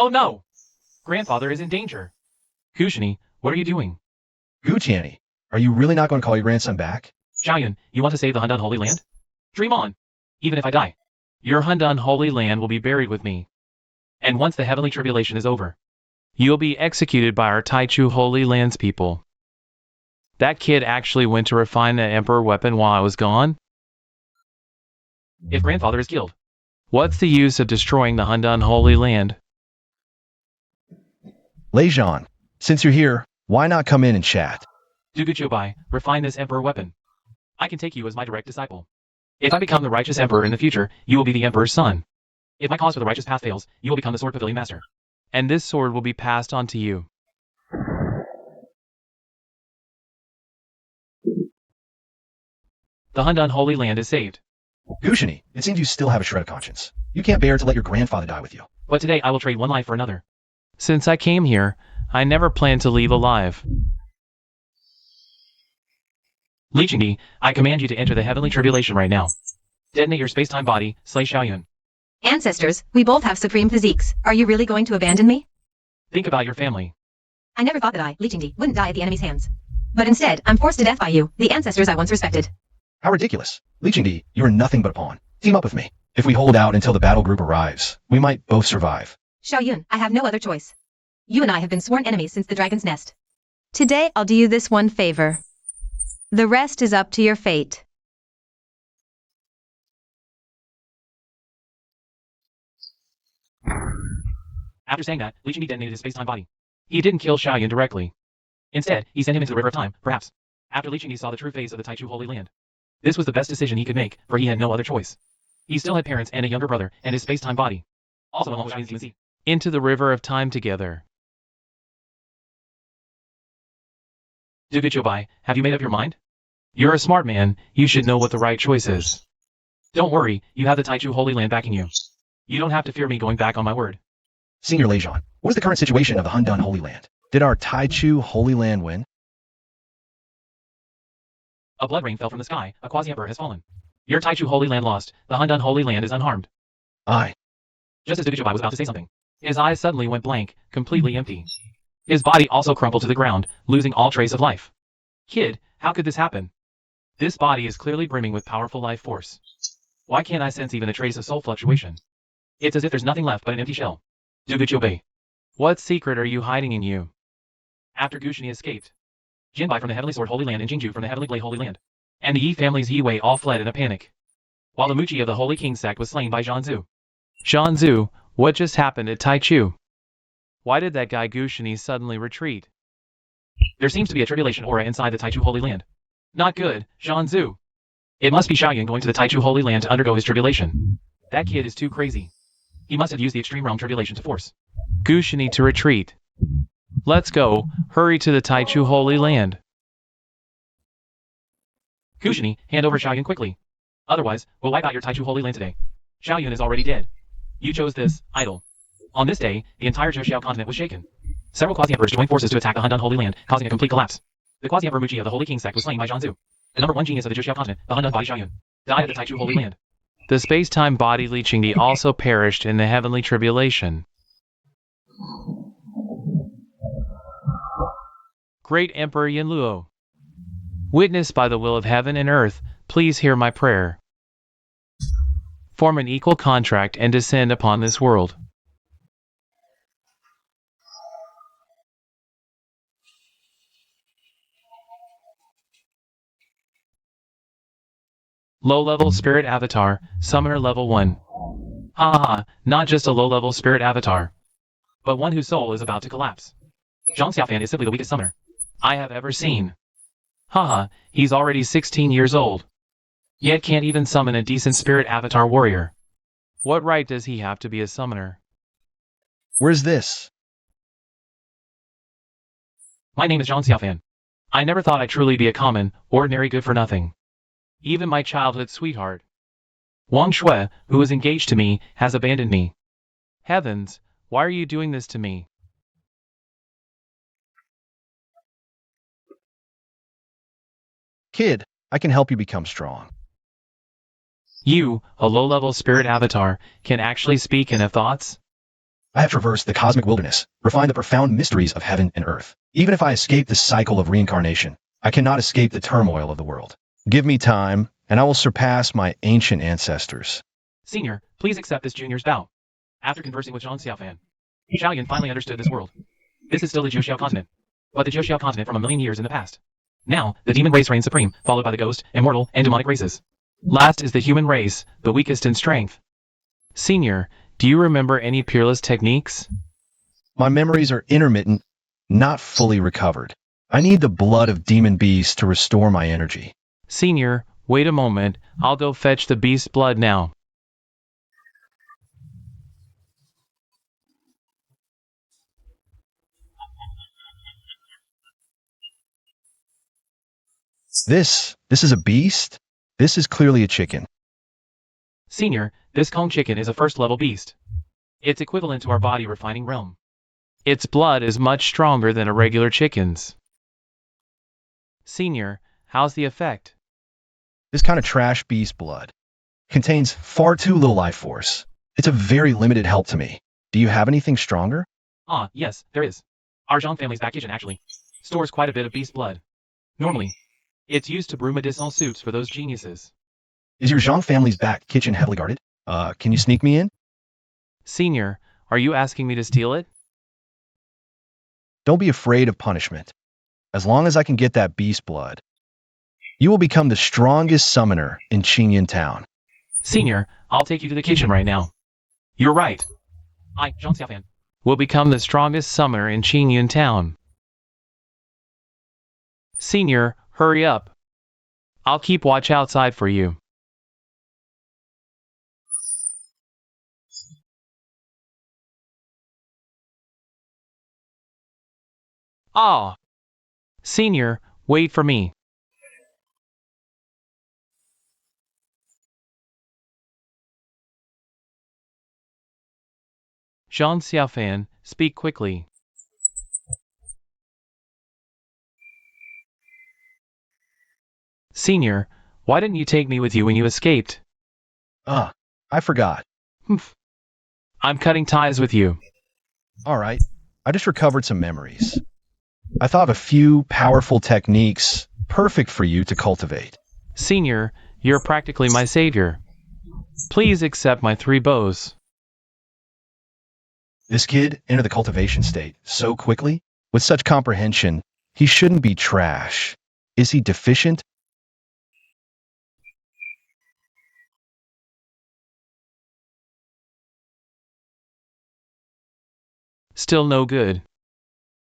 Oh no! Grandfather is in danger. Gu Shini, what are you doing? Gu Tianni, are you really not going to call your grandson back? Xiaoyan, you want to save the Hundun Holy Land? Dream on! Even if I die, your Hundun Holy Land will be buried with me. And once the heavenly tribulation is over, you'll be executed by our Taichu Holy Lands people. That kid actually went to refine the Emperor weapon while I was gone? If grandfather is killed, what's the use of destroying the Hundan Holy Land? Lejan, since you're here, why not come in and chat? Duguchobai, refine this emperor weapon. I can take you as my direct disciple. If I become the righteous emperor in the future, you will be the emperor's son. If my cause for the righteous path fails, you will become the sword pavilion master. And this sword will be passed on to you. The Hundan Holy Land is saved. Gushini, it seems you still have a shred of conscience. You can't bear to let your grandfather die with you. But today I will trade one life for another. Since I came here, I never planned to leave alive. Lichengdi, I command you to enter the heavenly tribulation right now. Detonate your space-time body, slay Xiaoyun. Ancestors, we both have supreme physiques. Are you really going to abandon me? Think about your family. I never thought that I, Lichengdi, wouldn't die at the enemy's hands. But instead, I'm forced to death by you, the ancestors I once respected. How ridiculous. Lichengdi, you are nothing but a pawn. Team up with me. If we hold out until the battle group arrives, we might both survive. Xiaoyun, I have no other choice. You and I have been sworn enemies since the dragon's nest. Today I'll do you this one favor. The rest is up to your fate. After saying that, Lichengdi detonated his space-time body. He didn't kill Xiaoyun directly. Instead, he sent him into the River of Time, perhaps. After Lichengdi saw the true face of the Taichu Holy Land. This was the best decision he could make, for he had no other choice. He still had parents and a younger brother, and his space-time body. Also along with Xiaoyun's demon seed. Into the River of Time together. Duguchobai, have you made up your mind? You're a smart man, you should know what the right choice is. Don't worry, you have the Taichu Holy Land backing you. You don't have to fear me going back on my word. Senior Lejan, what is the current situation of the Hundan Holy Land? Did our Taichu Holy Land win? A blood rain fell from the sky, a quasi-emperor has fallen. Your Taichu Holy Land lost, the Hundan Holy Land is unharmed. Aye. Just as Duguchobai was about to say something, his eyes suddenly went blank, completely empty. His body also crumpled to the ground, losing all trace of life. Kid, how could this happen? This body is clearly brimming with powerful life force. Why can't I sense even a trace of soul fluctuation? It's as if there's nothing left but an empty shell. Duguchobai, what secret are you hiding in you? After Gushini escaped, Jinbai from the Heavenly Sword Holy Land and Jingju from the Heavenly Blade Holy Land, and the Yi family's Yi Wei all fled in a panic, while the Muchi of the Holy King's sect was slain by Zhanzu. Zhanzu, what just happened at Taichu? Why did that guy Gushini suddenly retreat? There seems to be a tribulation aura inside the Taichu Holy Land. Not good, Zhanzu. It must be Xiaoyun going to the Taichu Holy Land to undergo his tribulation. That kid is too crazy. He must have used the extreme realm tribulation to force Gushini to retreat. Let's go, hurry to the Taichu Holy Land. Gushini, hand over Xiaoyun quickly. Otherwise, we'll wipe out your Taichu Holy Land today. Xiaoyun is already dead. You chose this, idol. On this day, the entire Zhou continent was shaken. Several quasi-emperors joined forces to attack the Hundan Holy Land, causing a complete collapse. The quasi-emperor Muji of the Holy King sect was slain by Zhanzu. The number one genius of the Zhou continent, the Hundan body Xiaoyun, died at the Taichu Holy Land. The space-time body Lichengdi also perished in the heavenly tribulation. Great Emperor Yinluo, witnessed by the will of heaven and earth, please hear my prayer. Form an equal contract and descend upon this world. Low-level spirit avatar, summoner level 1. Ha, not just a low-level spirit avatar, but one whose soul is about to collapse. Zhang Xiaofan is simply the weakest summoner I have ever seen. Haha, he's already 16 years old, yet can't even summon a decent spirit avatar warrior. What right does he have to be a summoner? Where's this? My name is Zhang Xiaofan. I never thought I'd truly be a common, ordinary good-for-nothing. Even my childhood sweetheart, Wang Shui, who is engaged to me, has abandoned me. Heavens, why are you doing this to me? Kid, I can help you become strong. You, a low-level spirit avatar, can actually speak and have thoughts? I have traversed the cosmic wilderness, refined the profound mysteries of heaven and earth. Even if I escape the cycle of reincarnation, I cannot escape the turmoil of the world. Give me time, and I will surpass my ancient ancestors. Senior, please accept this junior's bow. After conversing with Zhang Xiaofan, Xiaoyun finally understood this world. This is still the Zhou continent, but the Zhou continent from a million years in the past. Now, the demon race reigns supreme, followed by the ghost, immortal, and demonic races. Last is the human race, the weakest in strength. Senior, do you remember any peerless techniques? My memories are intermittent, not fully recovered. I need the blood of demon beasts to restore my energy. Senior, wait a moment, I'll go fetch the beast's blood now. This is a beast? This is clearly a chicken. Senior, this Kong chicken is a first-level beast. It's equivalent to our body refining realm. Its blood is much stronger than a regular chicken's. Senior, how's the effect? This kind of trash beast blood contains far too little life force. It's a very limited help to me. Do you have anything stronger? Ah, yes, there is. Our Zhang family's back kitchen actually stores quite a bit of beast blood. Normally, it's used to brew medicinal soups for those geniuses. Is your Zhang family's back kitchen heavily guarded? Can you sneak me in? Senior, are you asking me to steal it? Don't be afraid of punishment. As long as I can get that beast blood, you will become the strongest summoner in Qingyan Town. Senior, I'll take you to the kitchen right now. You're right. I, Zhang Xiaofan, will become the strongest summoner in Qingyan Town. Senior, hurry up. I'll keep watch outside for you. Ah! Senior, wait for me. Zhang Xiaofan, speak quickly. Senior, why didn't you take me with you when you escaped? I forgot. Humph. I'm cutting ties with you. Alright, I just recovered some memories. I thought of a few powerful techniques perfect for you to cultivate. Senior, you're practically my savior. Please accept my 3 bows. This kid entered the cultivation state so quickly. With such comprehension, he shouldn't be trash. Is he deficient? Still no good.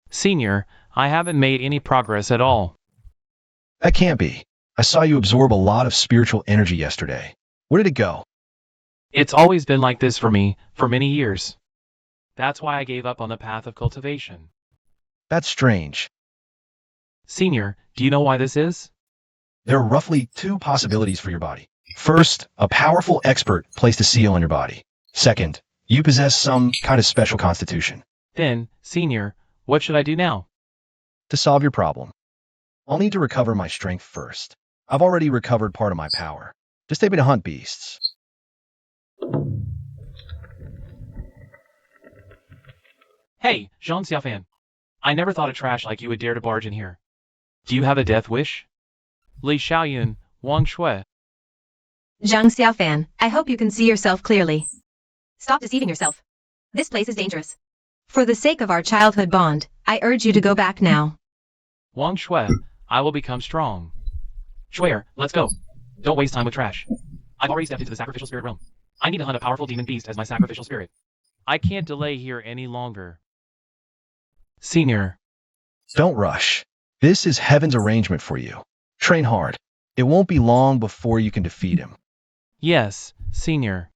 Senior, I haven't made any progress at all. That can't be. I saw you absorb a lot of spiritual energy yesterday. Where did it go? It's always been like this for me, for many years. That's why I gave up on the path of cultivation. That's strange. Senior, do you know why this is? There are roughly 2 possibilities for your body. First, a powerful expert placed a seal on your body. Second, you possess some kind of special constitution. Then, Senior, what should I do now? To solve your problem, I'll need to recover my strength first. I've already recovered part of my power. Just take me to hunt beasts. Hey, Zhang Xiaofan. I never thought a trash like you would dare to barge in here. Do you have a death wish? Li Xiaoyun, Wang Shui. Zhang Xiaofan, I hope you can see yourself clearly. Stop deceiving yourself. This place is dangerous. For the sake of our childhood bond, I urge you to go back now. Wang Shui, I will become strong. Shuier, let's go. Don't waste time with trash. I've already stepped into the sacrificial spirit realm. I need to hunt a powerful demon beast as my sacrificial spirit. I can't delay here any longer. Senior. Don't rush. This is heaven's arrangement for you. Train hard. It won't be long before you can defeat him. Yes, Senior.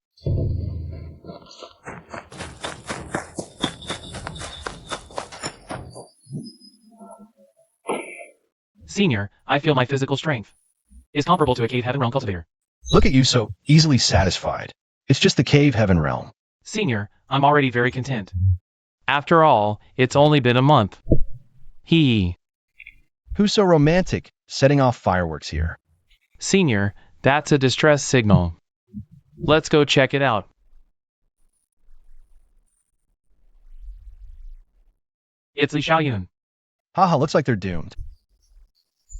Senior, I feel my physical strength is comparable to a cave heaven realm cultivator. Look at you so easily satisfied. It's just the cave heaven realm. Senior, I'm already very content. After all, it's only been a month. Who's so romantic, setting off fireworks here? Senior, that's a distress signal. Let's go check it out. It's Li Xiaoyun. Haha, looks like they're doomed.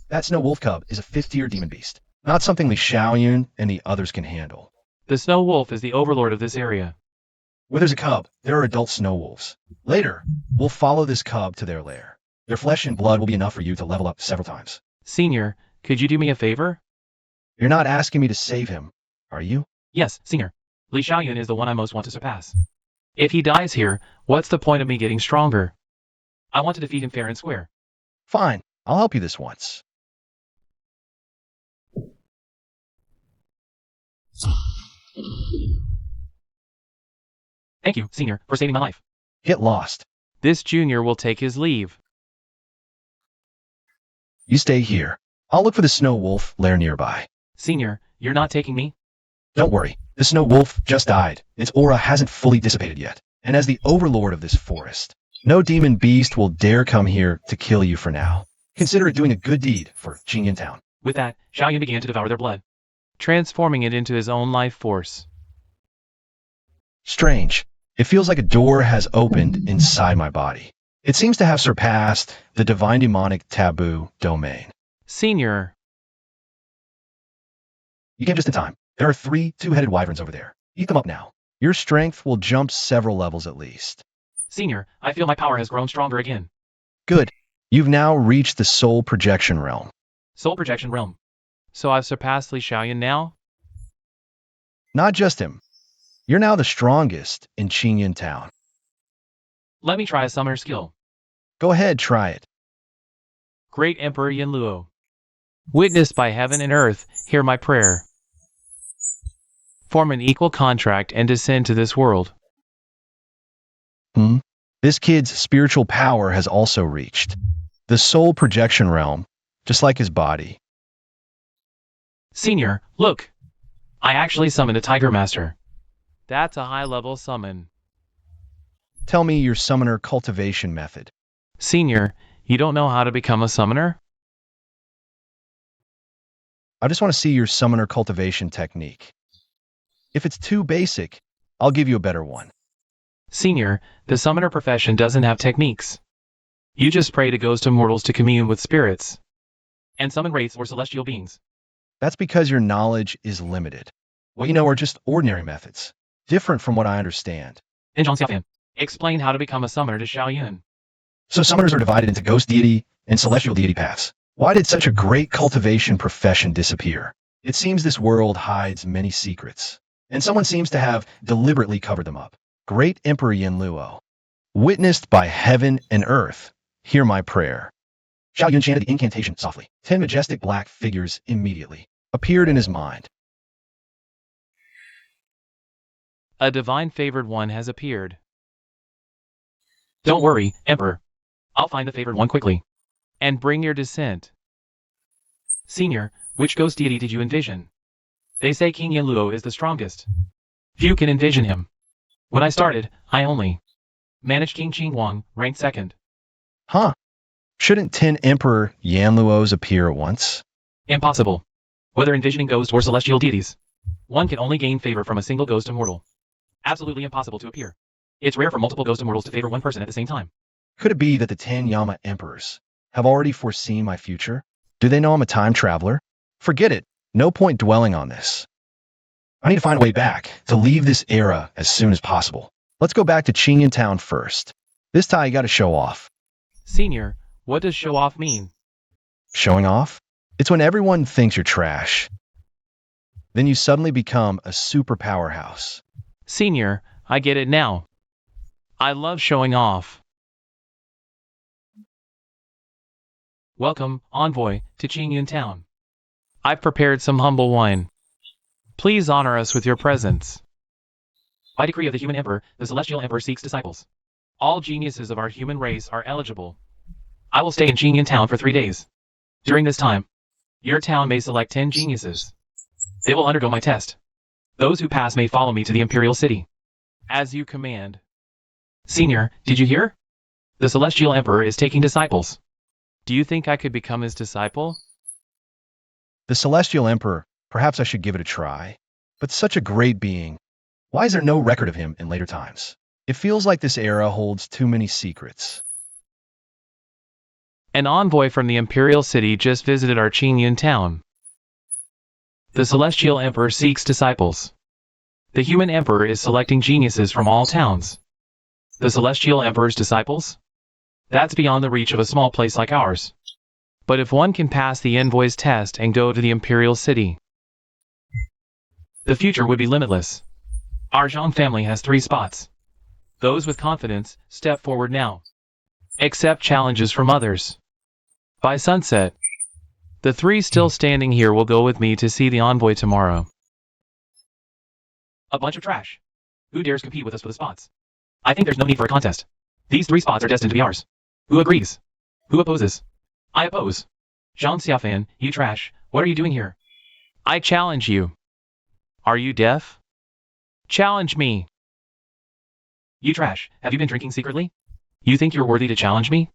That snow wolf cub is a 5th-tier demon beast. Not something Li Xiaoyun and the others can handle. The snow wolf is the overlord of this area. Where there's a cub, there are adult snow wolves. Later, we'll follow this cub to their lair. Their flesh and blood will be enough for you to level up several times. Senior, could you do me a favor? You're not asking me to save him, are you? Yes, Senior. Li Xiaoyun is the one I most want to surpass. If he dies here, what's the point of me getting stronger? I want to defeat him fair and square. Fine, I'll help you this once. Thank you, Senior, for saving my life. Get lost. This junior will take his leave. You stay here. I'll look for the snow wolf lair nearby. Senior, you're not taking me? Don't worry, the snow wolf just died. Its aura hasn't fully dissipated yet. And as the overlord of this forest, no demon beast will dare come here to kill you for now. Consider it doing a good deed for Qingyan Town. With that, Xiaoyun began to devour their blood, transforming it into his own life force. Strange. It feels like a door has opened inside my body. It seems to have surpassed the divine demonic taboo domain. Senior. You came just in time. There are 3 two-headed wyverns over there. Eat them up now. Your strength will jump several levels at least. Senior, I feel my power has grown stronger again. Good. You've now reached the soul projection realm. Soul projection realm. So I've surpassed Li Xiaoyun now? Not just him. You're now the strongest in Qingyan Town. Let me try a summoner skill. Go ahead, try it. Great Emperor Yanluo, witnessed by heaven and earth, hear my prayer. Form an equal contract and descend to this world. This kid's spiritual power has also reached the soul projection realm, just like his body. Senior, look! I actually summoned a Tiger Master. That's a high-level summon. Tell me your summoner cultivation method. Senior, you don't know how to become a summoner? I just want to see your summoner cultivation technique. If it's too basic, I'll give you a better one. Senior, the summoner profession doesn't have techniques. You just pray to ghosts and mortals to commune with spirits, and summon wraiths or celestial beings. That's because your knowledge is limited. What you know are just ordinary methods, different from what I understand. And Zhang Xiaofan, explain how to become a summoner to Xiaoyun. So summoners are divided into ghost deity and celestial deity paths. Why did such a great cultivation profession disappear? It seems this world hides many secrets, and someone seems to have deliberately covered them up. Great Emperor Yanluo, witnessed by heaven and earth, hear my prayer. Xiaoyun chanted the incantation softly. 10 majestic black figures immediately appeared in his mind. A divine favored one has appeared. Don't worry, Emperor. I'll find the favored one quickly. And bring your descent. Senior, which ghost deity did you envision? They say King Yanluo is the strongest. Few can envision him. When I started, I only managed King Qingwang, ranked 2nd. Huh? Shouldn't 10 Emperor Yanluos appear at once? Impossible. Whether envisioning ghosts or celestial deities, one can only gain favor from a single ghost immortal. Absolutely impossible to appear. It's rare for multiple ghost immortals to favor one person at the same time. Could it be that the 10 Yama Emperors have already foreseen my future? Do they know I'm a time traveler? Forget it. No point dwelling on this. I need to find a way back to leave this era as soon as possible. Let's go back to Qingyan Town first. This time you gotta show off. Senior, what does show off mean? Showing off? It's when everyone thinks you're trash. Then you suddenly become a super powerhouse. Senior, I get it now. I love showing off. Welcome, envoy, to Qingyan Town. I've prepared some humble wine. Please honor us with your presence. By decree of the human emperor, the celestial emperor seeks disciples. All geniuses of our human race are eligible. I will stay in Qingyan Town for 3 days. During this time, your town may select 10 geniuses. They will undergo my test. Those who pass may follow me to the imperial city. As you command. Senior, did you hear? The celestial emperor is taking disciples. Do you think I could become his disciple? The celestial emperor, perhaps I should give it a try. But such a great being. Why is there no record of him in later times? It feels like this era holds too many secrets. An envoy from the imperial city just visited our Qingyan town. The celestial emperor seeks disciples. The human emperor is selecting geniuses from all towns. The celestial emperor's disciples? That's beyond the reach of a small place like ours. But if one can pass the envoy's test and go to the imperial city, the future would be limitless. Our Zhang family has 3 spots. Those with confidence, step forward now. Accept challenges from others. By sunset, the 3 still standing here will go with me to see the envoy tomorrow. A bunch of trash. Who dares compete with us for the spots? I think there's no need for a contest. These 3 spots are destined to be ours. Who agrees? Who opposes? I oppose. Zhang Xiaofan, you trash, what are you doing here? I challenge you. Are you deaf? Challenge me. You trash, have you been drinking secretly? You think you're worthy to challenge me?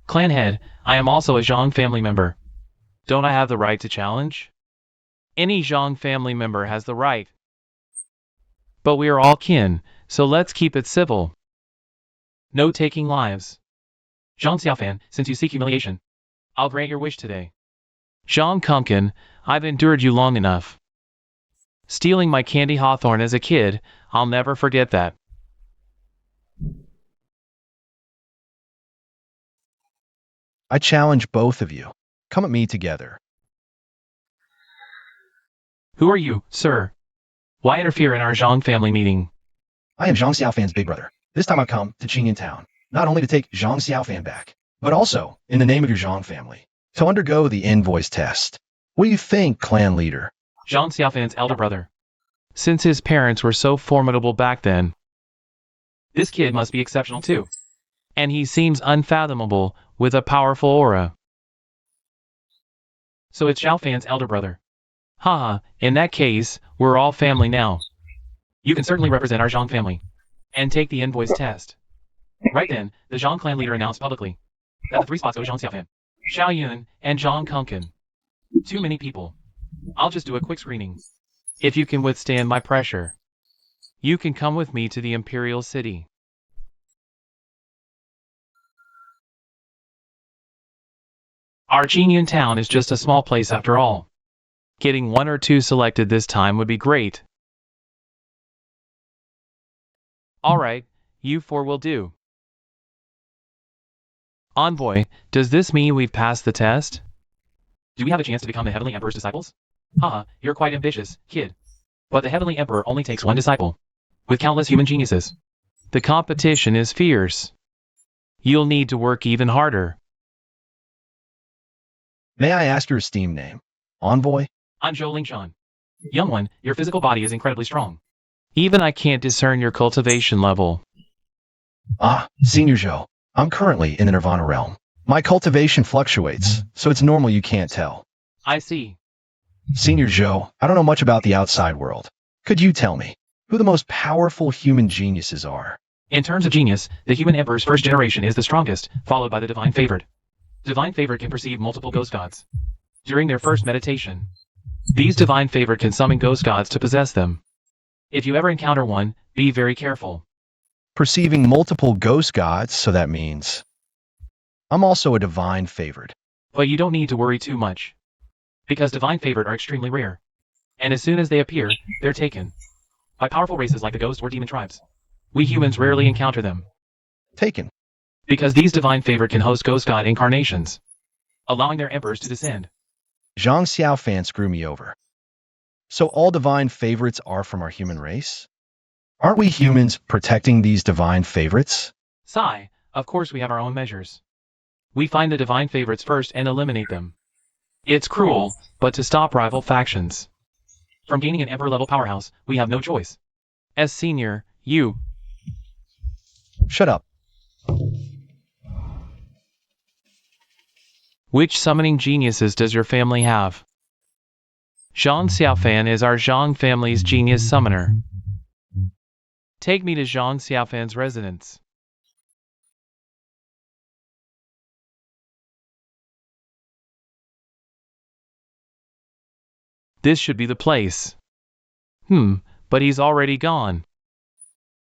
Clan head, I am also a Zhang family member. Don't I have the right to challenge? Any Zhang family member has the right. But we are all kin, so let's keep it civil. No taking lives. Zhang Xiaofan, since you seek humiliation, I'll grant your wish today. Zhang Kumpkin, I've endured you long enough. Stealing my candy hawthorn as a kid, I'll never forget that. I challenge both of you. Come at me together. Who are you, sir? Why interfere in our Zhang family meeting? I am Zhang Xiaofan's big brother. This time I've come to Qingyan Town, not only to take Zhang Xiaofan back, but also, in the name of your Zhang family, to undergo the invoice test. What do you think, clan leader? Zhang Xiaofan's elder brother. Since his parents were so formidable back then, this kid must be exceptional too. And he seems unfathomable, with a powerful aura. So it's Xiaofan's elder brother. Haha, in that case, we're all family now. You can certainly represent our Zhang family. And take the invoice test. Right then, the Zhang clan leader announced publicly that the 3 spots go to Zhang Xiaofan, Xiao Yun, and Zhang Kumpkin. Too many people. I'll just do a quick screening. If you can withstand my pressure, you can come with me to the Imperial City. Our Qingyan town is just a small place after all. Getting 1 or 2 selected this time would be great. Alright, you 4 will do. Envoy, does this mean we've passed the test? Do we have a chance to become the Heavenly Emperor's disciples? Haha, you're quite ambitious, kid. But the Heavenly Emperor only takes 1 disciple, with countless human geniuses. The competition is fierce. You'll need to work even harder. May I ask your esteemed name? Envoy? I'm Zhou Lingshan. Young one, your physical body is incredibly strong. Even I can't discern your cultivation level. Ah, Senior Zhou. I'm currently in the Nirvana realm. My cultivation fluctuates, so it's normal you can't tell. I see. Senior Zhou, I don't know much about the outside world. Could you tell me who the most powerful human geniuses are? In terms of genius, the human emperor's first generation is the strongest, followed by the divine favored. Divine favored can perceive multiple ghost gods. During their first meditation, these divine favored can summon ghost gods to possess them. If you ever encounter one, be very careful. Perceiving multiple ghost gods, so that means I'm also a divine favored. But you don't need to worry too much. Because divine favored are extremely rare. And as soon as they appear, they're taken by powerful races like the ghost or demon tribes. We humans rarely encounter them. Taken. Because these divine favored can host ghost god incarnations, allowing their emperors to descend. Zhang Xiaofan screw me over. So all divine favorites are from our human race? Aren't we humans protecting these divine favorites? Sigh, of course we have our own measures. We find the divine favorites first and eliminate them. It's cruel, but to stop rival factions from gaining an emperor-level powerhouse, we have no choice. As senior, you... Shut up. Which summoning geniuses does your family have? Zhang Xiaofan is our Zhang family's genius summoner. Take me to Zhang Xiaofan's residence. This should be the place. But he's already gone.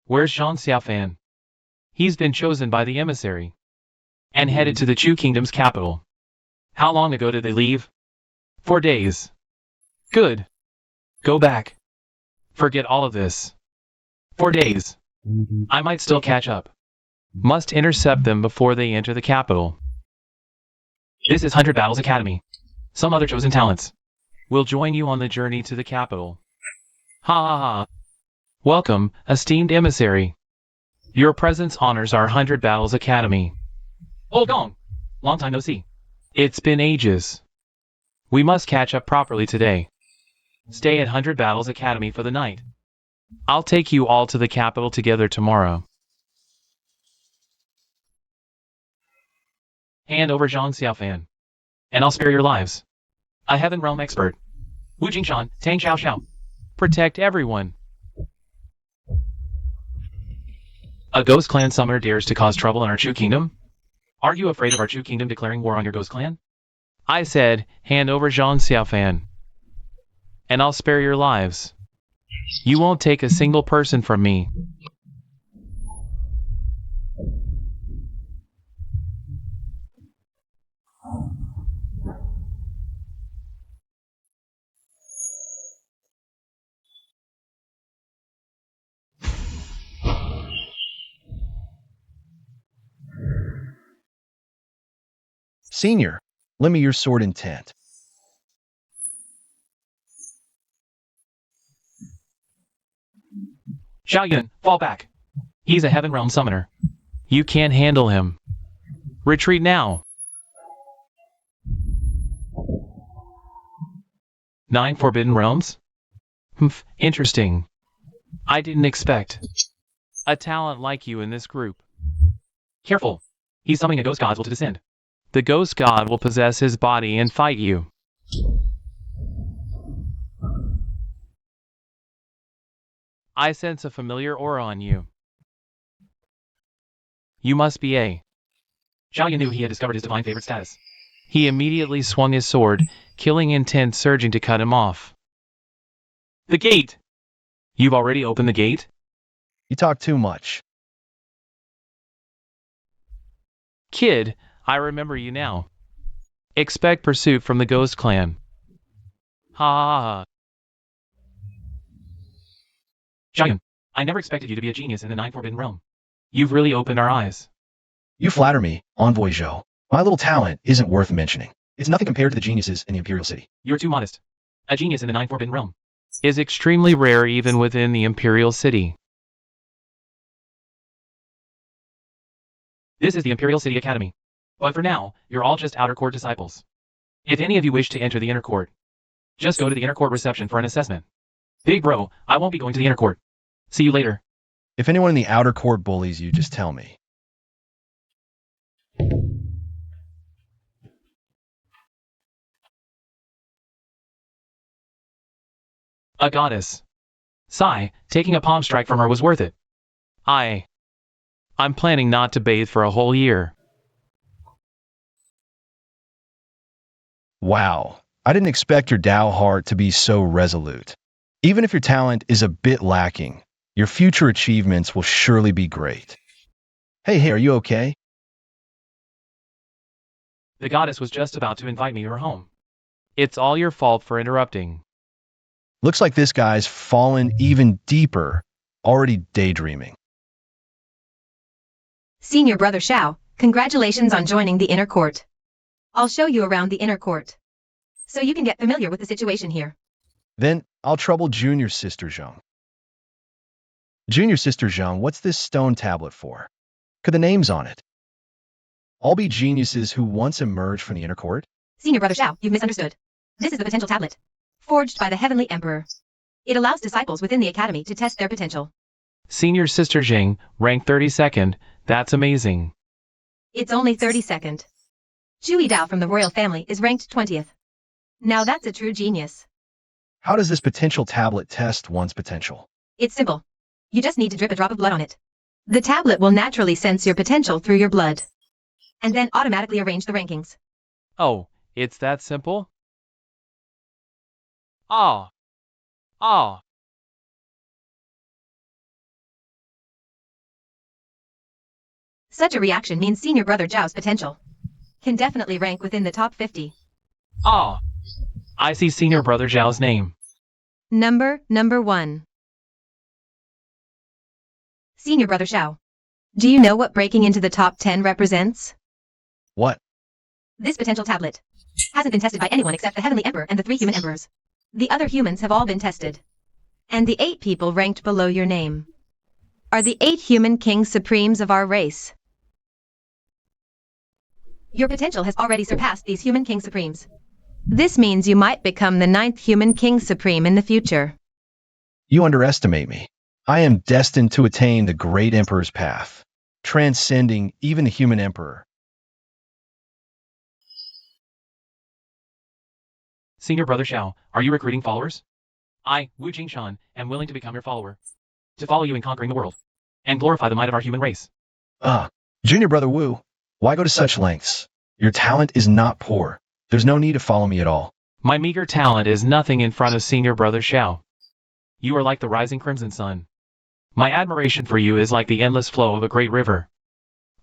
Where's Zhang Xiaofan? He's been chosen by the emissary and headed to the Chu Kingdom's capital. How long ago did they leave? 4 days. Good. Go back. Forget all of this. 4 days. I might still catch up. Must intercept them before they enter the capital. This is 100 Battles Academy. Some other chosen talents will join you on the journey to the capital. Ha ha ha. Welcome, esteemed emissary. Your presence honors our 100 Battles Academy. Old Gong! Long time no see. It's been ages. We must catch up properly today. Stay at 100 Battles Academy for the night. I'll take you all to the capital together tomorrow. Hand over Zhang Xiaofan. And I'll spare your lives. A Heaven Realm expert. Wu Jingshan, Tang Xiao Xiao. Protect everyone. A Ghost Clan summoner dares to cause trouble in our Chu Kingdom? Aren't you afraid of our Chu Kingdom declaring war on your Ghost Clan? I said, hand over Zhang Xiaofan. And I'll spare your lives. You won't take a single person from me. Senior, lend me your sword intent. Xiaoyun, fall back. He's a Heaven Realm summoner. You can't handle him. Retreat now. 9 Forbidden Realms? Humph, interesting. I didn't expect a talent like you in this group. Careful. He's summoning a ghost god will to descend. The ghost god will possess his body and fight you. I sense a familiar aura on you. You must be a... Xiaoyan knew he had discovered his divine favorite status. He immediately swung his sword, killing intent surging to cut him off. The gate! You've already opened the gate? You talk too much. Kid, I remember you now. Expect pursuit from the Ghost Clan. Ha ha ha. Xiaoyun, I never expected you to be a genius in the 9 Forbidden Realm. You've really opened our eyes. You flatter me, Envoy Zhou. My little talent isn't worth mentioning. It's nothing compared to the geniuses in the Imperial City. You're too modest. A genius in the 9 Forbidden Realm is extremely rare even within the Imperial City. This is the Imperial City Academy. But for now, you're all just outer court disciples. If any of you wish to enter the inner court, just go to the inner court reception for an assessment. Big bro, I won't be going to the inner court. See you later. If anyone in the outer court bullies you, just tell me. A goddess. Sigh, taking a palm strike from her was worth it. I'm planning not to bathe for a whole year. Wow, I didn't expect your Dao heart to be so resolute. Even if your talent is a bit lacking, your future achievements will surely be great. Hey, are you okay? The goddess was just about to invite me to her home. It's all your fault for interrupting. Looks like this guy's fallen even deeper, already daydreaming. Senior Brother Xiao, congratulations on joining the inner court. I'll show you around the inner court, so you can get familiar with the situation here. Then I'll trouble Junior Sister Zhang. Junior Sister Zhang, what's this stone tablet for? Could the names on it all be geniuses who once emerged from the inner court? Senior Brother Xiao, you've misunderstood. This is the potential tablet, forged by the Heavenly Emperor. It allows disciples within the academy to test their potential. Senior Sister Jing, ranked 32nd, that's amazing. It's only 32nd. Zhu Dao from the royal family is ranked 20th. Now that's a true genius. How does this potential tablet test one's potential? It's simple. You just need to drip a drop of blood on it. The tablet will naturally sense your potential through your blood, and then automatically arrange the rankings. Oh, it's that simple? Ah. Such a reaction means Senior Brother Zhao's potential can definitely rank within the top 50. Ah. I see Senior Brother Zhao's name. Number 1. Senior Brother Xiao, do you know what breaking into the top 10 represents? What? This potential tablet hasn't been tested by anyone except the Heavenly Emperor and the 3 human emperors. The other humans have all been tested, And the 8 people ranked below your name are the 8 human kings supremes of our race. Your potential has already surpassed these human king supremes. This means you might become the 9th human king supreme in the future. You underestimate me. I am destined to attain the great emperor's path, transcending even the human emperor. Senior Brother Xiao, are you recruiting followers? I, Wu Jingshan, am willing to become your follower. To follow you in conquering the world. And glorify the might of our human race. Junior Brother Wu, why go to such lengths? Your talent is not poor. There's no need to follow me at all. My meager talent is nothing in front of Senior Brother Xiao. You are like the rising crimson sun. My admiration for you is like the endless flow of a great river.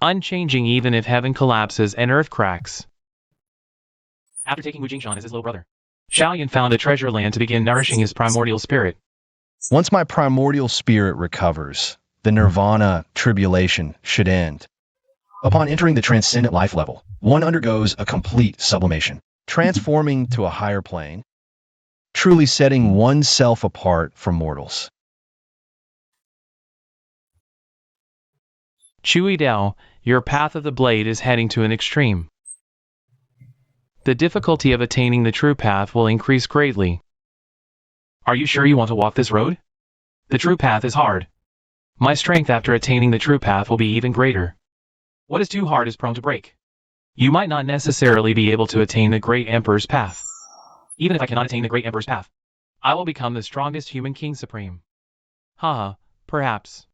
Unchanging even if heaven collapses and earth cracks. After taking Wu Jingshan as his little brother, Xiaoyan found a treasure land to begin nourishing his primordial spirit. Once my primordial spirit recovers, the nirvana tribulation should end. Upon entering the transcendent life level, one undergoes a complete sublimation, transforming to a higher plane, truly setting oneself apart from mortals. Chui Dao, your path of the blade is heading to an extreme. The difficulty of attaining the true path will increase greatly. Are you sure you want to walk this road? The true path is hard. My strength after attaining the true path will be even greater. What is too hard is prone to break. You might not necessarily be able to attain the great emperor's path. Even if I cannot attain the great emperor's path, I will become the strongest human king supreme. Haha, perhaps.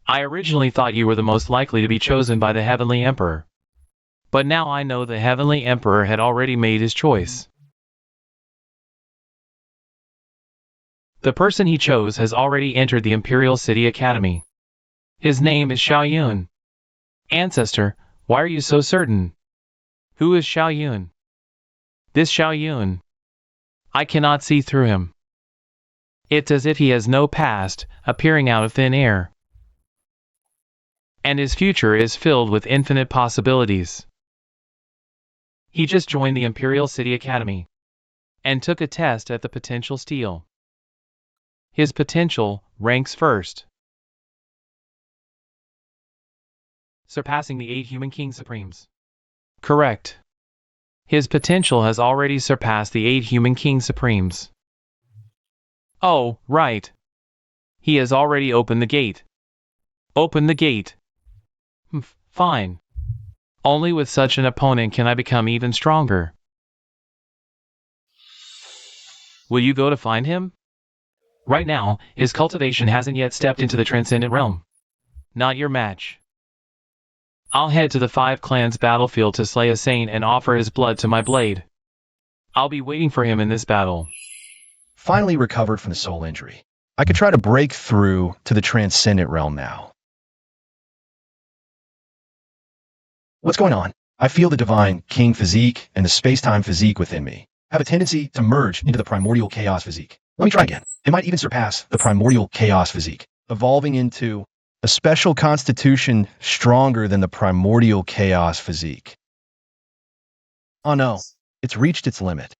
I originally thought you were the most likely to be chosen by the heavenly emperor. But now I know the heavenly emperor had already made his choice. The person he chose has already entered the Imperial City Academy. His name is Xiaoyun. Ancestor, why are you so certain? Who is Xiaoyun? This Xiaoyun. I cannot see through him. It's as if he has no past, appearing out of thin air. And his future is filled with infinite possibilities. He just joined the Imperial City Academy and took a test at the potential steel. His potential ranks first, surpassing the 8 human king supremes. Correct. His potential has already surpassed the 8 human king supremes. Oh, right. He has already opened the gate. Open the gate. Fine. Only with such an opponent can I become even stronger. Will you go to find him? Right now, his cultivation hasn't yet stepped into the transcendent realm. Not your match. I'll head to the 5 clans battlefield to slay a saint and offer his blood to my blade. I'll be waiting for him in this battle. Finally recovered from the soul injury, I could try to break through to the transcendent realm now. What's going on? I feel the divine king physique and the space-time physique within me have a tendency to merge into the primordial chaos physique. Let me try again. It might even surpass the primordial chaos physique, evolving into a special constitution stronger than the primordial chaos physique. Oh no, it's reached its limit.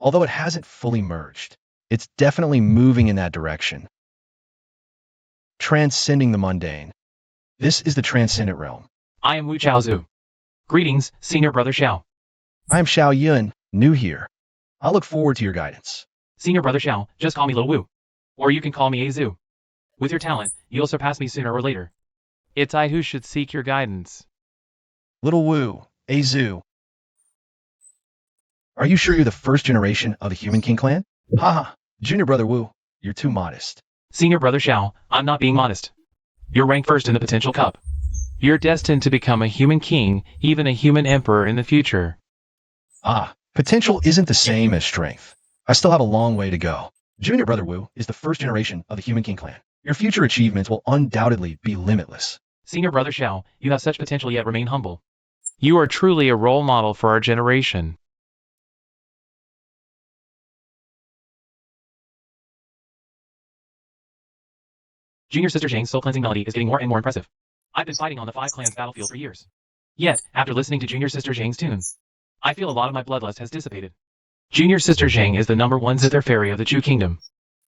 Although it hasn't fully merged, it's definitely moving in that direction. Transcending the mundane. This is the transcendent realm. I am Wu Chaozu. Greetings, Senior Brother Xiao. I am Xiaoyun, new here. I'll look forward to your guidance. Senior Brother Xiao, just call me Little Wu. Or you can call me Azu. With your talent, you'll surpass me sooner or later. It's I who should seek your guidance. Little Wu, Azu. Are you sure you're the first generation of the Human King clan? Haha, Junior Brother Wu, you're too modest. Senior Brother Xiao, I'm not being modest. You're ranked first in the potential cup. You're destined to become a human king, even a human emperor in the future. Potential isn't the same as strength. I still have a long way to go. Junior Brother Wu is the first generation of the Human King clan. Your future achievements will undoubtedly be limitless. Senior Brother Xiao, you have such potential yet remain humble. You are truly a role model for our generation. Junior Sister Zhang's soul cleansing melody is getting more and more impressive. I've been fighting on the 5 clans battlefield for years. Yet, after listening to Junior Sister Zhang's tune, I feel a lot of my bloodlust has dissipated. Junior Sister Zhang is the #1 zither fairy of the Chu Kingdom.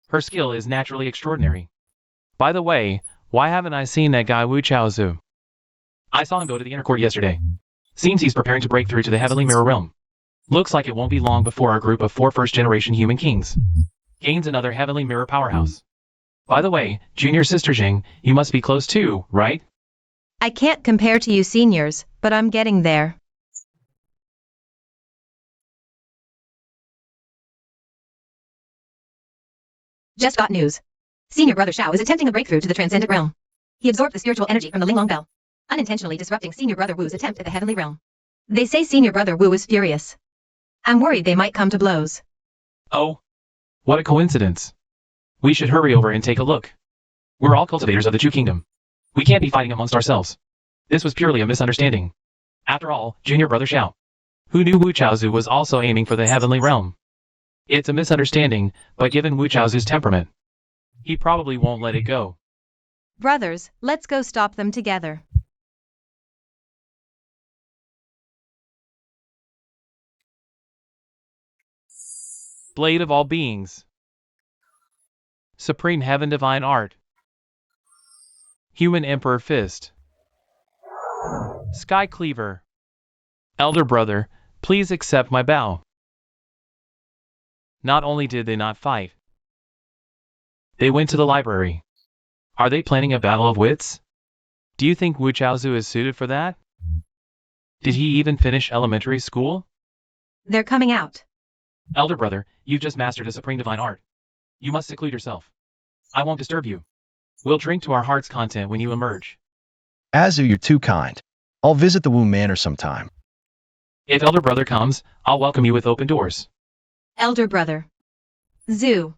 Her skill is naturally extraordinary. By the way, why haven't I seen that guy Wu Chaozu? I saw him go to the inner court yesterday. Seems he's preparing to break through to the heavenly mirror realm. Looks like it won't be long before our group of 4 first-generation human kings gains another heavenly mirror powerhouse. By the way, Junior Sister Zhang, you must be close too, right? I can't compare to you seniors, but I'm getting there. Just got news. Senior Brother Xiao is attempting a breakthrough to the transcendent realm. He absorbed the spiritual energy from the Linglong Bell, unintentionally disrupting Senior Brother Wu's attempt at the heavenly realm. They say Senior Brother Wu is furious. I'm worried they might come to blows. Oh, what a coincidence. We should hurry over and take a look. We're all cultivators of the Chu Kingdom. We can't be fighting amongst ourselves. This was purely a misunderstanding. After all, Junior Brother Xiao, who knew Wu Chaozu was also aiming for the heavenly realm. It's a misunderstanding, but given Wu Chaozu's temperament, he probably won't let it go. Brothers, let's go stop them together. Blade of all beings. Supreme Heaven Divine Art. Human Emperor Fist. Sky Cleaver. Elder Brother, please accept my bow. Not only did they not fight, they went to the library. Are they planning a battle of wits? Do you think Wu Chaozu is suited for that? Did he even finish elementary school? They're coming out. Elder Brother, you've just mastered a supreme divine art. You must seclude yourself. I won't disturb you. We'll drink to our heart's content when you emerge. Azu, you're too kind. I'll visit the Wu Manor sometime. If Elder Brother comes, I'll welcome you with open doors. Elder Brother. Zhu.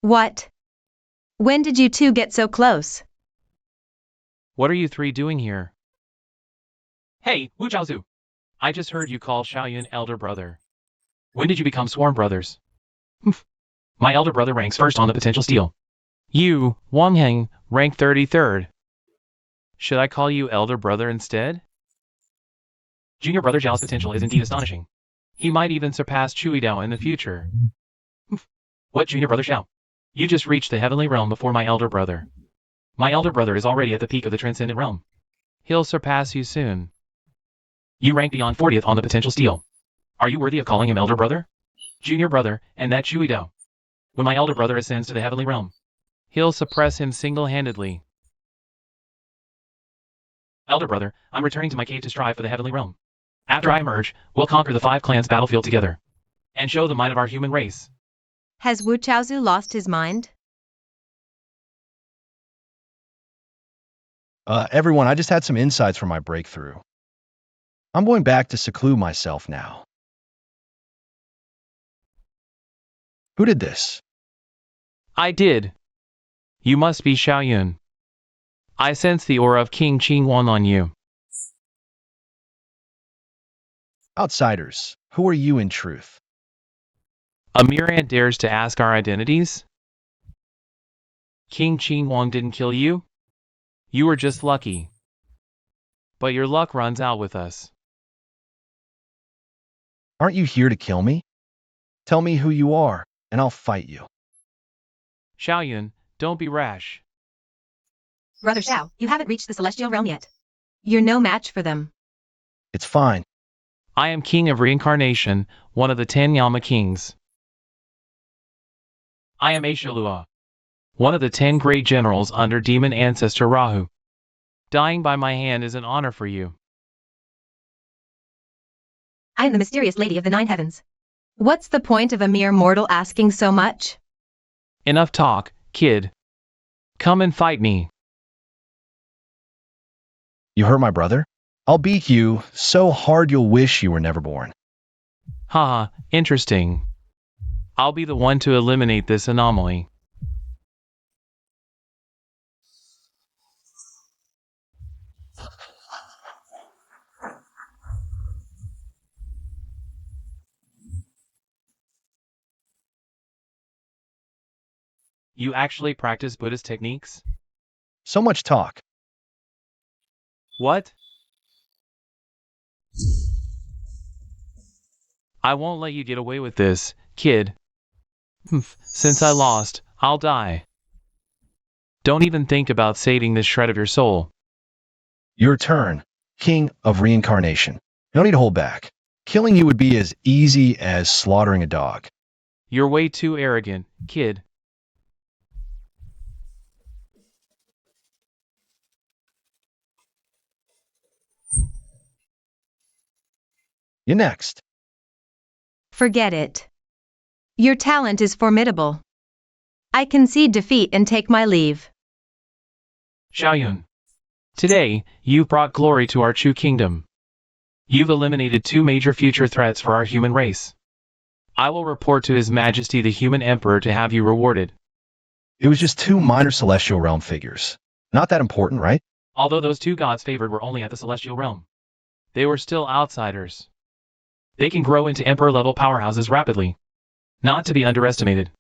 What? When did you two get so close? What are you 3 doing here? Hey, Wu Chaozu. I just heard you call Xiaoyun Elder Brother. When did you become sworn brothers? My elder brother ranks first on the potential steel. You, Wang Heng, rank 33rd. Should I call you Elder Brother instead? Junior Brother Zhao's potential is indeed astonishing. He might even surpass Chui Dao in the future. What, Junior Brother Xiao? You just reached the heavenly realm before my elder brother. My elder brother is already at the peak of the transcendent realm. He'll surpass you soon. You rank beyond 40th on the potential steel. Are you worthy of calling him elder brother? Junior brother, and that Chui Dao. When my elder brother ascends to the heavenly realm, he'll suppress him single-handedly. Elder brother, I'm returning to my cave to strive for the heavenly realm. After I emerge, we'll conquer the 5 clans battlefield together, and show the might of our human race. Has Wu Chaozu lost his mind? Everyone, I just had some insights from my breakthrough. I'm going back to seclude myself now. Who did this? I did. You must be Xiaoyun. I sense the aura of King Qingwan on you. Outsiders, who are you in truth? A mere ant dares to ask our identities? King Qingwan didn't kill you? You were just lucky. But your luck runs out with us. Aren't you here to kill me? Tell me who you are, and I'll fight you. Xiaoyun, don't be rash. Brother Xiao, you haven't reached the celestial realm yet. You're no match for them. It's fine. I am King of Reincarnation, one of the 10 Yama Kings. I am Aishalua, one of the 10 great generals under demon ancestor Rahu. Dying by my hand is an honor for you. I am the mysterious lady of the 9 heavens. What's the point of a mere mortal asking so much? Enough talk, kid. Come and fight me. You hurt my brother? I'll beat you so hard you'll wish you were never born. Haha, interesting. I'll be the one to eliminate this anomaly. You actually practice Buddhist techniques? So much talk. What? I won't let you get away with this, kid. Since I lost, I'll die. Don't even think about saving this shred of your soul. Your turn, King of Reincarnation. No need to hold back. Killing you would be as easy as slaughtering a dog. You're way too arrogant, kid. You're next. Forget it. Your talent is formidable. I concede defeat and take my leave. Xiaoyun. Today, you've brought glory to our Chu kingdom. You've eliminated two major future threats for our human race. I will report to His Majesty the Human Emperor to have you rewarded. It was just two minor celestial realm figures. Not that important, right? Although those two gods favored were only at the celestial realm. They were still outsiders. They can grow into emperor-level powerhouses rapidly. Not to be underestimated.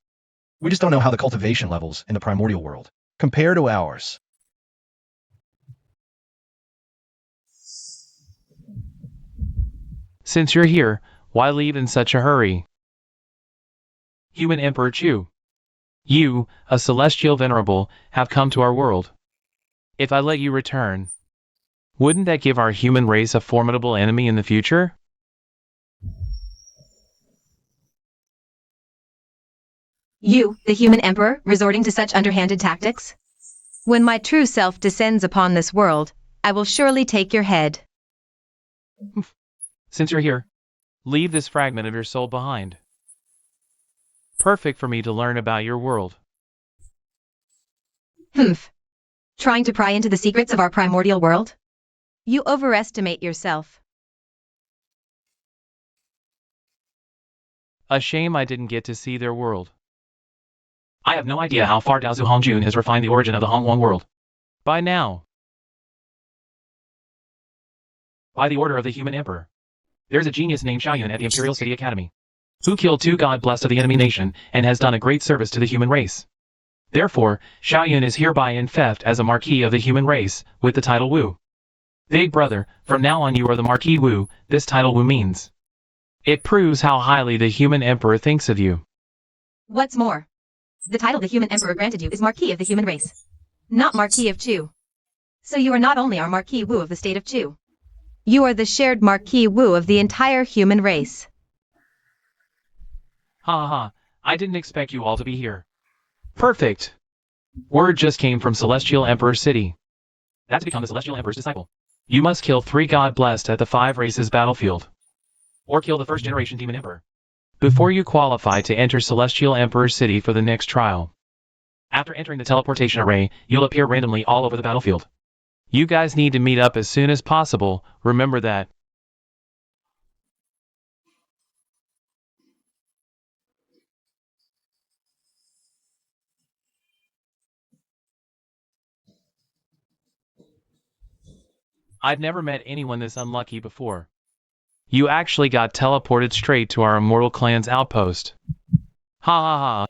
We just don't know how the cultivation levels in the primordial world compare to ours. Since you're here, why leave in such a hurry? Human Emperor Chu. You, a celestial venerable, have come to our world. If I let you return, wouldn't that give our human race a formidable enemy in the future? You, the human emperor, resorting to such underhanded tactics? When my true self descends upon this world, I will surely take your head. Since you're here, leave this fragment of your soul behind. Perfect for me to learn about your world. Humph. Trying to pry into the secrets of our primordial world? You overestimate yourself. A shame I didn't get to see their world. I have no idea how far Daozu Hongjun has refined the origin of the Hongwang world. By now. By the order of the human emperor. There's a genius named Xiaoyun at the Imperial City Academy, who killed two god-blessed of the enemy nation and has done a great service to the human race. Therefore, Xiaoyun is hereby enfeoffed as a Marquis of the human race, with the title Wu. Big brother, from now on you are the Marquis Wu, this title Wu means. It proves how highly the human emperor thinks of you. What's more, the title the human emperor granted you is Marquis of the human race, not Marquis of Chu. So you are not only our Marquis Wu of the state of Chu. You are the shared Marquis Wu of the entire human race. Ha ha ha, I didn't expect you all to be here. Perfect. Word just came from Celestial Emperor City. That's to become the Celestial Emperor's disciple. You must kill 3 god-blessed at the 5 races battlefield. Or kill the first generation demon emperor. Before you qualify to enter Celestial Emperor City for the next trial. After entering the teleportation array, you'll appear randomly all over the battlefield. You guys need to meet up as soon as possible, remember that. I've never met anyone this unlucky before. You actually got teleported straight to our immortal clan's outpost. Ha ha ha.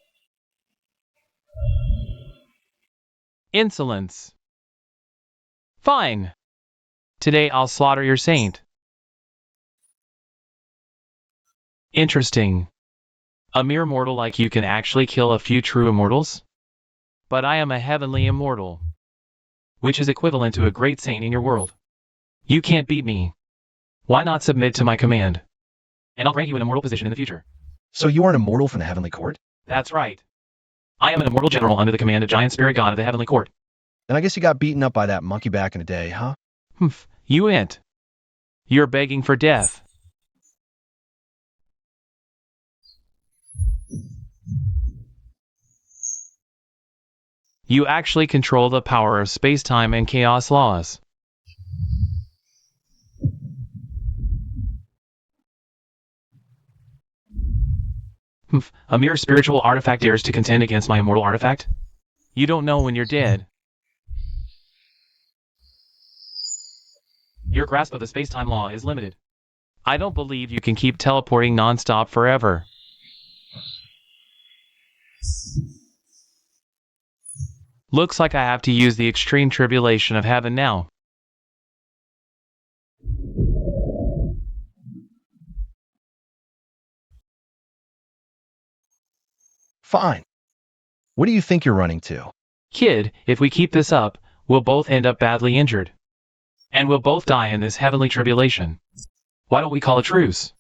Insolence. Fine. Today I'll slaughter your saint. Interesting. A mere mortal like you can actually kill a few true immortals? But I am a heavenly immortal, which is equivalent to a great saint in your world. You can't beat me. Why not submit to my command? And I'll grant you an immortal position in the future. So you are an immortal from the heavenly court? That's right. I am an immortal general under the command of giant spirit god of the heavenly court. Then I guess you got beaten up by that monkey back in the day, huh? You ain't. You're begging for death. You actually control the power of space-time and chaos laws. A mere spiritual artifact dares to contend against my immortal artifact? You don't know when you're dead. Your grasp of the space-time law is limited. I don't believe you can keep teleporting non-stop forever. Looks like I have to use the extreme tribulation of heaven now. Fine. What do you think you're running to? Kid, if we keep this up, we'll both end up badly injured. And we'll both die in this heavenly tribulation. Why don't we call a truce?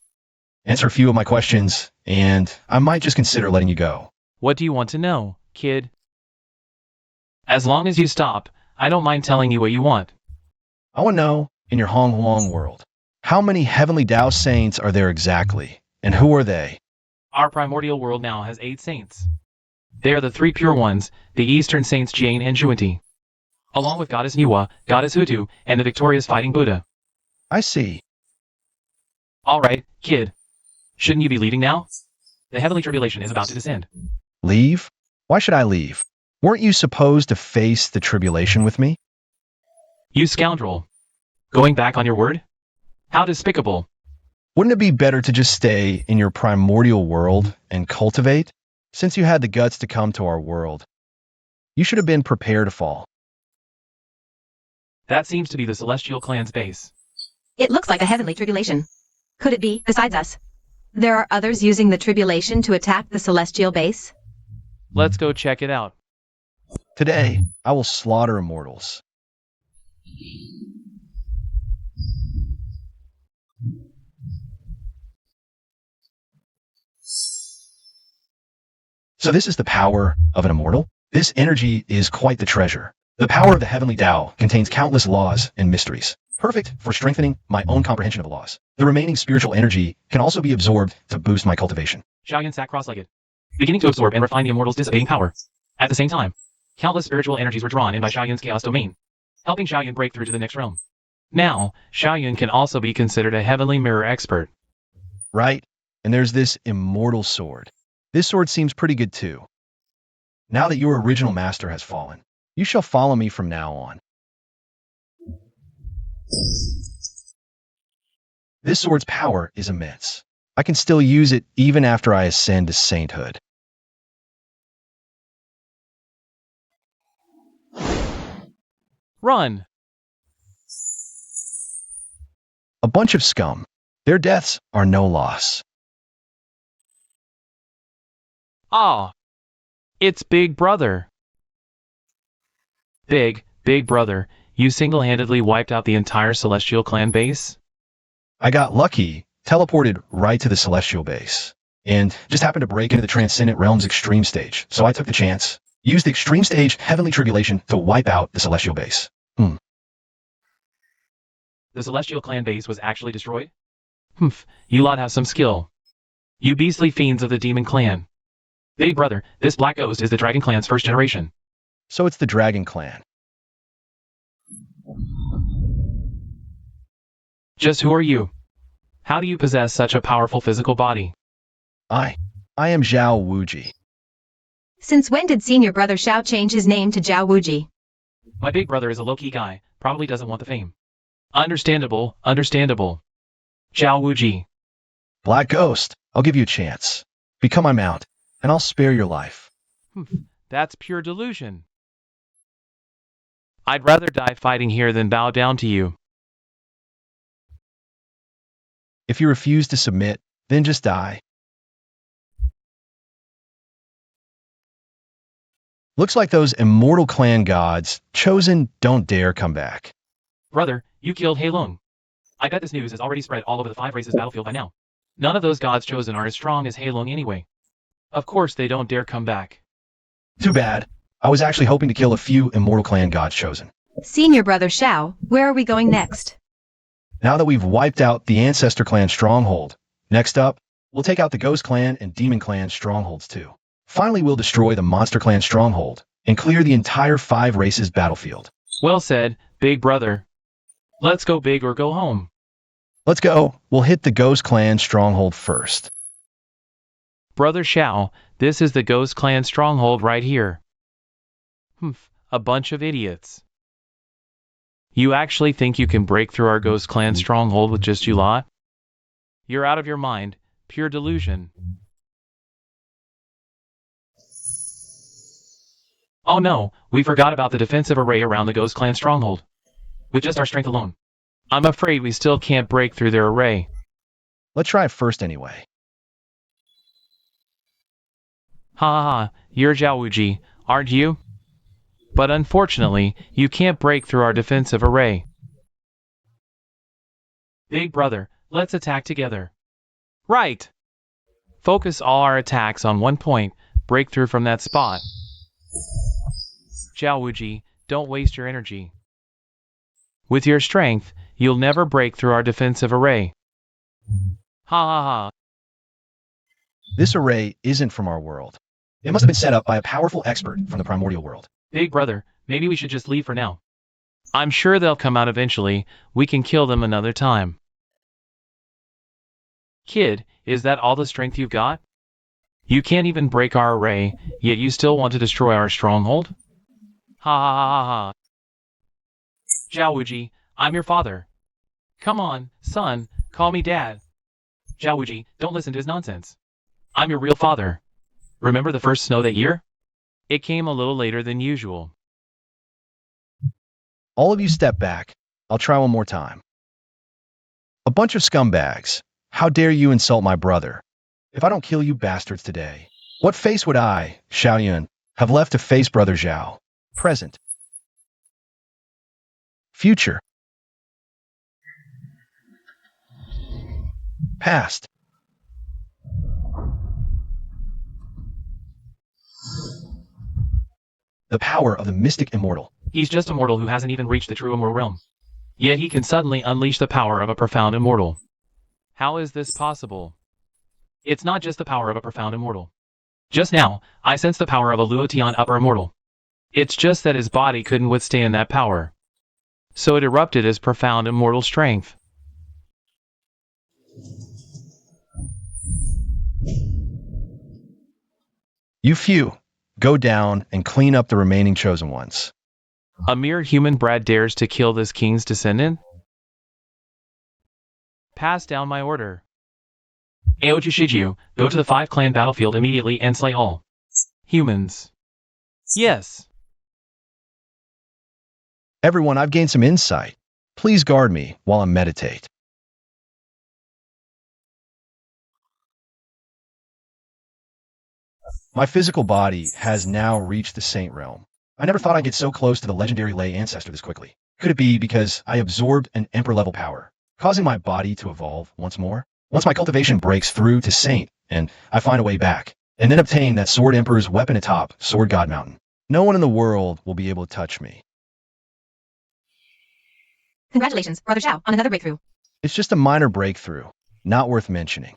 Answer a few of my questions, and I might just consider letting you go. What do you want to know, kid? As long as you stop, I don't mind telling you what you want. I want to know, in your Hong Huang world, how many heavenly Tao saints are there exactly, and who are they? Our primordial world now has 8 saints. They are the 3 pure ones, the Eastern saints Jain and Juanti, along with Goddess Nuwa, Goddess Hutu, and the victorious fighting Buddha. I see. Alright, kid. Shouldn't you be leaving now? The heavenly tribulation is about to descend. Leave? Why should I leave? Weren't you supposed to face the tribulation with me? You scoundrel. Going back on your word? How despicable. Wouldn't it be better to just stay in your primordial world and cultivate? Since you had the guts to come to our world, you should have been prepared to fall. That seems to be the Celestial Clan's base. It looks like a heavenly tribulation. Could it be, besides us? There are others using the tribulation to attack the celestial base? Let's go check it out. Today, I will slaughter immortals. So this is the power of an immortal? This energy is quite the treasure. The power of the heavenly Tao contains countless laws and mysteries, perfect for strengthening my own comprehension of the laws. The remaining spiritual energy can also be absorbed to boost my cultivation. Xiaoyan sat cross-legged, beginning to absorb and refine the immortal's dissipating power. At the same time, countless spiritual energies were drawn in by Xiaoyan's chaos domain, helping Xiaoyan break through to the next realm. Now, Xiaoyan can also be considered a heavenly mirror expert. Right? And there's this immortal sword. This sword seems pretty good too. Now that your original master has fallen, you shall follow me from now on. This sword's power is immense. I can still use it even after I ascend to sainthood. Run! A bunch of scum. Their deaths are no loss. Ah! It's Big Brother. Big Brother, you single-handedly wiped out the entire Celestial Clan base? I got lucky, teleported right to the Celestial base, and just happened to break into the Transcendent Realm's extreme stage, so I took the chance. Used the extreme stage Heavenly Tribulation to wipe out the Celestial base. The Celestial Clan base was actually destroyed? Humph, you lot have some skill. You beastly fiends of the Demon Clan. Big Brother, this Black Ghost is the Dragon Clan's first generation. So it's the Dragon Clan. Just who are you? How do you possess such a powerful physical body? I am Zhao Wuji. Since when did senior brother Xiao change his name to Zhao Wuji? My big brother is a low-key guy, probably doesn't want the fame. Understandable. Zhao Wuji. Black Ghost, I'll give you a chance. Become my mount, and I'll spare your life. That's pure delusion. I'd rather die fighting here than bow down to you. If you refuse to submit, then just die. Looks like those immortal clan gods, chosen, don't dare come back. Brother, you killed Hei Lung. I bet this news has already spread all over the 5 races battlefield by now. None of those gods chosen are as strong as Hei Lung anyway. Of course they don't dare come back. Too bad. I was actually hoping to kill a few immortal clan gods chosen. Senior brother Xiao, where are we going next? Now that we've wiped out the Ancestor Clan stronghold, next up, we'll take out the Ghost Clan and Demon Clan strongholds too. Finally, we'll destroy the Monster Clan stronghold and clear the entire 5 races battlefield. Well said, Big Brother. Let's go big or go home. Let's go. We'll hit the Ghost Clan stronghold first. Brother Xiao, this is the Ghost Clan stronghold right here. A bunch of idiots. You actually think you can break through our Ghost Clan stronghold with just you lot? You're out of your mind. Pure delusion. Oh no, we forgot about the defensive array around the Ghost Clan stronghold. With just our strength alone, I'm afraid we still can't break through their array. Let's try it first anyway. Ha ha ha, you're Zhaowuji, aren't you? But unfortunately, you can't break through our defensive array. Big brother, let's attack together. Right! Focus all our attacks on one point, break through from that spot. Zhaowuji, don't waste your energy. With your strength, you'll never break through our defensive array. Ha ha ha. This array isn't from our world. It must have been set up by a powerful expert from the primordial world. Big brother, maybe we should just leave for now. I'm sure they'll come out eventually. We can kill them another time. Kid, is that all the strength you've got? You can't even break our array, yet you still want to destroy our stronghold? Ha ha ha ha ha. Zhaowuji, I'm your father. Come on, son, call me dad. Zhaowuji, don't listen to his nonsense. I'm your real father. Remember the first snow that year? It came a little later than usual. All of you step back. I'll try one more time. A bunch of scumbags. How dare you insult my brother? If I don't kill you bastards today, what face would I, Xiaoyun, have left to face brother Zhao? Present. Future. Past. The power of the mystic immortal. He's just a mortal who hasn't even reached the true immortal realm. Yet he can suddenly unleash the power of a profound immortal. How is this possible? It's not just the power of a profound immortal. Just now, I sensed the power of a Luotian upper immortal. It's just that his body couldn't withstand that power. So it erupted as profound immortal strength. You few, go down and clean up the remaining chosen ones. A mere human brat dares to kill this king's descendant? Pass down my order. Aoji Shiju, go to the 5-clan battlefield immediately and slay all humans. Yes. Everyone, I've gained some insight. Please guard me while I meditate. My physical body has now reached the saint realm. I never thought I'd get so close to the legendary lay ancestor this quickly. Could it be because I absorbed an emperor-level power, causing my body to evolve once more? Once my cultivation breaks through to saint, and I find a way back, and then obtain that sword emperor's weapon atop Sword God Mountain, no one in the world will be able to touch me. Congratulations, Brother Zhao, on another breakthrough. It's just a minor breakthrough, not worth mentioning.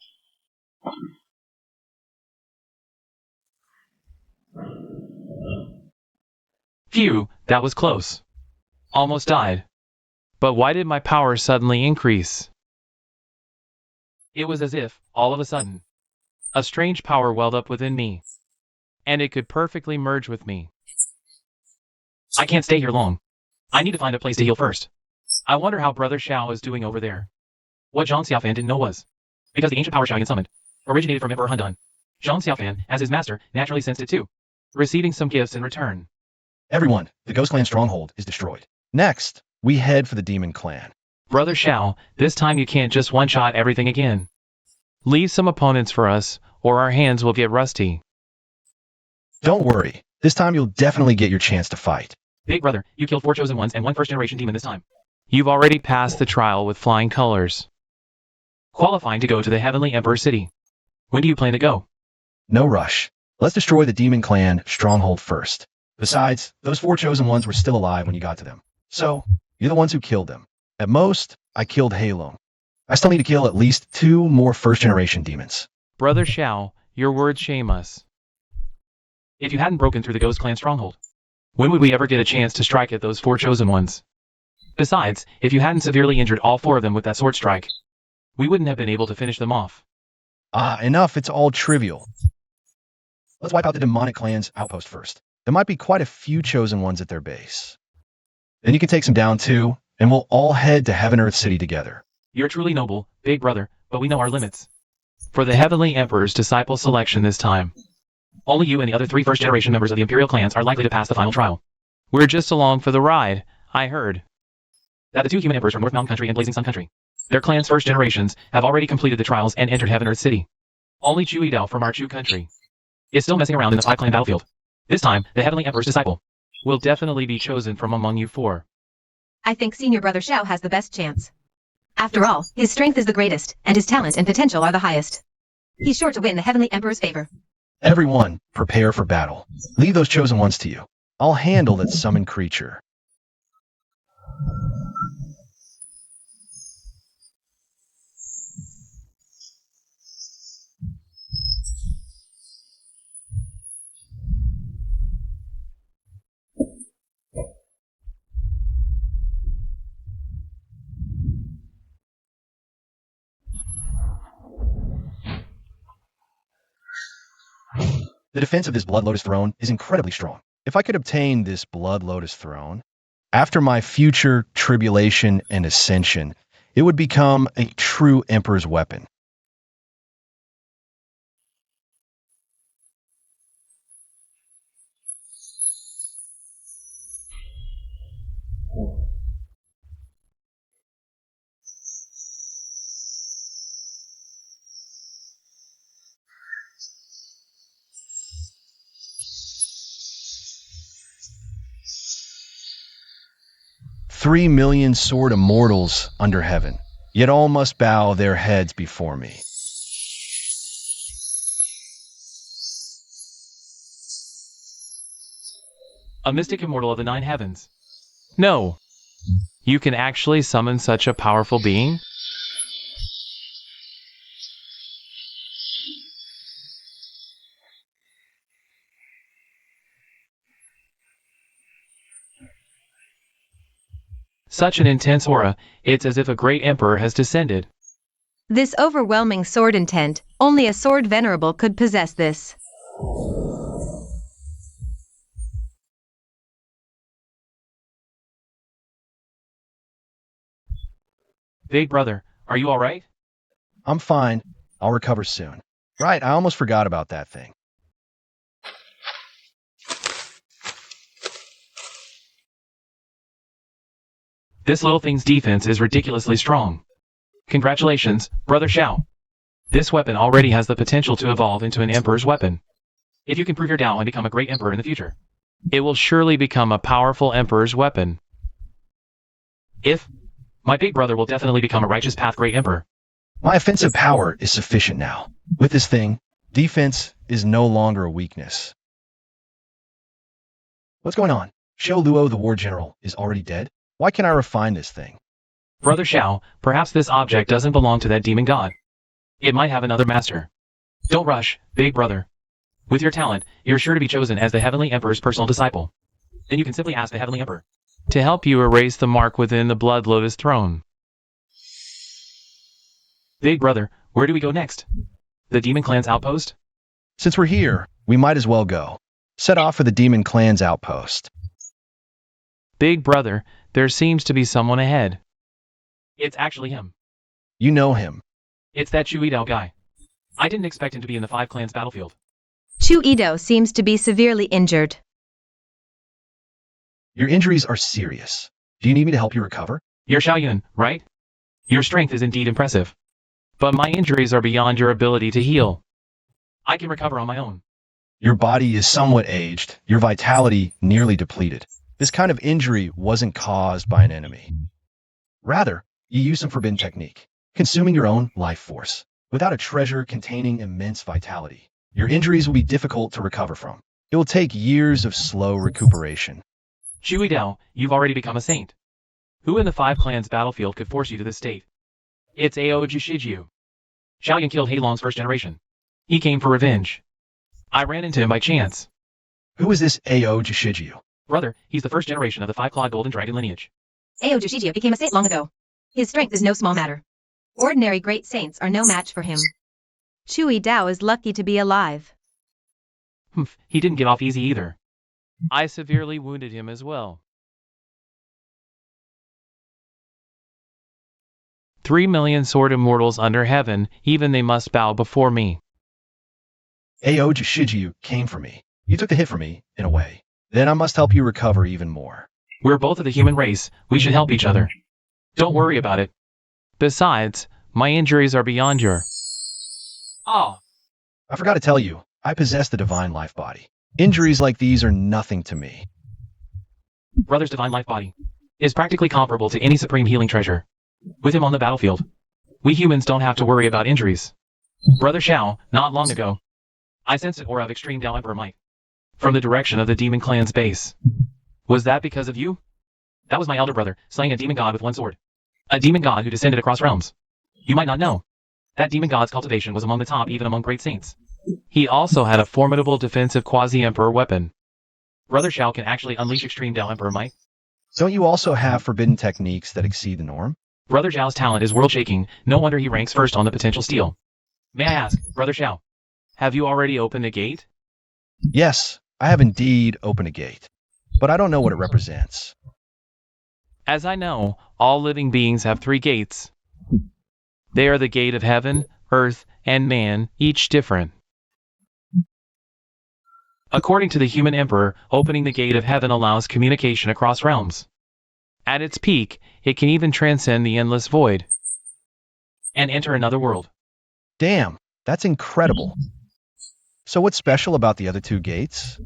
Phew, that was close. Almost died. But why did my power suddenly increase? It was as if, all of a sudden, a strange power welled up within me. And it could perfectly merge with me. I can't stay here long. I need to find a place to heal first. I wonder how Brother Xiao is doing over there. What Zhang Xiaofan didn't know was, because the ancient power Xiaoyan summoned originated from Emperor Hundan, Zhang Xiaofan, as his master, naturally sensed it too, receiving some gifts in return. Everyone, the Ghost Clan stronghold is destroyed. Next, we head for the Demon Clan. Brother Xiao, this time you can't just one-shot everything again. Leave some opponents for us, or our hands will get rusty. Don't worry, this time you'll definitely get your chance to fight. Big brother, you killed 4 chosen ones and 1 first-generation demon this time. You've already passed the trial with flying colors, qualifying to go to the Heavenly Emperor City. When do you plan to go? No rush. Let's destroy the Demon Clan stronghold first. Besides, those 4 chosen ones were still alive when you got to them. So, you're the ones who killed them. At most, I killed Halo. I still need to kill at least 2 more first-generation demons. Brother Xiao, your words shame us. If you hadn't broken through the Ghost Clan stronghold, when would we ever get a chance to strike at those 4 chosen ones? Besides, if you hadn't severely injured all 4 of them with that sword strike, we wouldn't have been able to finish them off. Enough, it's all trivial. Let's wipe out the demonic clan's outpost first. There might be quite a few chosen ones at their base. Then you can take some down too, and we'll all head to Heaven Earth City together. You're truly noble, big brother, but we know our limits. For the Heavenly Emperor's disciple selection this time, only you and the other 3 first-generation members of the Imperial clans are likely to pass the final trial. We're just along for the ride, I heard. That the 2 human emperors from North Mountain Country and Blazing Sun Country, their clans' first generations, have already completed the trials and entered Heaven Earth City. Only Chu Dao from our Chu country is still messing around in the 5-clan battlefield. This time, the Heavenly Emperor's disciple will definitely be chosen from among you 4. I think senior brother Xiao has the best chance. After all, his strength is the greatest, and his talent and potential are the highest. He's sure to win the Heavenly Emperor's favor. Everyone, prepare for battle. Leave those chosen ones to you. I'll handle that summoned creature. The defense of this Blood Lotus throne is incredibly strong. If I could obtain this Blood Lotus throne, after my future tribulation and ascension, it would become a true Emperor's weapon. "3 million sword immortals under heaven, yet all must bow their heads before me." A mystic immortal of the 9 heavens. No. You can actually summon such a powerful being? Such an intense aura, it's as if a great emperor has descended. This overwhelming sword intent, only a sword venerable could possess this. Big brother, are you alright? I'm fine. I'll recover soon. Right, I almost forgot about that thing. This little thing's defense is ridiculously strong. Congratulations, Brother Xiao. This weapon already has the potential to evolve into an emperor's weapon. If you can prove your Tao and become a great emperor in the future, it will surely become a powerful emperor's weapon. If, my big brother will definitely become a righteous path great emperor. My offensive power is sufficient now. With this thing, defense is no longer a weakness. What's going on? Xiao Luo, the war general, is already dead? Why can't I refine this thing? Brother Xiao, perhaps this object doesn't belong to that demon god. It might have another master. Don't rush, big brother. With your talent, you're sure to be chosen as the Heavenly Emperor's personal disciple. Then you can simply ask the Heavenly Emperor to help you erase the mark within the Blood Lotus throne. Big brother, where do we go next? The Demon Clan's outpost? Since we're here, we might as well go. Set off for the Demon Clan's outpost. Big brother, there seems to be someone ahead. It's actually him. You know him. It's that Chu Idao guy. I didn't expect him to be in the 5 clans battlefield. Chu Ido seems to be severely injured. Your injuries are serious. Do you need me to help you recover? You're Xiaoyun, right? Your strength is indeed impressive. But my injuries are beyond your ability to heal. I can recover on my own. Your body is somewhat aged, your vitality nearly depleted. This kind of injury wasn't caused by an enemy. Rather, you use some forbidden technique, consuming your own life force. Without a treasure containing immense vitality, your injuries will be difficult to recover from. It will take years of slow recuperation. Chu Idao, you've already become a saint. Who in the 5 clans battlefield could force you to this state? It's Ao Jushiju. Xiaoyun killed Heilong's first generation. He came for revenge. I ran into him by chance. Who is this Ao Jushiju? Brother, he's the first generation of the 5-clawed golden dragon lineage. Ao Jushiju became a saint long ago. His strength is no small matter. Ordinary great saints are no match for him. Chu Idao is lucky to be alive. Humph, he didn't get off easy either. I severely wounded him as well. 3 million sword immortals under heaven, even they must bow before me. Ao Jushiju came for me. You took the hit for me, in a way. Then I must help you recover even more. We're both of the human race. We should help each other. Don't worry about it. Besides, my injuries are beyond your... Oh. I forgot to tell you, I possess the divine life body. Injuries like these are nothing to me. Brother's divine life body is practically comparable to any supreme healing treasure. With him on the battlefield, we humans don't have to worry about injuries. Brother Xiao, not long ago, I sensed an aura of extreme Dao Emperor might from the direction of the demon clan's base. Was that because of you? That was my elder brother, slaying a demon god with one sword. A demon god who descended across realms. You might not know. That demon god's cultivation was among the top even among great saints. He also had a formidable defensive quasi-emperor weapon. Brother Xiao can actually unleash extreme Dao Emperor might. Don't you also have forbidden techniques that exceed the norm? Brother Xiao's talent is world-shaking, no wonder he ranks first on the potential steal. May I ask, Brother Xiao, have you already opened a gate? Yes, I have indeed opened a gate, but I don't know what it represents. As I know, all living beings have 3 gates. They are the gate of heaven, earth, and man, each different. According to the human emperor, opening the gate of heaven allows communication across realms. At its peak, it can even transcend the endless void and enter another world. Damn, that's incredible. So what's special about the other 2 gates?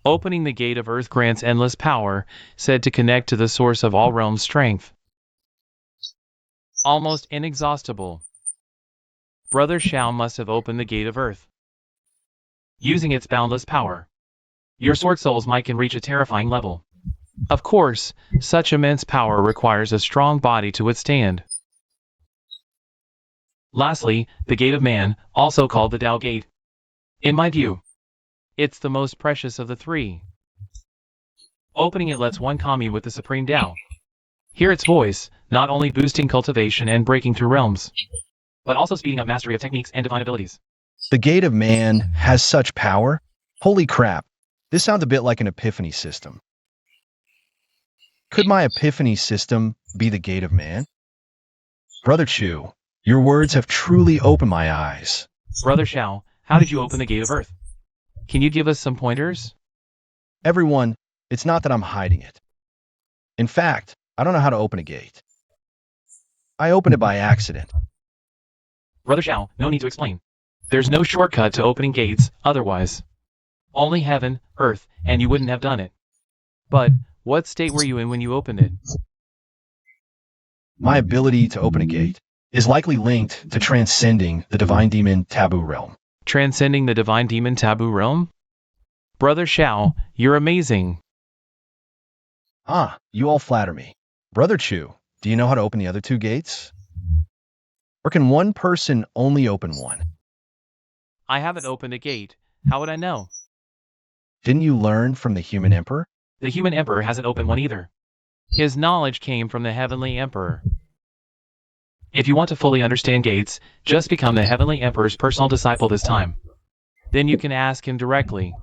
Opening the gate of earth grants endless power, said to connect to the source of all realms' strength. Almost inexhaustible. Brother Xiao must have opened the gate of earth. Using its boundless power, your sword soul's might can reach a terrifying level. Of course, such immense power requires a strong body to withstand. Lastly, the gate of man, also called the Dao Gate. In my view, it's the most precious of the 3. Opening it lets one commune with the Supreme Dao. Hear its voice, not only boosting cultivation and breaking through realms, but also speeding up mastery of techniques and divine abilities. The gate of man has such power? Holy crap, this sounds a bit like an epiphany system. Could my epiphany system be the gate of man? Brother Chu, your words have truly opened my eyes. Brother Xiao, how did you open the gate of earth? Can you give us some pointers? Everyone, it's not that I'm hiding it. In fact, I don't know how to open a gate. I opened it by accident. Brother Xiao, no need to explain. There's no shortcut to opening gates, otherwise. Only heaven, earth, and you wouldn't have done it. But, what state were you in when you opened it? My ability to open a gate is likely linked to transcending the divine demon taboo realm. Transcending the divine demon taboo realm? Brother Xiao, you're amazing. Ah, you all flatter me. Brother Chu, do you know how to open the other 2 gates? Or can one person only open one? I haven't opened a gate. How would I know? Didn't you learn from the human emperor? The human emperor hasn't opened one either. His knowledge came from the heavenly emperor. If you want to fully understand gates, just become the heavenly emperor's personal disciple this time. Then you can ask him directly.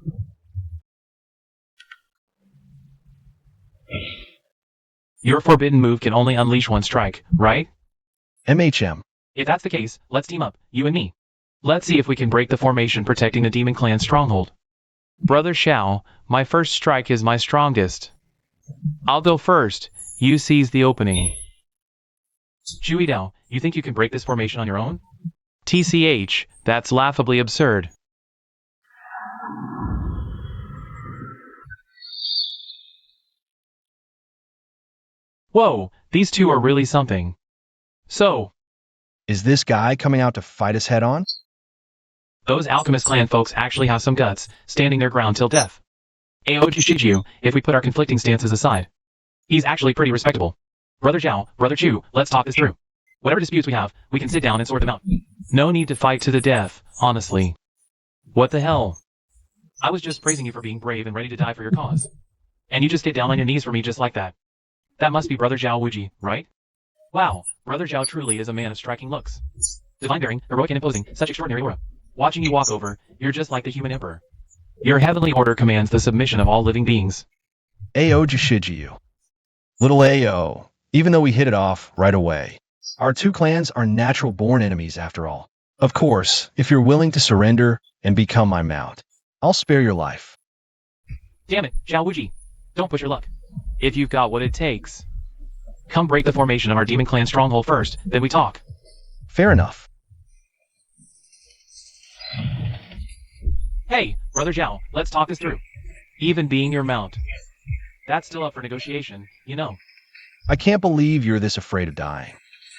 Your forbidden move can only unleash one strike, right? MHM. If that's the case, let's team up, you and me. Let's see if we can break the formation protecting the demon clan's stronghold. Brother Xiao, my first strike is my strongest. I'll go first, you seize the opening. Shui Dao, you think you can break this formation on your own? TCH, that's laughably absurd. Whoa, these 2 are really something. So, Is this guy coming out to fight us head on? those Alchemist clan folks actually have some guts, standing their ground till death. Aoji Shiju, if we put our conflicting stances aside, he's actually pretty respectable. Brother Zhao, Brother Chu, let's talk this through. Whatever disputes we have, we can sit down and sort them out. No need to fight to the death, honestly. What the hell? I was just praising you for being brave and ready to die for your cause. And you just get down on your knees for me just like that. That must be Brother Zhao Wuji, right? Wow, Brother Zhao truly is a man of striking looks. Divine bearing, heroic and imposing, such extraordinary aura. Watching you walk over, you're just like the human emperor. Your heavenly order commands the submission of all living beings. Ao Jishijiu. Little Ao, even though we hit it off right away. Our 2 clans are natural-born enemies after all. Of course, if you're willing to surrender and become my mount, I'll spare your life. Damn it, Zhao Wuji. Don't push your luck. If you've got what it takes. Come break the formation of our demon clan stronghold first, then we talk. Fair enough. Hey, Brother Zhao, let's talk this through. Even being your mount. That's still up for negotiation, you know. I can't believe you're this afraid of dying.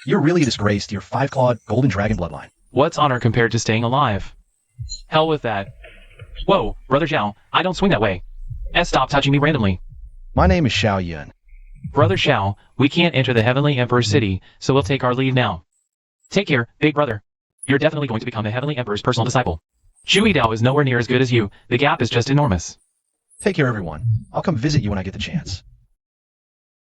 You're really a disgrace to your five-clawed golden dragon bloodline. What's honor compared to staying alive? Hell with that. Whoa, Brother Zhao, I don't swing that way. Stop touching me randomly. My name is Xiao Yun. Brother Xiao, we can't enter the Heavenly Emperor's city, so we'll take our leave now. Take care, big brother. You're definitely going to become the Heavenly Emperor's personal disciple. Chui Dao is nowhere near as good as you, the gap is just enormous. Take care, everyone. I'll come visit you when I get the chance.